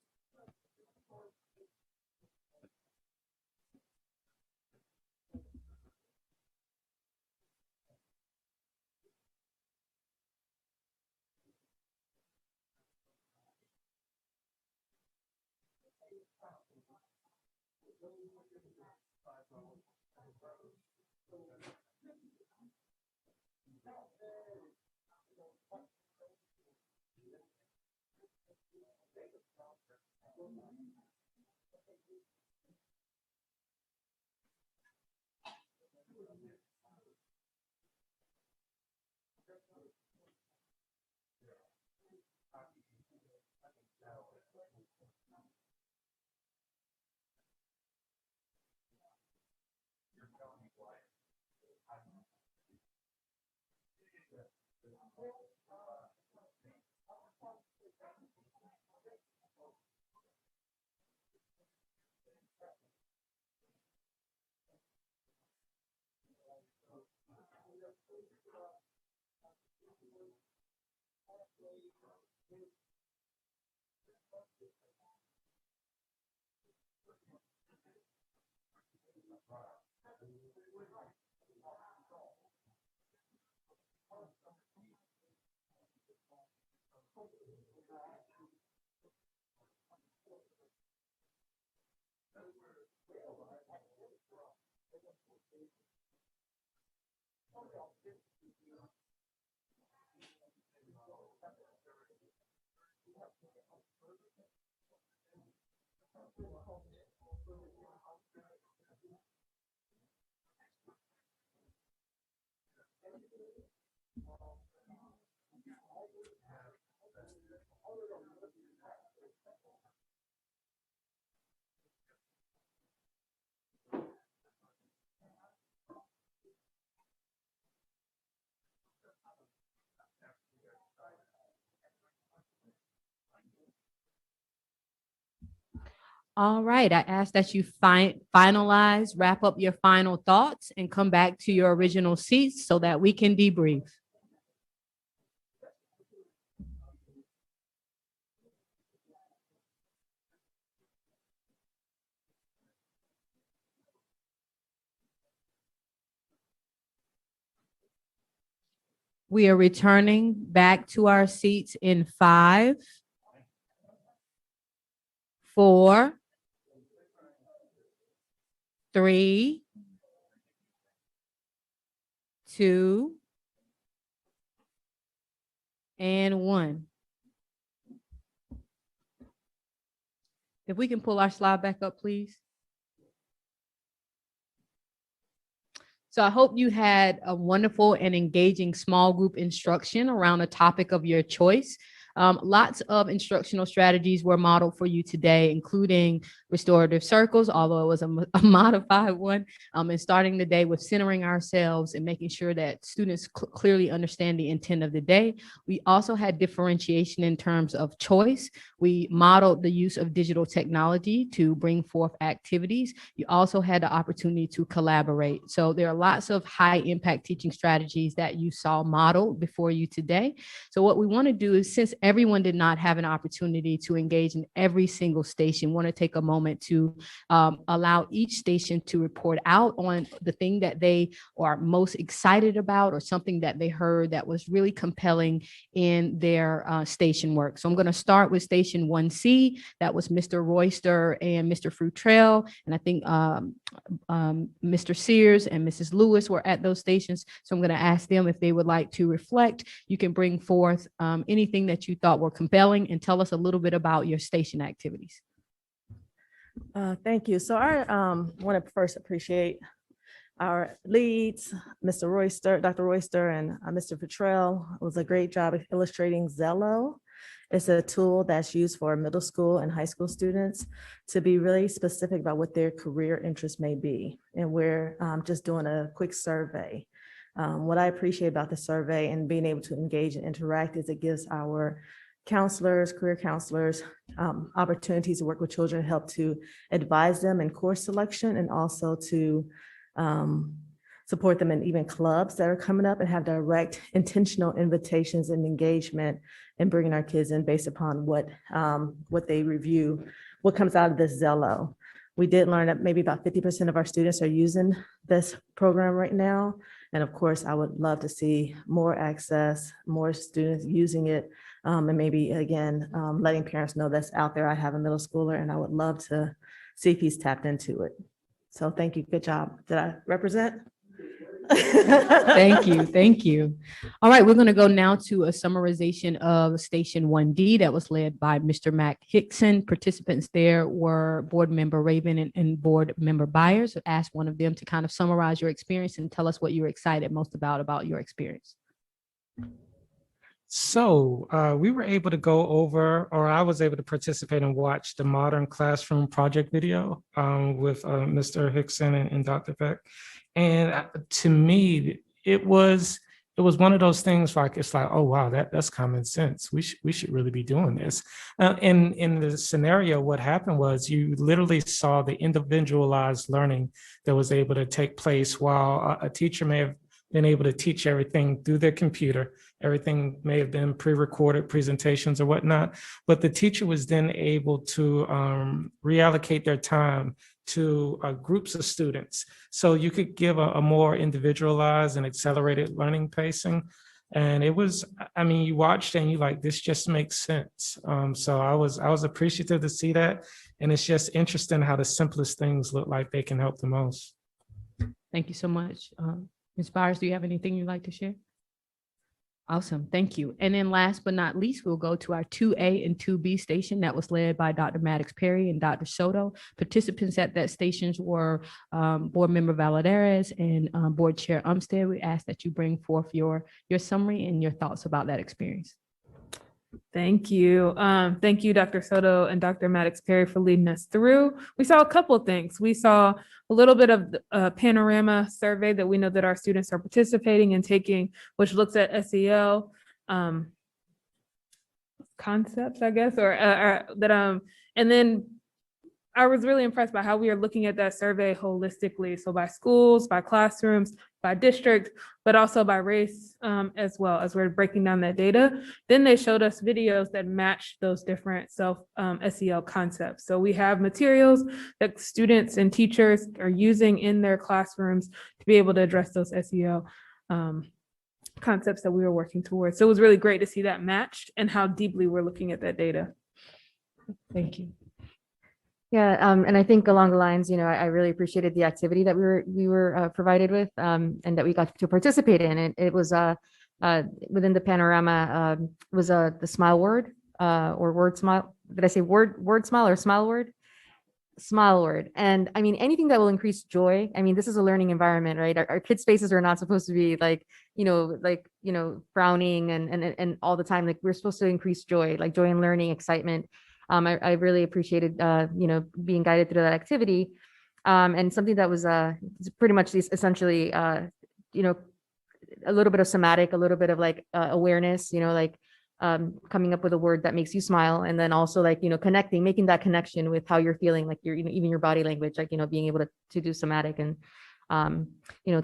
All right, I ask that you finalize, wrap up your final thoughts and come back to your original seats so that we can debrief. We are returning back to our seats in 5, 4, 3, 2, and 1. If we can pull our slide back up, please. So I hope you had a wonderful and engaging small group instruction around a topic of your choice. Lots of instructional strategies were modeled for you today, including restorative circles, although it was a modified one, and starting the day with centering ourselves and making sure that students clearly understand the intent of the day. We also had differentiation in terms of choice. We modeled the use of digital technology to bring forth activities. You also had the opportunity to collaborate. So there are lots of high impact teaching strategies that you saw modeled before you today. So what we want to do is, since everyone did not have an opportunity to engage in every single station, want to take a moment to allow each station to report out on the thing that they are most excited about or something that they heard that was really compelling in their station work. So I'm going to start with station 1C. That was Mr. Royster and Mr. Fruitrell. And I think Mr. Sears and Mrs. Lewis were at those stations. So I'm going to ask them if they would like to reflect. You can bring forth anything that you thought were compelling and tell us a little bit about your station activities. Thank you. So I want to first appreciate our leads, Mr. Royster, Dr. Royster, and Mr. Petrell. It was a great job of illustrating Zello It's a tool that's used for middle school and high school students to be really specific about what their career interests may be. And we're just doing a quick survey. What I appreciate about the survey and being able to engage and interact is it gives our counselors, career counselors, opportunities to work with children, help to advise them in course selection and also to support them in even clubs that are coming up and have direct intentional invitations and engagement and bringing our kids in based upon what they review, what comes out of this Zello. We did learn that maybe about 50% of our students are using this program right now. And of course, I would love to see more access, more students using it, and maybe again, letting parents know that's out there. I have a middle schooler and I would love to see if he's tapped into it. So thank you. Good job. Did I represent? Thank you. Thank you. All right, we're going to go now to a summarization of Station 1D that was led by Mr. Mac Hickson. Participants there were Board Member Raven and Board Member Byers. I asked one of them to kind of summarize your experience and tell us what you were excited most about your experience. So we were able to go over, or I was able to participate and watch the Modern Classroom project video with Mr. Hickson and Dr. Beck. And to me, it was one of those things like, it's like, oh, wow, that's common sense. We should really be doing this. In the scenario, what happened was you literally saw the individualized learning that was able to take place while a teacher may have been able to teach everything through their computer. Everything may have been pre-recorded presentations or whatnot, but the teacher was then able to reallocate their time to groups of students. So you could give a more individualized and accelerated learning pacing. And it was, I mean, you watched and you like, this just makes sense. So I was appreciative to see that. And it's just interesting how the simplest things look like they can help the most. Thank you so much. Ms. Byers, do you have anything you'd like to share? Awesome, thank you. And then last but not least, we'll go to our 2A and 2B station that was led by Dr. Maddox Perry and Dr. Soto. Participants at that stations were Board Member Valadares and Board Chair Umstead. We ask that you bring forth your summary and your thoughts about that experience. Thank you. Thank you, Dr. Soto and Dr. Maddox Perry for leading us through. We saw a couple of things. We saw a little bit of the panorama survey that we know that our students are participating in taking, which looks at SEL concepts, I guess, and then I was really impressed by how we are looking at that survey holistically. So by schools, by classrooms, by district, but also by race as well as we're breaking down that data. Then they showed us videos that match those different SEL concepts. So we have materials that students and teachers are using in their classrooms to be able to address those SEL concepts that we were working towards. So it was really great to see that matched and how deeply we're looking at that data. Thank you. Yeah, and I think along the lines, I really appreciated the activity that we were provided with, and that we got to participate in. And it was within the panorama was the smile word or word smile. Did I say word smile or smile word? Smile word. And I mean, anything that will increase joy. I mean, this is a learning environment, right? Our kids' faces are not supposed to be frowning and all the time. Like, we're supposed to increase joy, like joy in learning, excitement. I really appreciated, being guided through that activity, and something that was pretty much essentially, a little bit of somatic, a little bit of awareness, coming up with a word that makes you smile, and then also connecting, making that connection with how you're feeling, like even your body language, being able to do somatic and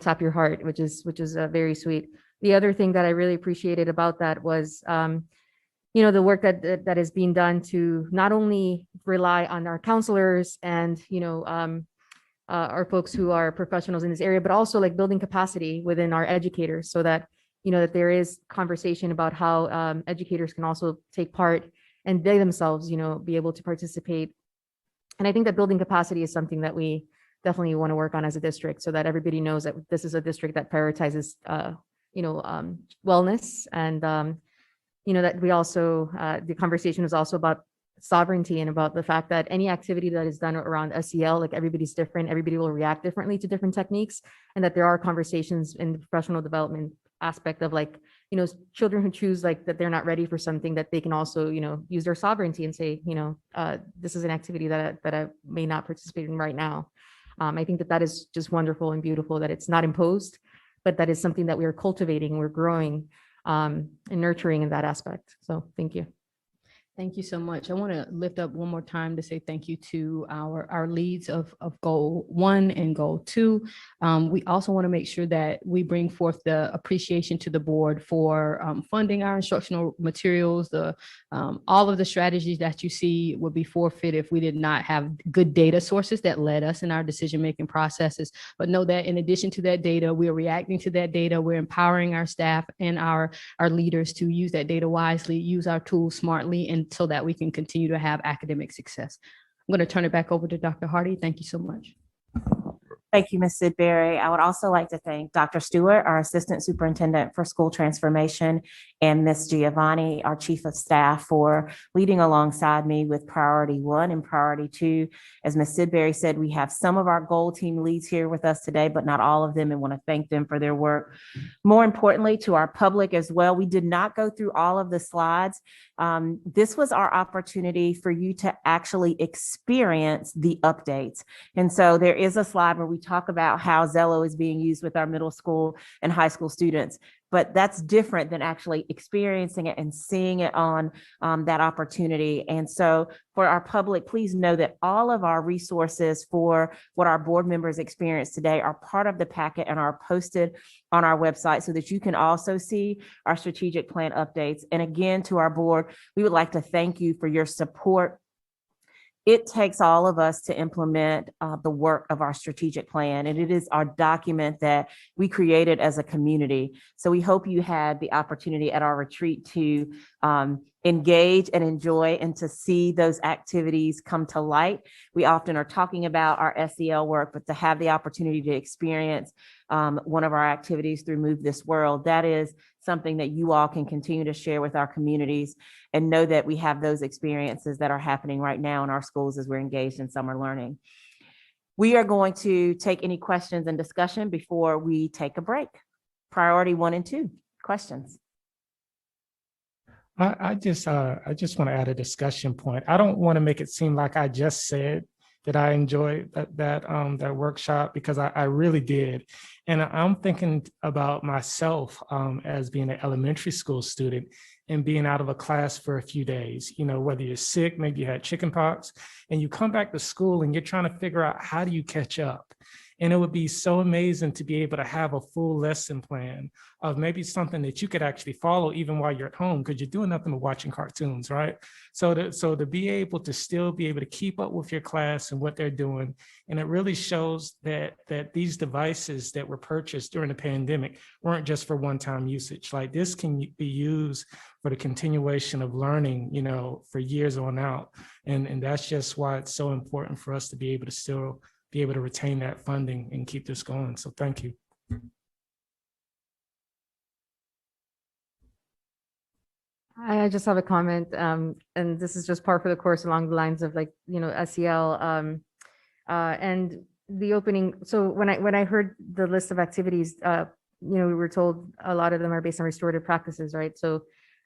tap your heart, which is very sweet. The other thing that I really appreciated about that was the work that is being done to not only rely on our counselors and, our folks who are professionals in this area, but also building capacity within our educators so that, that there is conversation about how educators can also take part and they themselves, be able to participate. And I think that building capacity is something that we definitely want to work on as a district so that everybody knows that this is a district that prioritizes, wellness and, that we also, the conversation was also about sovereignty and about the fact that any activity that is done around SEL, everybody's different, everybody will react differently to different techniques, and that there are conversations in the professional development aspect of children who choose like that they're not ready for something, that they can also, use their sovereignty and say, this is an activity that I may not participate in right now. I think that is just wonderful and beautiful, that it's not imposed, but that is something that we are cultivating, we're growing, and nurturing in that aspect. So thank you. Thank you so much. I want to lift up one more time to say thank you to our leads of goal 1 and goal 2. We also want to make sure that we bring forth the appreciation to the board for funding our instructional materials. All of the strategies that you see would be forfeit if we did not have good data sources that led us in our decision-making processes. But know that in addition to that data, we are reacting to that data. We're empowering our staff and our leaders to use that data wisely, use our tools smartly, and so that we can continue to have academic success. I'm going to turn it back over to Dr. Hardy. Thank you so much. Thank you, Ms. Sidbury. I would also like to thank Dr. Stewart, our Assistant Superintendent for School Transformation, and Ms. Giovanni, our Chief of Staff, for leading alongside me with Priority 1 and Priority 2. As Ms. Sidbury said, we have some of our goal team leads here with us today, but not all of them, and want to thank them for their work. More importantly, to our public as well, we did not go through all of the slides. This was our opportunity for you to actually experience the updates. And so there is a slide where we talk about how Zello is being used with our middle school and high school students, but that's different than actually experiencing it and seeing it on that opportunity. And so for our public, please know that all of our resources for what our board members experienced today are part of the packet and are posted on our website so that you can also see our strategic plan updates. And again, to our board, we would like to thank you for your support. It takes all of us to implement the work of our strategic plan, and it is our document that we created as a community. So we hope you had the opportunity at our retreat to engage and enjoy and to see those activities come to light. We often are talking about our SEL work, but to have the opportunity to experience one of our activities through Move This World, that is something that you all can continue to share with our communities, and know that we have those experiences that are happening right now in our schools as we're engaged in summer learning. We are going to take any questions and discussion before we take a break. Priority 1 and 2, questions. I just want to add a discussion point. I don't want to make it seem like I just said that I enjoyed that workshop, because I really did. And I'm thinking about myself as being an elementary school student and being out of a class for a few days, whether you're sick, maybe you had chicken pox, and you come back to school and you're trying to figure out, how do you catch up? And it would be so amazing to be able to have a full lesson plan of maybe something that you could actually follow even while you're at home, because you're doing nothing but watching cartoons, right? So to be able to still be able to keep up with your class and what they're doing. And it really shows that these devices that were purchased during the pandemic weren't just for one-time usage. Like, this can be used for the continuation of learning, for years on out. And that's just why it's so important for us to be able to still be able to retain that funding and keep this going. So thank you. I just have a comment, and this is just par for the course along the lines of SEL and the opening. So when I heard the list of activities, we were told a lot of them are based on restorative practices, right? So,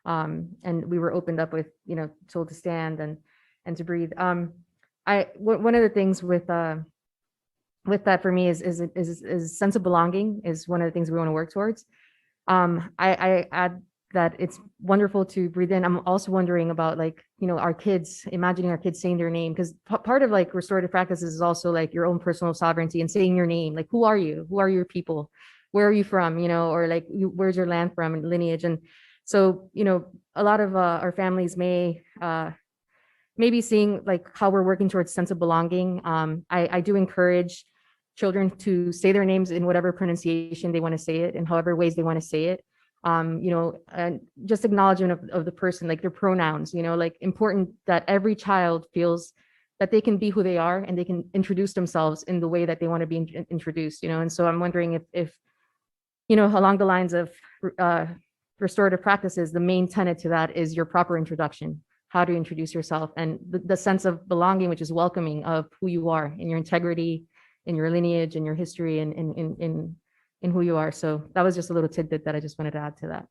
and we were opened up with, told to stand and to breathe. One of the things with that for me is sense of belonging is one of the things we want to work towards. I add that it's wonderful to breathe in. I'm also wondering about our kids, imagining our kids saying their name, because part of restorative practices is also your own personal sovereignty and saying your name. Like, who are you? Who are your people? Where are you from? Or where's your land from and lineage? And so, a lot of our families may maybe seeing how we're working towards sense of belonging. I do encourage children to say their names in whatever pronunciation they want to say it, in however ways they want to say it. And just acknowledgement of the person, their pronouns, important that every child feels that they can be who they are and they can introduce themselves in the way that they want to be introduced, and so I'm wondering if along the lines of restorative practices, the main tenet to that is your proper introduction, how to introduce yourself, and the sense of belonging, which is welcoming of who you are in your integrity, in your lineage, in your history, and in who you are. So that was just a little tidbit that I just wanted to add to that.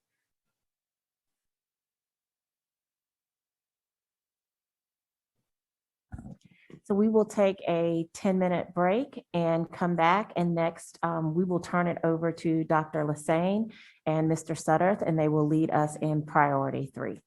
So we will take a 10-minute break and come back. And next, we will turn it over to Dr. Lassane and Mr. Sutterth, and they will lead us in priority 3.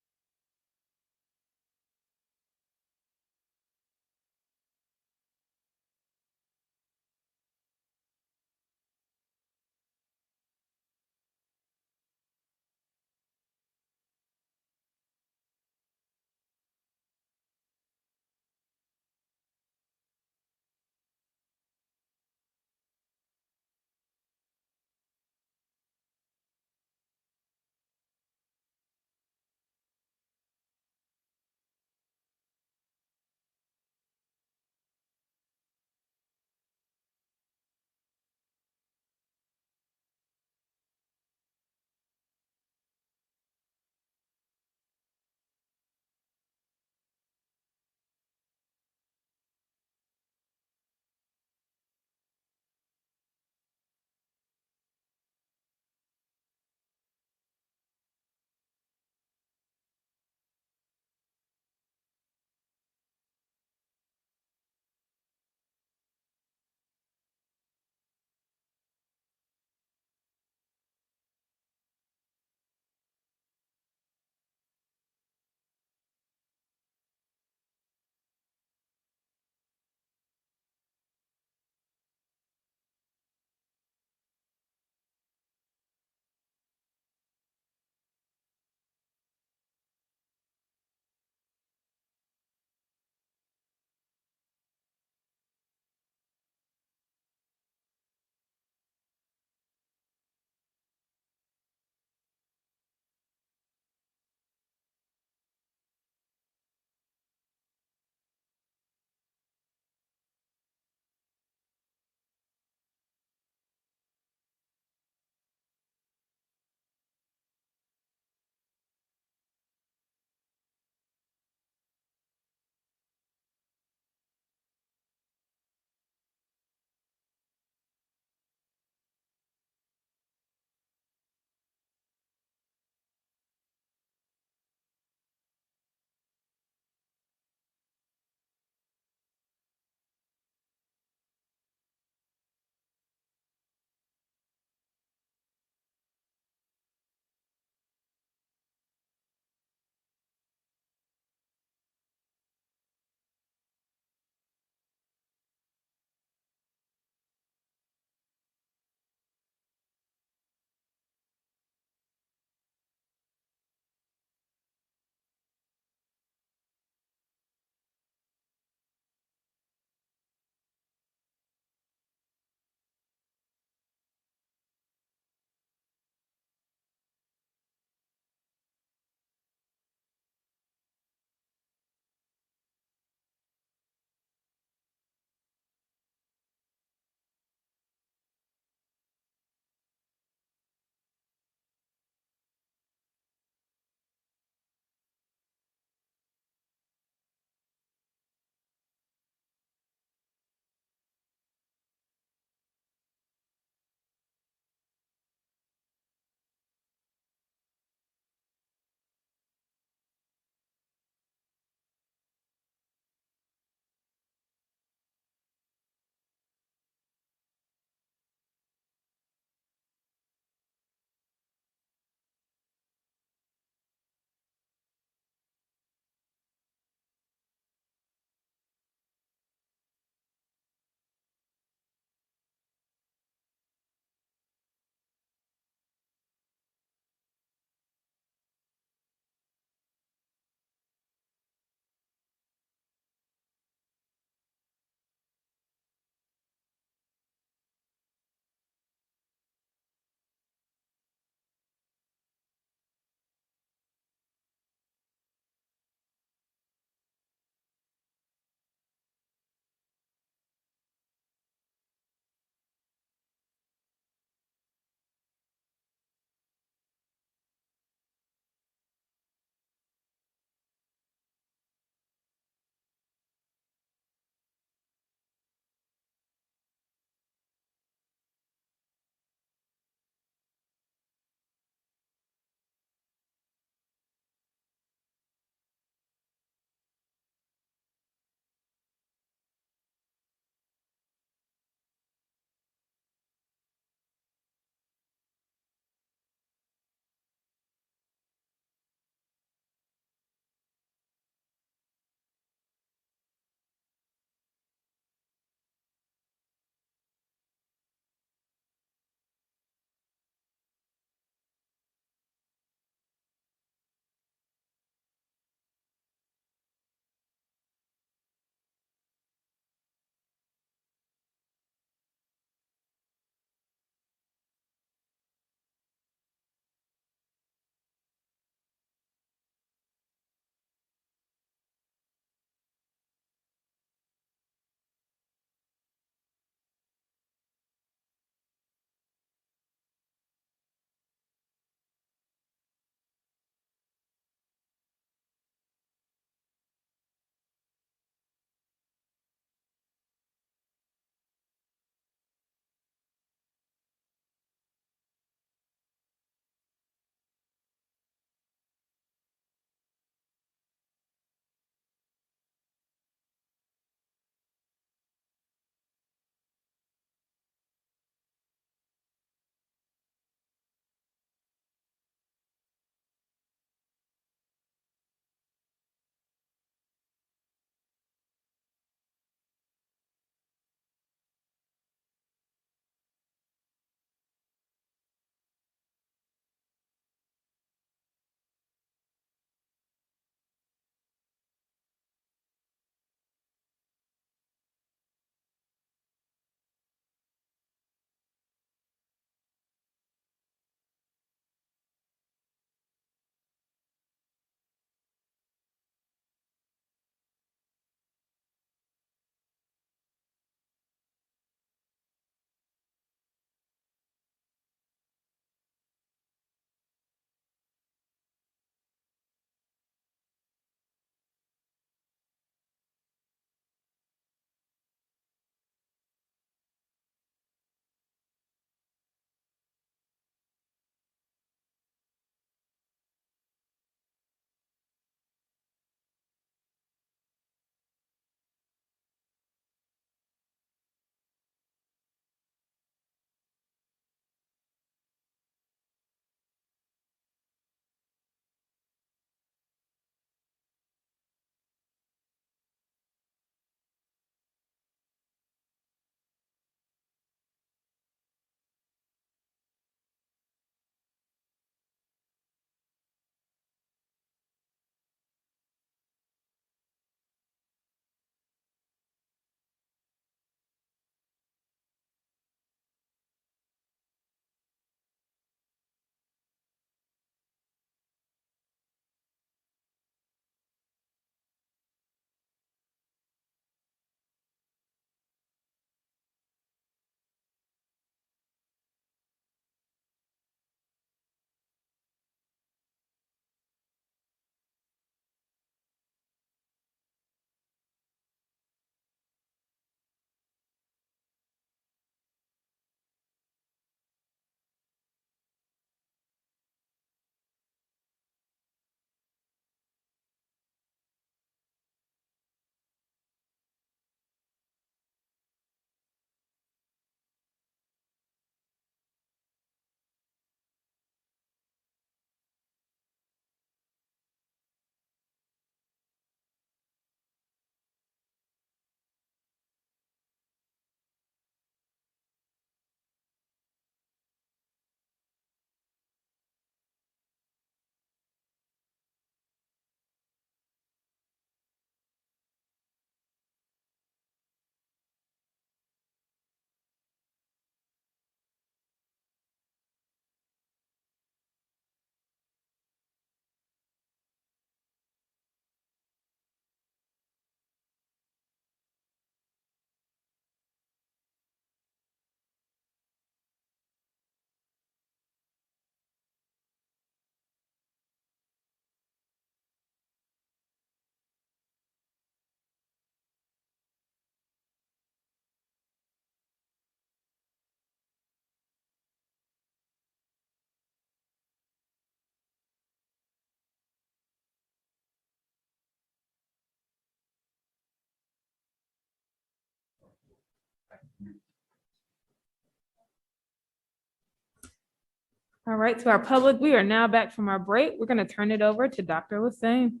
All right, to our public, we are now back from our break. We're going to turn it over to Dr. Hussein.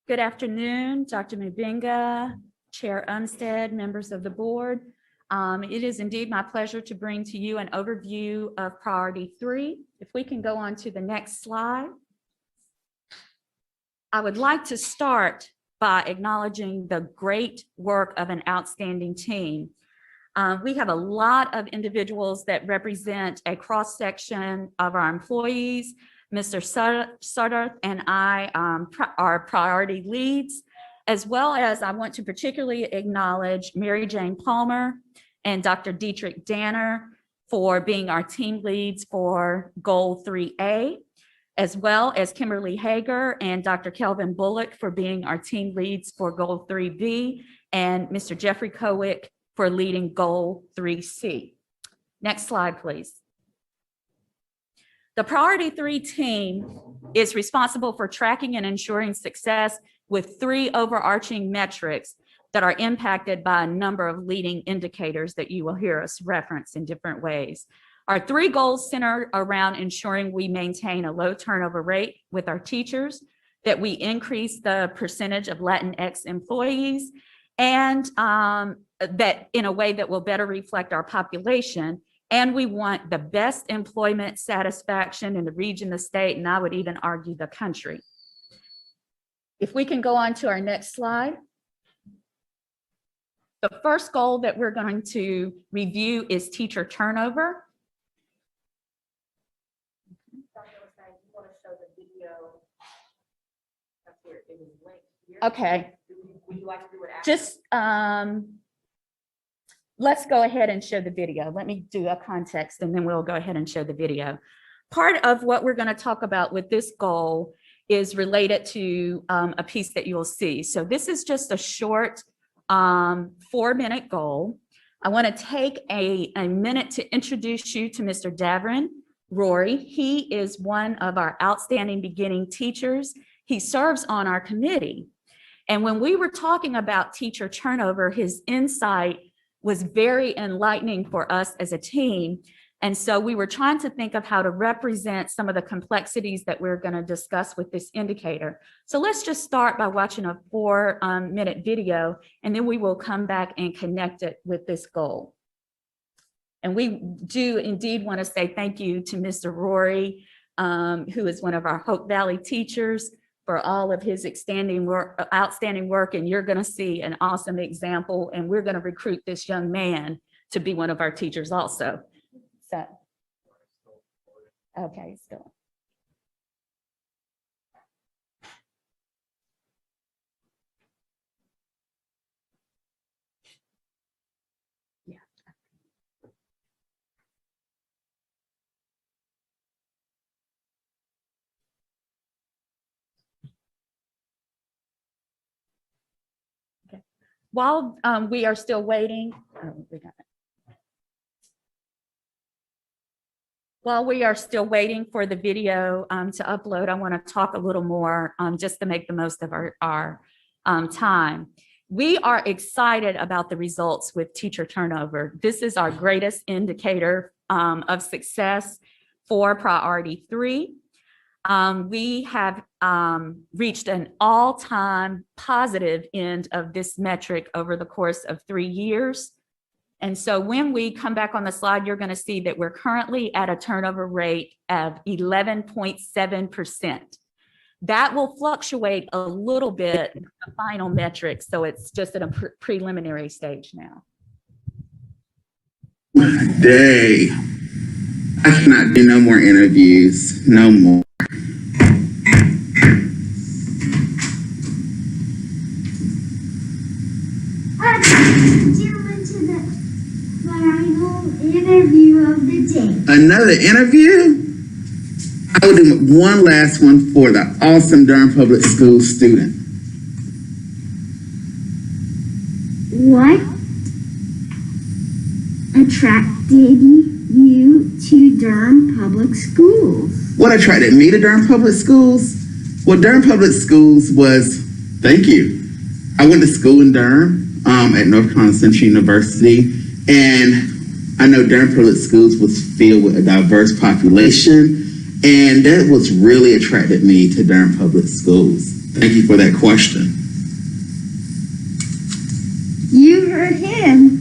Good afternoon, Dr. Mubinga, Chair Umstead, members of the board. It is indeed my pleasure to bring to you an overview of Priority 3. If we can go on to the next slide. I would like to start by acknowledging the great work of an outstanding team. We have a lot of individuals that represent a cross-section of our employees. Mr. Sutter and I are priority leads, as well as I want to particularly acknowledge Mary Jane Palmer and Dr. Dietrich Danner for being our team leads for Goal 3A, as well as Kimberly Hager and Dr. Kelvin Bullock for being our team leads for Goal 3B, and Mr. Jeffrey Kowick for leading Goal 3C. Next slide, please. The Priority 3 team is responsible for tracking and ensuring success with 3 overarching metrics that are impacted by a number of leading indicators that you will hear us reference in different ways. Our 3 goals center around ensuring we maintain a low turnover rate with our teachers, that we increase the percentage of Latinx employees, and that in a way that will better reflect our population. And we want the best employment satisfaction in the region, the state, and I would even argue the country. If we can go on to our next slide. The first goal that we're going to review is teacher turnover. Okay. Just let's go ahead and show the video. Let me do a context and then we'll go ahead and show the video. Part of what we're going to talk about with this goal is related to a piece that you'll see. So this is just a short 4-minute goal. I want to take a minute to introduce you to Mr. Davrin Rory. He is one of our outstanding beginning teachers. He serves on our committee. And when we were talking about teacher turnover, his insight was very enlightening for us as a team. And so we were trying to think of how to represent some of the complexities that we're going to discuss with this indicator. So let's just start by watching a 4-minute video, and then we will come back and connect it with this goal. And we do indeed want to say thank you to Mr. Rory, who is one of our Hope Valley teachers, for all of his outstanding work. And you're going to see an awesome example, and we're going to recruit this young man to be one of our teachers also. So, okay, still. Yeah. Okay. While we are still waiting, While we are still waiting for the video to upload, I want to talk a little more just to make the most of our time. We are excited about the results with teacher turnover. This is our greatest indicator of success for Priority 3. We have reached an all-time positive end of this metric over the course of 3 years. And so when we come back on the slide, you're going to see that we're currently at a turnover rate of 11.7%. That will fluctuate a little bit in the final metric, so it's just at a preliminary stage now. Day. I cannot do no more interviews, no more. Interview of the day. Another interview? I will do one last one for the awesome Durham Public Schools student. What attracted you to Durham Public Schools? What attracted me to Durham Public Schools? Well, Durham Public Schools was, thank you. I went to school in Durham. at North Carolina Central University. And I know Durham Public Schools was filled with a diverse population, and that was really attracted me to Durham Public Schools. Thank you for that question. You heard him.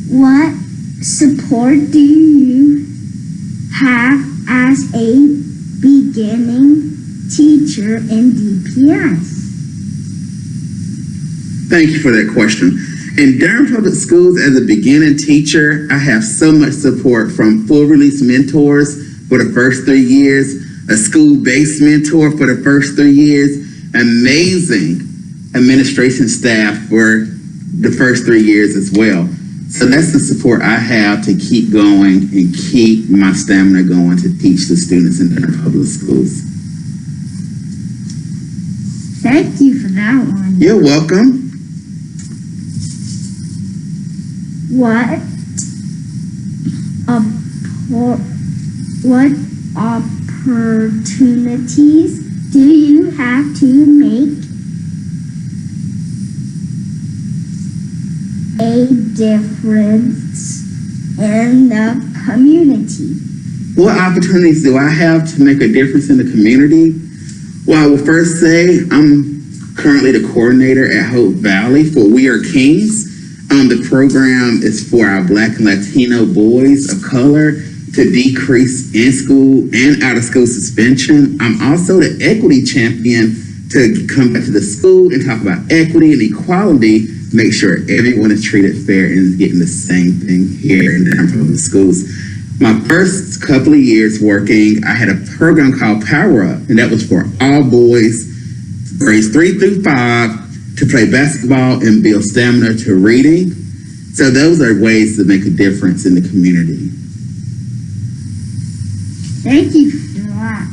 What support do you have as a beginning teacher in DPS? Thank you for that question. In Durham Public Schools, as a beginning teacher, I have so much support from full release mentors for the first 3 years, a school-based mentor for the first 3 years, amazing administration staff for the first 3 years as well. So that's the support I have to keep going and keep my stamina going to teach the students in Durham Public Schools. Thank you for that one. You're welcome. What opportunities do you have to make a difference in the community? What opportunities do I have to make a difference in the community? Well, I will first say I'm currently the coordinator at Hope Valley for We Are Kings. The program is for our Black and Latino boys of color to decrease in-school and out-of-school suspension. I'm also the equity champion to come back to the school and talk about equity and equality, make sure everyone is treated fair and is getting the same thing here in Durham Public Schools. My first couple of years working, I had a program called Power Up, and that was for all boys, grades 3 through 5, to play basketball and build stamina to reading. So those are ways to make a difference in the community. Thank you for that.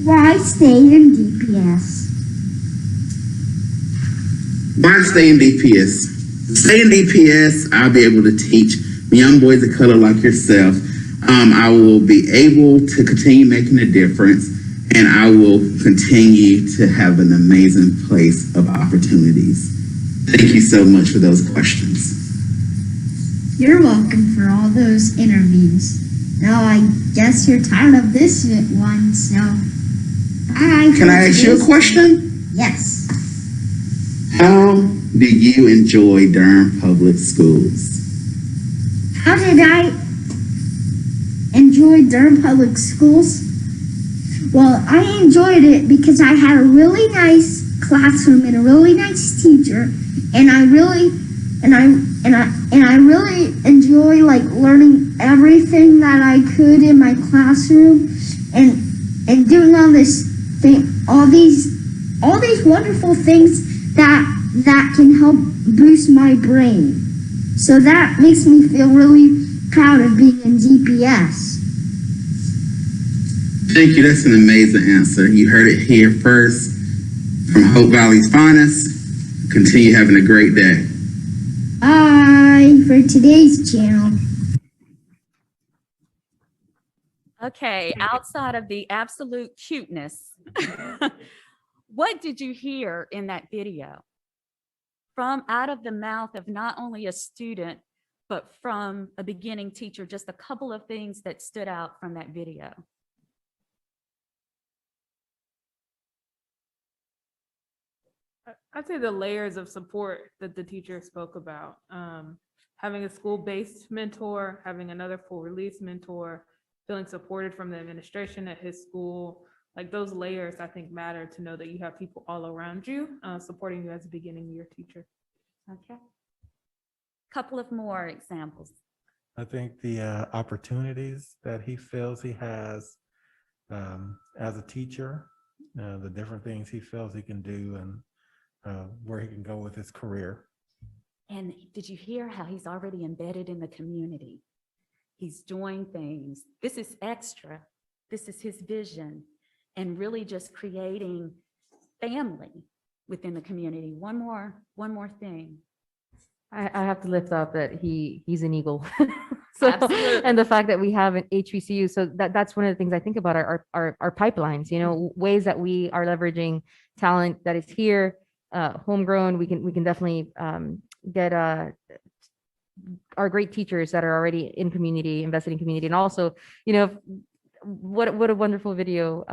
Why stay in DPS? Why stay in DPS? Stay in DPS, I'll be able to teach young boys of color like yourself. I will be able to continue making a difference, and I will continue to have an amazing place of opportunities. Thank you so much for those questions. You're welcome for all those interviews. Now I guess you're tired of this one, so Can I ask you a question? Yes. How do you enjoy Durham Public Schools? How did I enjoy Durham Public Schools? Well, I enjoyed it because I had a really nice classroom and a really nice teacher, and I really enjoy like learning everything that I could in my classroom, and doing all this thing, all these wonderful things that can help boost my brain. So that makes me feel really proud of being in DPS. Thank you. That's an amazing answer. You heard it here first from Hope Valley's finest. Continue having a great day. Bye for today's channel. Okay, outside of the absolute cuteness, what did you hear in that video? From out of the mouth of not only a student, but from a beginning teacher, just a couple of things that stood out from that video. I'd say the layers of support that the teacher spoke about. Having a school-based mentor, having another full release mentor, feeling supported from the administration at his school, like those layers I think matter to know that you have people all around you supporting you as a beginning year teacher. Okay. Couple of more examples. I think the opportunities that he feels he has as a teacher, the different things he feels he can do, and where he can go with his career. And did you hear how he's already embedded in the community? He's doing things. This is extra. This is his vision, and really just creating family within the community. One more thing. I have to lift up that he's an eagle. So, Absolutely. and the fact that we have an HBCU, so that's one of the things I think about our pipelines, you know, ways that we are leveraging talent that is here, homegrown. We can definitely get our great teachers that are already in community, invested in community, and also, what a wonderful video.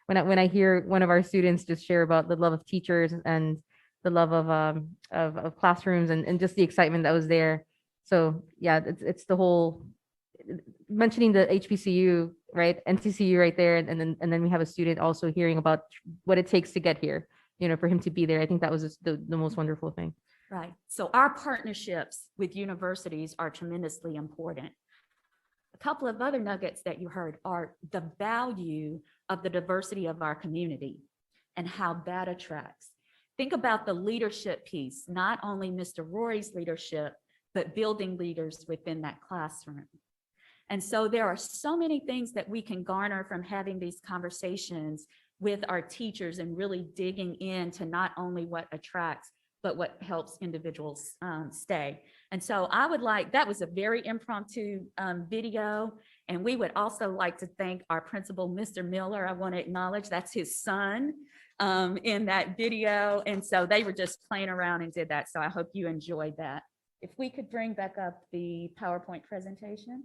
When I hear one of our students just share about the love of teachers and the love of classrooms and just the excitement that was there. So yeah, it's the whole mentioning the HBCU, right? NCCU right there, and then we have a student also hearing about what it takes to get here, for him to be there. I think that was just the most wonderful thing. Right. So our partnerships with universities are tremendously important. A couple of other nuggets that you heard are the value of the diversity of our community and how that attracts. Think about the leadership piece, not only Mr. Rory's leadership, but building leaders within that classroom. And so there are so many things that we can garner from having these conversations with our teachers and really digging into not only what attracts, but what helps individuals stay. And so that was a very impromptu video. And we would also like to thank our principal, Mr. Miller. I want to acknowledge that's his son in that video. And so they were just playing around and did that. So I hope you enjoyed that. If we could bring back up the PowerPoint presentation.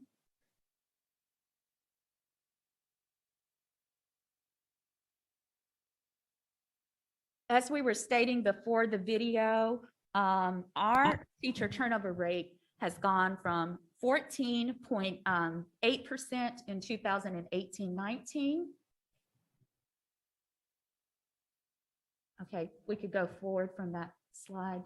As we were stating before the video, our teacher turnover rate has gone from 14.8% in 2018-19. Okay, we could go forward from that slide.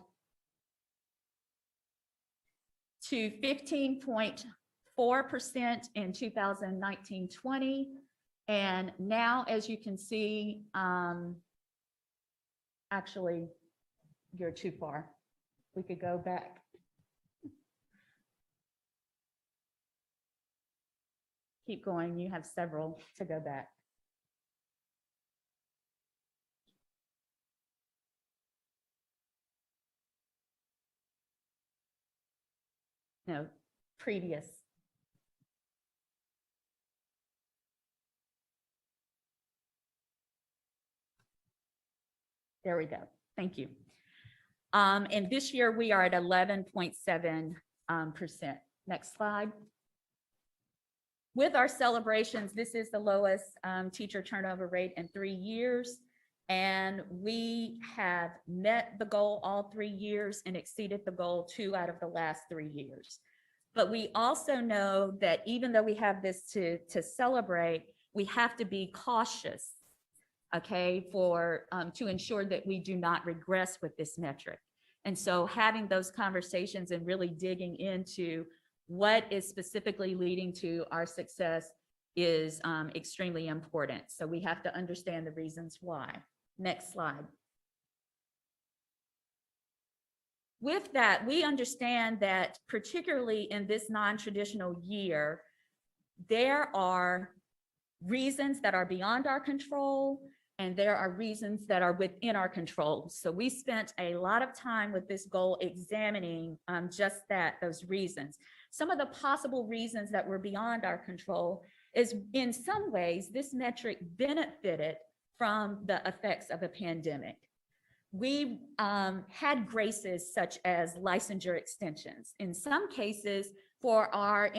To 15.4% in 2019-20. And now, as you can see, actually, you're too far. We could go back. Keep going. You have several to go back. No, previous. There we go. Thank you. And this year we are at 11.7%. Next slide. With our celebrations, this is the lowest teacher turnover rate in 3 years. And we have met the goal all 3 years and exceeded the goal 2 out of the last 3 years. But we also know that even though we have this to celebrate, we have to be cautious, okay, to ensure that we do not regress with this metric. And so having those conversations and really digging into what is specifically leading to our success is extremely important. So we have to understand the reasons why. Next slide. With that, we understand that particularly in this non-traditional year, there are reasons that are beyond our control, and there are reasons that are within our control. So we spent a lot of time with this goal examining just those reasons. Some of the possible reasons that were beyond our control is, in some ways, this metric benefited from the effects of a pandemic. We had graces such as licensure extensions. In some cases, for our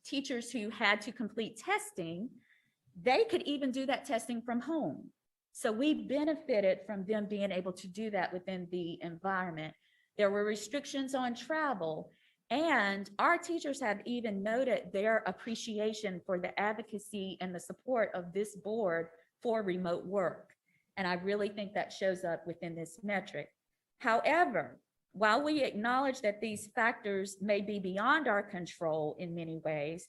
teachers who had to complete testing, they could even do that testing from home. So we benefited from them being able to do that within the environment. There were restrictions on travel, and our teachers have even noted their appreciation for the advocacy and the support of this board for remote work. And I really think that shows up within this metric. However, while we acknowledge that these factors may be beyond our control in many ways,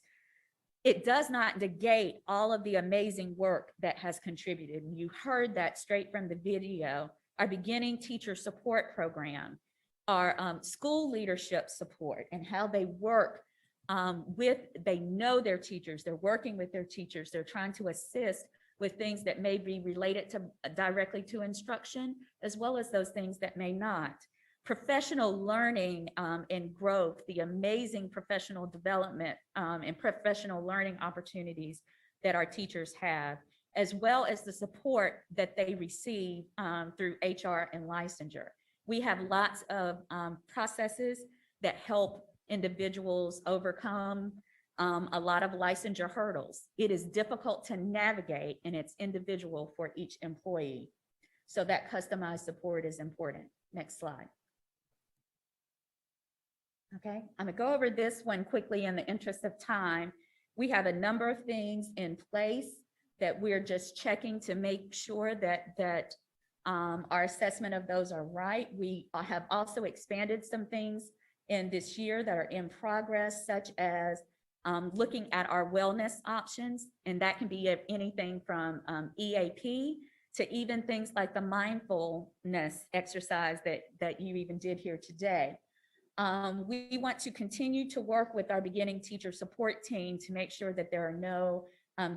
it does not negate all of the amazing work that has contributed. And you heard that straight from the video. Our beginning teacher support program, our school leadership support, and how they work they know their teachers, they're working with their teachers, they're trying to assist with things that may be related to directly to instruction, as well as those things that may not. Professional learning and growth, the amazing professional development and professional learning opportunities that our teachers have, as well as the support that they receive through HR and licensure. We have lots of processes that help individuals overcome a lot of licensure hurdles. It is difficult to navigate and it's individual for each employee. So that customized support is important. Next slide. Okay, I'm gonna go over this one quickly in the interest of time. We have a number of things in place that we're just checking to make sure that our assessment of those are right. We have also expanded some things in this year that are in progress, such as looking at our wellness options, and that can be anything from EAP to even things like the mindfulness exercise that you even did here today. We want to continue to work with our beginning teacher support team to make sure that there are no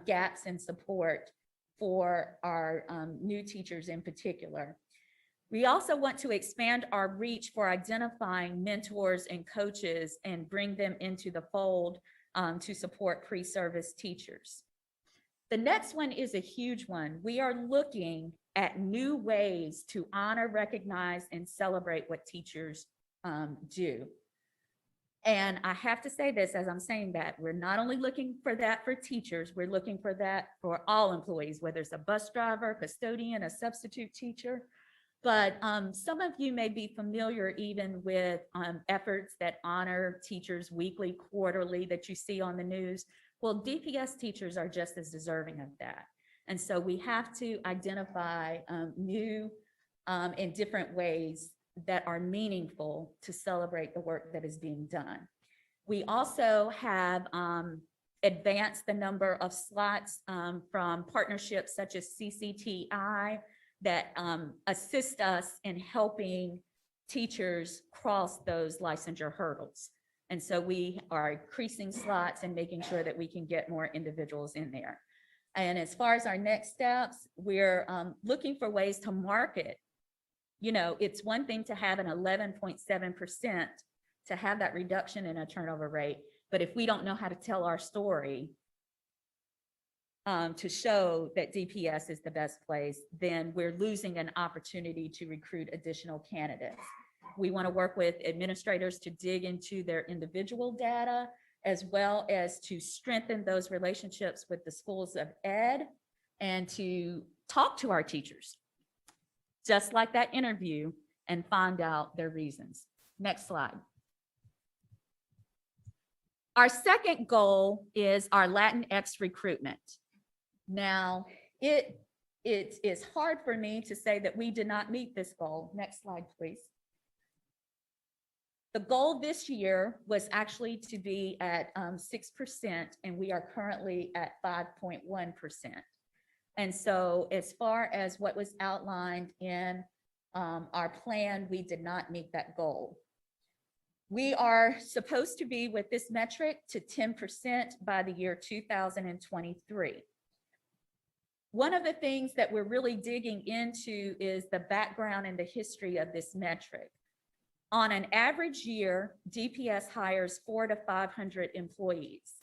gaps in support for our new teachers in particular. We also want to expand our reach for identifying mentors and coaches and bring them into the fold to support pre-service teachers. The next one is a huge one. We are looking at new ways to honor, recognize, and celebrate what teachers do. And I have to say this as I'm saying that, we're not only looking for that for teachers, we're looking for that for all employees, whether it's a bus driver, custodian, a substitute teacher. But some of you may be familiar even with efforts that honor teachers weekly, quarterly that you see on the news. Well, DPS teachers are just as deserving of that. And so we have to identify new and different ways that are meaningful to celebrate the work that is being done. We also have advanced the number of slots from partnerships such as CCTI that assist us in helping teachers cross those licensure hurdles. And so we are increasing slots and making sure that we can get more individuals in there. And as far as our next steps, we're looking for ways to market. You know, it's one thing to have an 11.7%, to have that reduction in a turnover rate, but if we don't know how to tell our story to show that DPS is the best place, then we're losing an opportunity to recruit additional candidates. We want to work with administrators to dig into their individual data, as well as to strengthen those relationships with the schools of ed and to talk to our teachers, just like that interview, and find out their reasons. Next slide. Our second goal is our Latinx recruitment. Now, it is hard for me to say that we did not meet this goal. Next slide, please. The goal this year was actually to be at 6%, and we are currently at 5.1%. And so as far as what was outlined in our plan, we did not meet that goal. We are supposed to be with this metric to 10% by the year 2023. One of the things that we're really digging into is the background and the history of this metric. On an average year, DPS hires 400 to 500 employees.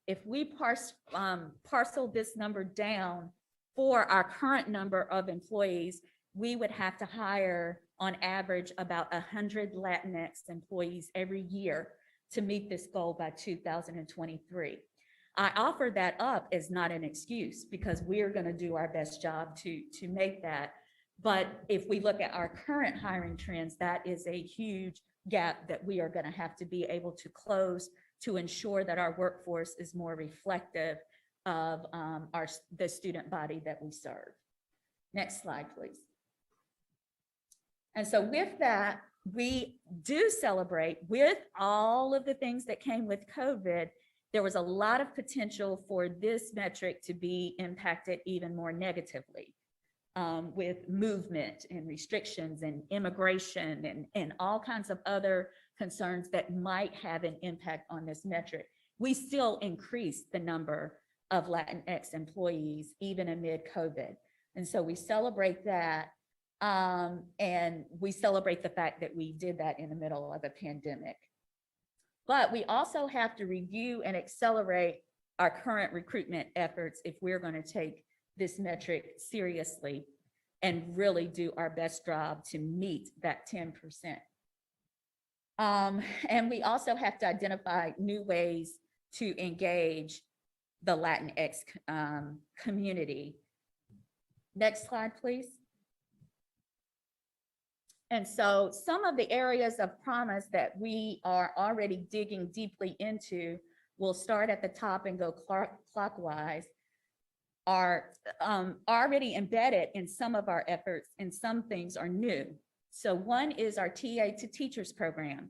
If we parcel this number down for our current number of employees, we would have to hire on average about 100 Latinx employees every year to meet this goal by 2023. I offer that up as not an excuse, because we're going to do our best job to make that. But if we look at our current hiring trends, that is a huge gap that we are going to have to be able to close to ensure that our workforce is more reflective of the student body that we serve. Next slide, please. And so with that, we do celebrate, with all of the things that came with COVID, there was a lot of potential for this metric to be impacted even more negatively with movement and restrictions and immigration and all kinds of other concerns that might have an impact on this metric. We still increased the number of Latinx employees even amid COVID. And so we celebrate that. And we celebrate the fact that we did that in the middle of a pandemic. But we also have to review and accelerate our current recruitment efforts if we're going to take this metric seriously and really do our best job to meet that 10%. And we also have to identify new ways to engage the Latinx community. Next slide, please. And so some of the areas of promise that we are already digging deeply into, we'll start at the top and go clockwise, are already embedded in some of our efforts, and some things are new. So one is our TA to Teachers program.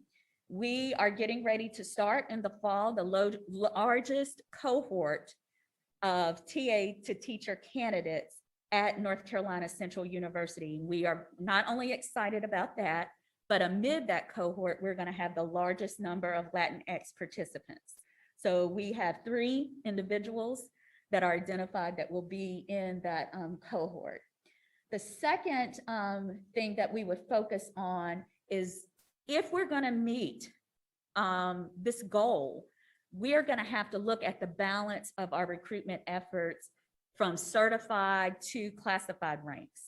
We are getting ready to start in the fall the largest cohort of TA to teacher candidates at North Carolina Central University. We are not only excited about that, but amid that cohort, we're going to have the largest number of Latinx participants. So we have 3 individuals that are identified that will be in that cohort. The second thing that we would focus on is, if we're going to meet this goal, we are going to have to look at the balance of our recruitment efforts from certified to classified ranks.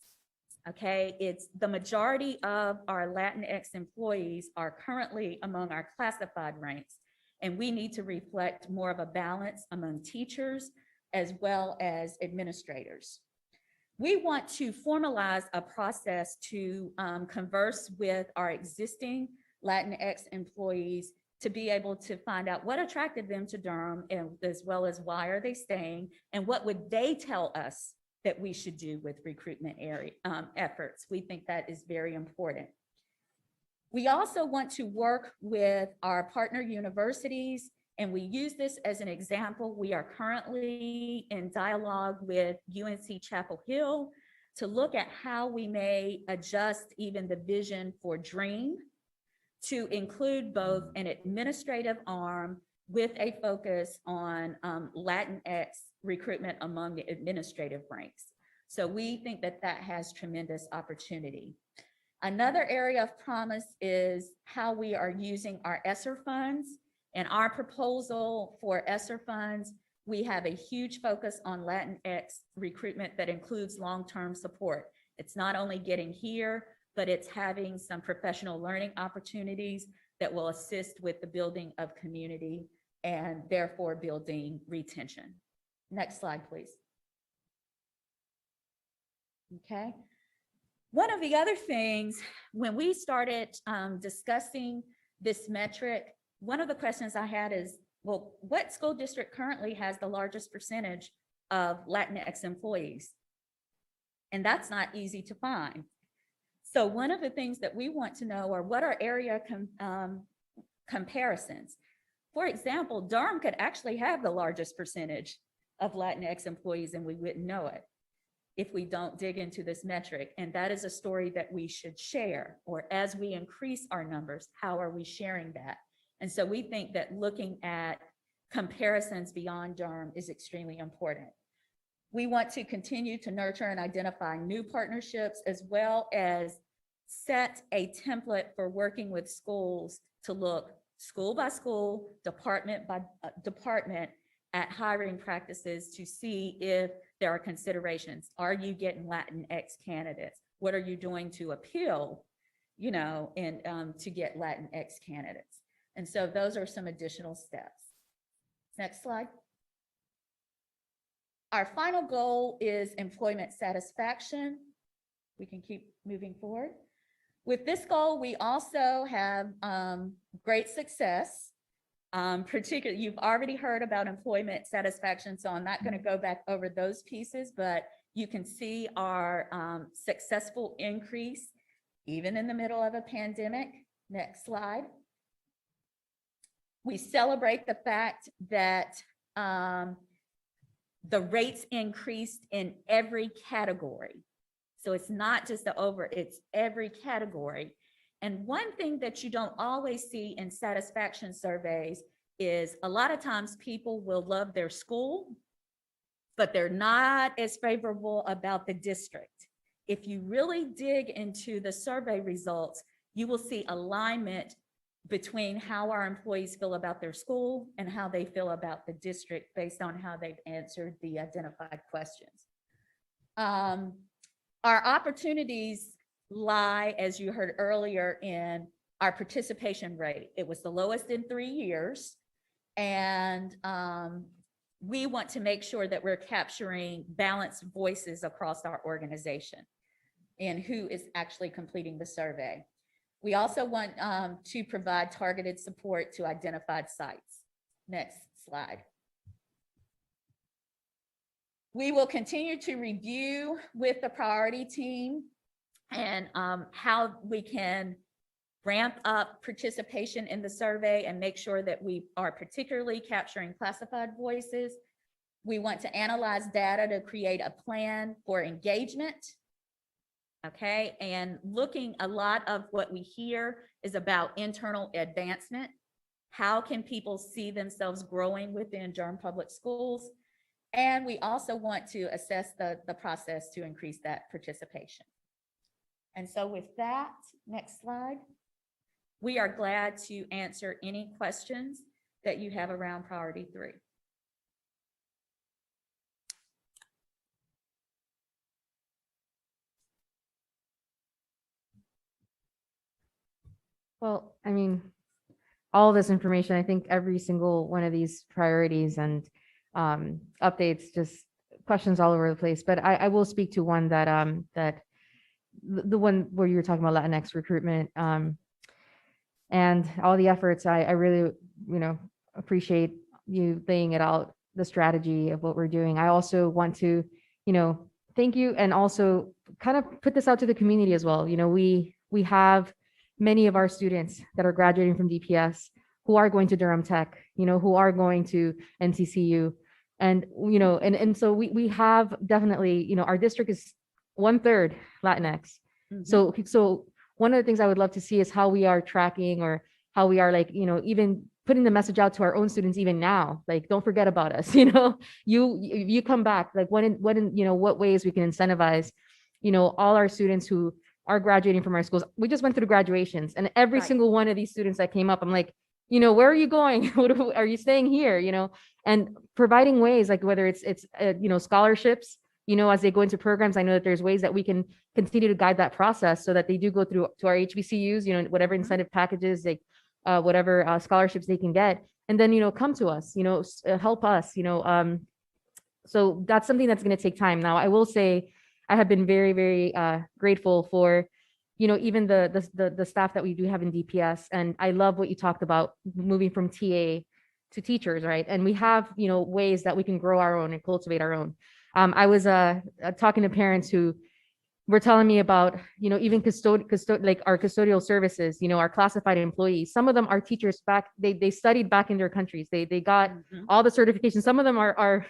Okay, it's the majority of our Latinx employees are currently among our classified ranks, and we need to reflect more of a balance among teachers as well as administrators. We want to formalize a process to converse with our existing Latinx employees to be able to find out what attracted them to Durham, and as well as why are they staying, and what would they tell us that we should do with recruitment efforts. We think that is very important. We also want to work with our partner universities, and we use this as an example. We are currently in dialogue with UNC Chapel Hill to look at how we may adjust even the vision for DREAM to include both an administrative arm with a focus on Latinx recruitment among the administrative ranks. So we think that that has tremendous opportunity. Another area of promise is how we are using our ESSER funds. In our proposal for ESSER funds, we have a huge focus on Latinx recruitment that includes long-term support. It's not only getting here, but it's having some professional learning opportunities that will assist with the building of community and therefore building retention. Next slide, please. Okay. One of the other things, when we started discussing this metric, one of the questions I had is, well, what school district currently has the largest percentage of Latinx employees? And that's not easy to find. So one of the things that we want to know are what are area comparisons. For example, Durham could actually have the largest percentage of Latinx employees and we wouldn't know it if we don't dig into this metric. And that is a story that we should share, or as we increase our numbers, how are we sharing that? And so we think that looking at comparisons beyond Durham is extremely important. We want to continue to nurture and identify new partnerships, as well as set a template for working with schools to look school by school, department by department at hiring practices to see if there are considerations. Are you getting Latinx candidates? What are you doing to appeal, and to get Latinx candidates? And so those are some additional steps. Next slide. Our final goal is employment satisfaction. We can keep moving forward. With this goal, we also have great success. Particularly, you've already heard about employment satisfaction, so I'm not going to go back over those pieces, but you can see our successful increase even in the middle of a pandemic. Next slide. We celebrate the fact that the rates increased in every category. So it's not just it's every category. And one thing that you don't always see in satisfaction surveys is a lot of times people will love their school, but they're not as favorable about the district. If you really dig into the survey results, you will see alignment between how our employees feel about their school and how they feel about the district based on how they've answered the identified questions. Our opportunities lie, as you heard earlier, in our participation rate. It was the lowest in 3 years. And we want to make sure that we're capturing balanced voices across our organization and who is actually completing the survey. We also want to provide targeted support to identified sites. Next slide. We will continue to review with the priority team and how we can ramp up participation in the survey and make sure that we are particularly capturing classified voices. We want to analyze data to create a plan for engagement. Okay, and looking, a lot of what we hear is about internal advancement. How can people see themselves growing within Durham Public Schools? And we also want to assess the process to increase that participation. And so with that, next slide. We are glad to answer any questions that you have around priority 3. Well, I mean, all this information, I think every single one of these priorities and updates, just questions all over the place. But I will speak to one that the one where you were talking about Latinx recruitment and all the efforts. I really, appreciate you laying it out, the strategy of what we're doing. I also want to, thank you and also kind of put this out to the community as well. We have many of our students that are graduating from DPS who are going to Durham Tech, who are going to NCCU. And, and so we have definitely, our district is 1/3 Latinx. So one of the things I would love to see is how we are tracking or how we are even putting the message out to our own students even now, don't forget about us, you come back, what ways we can incentivize, all our students who are graduating from our schools. We just went through graduations and every single one of these students that came up, I'm like, where are you going? Are you staying here? And providing ways whether it's scholarships, as they go into programs. I know that there's ways that we can continue to guide that process so that they do go through to our HBCUs, whatever incentive packages, whatever scholarships they can get. And then, come to us, help us, so that's something that's going to take time. Now, I will say, I have been very, very grateful for, even the staff that we do have in DPS. And I love what you talked about, moving from TA to teachers, right? And we have, ways that we can grow our own and cultivate our own. I was talking to parents who were telling me about, even our custodial services, our classified employees. Some of them are teachers back, they studied back in their countries. They got all the certifications. Some of them are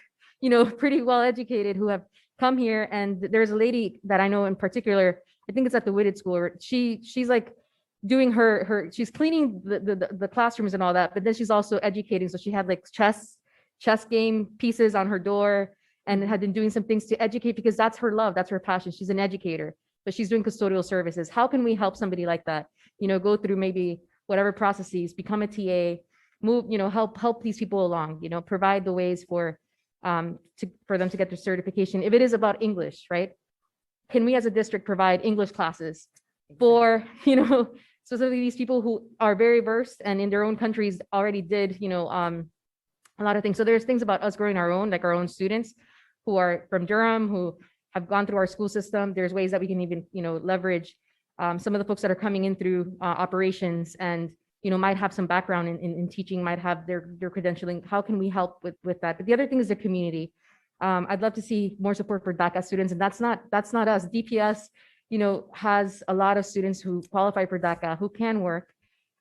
pretty well educated who have come here. And there's a lady that I know in particular, I think it's at the Whitted School. She's doing she's cleaning the classrooms and all that, but then she's also educating. So she had chess game pieces on her door and had been doing some things to educate because that's her love, that's her passion. She's an educator, but she's doing custodial services. How can we help somebody like that? Go through maybe whatever processes, become a TA, move, help these people along, provide the ways for them to get their certification. If it is about English, right? Can we as a district provide English classes for, specifically these people who are very versed and in their own countries already did, a lot of things. So there's things about us growing our own, our own students who are from Durham, who have gone through our school system. There's ways that we can even, leverage some of the folks that are coming in through operations and, might have some background in teaching, might have their credentialing. How can we help with that? But the other thing is the community. I'd love to see more support for DACA students, and that's not us. DPS, has a lot of students who qualify for DACA, who can work.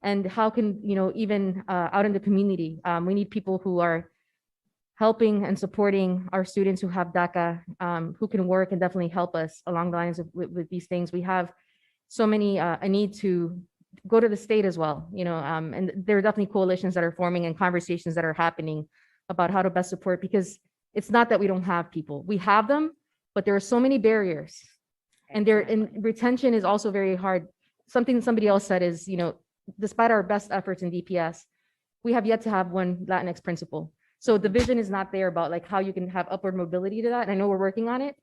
And how can, even out in the community, we need people who are helping and supporting our students who have DACA, who can work and definitely help us along the lines of with these things. We have so many, a need to go to the state as well, and there are definitely coalitions that are forming and conversations that are happening about how to best support, because it's not that we don't have people. We have them, but there are so many barriers, and retention is also very hard. Something somebody else said is, despite our best efforts in DPS, we have yet to have one Latinx principal. So the vision is not there about like how you can have upward mobility to that. And I know we're working on it,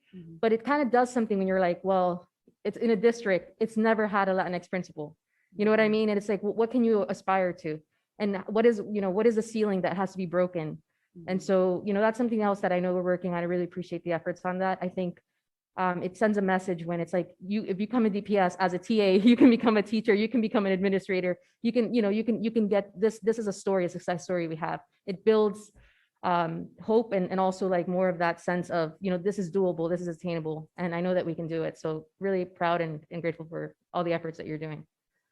but it kind of does something when you're like, well, it's in a district, it's never had a Latinx principal. You know what I mean? And it's like, what can you aspire to? And what is the ceiling that has to be broken? And so, that's something else that I know we're working on. I really appreciate the efforts on that. I think it sends a message when it's like if you come in DPS as a TA, you can become a teacher, you can become an administrator, you can get this. This is a story, a success story we have. It builds hope and also like more of that sense of, this is doable, this is attainable, and I know that we can do it. So really proud and grateful for all the efforts that you're doing.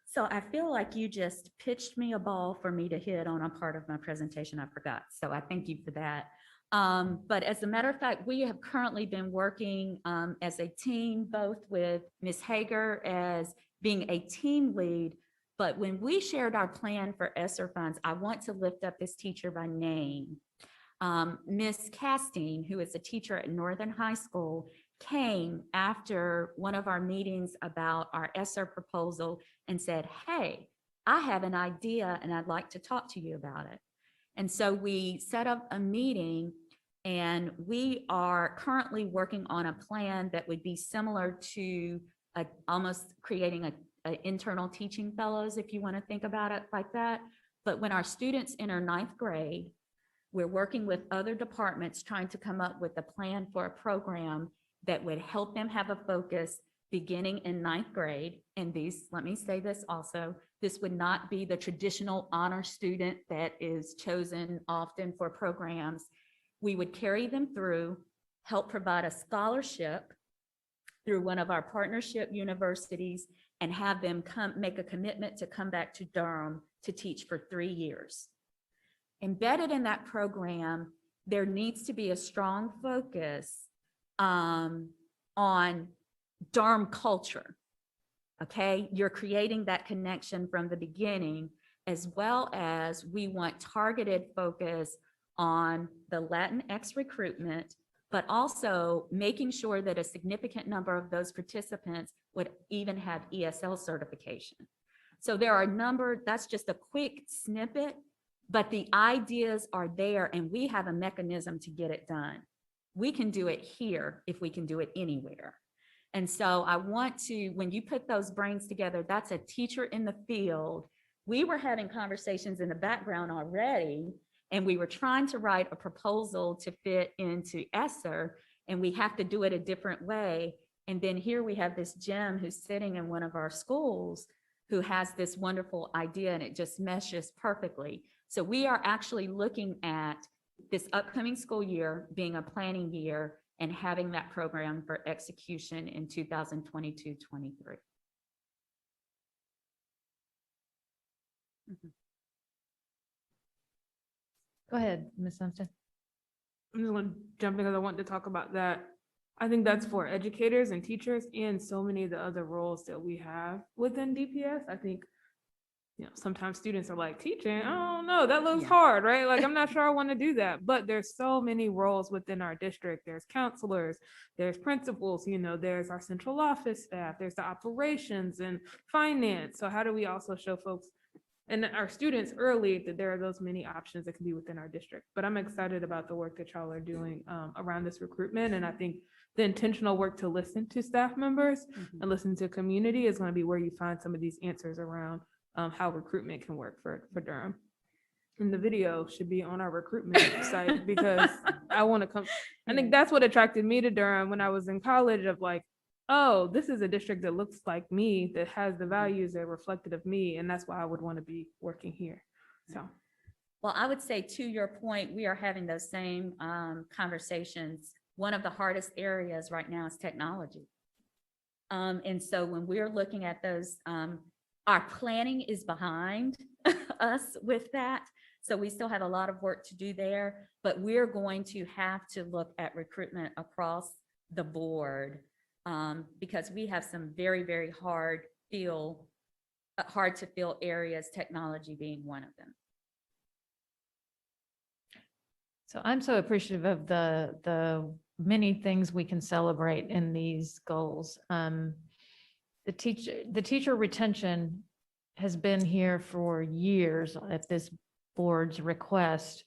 So I feel like you just pitched me a ball for me to hit on a part of my presentation I forgot. So I thank you for that. But as a matter of fact, we have currently been working as a team, both with Ms. Hager as being a team lead. But when we shared our plan for ESSER funds, I want to lift up this teacher by name. Ms. Castine, who is a teacher at Northern High School, came after one of our meetings about our ESSER proposal and said, hey, I have an idea and I'd like to talk to you about it. And so we set up a meeting, and we are currently working on a plan that would be similar to almost creating an internal teaching fellows, if you want to think about it like that. But when our students enter 9th grade, we're working with other departments trying to come up with a plan for a program that would help them have a focus beginning in 9th grade. And these, let me say this also, this would not be the traditional honor student that is chosen often for programs. We would carry them through, help provide a scholarship through one of our partnership universities, and have them make a commitment to come back to Durham to teach for 3 years. Embedded in that program, there needs to be a strong focus on Durham culture. Okay, you're creating that connection from the beginning, as well as we want targeted focus on the Latinx recruitment, but also making sure that a significant number of those participants would even have ESL certification. So there are a number, that's just a quick snippet, but the ideas are there and we have a mechanism to get it done. We can do it here if we can do it anywhere. And so I want to, when you put those brains together, that's a teacher in the field. We were having conversations in the background already, and we were trying to write a proposal to fit into ESSER, and we have to do it a different way. And then here we have this gem who's sitting in one of our schools who has this wonderful idea, and it just meshes perfectly. So we are actually looking at this upcoming school year being a planning year and having that program for execution in 2022-23. Go ahead, Ms. Thompson. I'm just going to jump in because I want to talk about that. I think that's for educators and teachers and so many of the other roles that we have within DPS. I think, sometimes students are like, teaching, oh no, that looks hard, right? Like, I'm not sure I want to do that, but there's so many roles within our district. There's counselors, there's principals, there's our central office staff, there's the operations and finance. So how do we also show folks and our students early that there are those many options that can be within our district? But I'm excited about the work that y'all are doing around this recruitment. And I think the intentional work to listen to staff members and listen to community is going to be where you find some of these answers around how recruitment can work for Durham. And the video should be on our recruitment site because I want to come. I think that's what attracted me to Durham when I was in college, of like, oh, this is a district that looks like me, that has the values that are reflected of me. And that's why I would want to be working here. So. Well, I would say to your point, we are having those same conversations. One of the hardest areas right now is technology. And so when we're looking at those, our planning is behind us with that. So we still have a lot of work to do there, but we're going to have to look at recruitment across the board because we have some very, very hard to fill areas, technology being one of them. So I'm so appreciative of the many things we can celebrate in these goals. The teacher retention has been here for years at this board's request.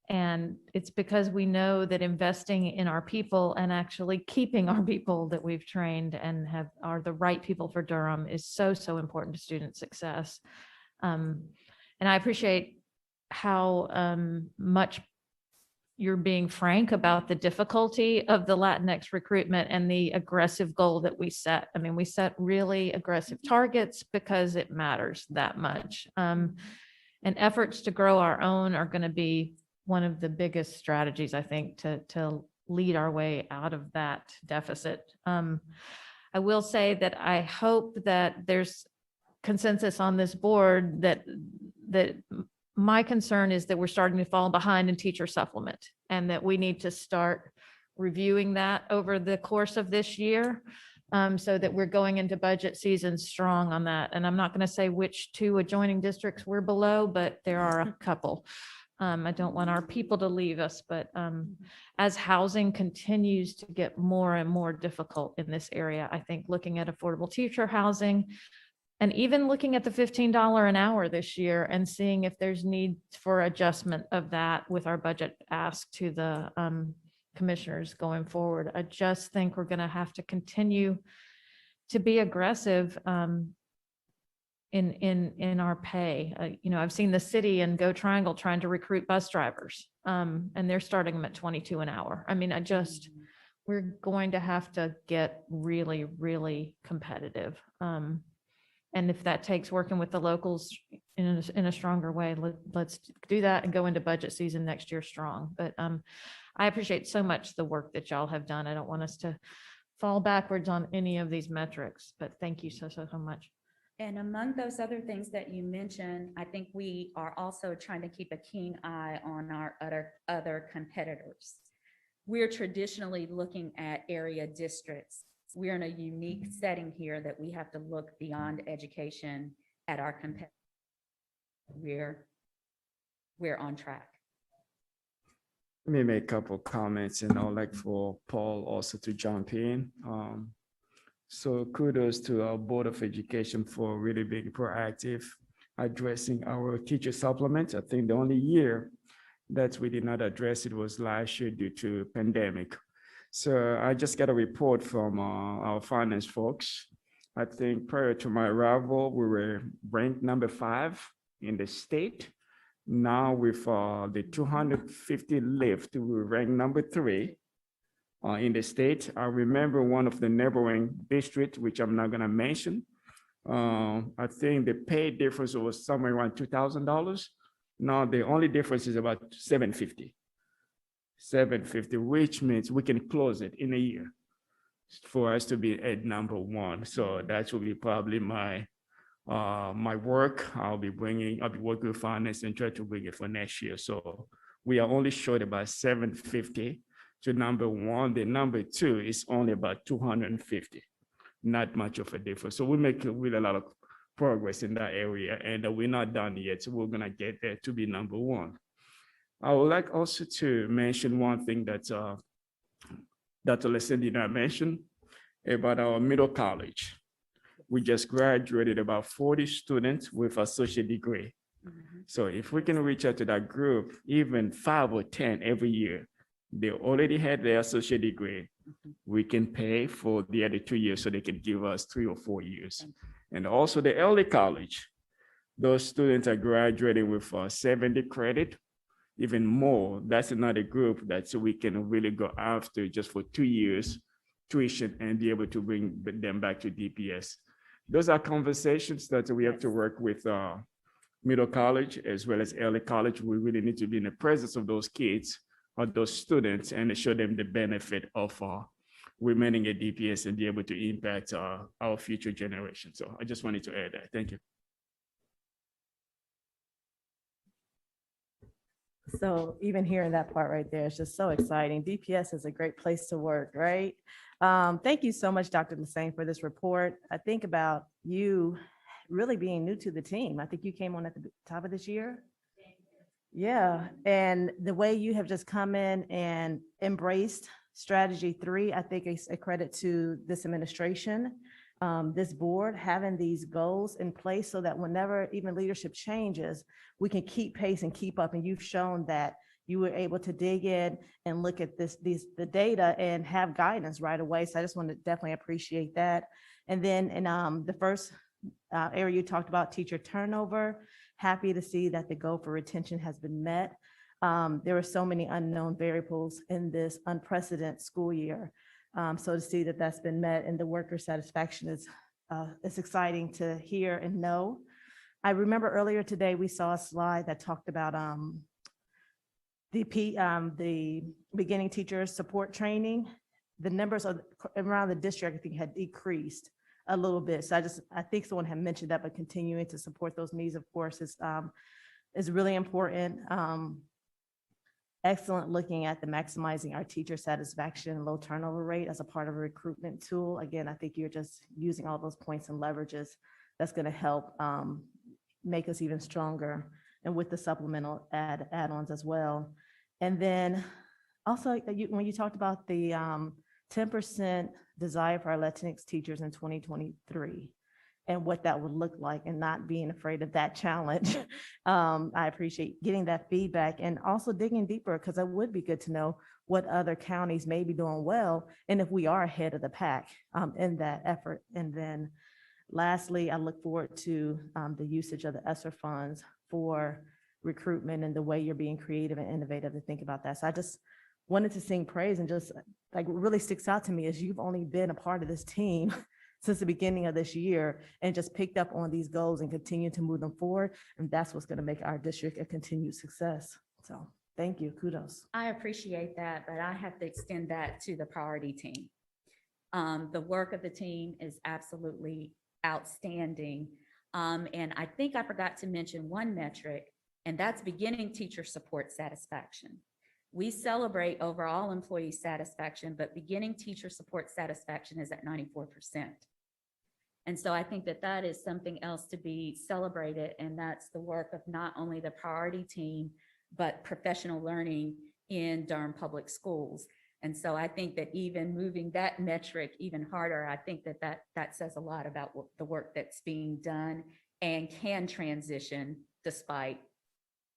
And it's because we know that investing in our people and actually keeping our people that we've trained and are the right people for Durham is so, so important to student success. And I appreciate how much you're being frank about the difficulty of the Latinx recruitment and the aggressive goal that we set. I mean, we set really aggressive targets because it matters that much. And efforts to grow our own are going to be one of the biggest strategies, I think, to lead our way out of that deficit. I will say that I hope that there's consensus on this board that my concern is that we're starting to fall behind in teacher supplement, and that we need to start reviewing that over the course of this year, so that we're going into budget season strong on that. And I'm not going to say which two adjoining districts we're below, but there are a couple. I don't want our people to leave us, but as housing continues to get more and more difficult in this area, I think looking at affordable teacher housing and even looking at the $15 an hour this year and seeing if there's need for adjustment of that with our budget ask to the commissioners going forward. I just think we're going to have to continue to be aggressive in our pay. You know, I've seen the city and Go Triangle trying to recruit bus drivers, and they're starting them at 22 an hour. I mean, we're going to have to get really, really competitive. And if that takes working with the locals in a stronger way, let's do that and go into budget season next year strong. But I appreciate so much the work that y'all have done. I don't want us to fall backwards on any of these metrics, but thank you so much. And among those other things that you mentioned, I think we are also trying to keep a keen eye on our other competitors. We're traditionally looking at area districts. We're in a unique setting here that we have to look beyond education at our competitors. We're on track. Let me make a couple of comments, and I'd like for Paul also to jump in. So kudos to our Board of Education for really being proactive, addressing our teacher supplement. I think the only year that we did not address it was last year due to pandemic. So I just got a report from our finance folks. I think prior to my arrival, we were ranked number 5 in the state. Now with the 250 left, we ranked number 3 in the state. I remember one of the neighboring districts, which I'm not gonna mention. I think the pay difference was somewhere around $2,000. Now the only difference is about $750, which means we can close it in a year for us to be at number 1. So that will be probably my work. I'll be working with finance and try to bring it for next year. So we are only short about $750 to number 1. The number 2 is only about $250. Not much of a difference. So we make really a lot of progress in that area, and we're not done yet. So we're gonna get there to be number 1. I would like also to mention one thing that Dr. Lesson did not mention about our middle college. We just graduated about 40 students with associate degree. So if we can reach out to that group, even 5 or 10 every year, they already had their associate degree. We can pay for the other 2 years so they can give us 3 or 4 years. And also the early college, those students are graduating with 70 credit, even more. That's another group that we can really go after just for 2 years tuition and be able to bring them back to DPS. Those are conversations that we have to work with middle college as well as early college. We really need to be in the presence of those kids or those students and show them the benefit of remaining at DPS and be able to impact our future generation. So I just wanted to add that. Thank you. So even hearing that part right there is just so exciting. DPS is a great place to work, right? Thank you so much, Dr. Lassane, for this report. I think about you really being new to the team. I think you came on at the top of this year. Yeah, and the way you have just come in and embraced strategy 3, I think is a credit to this administration, this board, having these goals in place so that whenever even leadership changes, we can keep pace and keep up. And you've shown that you were able to dig in and look at the data and have guidance right away. So I just want to definitely appreciate that. And then in the first area you talked about teacher turnover, happy to see that the goal for retention has been met. There were so many unknown variables in this unprecedented school year. So to see that that's been met and the worker satisfaction is it's exciting to hear and know. I remember earlier today, we saw a slide that talked about the beginning teacher support training. The numbers around the district, I think, had decreased a little bit. So I think someone had mentioned that, but continuing to support those needs, of course, is really important. Excellent looking at the maximizing our teacher satisfaction and low turnover rate as a part of a recruitment tool. Again, I think you're just using all those points and leverages that's going to help make us even stronger, and with the supplemental add-ons as well. And then also when you talked about the 10% desire for our Latinx teachers in 2023 and what that would look like and not being afraid of that challenge. I appreciate getting that feedback and also digging deeper, because it would be good to know what other counties may be doing well and if we are ahead of the pack in that effort. And then lastly, I look forward to the usage of the ESSER funds for recruitment and the way you're being creative and innovative to think about that. So I just wanted to sing praise, and just like what really sticks out to me is you've only been a part of this team since the beginning of this year and just picked up on these goals and continue to move them forward. And that's what's going to make our district a continued success. So thank you. Kudos. I appreciate that, but I have to extend that to the priority team. The work of the team is absolutely outstanding. And I think I forgot to mention one metric, and that's beginning teacher support satisfaction. We celebrate overall employee satisfaction, but beginning teacher support satisfaction is at 94%. And so I think that that is something else to be celebrated. And that's the work of not only the priority team, but professional learning in Durham Public Schools. And so I think that even moving that metric even harder, I think that that says a lot about the work that's being done and can transition despite,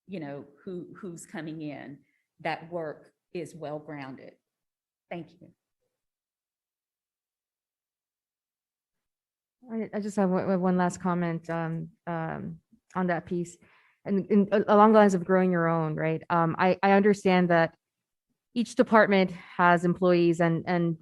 you know, who's coming in. That work is well-grounded. Thank you. I just have one last comment on that piece, and along the lines of growing your own, right? I understand that each department has employees, and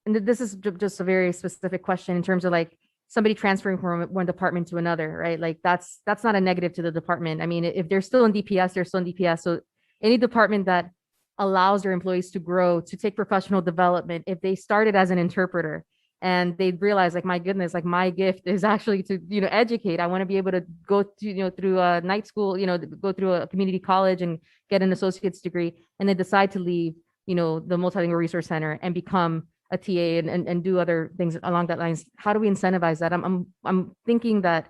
this is just a very specific question in terms of like somebody transferring from one department to another, right? Like that's not a negative to the department. I mean, if they're still in DPS, they're still in DPS. So any department that allows their employees to grow, to take professional development, if they started as an interpreter and they realize, like, my goodness, like my gift is actually to, educate. I want to be able to go to, through a night school, go through a community college and get an associate's degree, and they decide to leave, the Multilingual Resource Center and become a TA and do other things along that lines. How do we incentivize that? I'm thinking that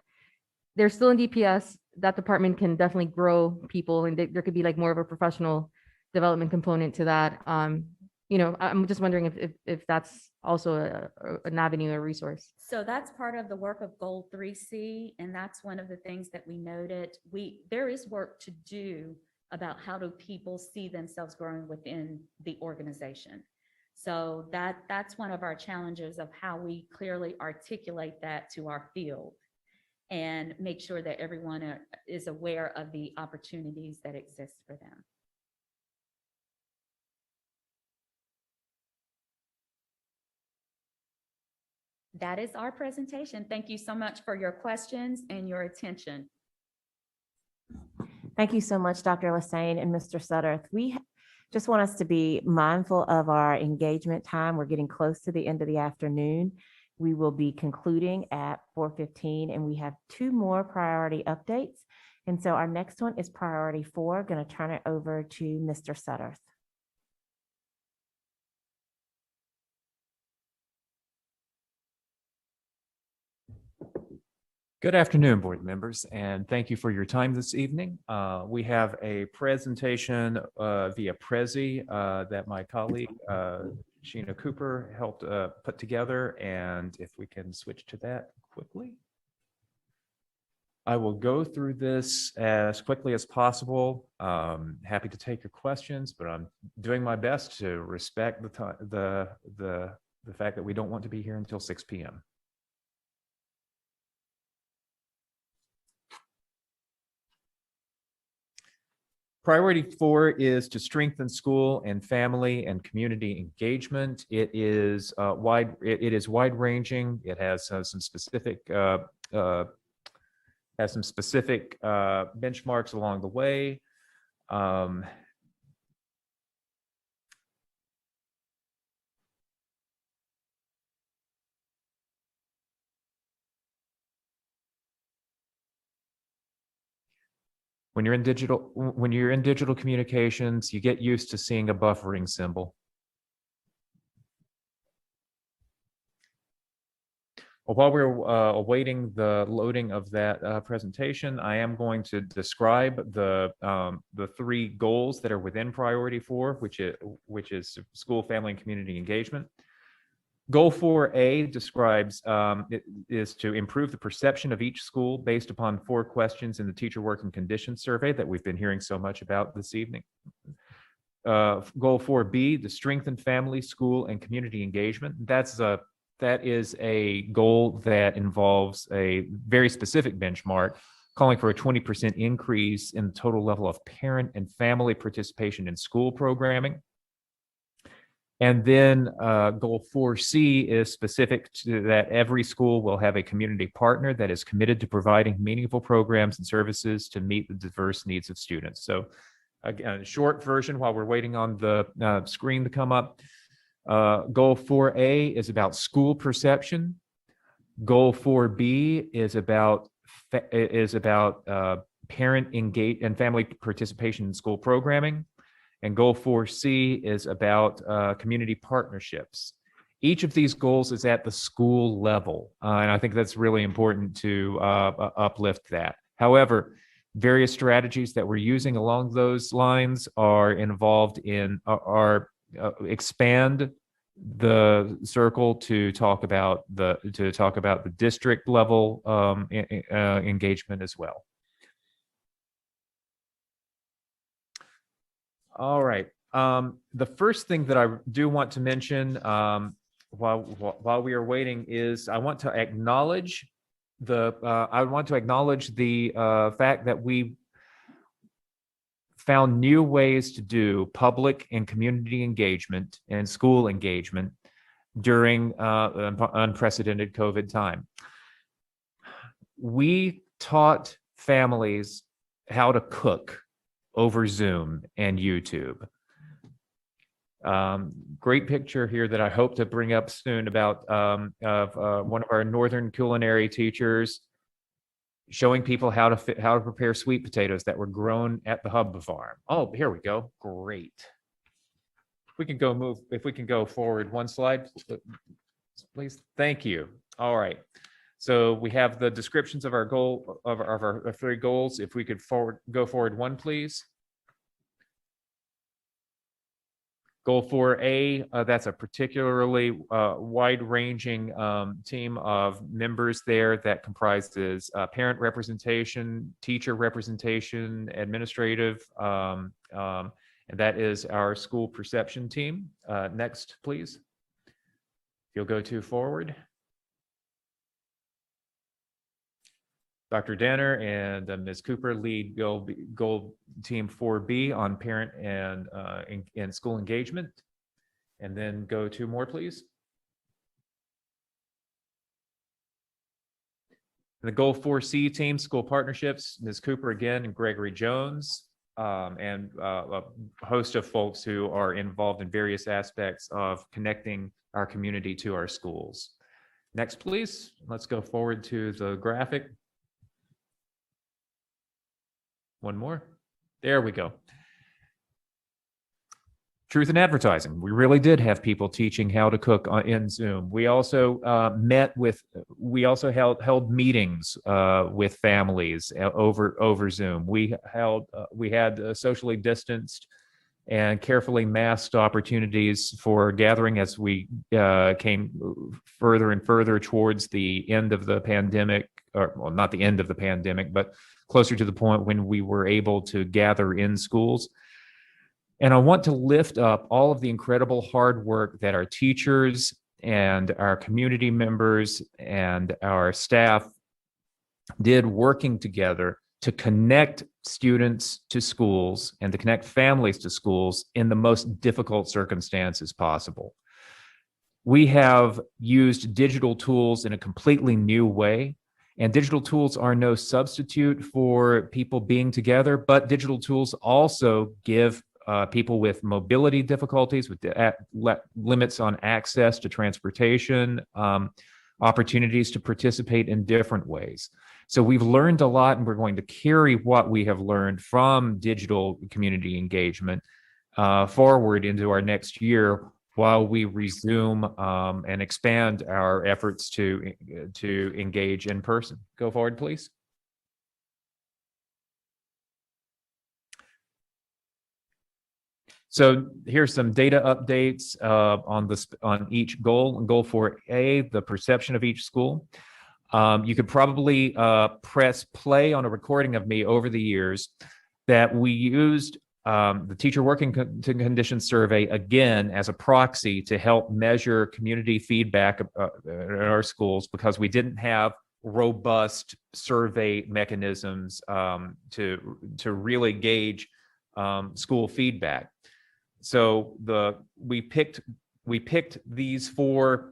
they're still in DPS. That department can definitely grow people, and there could be like more of a professional development component to that. I'm just wondering if that's also an avenue or resource. So that's part of the work of Goal 3C, and that's one of the things that we noted. There is work to do about how do people see themselves growing within the organization. So that's one of our challenges of how we clearly articulate that to our field and make sure that everyone is aware of the opportunities that exist for them. That is our presentation. Thank you so much for your questions and your attention. Thank you so much, Dr. Lassane and Mr. Sutterth. We just want us to be mindful of our engagement time. We're getting close to the end of the afternoon. We will be concluding at 4:15, and we have 2 more priority updates. And so our next one is priority 4. Going to turn it over to Mr. Sutterth. Good afternoon, board members, and thank you for your time this evening. We have a presentation via Prezi that my colleague Sheena Cooper helped put together, and if we can switch to that quickly. I will go through this as quickly as possible. Happy to take your questions, but I'm doing my best to respect the time, the fact that we don't want to be here until 6 p.m. Priority 4 is to strengthen school and family and community engagement. It is wide. It is wide ranging. It has some specific benchmarks along the way. When you're in digital communications, you get used to seeing a buffering symbol. Well, while we're awaiting the loading of that presentation, I am going to describe the 3 goals that are within Priority 4, which is school, family, and community engagement. Goal 4A describes is to improve the perception of each school based upon 4 questions in the Teacher Working Conditions Survey that we've been hearing so much about this evening. Goal 4B, to strengthen family, school, and community engagement. That is a goal that involves a very specific benchmark, calling for a 20% increase in the total level of parent and family participation in school programming. And then goal 4C is specific to that every school will have a community partner that is committed to providing meaningful programs and services to meet the diverse needs of students. So again, a short version while we're waiting on the screen to come up. Goal 4A is about school perception. Goal 4B is about parent engage and family participation in school programming. And goal 4C is about community partnerships. Each of these goals is at the school level, and I think that's really important to uplift that. However, various strategies that we're using along those lines are involved in expand the circle to talk about the district level engagement as well. All right. The first thing that I do want to mention while we are waiting is I want to acknowledge the fact that we found new ways to do public and community engagement and school engagement during unprecedented COVID time. We taught families how to cook over Zoom and YouTube. Great picture here that I hope to bring up soon about one of our northern culinary teachers showing people how to prepare sweet potatoes that were grown at the Hubba farm. Oh, here we go. Great. If we can go forward one slide, please. Thank you. All right. So we have the descriptions of our goal of our 3 goals. If we could go forward one, please. Goal 4A, that's a particularly wide-ranging team of members there that comprises parent representation, teacher representation, administrative, and that is our school perception team. Next, please. If you'll go forward. Dr. Danner and Ms. Cooper lead goal team 4B on parent and school engagement. And then go 2 more, please. The goal 4C team, school partnerships, Ms. Cooper again and Gregory Jones, and a host of folks who are involved in various aspects of connecting our community to our schools. Next, please. Let's go forward to the graphic. One more. There we go. Truth in advertising. We really did have people teaching how to cook in Zoom. We also held meetings with families over Zoom. We had socially distanced and carefully masked opportunities for gathering as we came further and further towards the end of the pandemic or well, not the end of the pandemic, but closer to the point when we were able to gather in schools. And I want to lift up all of the incredible hard work that our teachers and our community members and our staff did working together to connect students to schools and to connect families to schools in the most difficult circumstances possible. We have used digital tools in a completely new way, and digital tools are no substitute for people being together, but digital tools also give people with mobility difficulties, with limits on access to transportation, opportunities to participate in different ways. So we've learned a lot, and we're going to carry what we have learned from digital community engagement forward into our next year while we resume and expand our efforts to engage in person. Go forward, please. So here's some data updates on each goal. Goal 4A, the perception of each school. You could probably press play on a recording of me over the years that we used the teacher working conditions survey again as a proxy to help measure community feedback in our schools, because we didn't have robust survey mechanisms to really gauge school feedback. So we picked these 4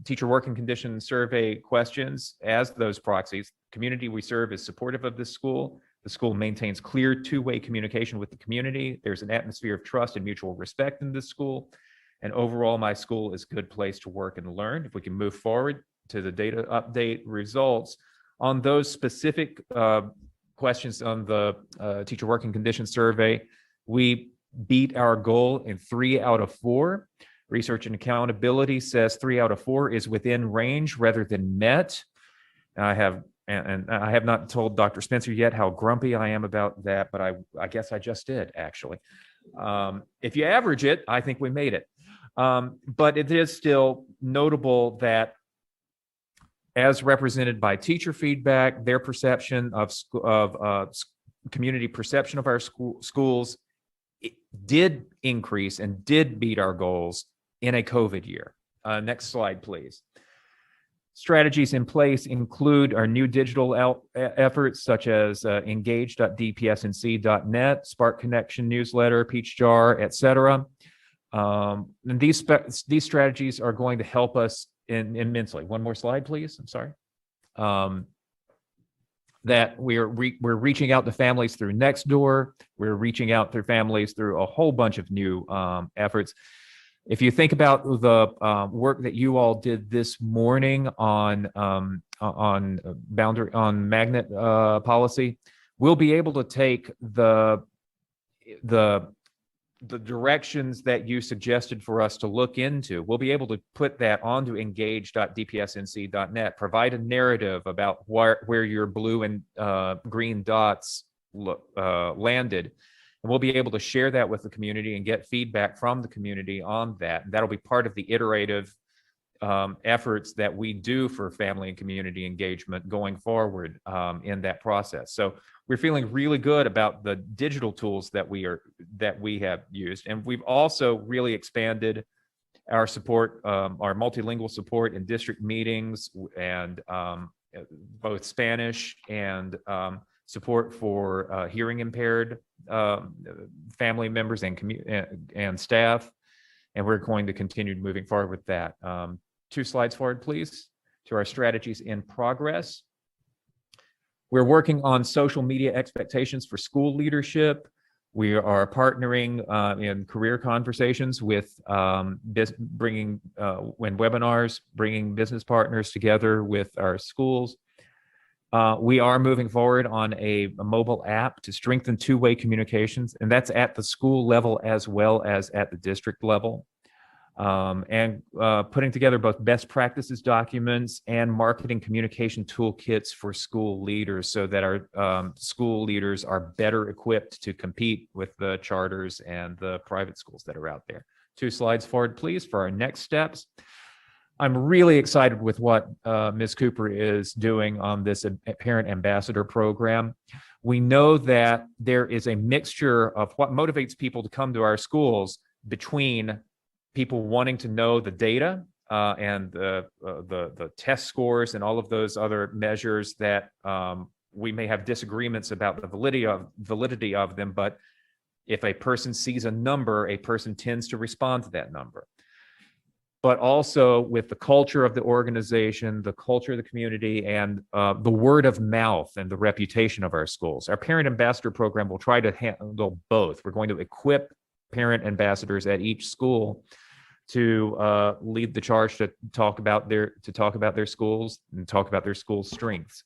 teacher working condition survey questions as those proxies. Community we serve is supportive of this school. The school maintains clear two-way communication with the community. There's an atmosphere of trust and mutual respect in this school. And overall, my school is a good place to work and learn. If we can move forward to the data update results on those specific questions on the teacher working condition survey, we beat our goal in 3 out of 4. Research and accountability says 3 out of 4 is within range rather than met. I have not told Dr. Spencer yet how grumpy I am about that, but I guess I just did, actually. If you average it, I think we made it. But it is still notable that as represented by teacher feedback, their perception of community perception of our schools, it did increase and did beat our goals in a COVID year. Next slide, please. Strategies in place include our new digital efforts such as engage.dpsnc.net, Spark Connection newsletter, Peach Jar, etc. And these strategies are going to help us immensely. One more slide, please. I'm sorry. That we're reaching out to families through Nextdoor. We're reaching out through families through a whole bunch of new efforts. If you think about the work that you all did this morning on magnet policy, we'll be able to take the directions that you suggested for us to look into. We'll be able to put that onto engage.dpsnc.net, provide a narrative about where your blue and green dots landed. And we'll be able to share that with the community and get feedback from the community on that. And that'll be part of the iterative efforts that we do for family and community engagement going forward in that process. So we're feeling really good about the digital tools that we have used. And we've also really expanded our support, our multilingual support in district meetings and both Spanish and support for hearing impaired family members and staff. And we're going to continue moving forward with that. 2 slides forward, please, to our strategies in progress. We're working on social media expectations for school leadership. We are partnering in career conversations with bringing webinars, bringing business partners together with our schools. We are moving forward on a mobile app to strengthen two-way communications, and that's at the school level as well as at the district level. And putting together both best practices documents and marketing communication toolkits for school leaders so that our school leaders are better equipped to compete with the charters and the private schools that are out there. 2 slides forward, please, for our next steps. I'm really excited with what Ms. Cooper is doing on this parent ambassador program. We know that there is a mixture of what motivates people to come to our schools between people wanting to know the data and the test scores and all of those other measures that we may have disagreements about the validity of them, but if a person sees a number, a person tends to respond to that number. But also with the culture of the organization, the culture of the community, and the word of mouth and the reputation of our schools. Our parent ambassador program will try to handle both. We're going to equip parent ambassadors at each school to lead the charge to talk about their schools and talk about their school's strengths.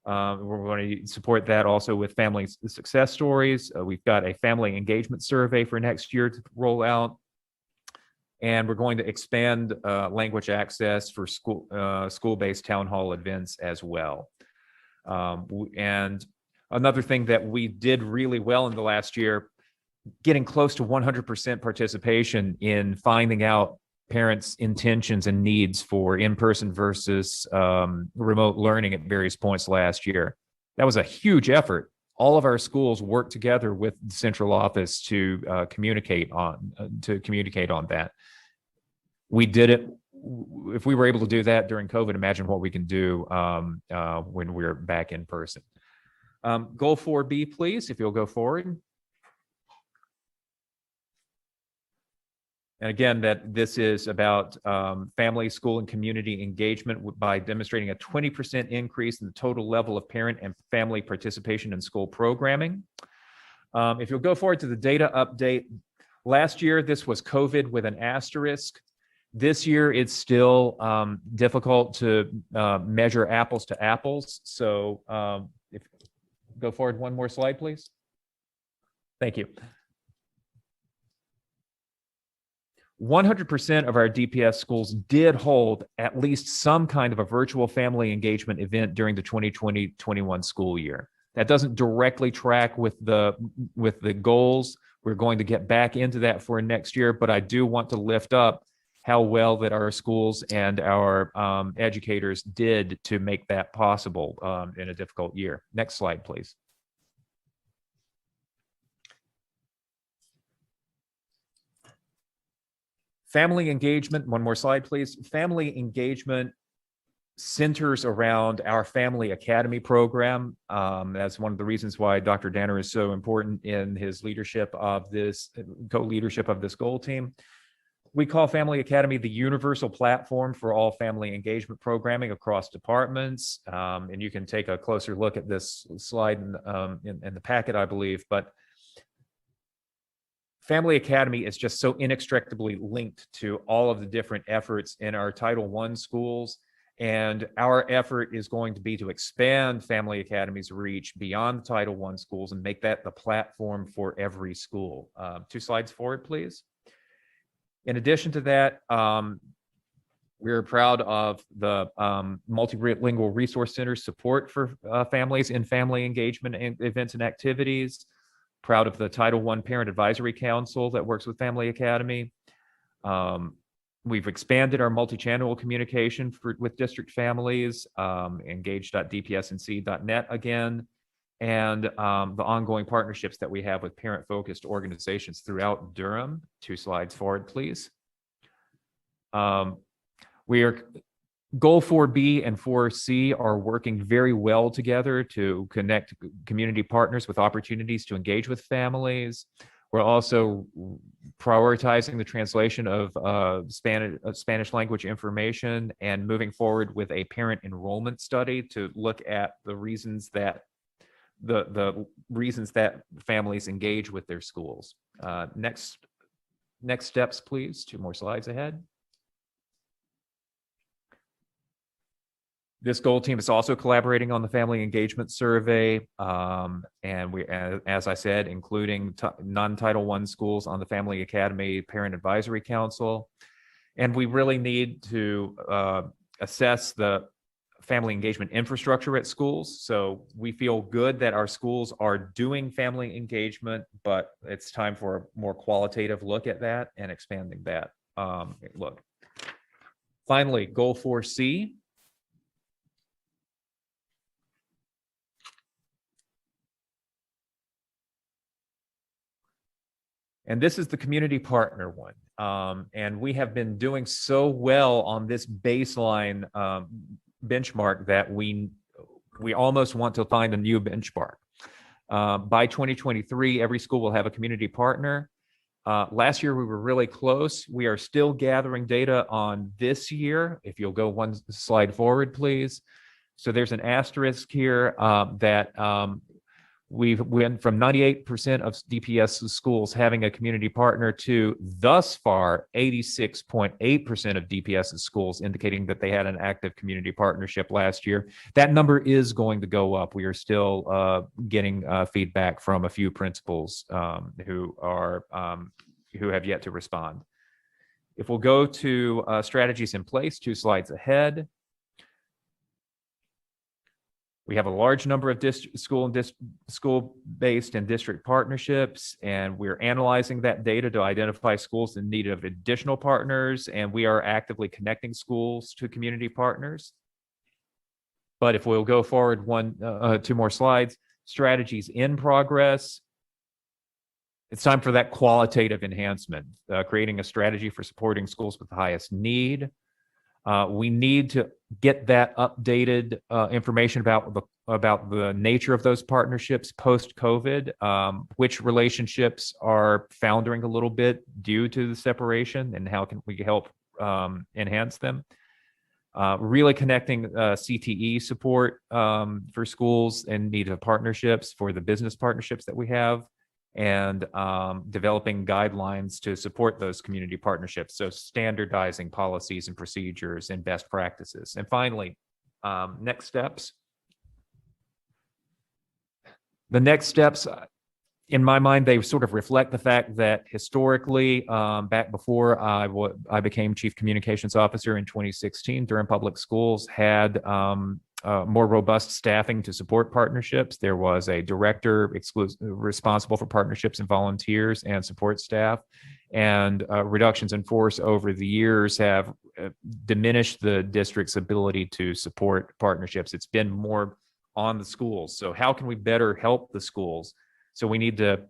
We're going to support that also with family success stories. We've got a family engagement survey for next year to roll out. And we're going to expand language access for school-based town hall events as well. And another thing that we did really well in the last year, getting close to 100% participation in finding out parents' intentions and needs for in-person versus remote learning at various points last year. That was a huge effort. All of our schools worked together with the central office to communicate on that. We did it. If we were able to do that during COVID, imagine what we can do when we're back in person. Goal 4B, please, if you'll go forward. And again, that this is about family, school, and community engagement by demonstrating a 20% increase in the total level of parent and family participation in school programming. If you'll go forward to the data update, last year, this was COVID with an asterisk. This year, it's still difficult to measure apples to apples. So if go forward one more slide, please. Thank you. 100% of our DPS schools did hold at least some kind of a virtual family engagement event during the 2020-21 school year. That doesn't directly track with the goals. We're going to get back into that for next year, but I do want to lift up how well that our schools and our educators did to make that possible in a difficult year. Next slide, please. Family engagement, one more slide, please. Family engagement centers around our Family Academy program. That's one of the reasons why Dr. Danner is so important in his leadership of this, co-leadership of this goal team. We call Family Academy the universal platform for all family engagement programming across departments. And you can take a closer look at this slide in the packet, I believe. But Family Academy is just so inextricably linked to all of the different efforts in our Title I schools. And our effort is going to be to expand Family Academy's reach beyond the Title I schools and make that the platform for every school. 2 slides forward, please. In addition to that, we're proud of the Multilingual Resource Center's support for families in family engagement and events and activities. Proud of the Title I Parent Advisory Council that works with Family Academy. We've expanded our multi-channel communication with district families, engage.dpsnc.net again, and the ongoing partnerships that we have with parent-focused organizations throughout Durham. 2 slides forward, please. Goal 4B and 4C are working very well together to connect community partners with opportunities to engage with families. We're also prioritizing the translation of Spanish language information and moving forward with a parent enrollment study to look at the reasons that the reasons that families engage with their schools. Next steps, please. 2 more slides ahead. This goal team is also collaborating on the family engagement survey. And we, as I said, including non-Title I schools on the Family Academy Parent Advisory Council. And we really need to assess the family engagement infrastructure at schools. So we feel good that our schools are doing family engagement, but it's time for a more qualitative look at that and expanding that look. Finally, goal 4C. And this is the community partner one. And we have been doing so well on this baseline benchmark that we almost want to find a new benchmark. By 2023, every school will have a community partner. Last year, we were really close. We are still gathering data on this year. If you'll go one slide forward, please. So there's an asterisk here that we've went from 98% of DPS schools having a community partner to thus far 86.8% of DPS schools indicating that they had an active community partnership last year. That number is going to go up. We are still getting feedback from a few principals who have yet to respond. If we'll go to strategies in place, 2 slides ahead. We have a large number of school-based and district partnerships, and we're analyzing that data to identify schools in need of additional partners, and we are actively connecting schools to community partners. But if we'll go forward 2 more slides, strategies in progress. It's time for that qualitative enhancement, creating a strategy for supporting schools with the highest need. We need to get that updated information about the nature of those partnerships post-COVID, which relationships are foundering a little bit due to the separation, and how can we help enhance them. Really connecting CTE support for schools in need of partnerships for the business partnerships that we have, and developing guidelines to support those community partnerships. So standardizing policies and procedures and best practices. And finally, next steps. The next steps, in my mind, they sort of reflect the fact that historically, back before I became Chief Communications Officer in 2016, Durham Public Schools had more robust staffing to support partnerships. There was a director responsible for partnerships and volunteers and support staff. And reductions in force over the years have diminished the district's ability to support partnerships. It's been more on the schools. So how can we better help the schools? So we need to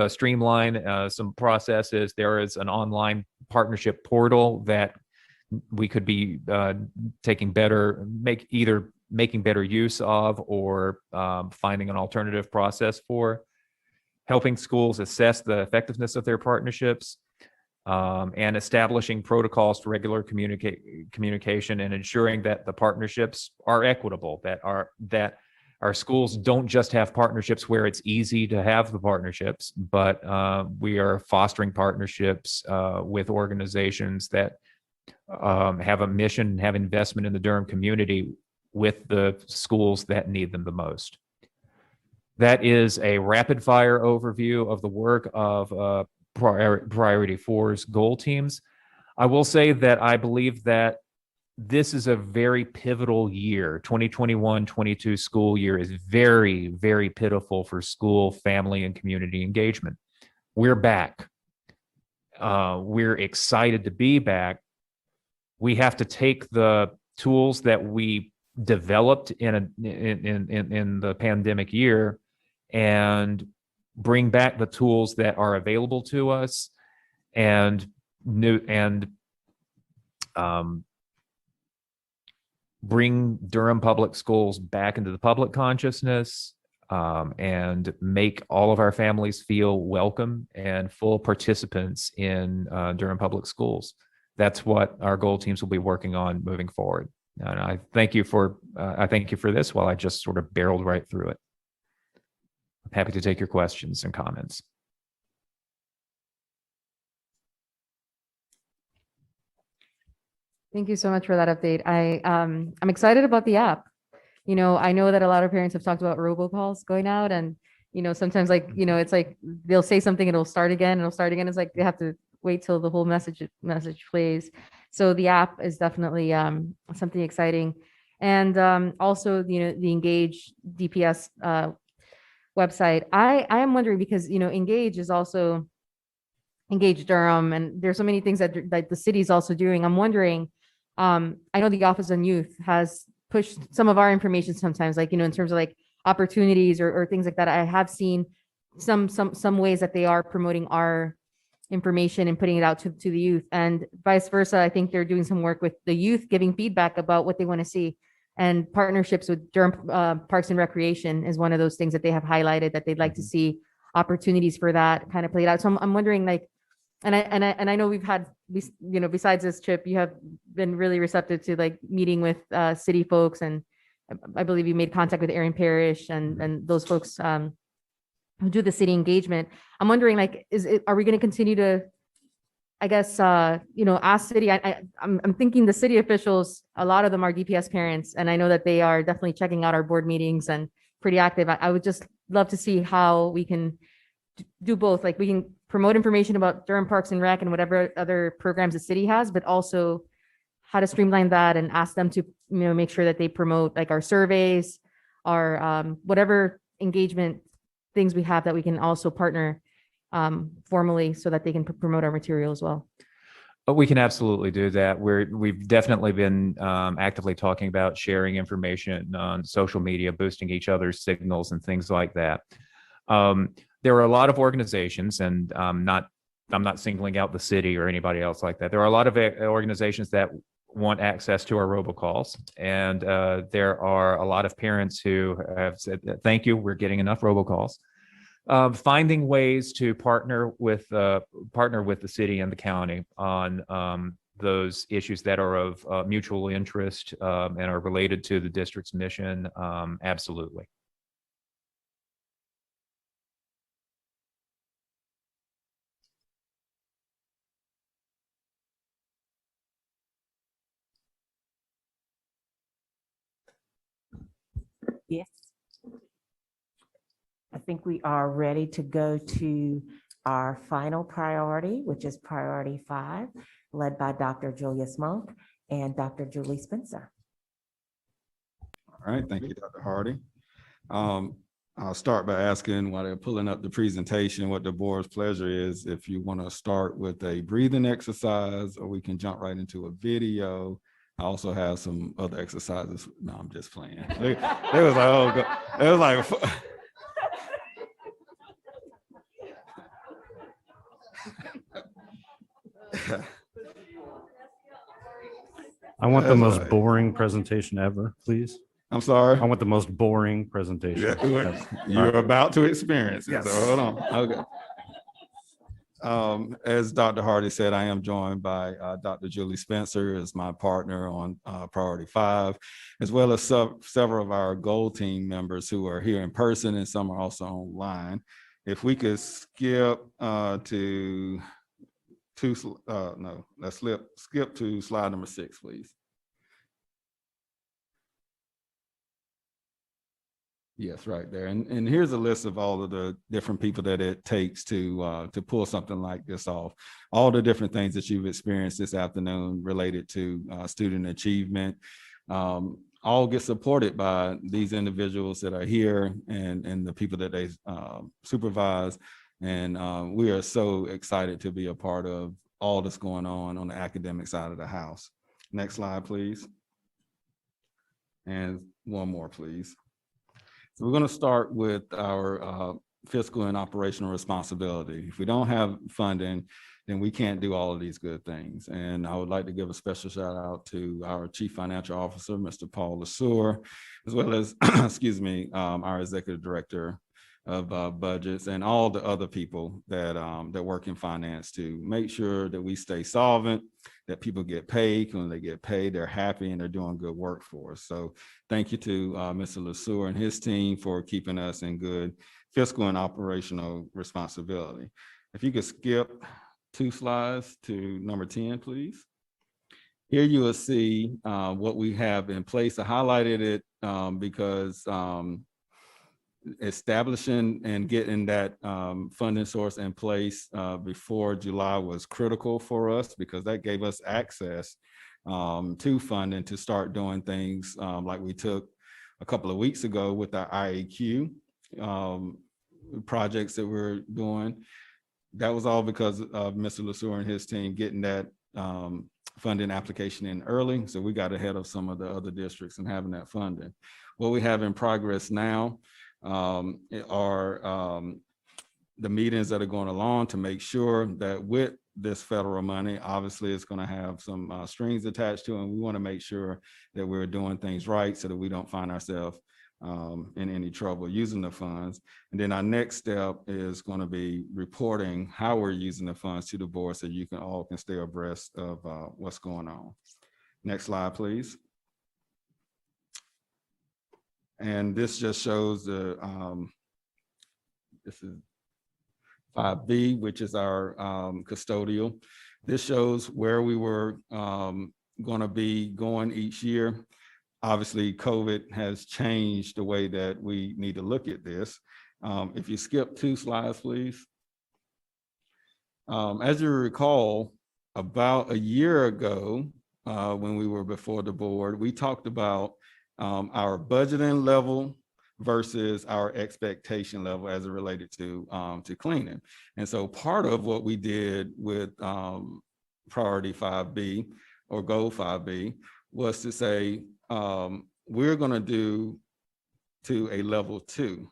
streamline some processes. There is an online partnership portal that we could be making better use of, or finding an alternative process for helping schools assess the effectiveness of their partnerships, and establishing protocols for regular communication, and ensuring that the partnerships are equitable, that our schools don't just have partnerships where it's easy to have the partnerships, but we are fostering partnerships with organizations that have a mission, have investment in the Durham community with the schools that need them the most. That is a rapid fire overview of the work of Priority 4's goal teams. I will say that I believe that this is a very pivotal year. 2021-22 school year is very, very pivotal for school, family, and community engagement. We're back. We're excited to be back. We have to take the tools that we developed in the pandemic year and bring back the tools that are available to us, and bring Durham Public Schools back into the public consciousness, and make all of our families feel welcome and full participants in Durham Public Schools. That's what our goal teams will be working on moving forward. And I thank you for this while I just sort of barreled right through it. I'm happy to take your questions and comments. Thank you so much for that update. I'm excited about the app. I know that a lot of parents have talked about robocalls going out, and sometimes it's like they'll say something and it'll start again. It's like they have to wait till the whole message plays. So the app is definitely something exciting. And also, the Engage DPS website. I am wondering, because Engage is also Engage Durham, and there's so many things that the city is also doing. I'm wondering, I know the Office on Youth has pushed some of our information sometimes, like, in terms of like opportunities or things like that. I have seen some ways that they are promoting our information and putting it out to the youth, and vice versa. I think they're doing some work with the youth, giving feedback about what they want to see, and partnerships with Durham Parks and Recreation is one of those things that they have highlighted that they'd like to see opportunities for that kind of played out. So I'm wondering, like, and I know we've had, besides this trip, you have been really receptive to like meeting with city folks, and I believe you made contact with Aaron Parrish and those folks who do the city engagement. I'm wondering, like, are we going to continue to, I guess, ask city? I'm thinking the city officials, a lot of them are DPS parents, and I know that they are definitely checking out our board meetings and pretty active. I would just love to see how we can do both. Like, we can promote information about Durham Parks and Rec and whatever other programs the city has, but also how to streamline that and ask them to, make sure that they promote like our surveys, our whatever engagement things we have, that we can also partner formally so that they can promote our material as well. We can absolutely do that. We've definitely been actively talking about sharing information on social media, boosting each other's signals and things like that. There are a lot of organizations, and I'm not singling out the city or anybody else like that. There are a lot of organizations that want access to our robocalls, and there are a lot of parents who have said, "Thank you, we're getting enough robocalls." Finding ways to partner with the city and the county on those issues that are of mutual interest and are related to the district's mission, absolutely. Yes. I think we are ready to go to our final priority, which is priority 5, led by Dr. Julius Monk and Dr. Julie Spencer. All right, thank you, Dr. Hardy. I'll start by asking, while they're pulling up the presentation, what the board's pleasure is. If you want to start with a breathing exercise, or we can jump right into a video. I also have some other exercises. No, I'm just playing. It was like, oh, God. It was like, I want the most boring presentation ever, please. I'm sorry? I want the most boring presentation. Yeah, you're about to experience it. Yes. So hold on. Okay. As Dr. Hardy said, I am joined by Dr. Julie Spencer as my partner on Priority 5, as well as several of our goal team members who are here in person, and some are also online. If we could skip to skip to slide number 6, please. Yes, right there. And here's a list of all of the different people that it takes to pull something like this off. All the different things that you've experienced this afternoon related to student achievement, all get supported by these individuals that are here and the people that they supervise. And we are so excited to be a part of all that's going on the academic side of the house. Next slide, please. And one more, please. So we're going to start with our fiscal and operational responsibility. If we don't have funding, then we can't do all of these good things. And I would like to give a special shout out to our Chief Financial Officer, Mr. Paul LeSueur, as well as, excuse me, our Executive Director of Budgets, and all the other people that work in finance to make sure that we stay solvent, that people get paid. When they get paid, they're happy and they're doing good work for us. So thank you to Mr. LeSueur and his team for keeping us in good fiscal and operational responsibility. If you could skip 2 slides to number 10, please. Here you will see what we have in place. I highlighted it because establishing and getting that funding source in place before July was critical for us, because that gave us access to funding to start doing things like we took a couple of weeks ago with our IAQ projects that we're doing. that was all because of Mr. LaSure and his team getting that funding application in early. So we got ahead of some of the other districts and having that funding. What we have in progress now are the meetings that are going along to make sure that with this federal money, obviously it's going to have some strings attached to it. And we want to make sure that we're doing things right so that we don't find ourselves in any trouble using the funds. And then our next step is going to be reporting how we're using the funds to the board so you can all can stay abreast of what's going on. Next slide, please. And this just shows the, this is 5B, which is our custodial. This shows where we were going to be going each year. Obviously, COVID has changed the way that we need to look at this. If you skip 2 slides, please. As you recall, about a year ago, when we were before the board, we talked about our budgeting level versus our expectation level as it related to cleaning. And so part of what we did with priority 5B or goal 5B was to say, we're going to do to a level 2,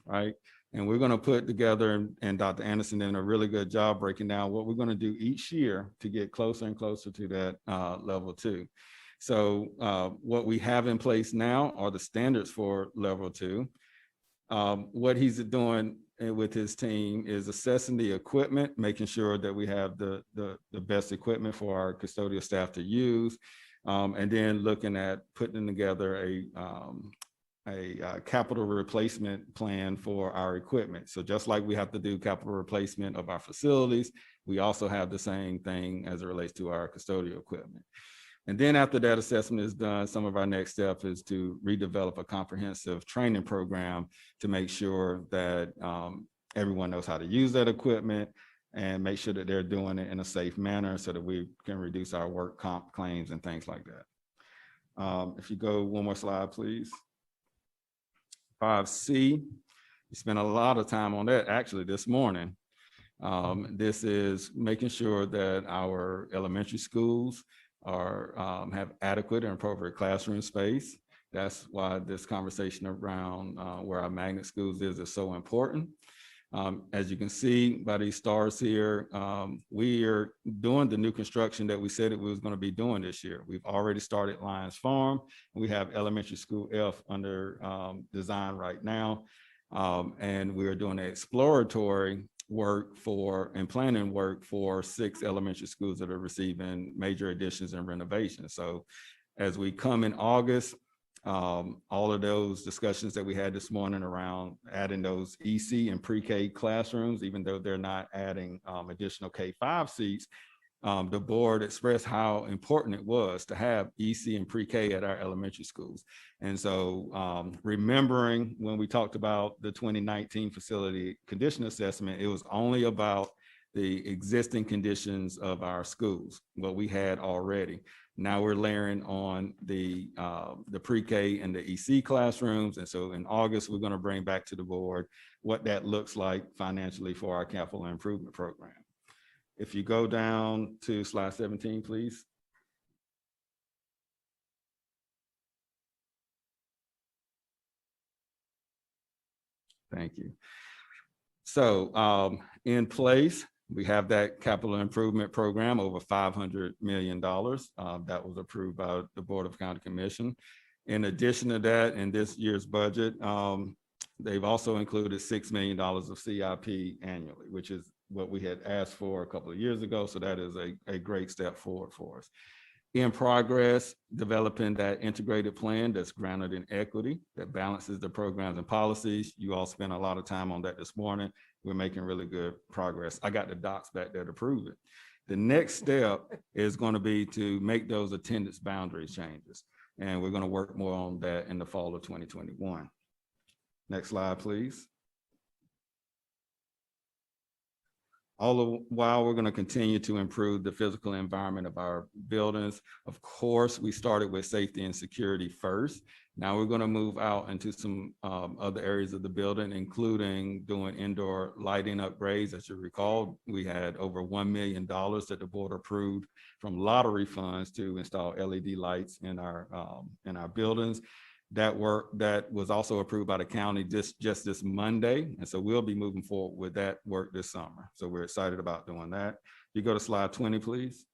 right? And we're going to put together, and Dr. Anderson did a really good job breaking down what we're going to do each year to get closer and closer to that level 2. So what we have in place now are the standards for level 2. What he's doing with his team is assessing the equipment, making sure that we have the best equipment for our custodial staff to use, and then looking at putting together a capital replacement plan for our equipment. So just like we have to do capital replacement of our facilities, we also have the same thing as it relates to our custodial equipment. And then after that assessment is done, some of our next step is to redevelop a comprehensive training program to make sure that everyone knows how to use that equipment and make sure that they're doing it in a safe manner so that we can reduce our work comp claims and things like that. If you go one more slide, please. 5C, we spent a lot of time on that actually this morning. This is making sure that our elementary schools have adequate and appropriate classroom space. That's why this conversation around where our magnet schools is so important. As you can see by these stars here, we are doing the new construction that we said that we was going to be doing this year. We've already started Lions Farm. We have elementary school F under design right now. And we are doing exploratory work for and planning work for 6 elementary schools that are receiving major additions and renovations. So as we come in August, all of those discussions that we had this morning around adding those EC and pre-K classrooms, even though they're not adding additional K-5 seats, the board expressed how important it was to have EC and pre-K at our elementary schools. And so remembering when we talked about the 2019 facility condition assessment, it was only about the existing conditions of our schools, what we had already. Now we're layering on the pre-K and the EC classrooms. And so in August, we're going to bring back to the board what that looks like financially for our capital improvement program. If you go down to slide 17, please. Thank you. So in place, we have that capital improvement program over $500 million that was approved by the Board of County Commission. In addition to that, in this year's budget, they've also included $6 million of CIP annually, which is what we had asked for a couple of years ago. So that is a great step forward for us. In progress, developing that integrated plan that's grounded in equity, that balances the programs and policies. You all spent a lot of time on that this morning. We're making really good progress. I got the docs back there to prove it. The next step is going to be to make those attendance boundaries changes. And we're going to work more on that in the fall of 2021. Next slide, please. All the while, we're going to continue to improve the physical environment of our buildings. Of course, we started with safety and security first, Now we're going to move out into some other areas of the building, including doing indoor lighting upgrades. As you recall, we had over $1 million that the board approved from lottery funds to install LED lights in our buildings. That work that was also approved by the county just this Monday. And so we'll be moving forward with that work this summer. So we're excited about doing that. You go to slide 20, please.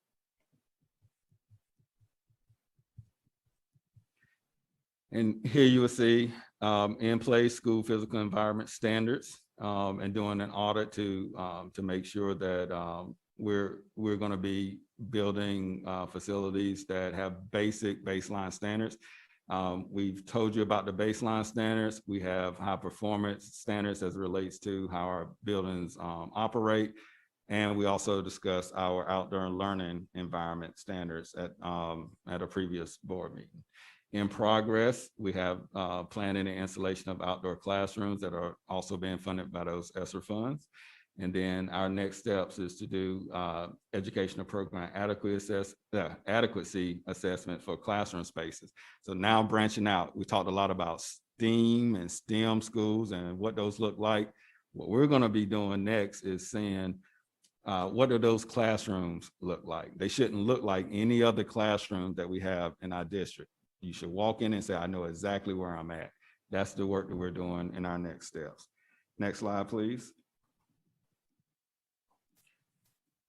And here you will see in place school physical environment standards and doing an audit to make sure that we're going to be building facilities that have basic baseline standards. We've told you about the baseline standards. We have high performance standards as it relates to how our buildings operate. And we also discussed our outdoor learning environment standards at a previous board meeting. In progress, we have planning and installation of outdoor classrooms that are also being funded by those ESSER funds. And then our next steps is to do educational program adequacy assessment for classroom spaces. So now branching out, we talked a lot about STEAM and STEM schools and what those look like. What we're going to be doing next is seeing what do those classrooms look like? They shouldn't look like any other classroom that we have in our district. You should walk in and say, I know exactly where I'm at. That's the work that we're doing in our next steps. Next slide, please.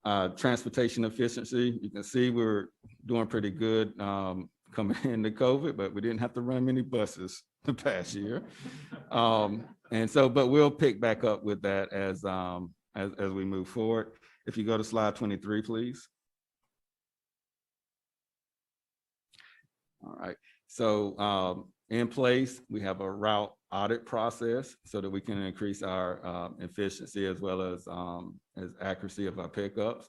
Transportation efficiency. You can see we're doing pretty good coming into COVID, but we didn't have to run many buses the past year. And so, but we'll pick back up with that as we move forward. If you go to slide 23, please. All right, so in place, we have a route audit process so that we can increase our efficiency as well as accuracy of our pickups.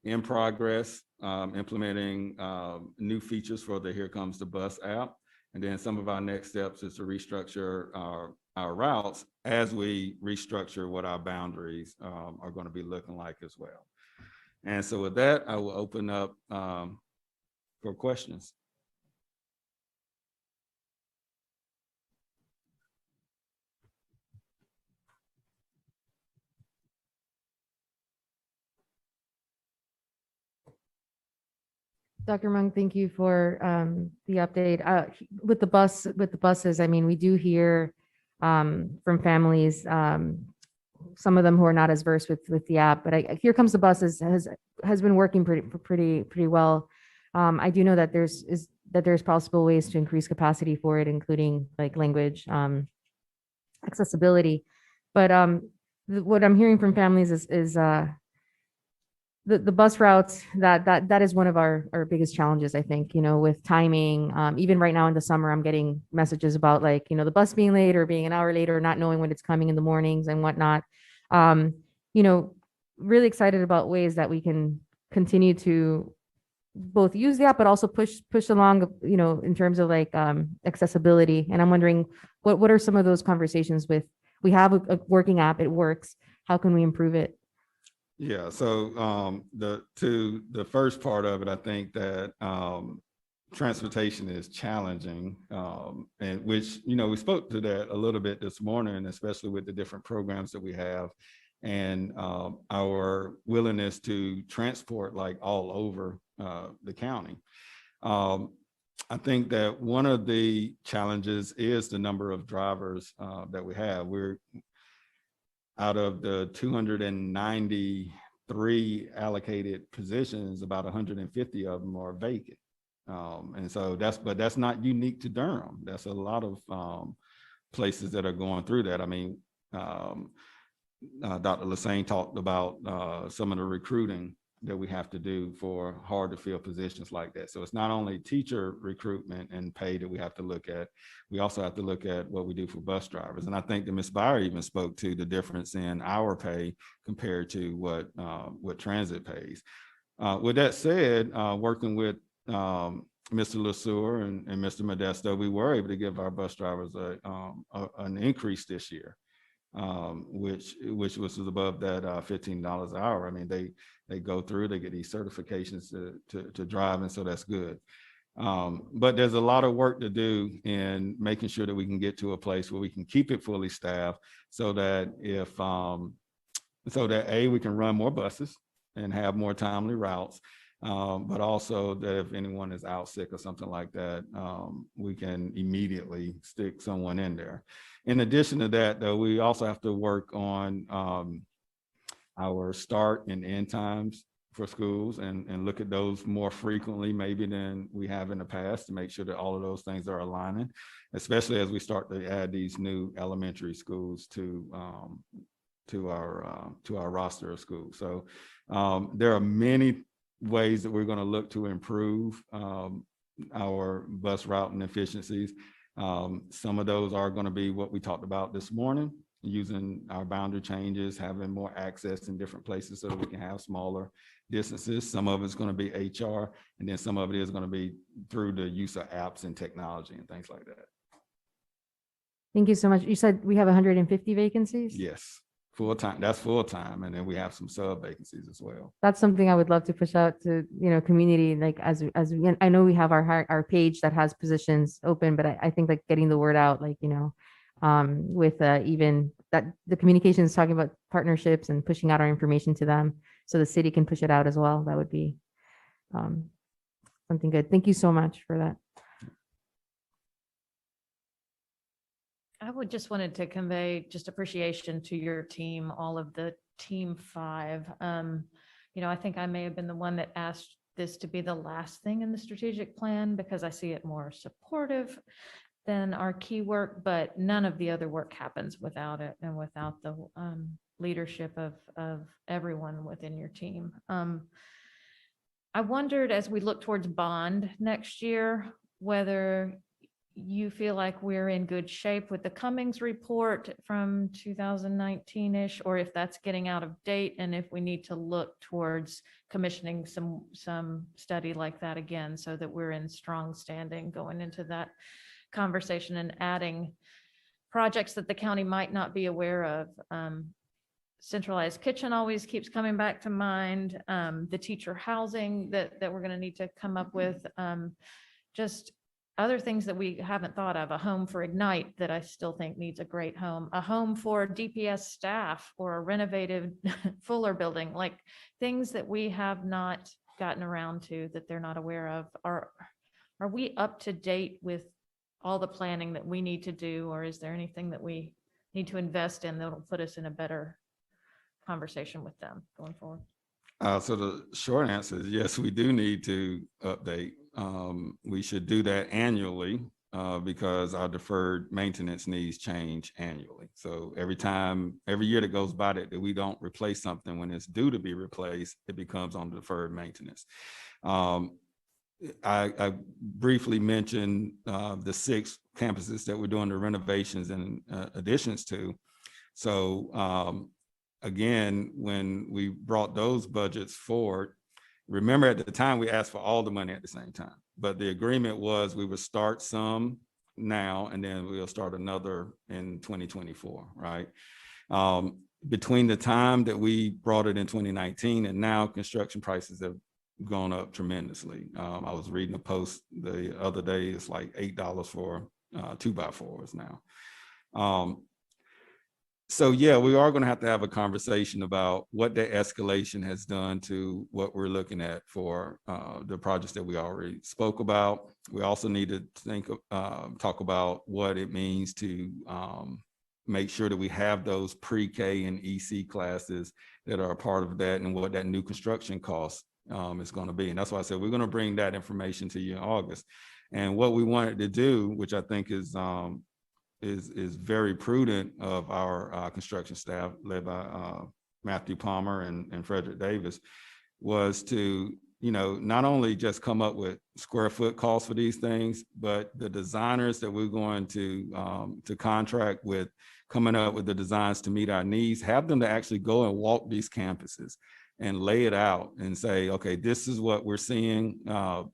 In progress, implementing new features for the Here Comes the Bus app. And then some of our next steps is to restructure our routes as we restructure what our boundaries are going to be looking like as well. And so with that, I will open up for questions. Dr. Monk, thank you for the update. With the buses, I mean, we do hear from families, some of them who are not as versed with the app, but Here Comes the Buses has been working pretty well. I do know that there's possible ways to increase capacity for it, including like language accessibility. But what I'm hearing from families is the bus routes, that is one of our biggest challenges, I think, with timing. Even right now in the summer, I'm getting messages about like, the bus being late or being an hour later, not knowing when it's coming in the mornings and whatnot. Really excited about ways that we can continue to both use the app, but also push along, in terms of like accessibility. And I'm wondering what are some of those conversations we have a working app, it works. How can we improve it? Yeah, so to the first part of it, I think that transportation is challenging, and which, we spoke to that a little bit this morning, especially with the different programs that we have and our willingness to transport like all over the county. I think that one of the challenges is the number of drivers that we have. We're out of the 293 allocated positions, about 150 of them are vacant. And so that's not unique to Durham. That's a lot of places that are going through that. I mean, Dr. Lassane talked about some of the recruiting that we have to do for hard to fill positions like that. So it's not only teacher recruitment and pay that we have to look at, we also have to look at what we do for bus drivers. And I think that Ms. Byer even spoke to the difference in our pay compared to what transit pays. With that said, working with Mr. LeSueur and Mr. Modesto, we were able to give our bus drivers an increase this year. Which was above that $15 an hour. I mean, they go through, they get these certifications to drive, and so that's good. But there's a lot of work to do in making sure that we can get to a place where we can keep it fully staffed so that we can run more buses and have more timely routes. But also that if anyone is out sick or something like that, we can immediately stick someone in there. In addition to that, though, we also have to work on our start and end times for schools and look at those more frequently maybe than we have in the past to make sure that all of those things are aligning, especially as we start to add these new elementary schools to our roster of schools. So there are many ways that we're going to look to improve our bus routing efficiencies. Some of those are going to be what we talked about this morning, using our boundary changes, having more access in different places so that we can have smaller distances. Some of it's going to be HR, and then some of it is going to be through the use of apps and technology and things like that. Thank you so much. You said we have 150 vacancies? Yes, full-time. That's full-time. And then we have some sub vacancies as well. That's something I would love to push out to, community, like as we, I know we have our page that has positions open, but I think like getting the word out, like, with even that the communications talking about partnerships and pushing out our information to them so the city can push it out as well. That would be something good. Thank you so much for that. I would just wanted to convey just appreciation to your team, all of the team 5. I think I may have been the one that asked this to be the last thing in the strategic plan because I see it more supportive than our key work, but none of the other work happens without it and without the leadership of everyone within your team. I wondered as we look towards bond next year, whether you feel like we're in good shape with the Cummings report from 2019-ish, or if that's getting out of date, and if we need to look towards commissioning some study like that again, so that we're in strong standing going into that conversation and adding projects that the county might not be aware of. Centralized kitchen always keeps coming back to mind. The teacher housing that we're going to need to come up with. Just other things that we haven't thought of, a home for Ignite that I still think needs a great home, a home for DPS staff, or a renovated Fuller building, like things that we have not gotten around to that they're not aware of. Are we up to date with all the planning that we need to do, or is there anything that we need to invest in that'll put us in a better conversation with them going forward? So the short answer is yes, we do need to update. We should do that annually because our deferred maintenance needs change annually. So every year that goes by that we don't replace something when it's due to be replaced, it becomes on deferred maintenance. I briefly mentioned the 6 campuses that we're doing the renovations and additions to. So again, when we brought those budgets forward, remember at the time we asked for all the money at the same time, but the agreement was we would start some now and then we'll start another in 2024, right? Between the time that we brought it in 2019 and now, construction prices have gone up tremendously. I was reading a post the other day, it's like $8 for 2x4s now. So yeah, we are going to have a conversation about what the escalation has done to what we're looking at for the projects that we already spoke about. We also need to talk about what it means to make sure that we have those pre-K and EC classes that are a part of that, and what that new construction cost is going to be. And that's why I said we're going to bring that information to you in August. And what we wanted to do, which I think is very prudent of our construction staff led by Matthew Palmer and Frederick Davis, was to not only just come up with square foot costs for these things, but the designers that we're going to contract with, coming up with the designs to meet our needs, have them to actually go and walk these campuses and lay it out and say, okay, this is what we're seeing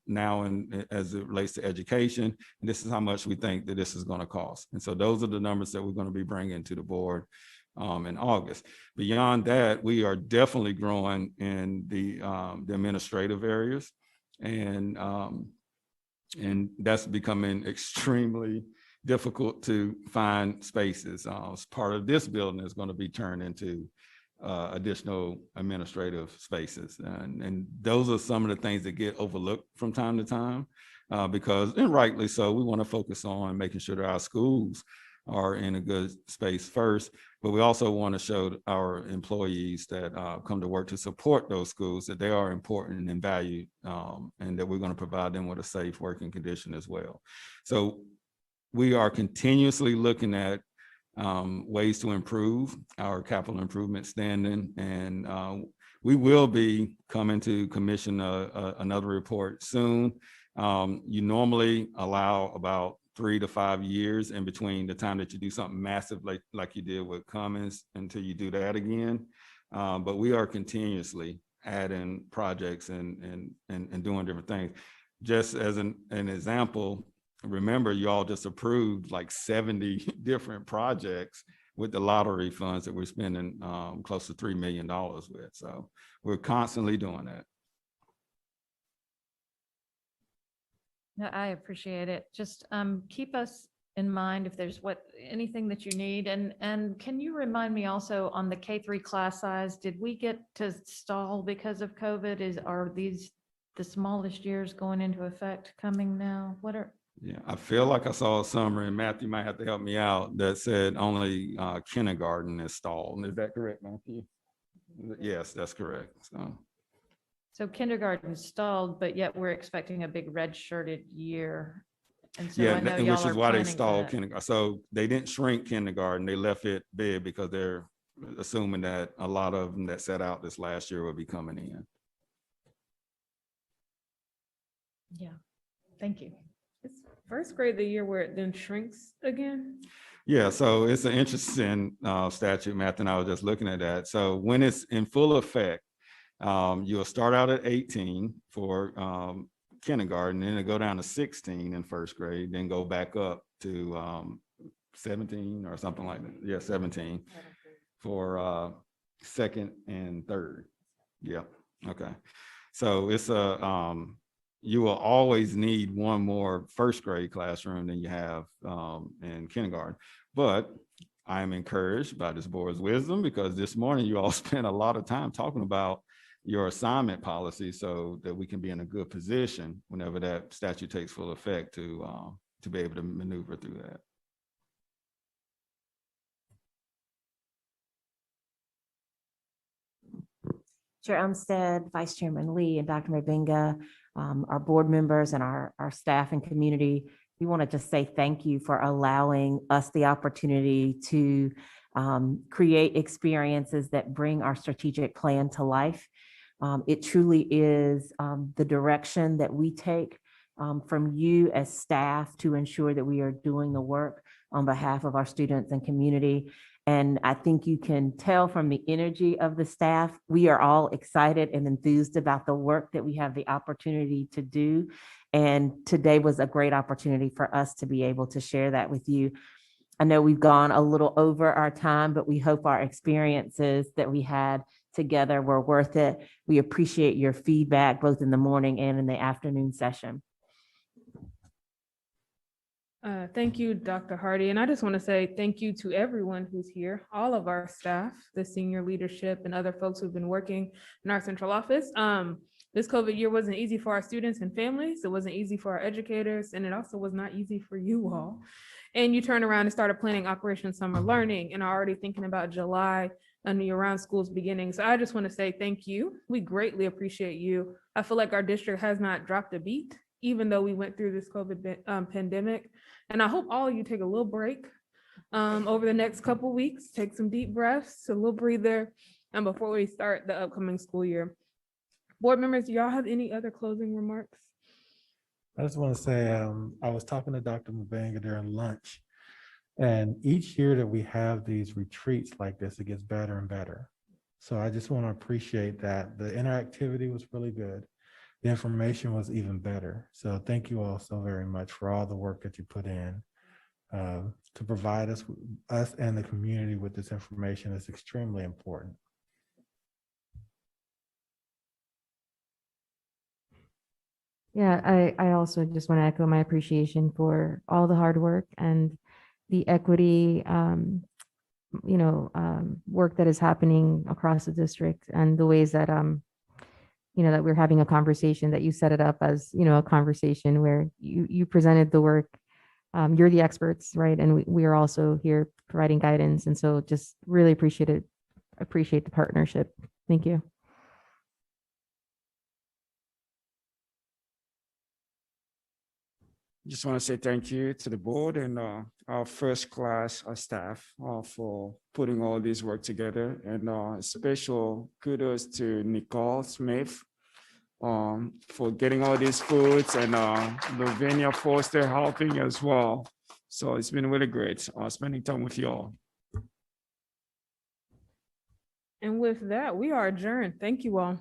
now as it relates to education, and this is how much we think that this is going to cost. And so those are the numbers that we're going to be bringing to the board in August. Beyond that, we are definitely growing in the administrative areas, and And that's becoming extremely difficult to find spaces. Part of this building is going to be turned into additional administrative spaces. And those are some of the things that get overlooked from time to time because, and rightly so, we want to focus on making sure that our schools are in a good space first, but we also want to show our employees that come to work to support those schools that they are important and valued, and that we're going to provide them with a safe working condition as well. So we are continuously looking at ways to improve our capital improvement standing, and we will be coming to commission another report soon. You normally allow about 3 to 5 years in between the time that you do something massive like you did with Commons until you do that again. But we are continuously adding projects and doing different things. Just as an example, remember you all just approved like 70 different projects with the lottery funds that we're spending close to $3 million with. So we're constantly doing that. No, I appreciate it. Just keep us in mind if there's anything that you need. And can you remind me also on the K-3 class size, did we get to stall because of COVID? Are these the smallest years going into effect coming now? Yeah, I feel like I saw a summary, and Matthew might have to help me out, that said only kindergarten is stalled. Is that correct, Matthew? Yes, that's correct. So kindergarten stalled, but yet we're expecting a big red shirted year. And so Yeah, I know and y'all which are is why they planning for stalled that. kindergarten. So they didn't shrink kindergarten, they left it big because they're assuming that a lot of them that set out this last year will be coming in. Yeah, thank you. Is first grade the year where it then shrinks again? Yeah, so it's an interesting statute, Matt, and I was just looking at that. So when it's in full effect, you'll start out at 18 for kindergarten, then it'll go down to 16 in first grade, then go back up to 17 or something like that. Yeah, 17 for second and third. Yep. Okay. So it's you will always need one more first grade classroom than you have in kindergarten. But I am encouraged by this board's wisdom because this morning you all spent a lot of time talking about your assignment policy so that we can be in a good position whenever that statute takes full effect to be able to maneuver through that. Chair Umstead, Vice Chairman Lee, and Dr. Mabenga, our board members and our staff and community, we want to just say thank you for allowing us the opportunity to create experiences that bring our strategic plan to life. It truly is the direction that we take from you as staff to ensure that we are doing the work on behalf of our students and community. And I think you can tell from the energy of the staff, we are all excited and enthused about the work that we have the opportunity to do. And today was a great opportunity for us to be able to share that with you. I know we've gone a little over our time, but we hope our experiences that we had together were worth it. We appreciate your feedback both in the morning and in the afternoon session. Thank you, Dr. Hardy. And I just want to say thank you to everyone who's here, all of our staff, the senior leadership, and other folks who've been working in our central office. This COVID year wasn't easy for our students and families. It wasn't easy for our educators, and it also was not easy for you all. And you turned around and started planning Operation Summer Learning and are already thinking about July and around school's beginning. So I just want to say thank you. We greatly appreciate you. I feel like our district has not dropped a beat, even though we went through this COVID pandemic. And I hope all of you take a little break over the next couple weeks, take some deep breaths, a little breather, and before we start the upcoming school year. Board members, do y'all have any other closing remarks? I just want to say, I was talking to Dr. Mabenga during lunch, and each year that we have these retreats like this, it gets better and better. So I just want to appreciate that. The interactivity was really good. The information was even better. So thank you all so very much for all the work that you put in to provide us and the community with this information. Is extremely important. Yeah, I also just want to echo my appreciation for all the hard work and the equity, work that is happening across the district and the ways that, that we're having a conversation, that you set it up as, a conversation where you presented the work. You're the experts, right? And we are also here providing guidance. And so just really appreciate the partnership. Thank you. Just want to say thank you to the board and our first class staff for putting all this work together. And special kudos to Nicole Smith for getting all these foods, and Lavinia Foster helping as well. So it's been really great spending time with you all. And with that, we are adjourned. Thank you all.